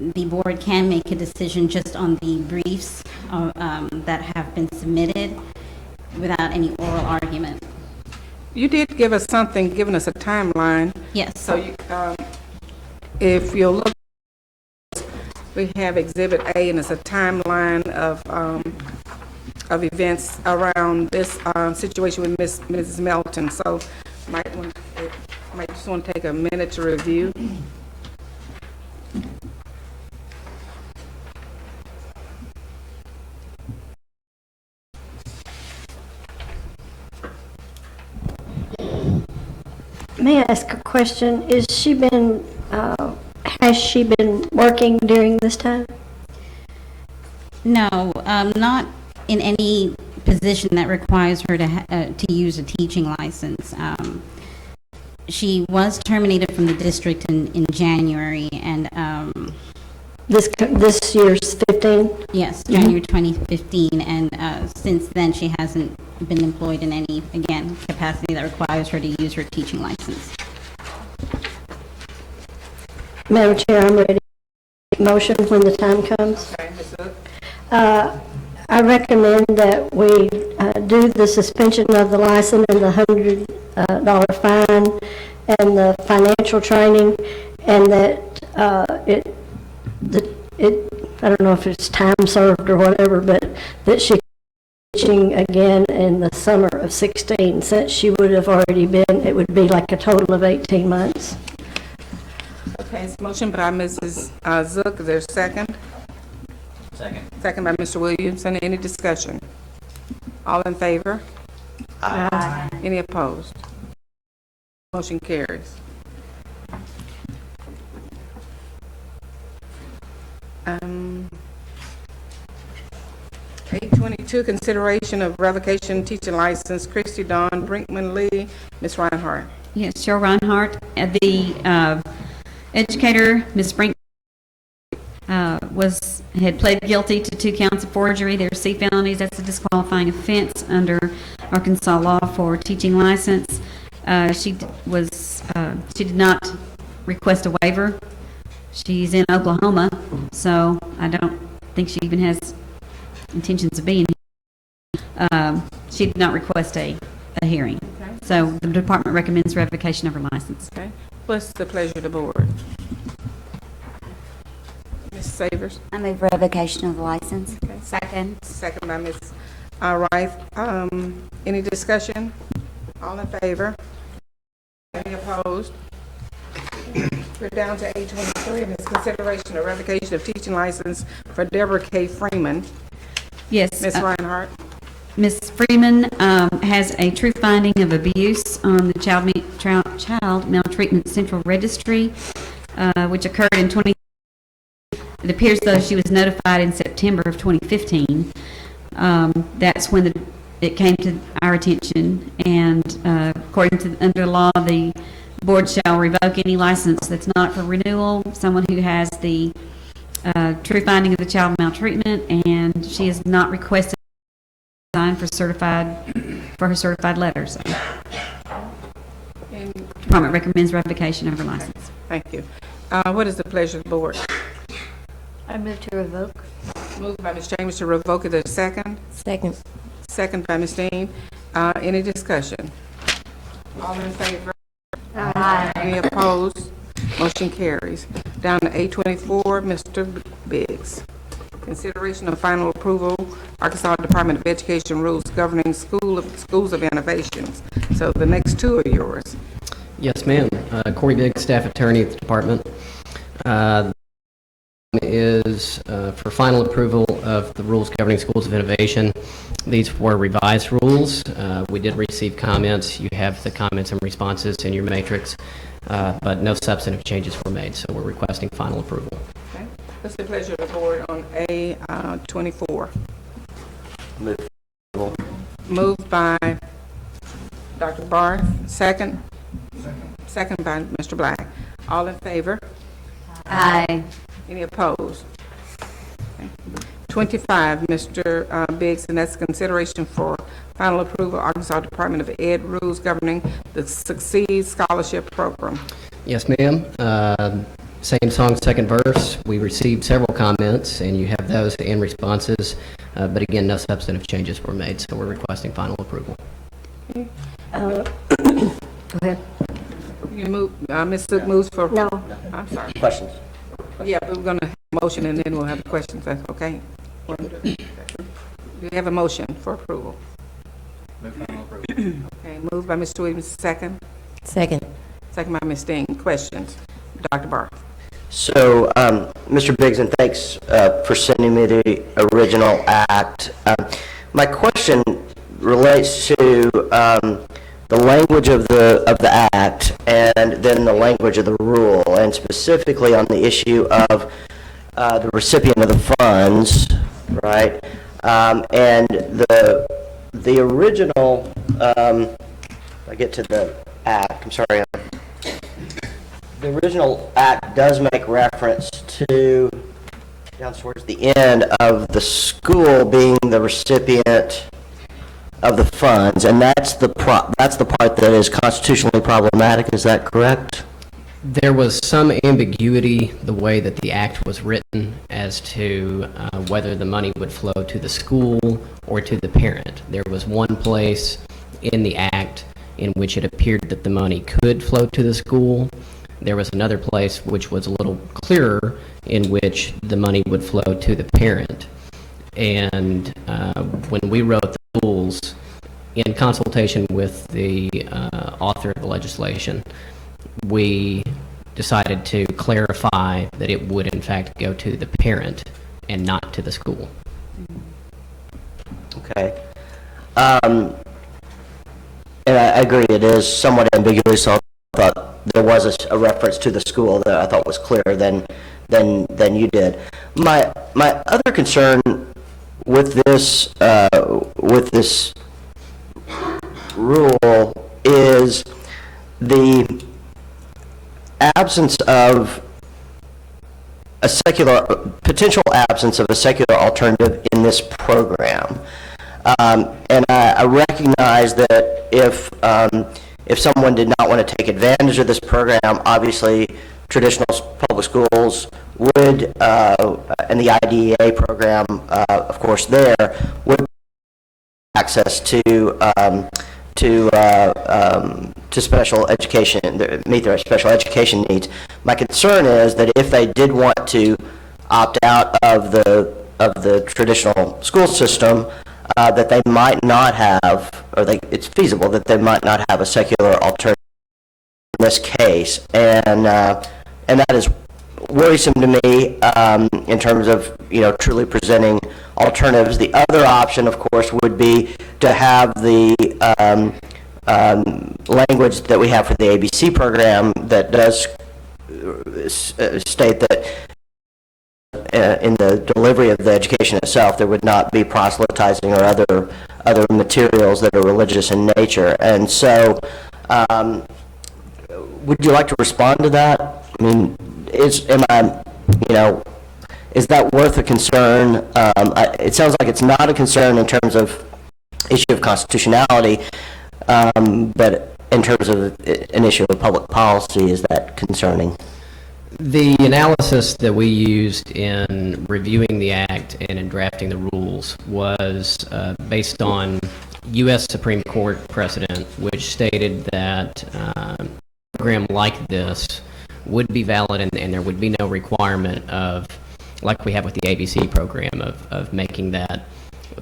the board can make a decision just on the briefs that have been submitted without any oral argument. You did give us something, giving us a timeline. Yes. So you, if you'll look, we have Exhibit A, and it's a timeline of events around this situation with Mrs. Melton. So might just want to take a minute to review. May I ask a question? Has she been working during this time? No, not in any position that requires her to use a teaching license. She was terminated from the district in January, and this year's 15? Yes, January 2015, and since then she hasn't been employed in any, again, capacity that requires her to use her teaching license. Madam Chair, I'm ready to make a motion when the time comes. I recommend that we do the suspension of the license and the $100 fine and the financial training, and that I don't know if it's time served or whatever, but that she teaching again in the summer of 16. Since she would have already been, it would be like a total of 18 months. Okay, it's motion by Mrs. Zook. Is there a second? Second. Second by Mr. Williamson. Any discussion? All in favor? Aye. Any opposed? Motion carries. 822, consideration of revocation teaching license, Christy Dawn Brinkman Lee. Ms. Reinhardt. Yes, Cheryl Reinhardt. The educator, Ms. Brink, had pled guilty to 2 counts of forgery. There are C felonies. That's a disqualifying offense under Arkansas law for teaching license. She did not request a waiver. She's in Oklahoma, so I don't think she even has intentions of being here. She did not request a hearing. Okay. So the department recommends revocation of her license. Okay. What's the pleasure of the board? Ms. Savers? I move revocation of the license. Okay. Second. Second by Ms. Wright. Any discussion? All in favor? Any opposed? We're down to 823, and it's consideration of revocation of teaching license for Deborah K. Freeman. Yes. Ms. Reinhardt. Ms. Freeman has a true finding of abuse on the Child Maltreatment Central Registry, which occurred in 20. It appears though she was notified in September of 2015. That's when it came to our attention, and according to under law, the board shall revoke any license that's not for renewal. Someone who has the true finding of the child maltreatment, and she has not requested sign for her certified letter. So, department recommends revocation of her license. Thank you. What is the pleasure of the board? I move to revoke. Moved by Ms. Chambers to revoke. Is there a second? Second. Second by Ms. Dean. Any discussion? All in favor? Aye. Any opposed? Motion carries. Down to 824, Mr. Biggs. Consideration of final approval, Arkansas Department of Education rules governing schools of innovations. So the next 2 are yours. Yes, ma'am. Corey Biggs, staff attorney at the department. Is for final approval of the rules governing schools of innovation. These were revised rules. We did receive comments. You have the comments and responses in your matrix, but no substantive changes were made, so we're requesting final approval. Okay. What's the pleasure of the board on A24? Moved by Dr. Barth. Second? Second by Mr. Black. All in favor? Aye. Any opposed? Okay. 25, Mr. Biggs, and that's consideration for final approval, Arkansas Department of Ed rules governing the Succeed Scholarship Program. Yes, ma'am. Same song, second verse. We received several comments, and you have those in responses, but again, no substantive changes were made, so we're requesting final approval. Go ahead. You move, Ms. Zook moves for... No. I'm sorry. Questions? Yeah, but we're going to have a motion and then we'll have questions, that's okay? We have a motion for approval. Move final approval. Okay, moved by Mr. Williams, second. Second. Second by Ms. Steen. Questions? Dr. Barr. So, Mr. Bigson, thanks for sending me the original act. My question relates to the language of the act and then the language of the rule, and specifically on the issue of the recipient of the funds, right? And the original, if I get to the act, I'm sorry. The original act does make reference to, down towards the end, of the school being the recipient of the funds, and that's the part that is constitutionally problematic. Is that correct? There was some ambiguity the way that the act was written as to whether the money would flow to the school or to the parent. There was one place in the act in which it appeared that the money could flow to the school. There was another place which was a little clearer in which the money would flow to the parent. And when we wrote the rules, in consultation with the author of the legislation, we decided to clarify that it would in fact go to the parent and not to the school. Okay. And I agree, it is somewhat ambiguous, so I thought there was a reference to the school that I thought was clearer than you did. My other concern with this rule is the absence of a potential absence of a secular alternative in this program. And I recognize that if someone did not want to take advantage of this program, obviously traditional public schools would, and the IDEA program, of course, there would access to special education, meet their special education needs. My concern is that if they did want to opt out of the traditional school system, that they might not have, or it's feasible that they might not have a secular alternative in this case, and that is worrisome to me in terms of truly presenting alternatives. The other option, of course, would be to have the language that we have for the ABC program that does state that in the delivery of the education itself, there would not be proselytizing or other materials that are religious in nature. And so, would you like to respond to that? I mean, is that worth a concern? It sounds like it's not a concern in terms of issue of constitutionality, but in terms of an issue of public policy, is that concerning? The analysis that we used in reviewing the act and in drafting the rules was based on U.S. Supreme Court precedent, which stated that a program like this would be valid and there would be no requirement of, like we have with the ABC program, of making that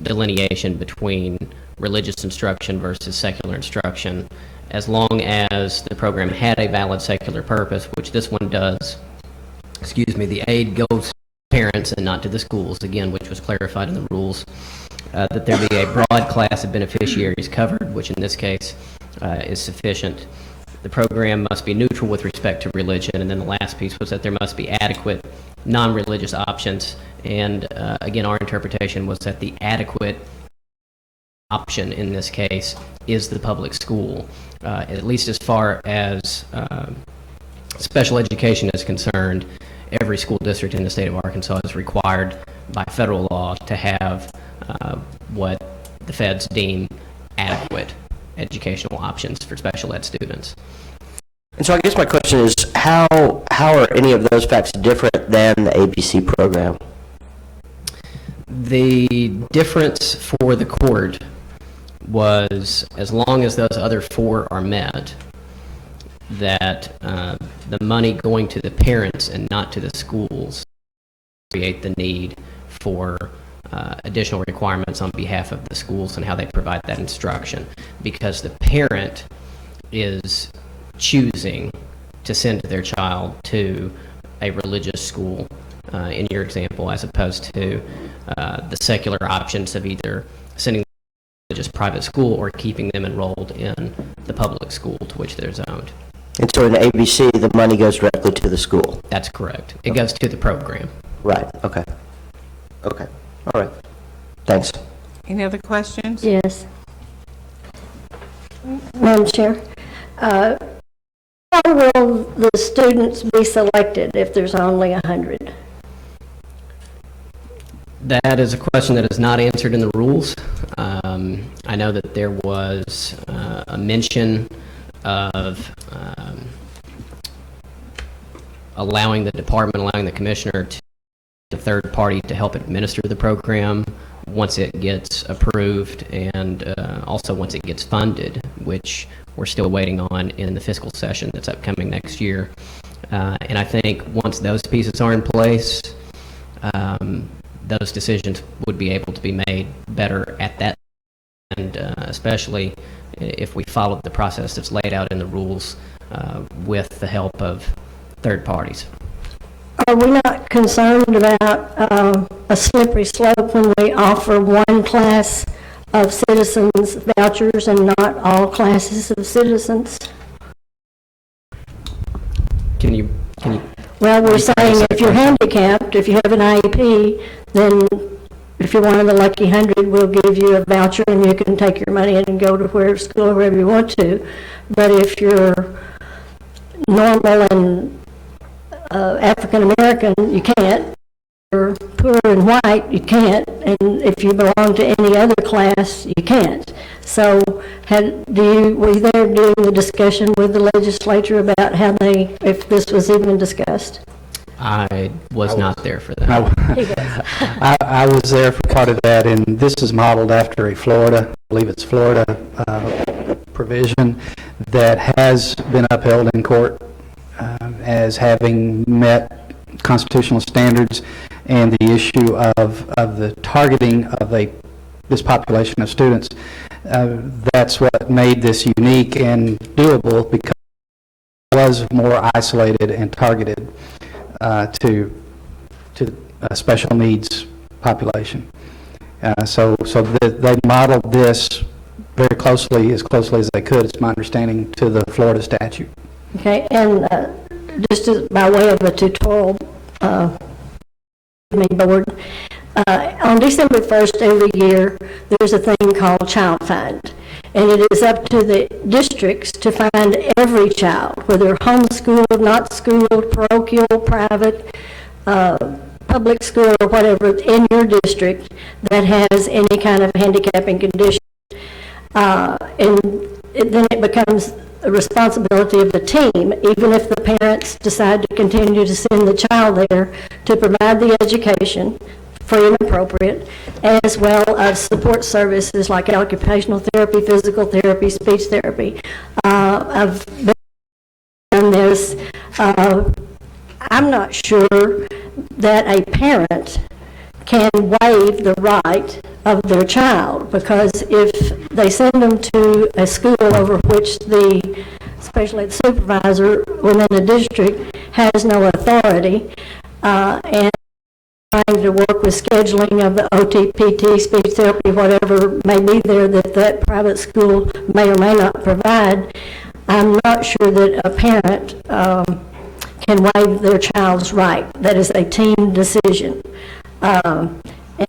delineation between religious instruction versus secular instruction, as long as the program had a valid secular purpose, which this one does. The aid goes to parents and not to the schools, again, which was clarified in the rules, that there be a broad class of beneficiaries covered, which in this case is sufficient. The program must be neutral with respect to religion, and then the last piece was that there must be adequate non-religious options, and again, our interpretation was that the adequate option in this case is the public school, at least as far as special education is concerned. Every school district in the state of Arkansas is required by federal law to have what the feds deem adequate educational options for special ed students. And so I guess my question is, how are any of those facts different than the ABC program? The difference for the court was, as long as those other four are met, that the money going to the parents and not to the schools create the need for additional requirements on behalf of the schools and how they provide that instruction, because the parent is choosing to send their child to a religious school, in your example, as opposed to the secular options of either sending them to a religious private school or keeping them enrolled in the public school to which they're zoned. And so in ABC, the money goes directly to the school? That's correct. It goes to the program. Right, okay. Okay, all right. Thanks. Any other questions? Yes. Madam Chair, how will the students be selected if there's only 100? That is a question that is not answered in the rules. I know that there was a mention of allowing the department, allowing the commissioner to the third party to help administer the program once it gets approved, and also once it gets funded, which we're still waiting on in the fiscal session that's upcoming next year. And I think once those pieces are in place, those decisions would be able to be made better at that, and especially if we followed the process that's laid out in the rules with the help of third parties. Are we not concerned about a slippery slope when we offer one class of citizens vouchers and not all classes of citizens? Can you? Well, we're saying if you're handicapped, if you have an IEP, then if you're one of the lucky 100, we'll give you a voucher and you can take your money and go to wherever school, wherever you want to. But if you're normal and African American, you can't. If you're poor and white, you can't. And if you belong to any other class, you can't. So, were you there during the discussion with the legislature about how if this was even discussed? I was not there for that. I was there for part of that, and this is modeled after a Florida, I believe it's Florida provision that has been upheld in court as having met constitutional standards, and the issue of the targeting of this population of students. That's what made this unique and doable, because it was more isolated and targeted to a special needs population. So they modeled this very closely, as closely as they could, it's my understanding, to the Florida statute. Okay, and just by way of a tutorial, board, on December 1st every year, there's a thing called Child Find, and it is up to the districts to find every child, whether homeschooled, not schooled, parochial, private, public school, or whatever, in your district that has any kind of handicapping condition. And then it becomes a responsibility of the team, even if the parents decide to continue to send the child there, to provide the education, free and appropriate, as well as support services like occupational therapy, physical therapy, speech therapy. I've done this. I'm not sure that a parent can waive the right of their child, because if they send them to a school over which especially the supervisor within the district has no authority, and trying to work with scheduling of the OT, PT, speech therapy, whatever may be there that private school may or may not provide, I'm not sure that a parent can waive their child's right. That is a team decision.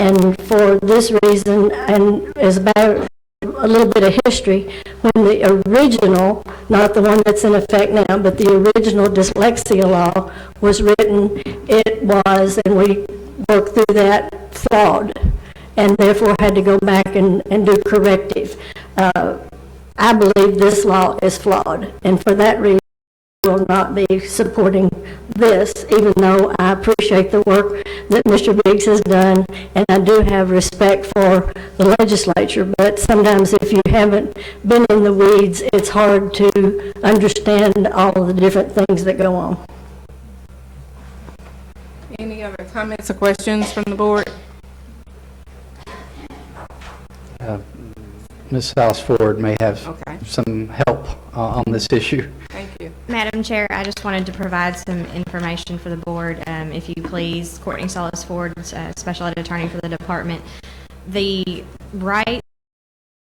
And for this reason, and as about a little bit of history, when the original, not the one that's in effect now, but the original dyslexia law was written, it was, and we worked through that, flawed, and therefore had to go back and do corrective. I believe this law is flawed, and for that reason, will not be supporting this, even though I appreciate the work that Mr. Biggs has done, and I do have respect for the legislature, but sometimes if you haven't been in the weeds, it's hard to understand all of the different things that go on. Any other comments or questions from the board? Ms. Salsford may have Okay. some help on this issue. Thank you. Madam Chair, I just wanted to provide some information for the board, if you please. Courtney Salas Ford, Special Ed Attorney for the department. The right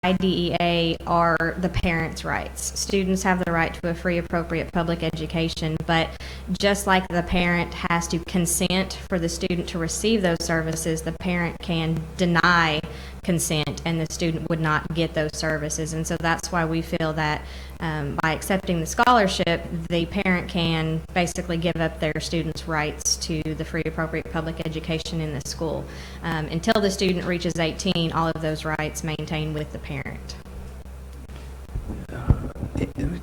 IDEA are the parents' rights. Students have the right to a free, appropriate public education, but just like the parent has to consent for the student to receive those services, the parent can deny consent and the student would not get those services. And so that's why we feel that by accepting the scholarship, the parent can basically give up their student's rights to the free, appropriate public education in the school. Until the student reaches 18, all of those rights maintain with the parent.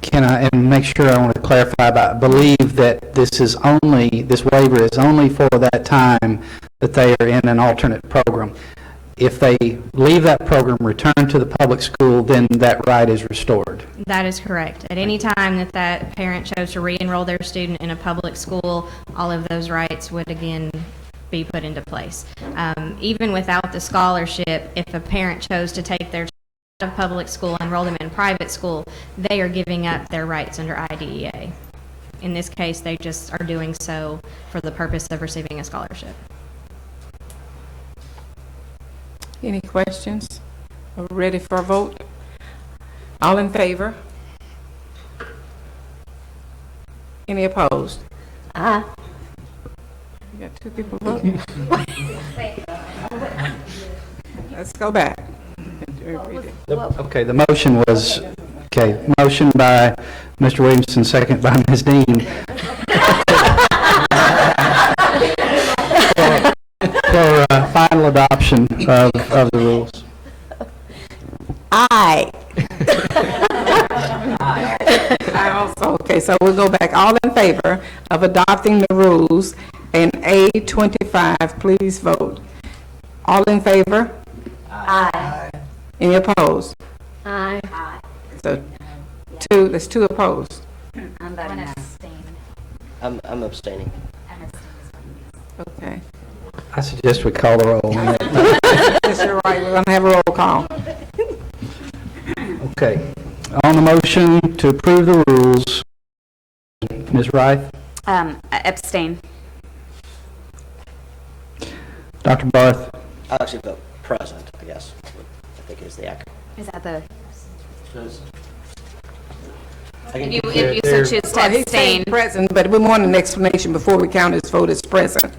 Can I, and make sure I want to clarify, but I believe that this waiver is only for that time that they are in an alternate program. If they leave that program, return to the public school, then that right is restored. That is correct. At any time that that parent chose to re-enroll their student in a public school, all of those rights would again be put into place. Even without the scholarship, if a parent chose to take their child out of public school and enroll them in private school, they are giving up their rights under IDEA. In this case, they just are doing so for the purpose of receiving a scholarship. Any questions? Are we ready for a vote? All in favor? Any opposed? Aye. You got two people voting. Let's go back. Okay, the motion was, motion by Mr. Williamson, second by Ms. Dean. For final adoption of the rules. Aye. I also, okay, so we'll go back. All in favor of adopting the rules and A25, please vote. All in favor? Aye. Any opposed? Aye. So there's two opposed. I'm voting no. I'm abstaining. Okay. I suggest we call the roll on that. Yes, you're right, we're gonna have a roll call. Okay. On the motion to approve the rules, Ms. Reith, Abstain. Dr. Barth, I'll actually vote present, I guess, I think is the accurate. Is that the? If you so choose to Well, he's saying abstain. present, but we want an explanation before we count his vote as present.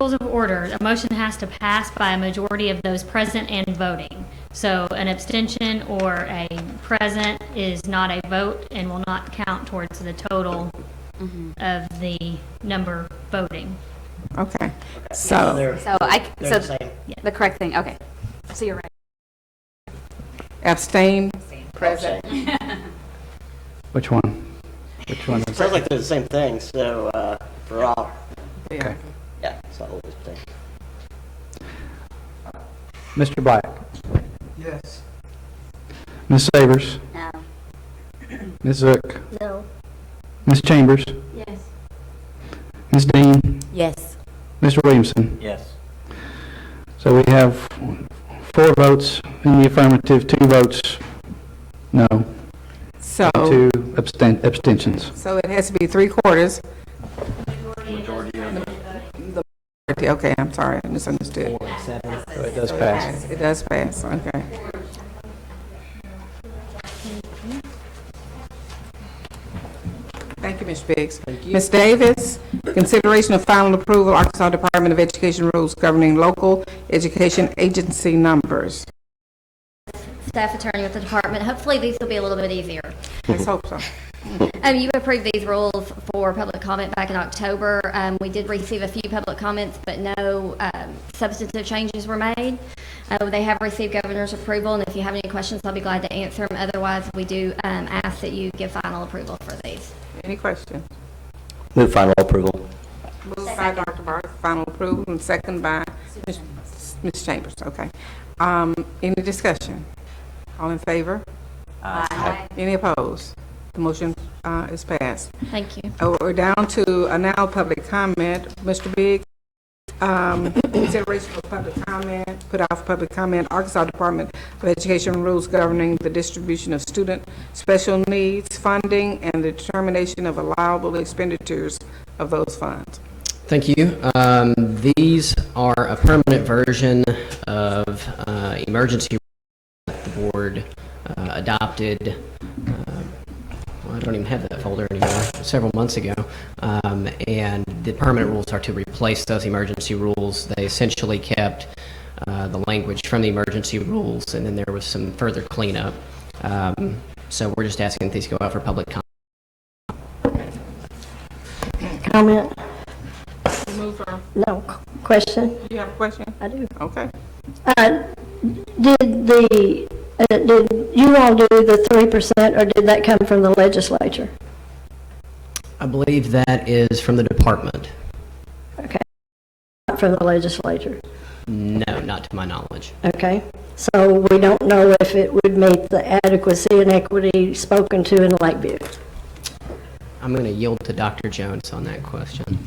Rules of order, a motion has to pass by a majority of those present and voting. So an abstention or a present is not a vote and will not count towards the total of the number voting. Okay. So They're the same. The correct thing, okay. So you're right. abstain, present. which one? Which one is Sounds like they're the same thing, so for all, Yeah. yeah, so I'll abstain. Mr. Black, Yes. Ms. Savers, No. Ms. Zook, No. Ms. Chambers, Yes. Ms. Dean, Yes. Mr. Williamson. Yes. So we have 4 votes in the affirmative, 2 votes no, So, 2 abstentions. so it has to be 3/4. Okay, I'm sorry, I misunderstood. So it does pass. It does pass, okay. Thank you, Ms. Biggs. Ms. Davis, consideration of final approval, Arkansas Department of Education rules governing local education agency numbers. Staff attorney with the department. Hopefully these will be a little bit easier. Let's hope so. You approved these rules for public comment back in October. We did receive a few public comments, but no substantive changes were made. They have received governor's approval, and if you have any questions, I'll be glad to answer them. Otherwise, we do ask that you give final approval for these. Any questions? Move final approval. Moved by Dr. Barth, final approval, and second by Ms. Chambers, okay. Any discussion? All in favor? Aye. Any opposed? The motion is passed. Thank you. We're down to now public comment. Mr. Biggs, consideration for public comment, put out for public comment, Arkansas Department of Education rules governing the distribution of student special needs funding and the determination of allowable expenditures of those funds. Thank you. These are a permanent version of emergency that the board adopted. I don't even have that folder anymore, several months ago. And the permanent rules are to replace those emergency rules. They essentially kept the language from the emergency rules, and then there was some further cleanup. So we're just asking these go out for public comment. Comment? Move for. No. Question? You have a question? I do. Okay. Did you all do the 3%, or did that come from the legislature? I believe that is from the department. Okay. Not from the legislature? No, not to my knowledge. Okay. So we don't know if it would meet the adequacy and equity spoken to in Lakeview. I'm going to yield to Dr. Jones on that question.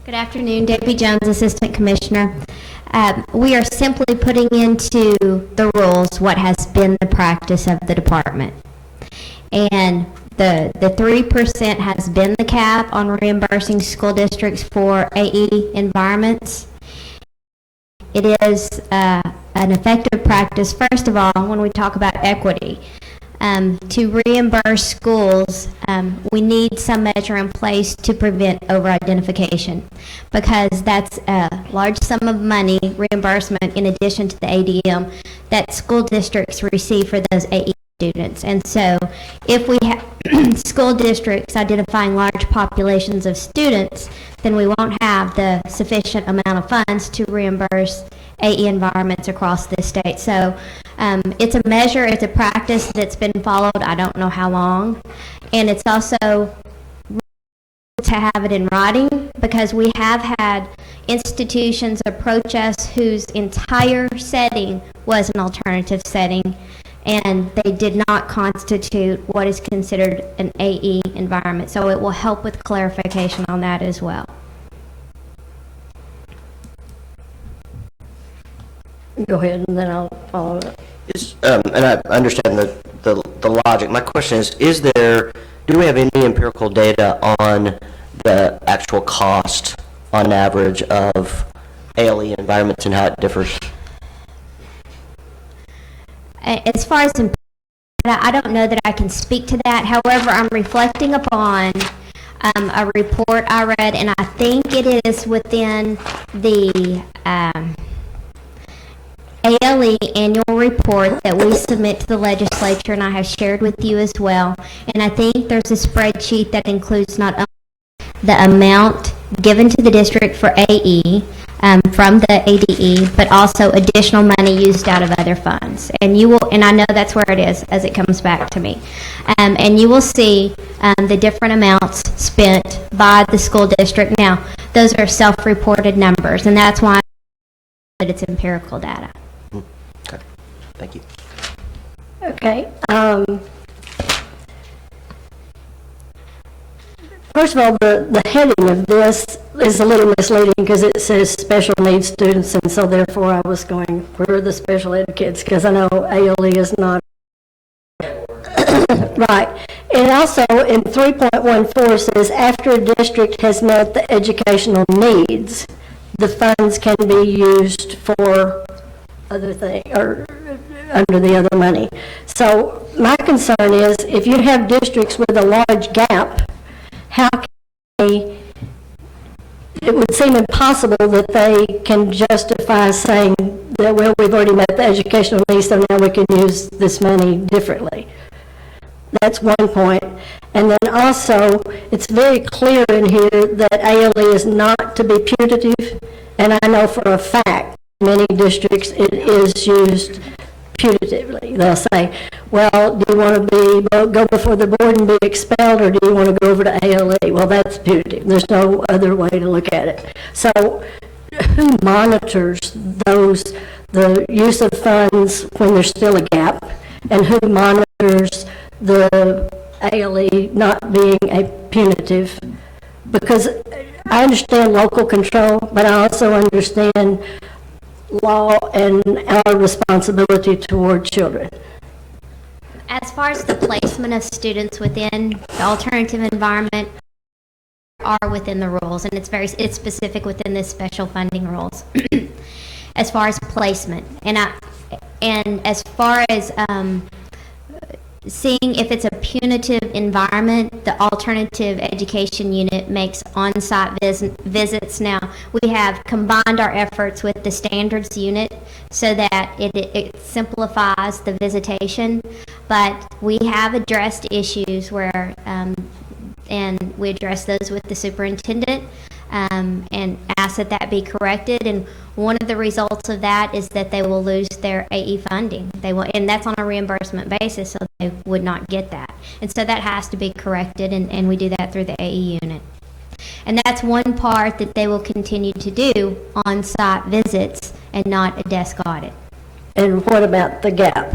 Good afternoon, Debbie Jones, Assistant Commissioner. We are simply putting into the rules what has been the practice of the department. And the 3% has been the cap on reimbursing school districts for AE environments. It is an effective practice, first of all, when we talk about equity. To reimburse schools, we need some measure in place to prevent over-identification, because that's a large sum of money, reimbursement, in addition to the ADM, that school districts receive for those AE students. And so if we have school districts identifying large populations of students, then we won't have the sufficient amount of funds to reimburse AE environments across the state. So it's a measure, it's a practice that's been followed I don't know how long, and it's also to have it in writing, because we have had institutions approach us whose entire setting was an alternative setting, and they did not constitute what is considered an AE environment. So it will help with clarification on that as well. Go ahead, and then I'll follow up. And I understand the logic. My question is do we have any empirical data on the actual cost on average of ALE environments and how it differs? As far as I don't know that I can speak to that. However, I'm reflecting upon a report I read, and I think it is within the ALE annual report that we submit to the legislature, and I have shared with you as well. And I think there's a spreadsheet that includes not only the amount given to the district for AE from the ADE, but also additional money used out of other funds. And you will, and I know that's where it is as it comes back to me. And you will see the different amounts spent by the school district. Now, those are self-reported numbers, and that's why that it's empirical data. Okay, thank you. Okay. First of all, the heading of this is a little misleading because it says special needs students, and so therefore I was going, where are the special ed kids? Because I know ALE is not. Right. And also in 3.14 says after a district has met the educational needs, the funds can be used for other things, or under the other money. So my concern is if you have districts with a large gap, how can they, it would seem impossible that they can justify saying that, well, we've already met the educational needs, so now we can use this money differently. That's one point. And then also, it's very clear in here that ALE is not to be punitive, and I know for a fact, many districts, it is used punitively. They'll say, well, do you want to go before the board and be expelled, or do you want to go over to ALE? Well, that's punitive. There's no other way to look at it. So who monitors the use of funds when there's still a gap, and who monitors the ALE not being a punitive? Because I understand local control, but I also understand law and our responsibility toward children. As far as the placement of students within the alternative environment are within the rules, and it's specific within the special funding rules. As far as placement, and as far as seeing if it's a punitive environment, the alternative education unit makes on-site visits. Now, we have combined our efforts with the standards unit so that it simplifies the visitation, but we have addressed issues where, and we address those with the superintendent, and ask that be corrected. And one of the results of that is that they will lose their AE funding. They will, and that's on a reimbursement basis, so they would not get that. And so that has to be corrected, and we do that through the AE unit. And that's one part that they will continue to do, on-site visits and not a desk audit. And what about the gap?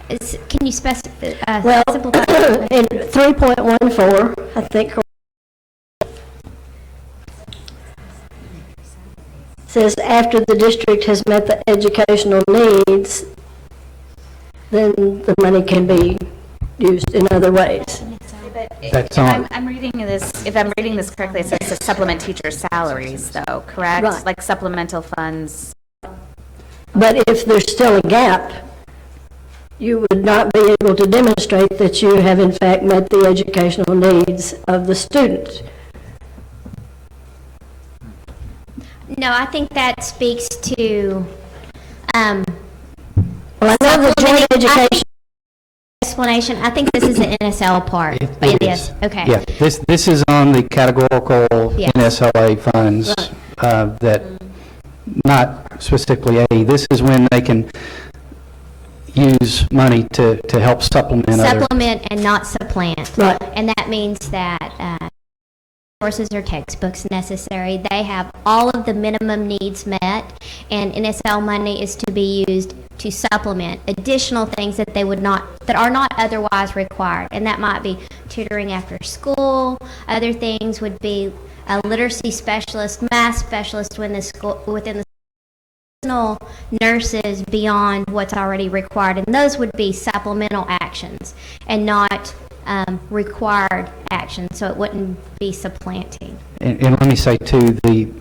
Can you specify? Well, simplify? in 3.14, I think, says after the district has met the educational needs, then the money can be used in other ways. That's on. I'm reading this, if I'm reading this correctly, it says to supplement teacher salaries, though, correct? Right. Like supplemental funds. But if there's still a gap, you would not be able to demonstrate that you have in fact met the educational needs of the student. No, I think that speaks to, well, I know the joint education explanation. I think this is the NSL part. It is. is. Okay. Yeah, this is on the categorical Yes. NSLA funds that, not specifically A. This is when they can use money to help supplement other. Supplement and not supplant. Right. And that means that courses or textbooks necessary. They have all of the minimum needs met, and NSL money is to be used to supplement additional things that are not otherwise required. And that might be tutoring after school. Other things would be a literacy specialist, math specialist within the nurses beyond what's already required, and those would be supplemental actions and not required action, so it wouldn't be supplanting. And let me say too, the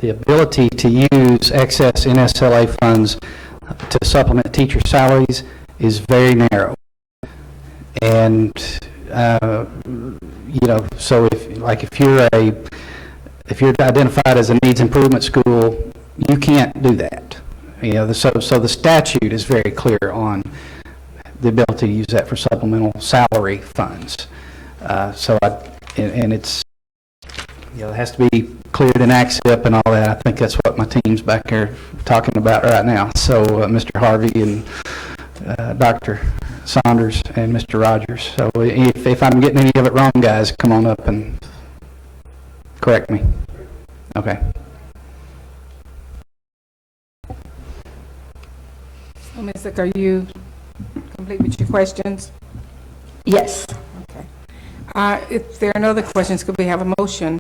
ability to use excess NSLA funds to supplement teacher salaries is very narrow. And so if you're identified as a needs improvement school, you can't do that. So the statute is very clear on the ability to use that for supplemental salary funds. And it's, it has to be cleared in ACSIP and all that. I think that's what my team's back there talking about right now. So Mr. Harvey and Dr. Saunders and Mr. Rogers. So if I'm getting any of it wrong, guys, come on up and correct me. Okay. So, Ms. Zick, are you complete with your questions? Yes. Okay. If there are no other questions, could we have a motion?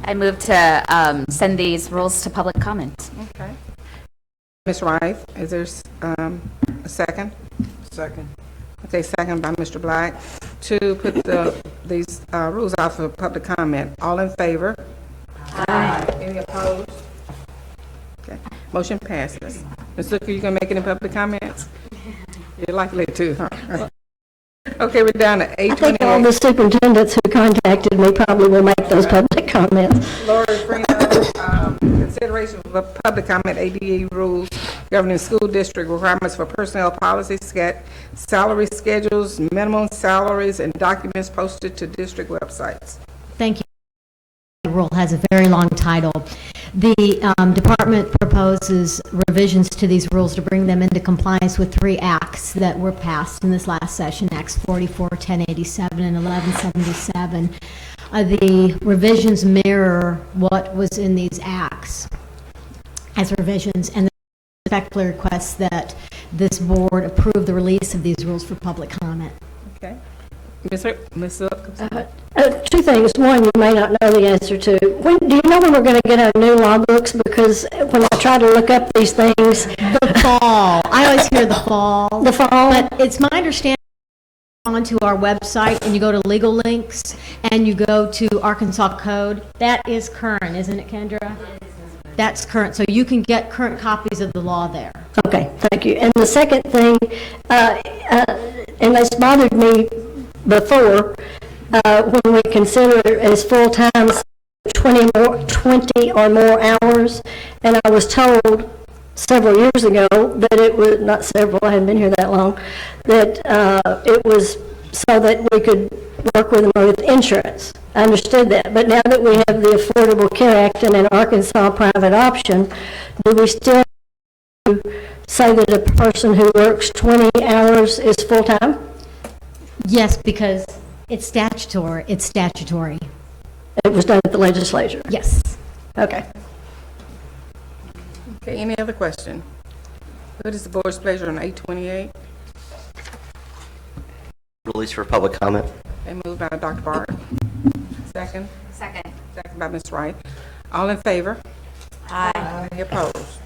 I move to send these rules to public comment. Okay. Ms. Wright, is there a second? Second. Okay, second by Mr. Black, to put these rules out for public comment. All in favor? Aye. Any opposed? Okay, motion passes. Ms. Zucker, you gonna make any public comments? You're likely to, huh? Okay, we're down to 8:28. I think all the superintendents who contacted me probably will make those public comments. Lori Freeman, consideration of public comment, ADA rules governing school district requirements for personnel policies, salary schedules, minimum salaries, and documents posted to district websites. Thank you. The rule has a very long title. The department proposes revisions to these rules to bring them into compliance with 3 acts that were passed in this last session, Acts 44, 1087, and 1177. The revisions mirror what was in these acts as revisions, and respectfully request that this board approve the release of these rules for public comment. Okay. Ms. Zook? 2 things. One, you may not know the answer to. Do you know when we're going to get our new law books? Because when I try to look up these things... The fall. I always hear the fall. The fall? But it's my understanding onto our website and you go to legal links and you go to Arkansas Code. That is current, isn't it, Kendra? That's current. So you can get current copies of the law there. Okay, thank you. And the second thing, and that's bothered me before, when we consider it as full-time, 20 or more hours, and I was told several years ago that it was, not several, I hadn't been here that long, that it was so that we could work with them with insurance. I understood that, but now that we have the Affordable Care Act and an Arkansas private option, do we still say that a person who works 20 hours is full-time? Yes, because it's statutory. It's statutory. It was done at the legislature? Yes. Okay. Okay, any other question? What is the board's pleasure on 828? Release for public comment. And moved by Dr. Bart. Second? Second. Second by Ms. Wright. All in favor? Aye. Any opposed?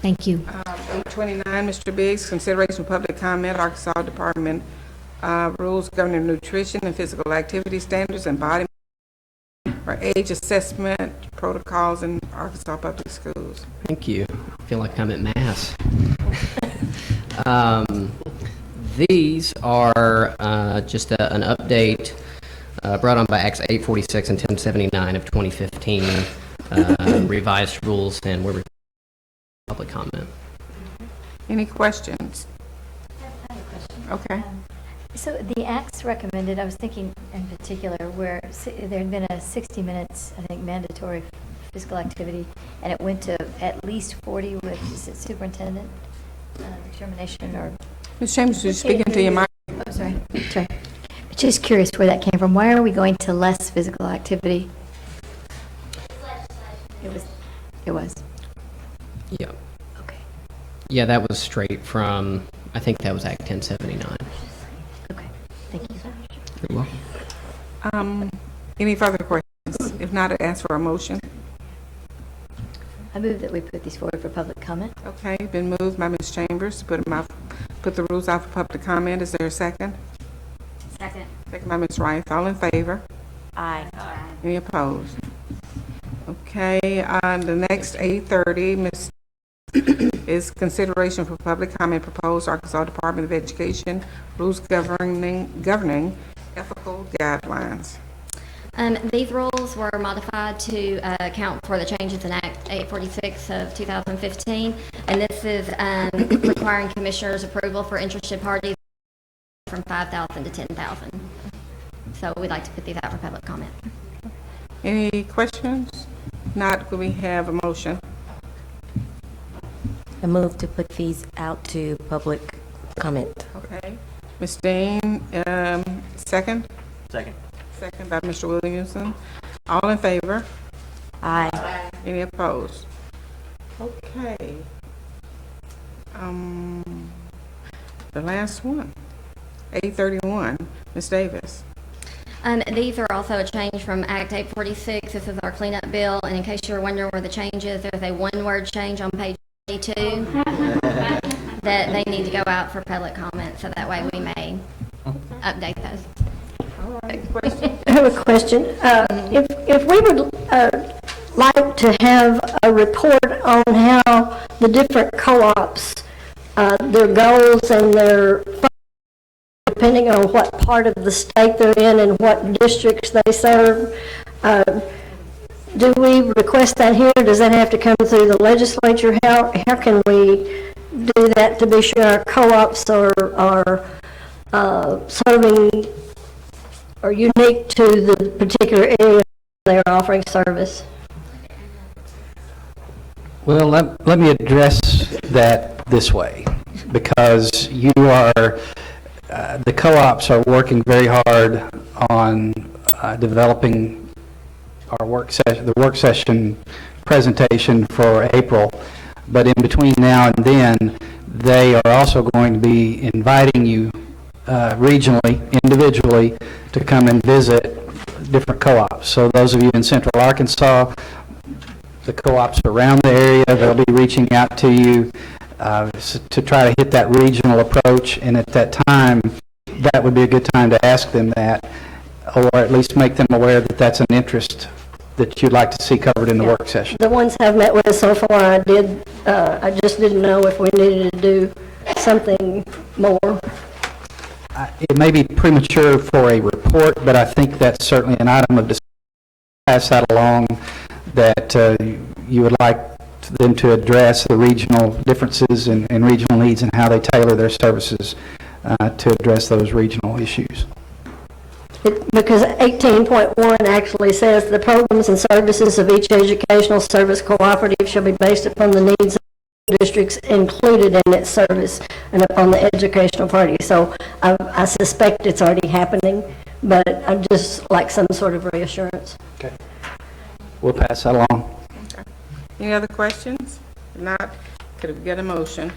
Thank you. 829, Mr. Biggs, consideration of public comment, Arkansas Department rules governing nutrition and physical activity standards and body or age assessment protocols in Arkansas public schools. Thank you. I feel like I'm at Mass. These are just an update brought on by Acts 846 and 1079 of 2015, revised rules, and we're public comment. Any questions? I have a question. Okay. So the acts recommended, I was thinking in particular, where there had been a 60 minutes, I think, mandatory physical activity, and it went to at least 40 with, is it superintendent determination or? Ms. Chambers, you're speaking to your mic. Oh, sorry. Sorry. Just curious where that came from. Why are we going to less physical activity? It was. Yeah. Okay. Yeah, that was straight from, I think that was Act 1079. Okay. Thank you. You're welcome. Any further questions? If not, I'd ask for a motion. I move that we put these forward for public comment. Okay, been moved by Ms. Chambers to put the rules out for public comment. Is there a second? Second. Second by Ms. Wright. All in favor? Aye. Any opposed? Okay, the next 830, Ms. is consideration for public comment proposed Arkansas Department of Education rules governing ethical guidelines. These rules were modified to account for the changes in Act 846 of 2015, and this is requiring commissioners' approval for interested parties from 5,000 to 10,000. So we'd like to put these out for public comment. Any questions? Not, could we have a motion? I move to put these out to public comment. Okay. Ms. Dean, second? Second. Second by Mr. Williamson. All in favor? Aye. Any opposed? Okay. The last one, 831, Ms. Davis. These are also a change from Act 846. This is our cleanup bill, and in case you're wondering where the change is, there's a one-word change on page 22 that they need to go out for public comment, so that way we may update those. I have a question. If we would like to have a report on how the different co-ops, their goals and their depending on what part of the state they're in and what districts they serve, do we request that here? Does that have to come through the legislature? How can we do that to be sure our co-ops are serving or unique to the particular area they're offering service? Well, let me address that this way, because you are, the co-ops are working very hard on developing our the work session presentation for April, but in between now and then, they are also going to be inviting you regionally, individually, to come and visit different co-ops. So those of you in Central Arkansas, the co-ops around the area, they'll be reaching out to you to try to hit that regional approach, and at that time, that would be a good time to ask them that, or at least make them aware that that's an interest that you'd like to see covered in the work session. The ones I've met with so far, I just didn't know if we needed to do something more. It may be premature for a report, but I think that's certainly an item of discussion. Pass that along, that you would like them to address the regional differences and regional needs and how they tailor their services to address those regional issues. Because 18.1 actually says the programs and services of each educational service cooperative shall be based upon the needs of the districts included in its service and upon the educational party. So I suspect it's already happening, but I'd just like some sort of reassurance. Okay. We'll pass that along. Okay. Any other questions? If not, could we get a motion?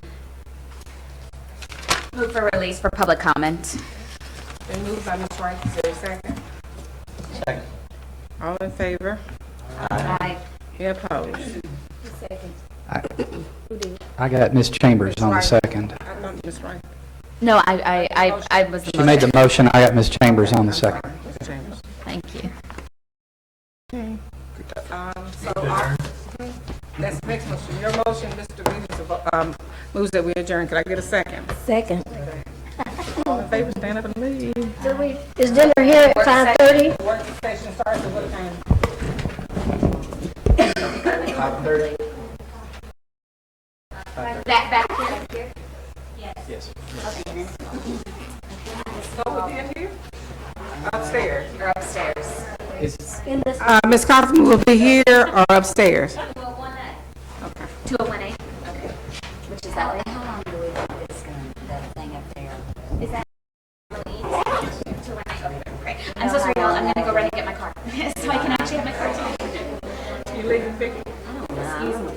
Move for release for public comment. Been moved by Ms. Wright. Is there a second? Second. All in favor? Aye. Any opposed? I got Ms. Chambers on the second. I thought Ms. Wright. No, I was the She made the motion, I got Ms. Chambers on the second. Ms. Chambers. Thank you. Okay. That's the next motion. Your motion, Mr. Williams, moves that we adjourn. Could I get a second? Second. All in favor, stand up and leave. Is dinner here at 5:30? Work session starts at what time? 5:30. Back here? Yes. So we in here? Upstairs. Or upstairs? Ms. Kaufman will be here or upstairs? 201A. Okay. Which is that way? How long do we think this that thing up there? Is that 201A? Okay, great. I'm so sorry, y'all. I'm going to go run and get my car. So I can actually have my car. You leaving, Vicky? I don't know.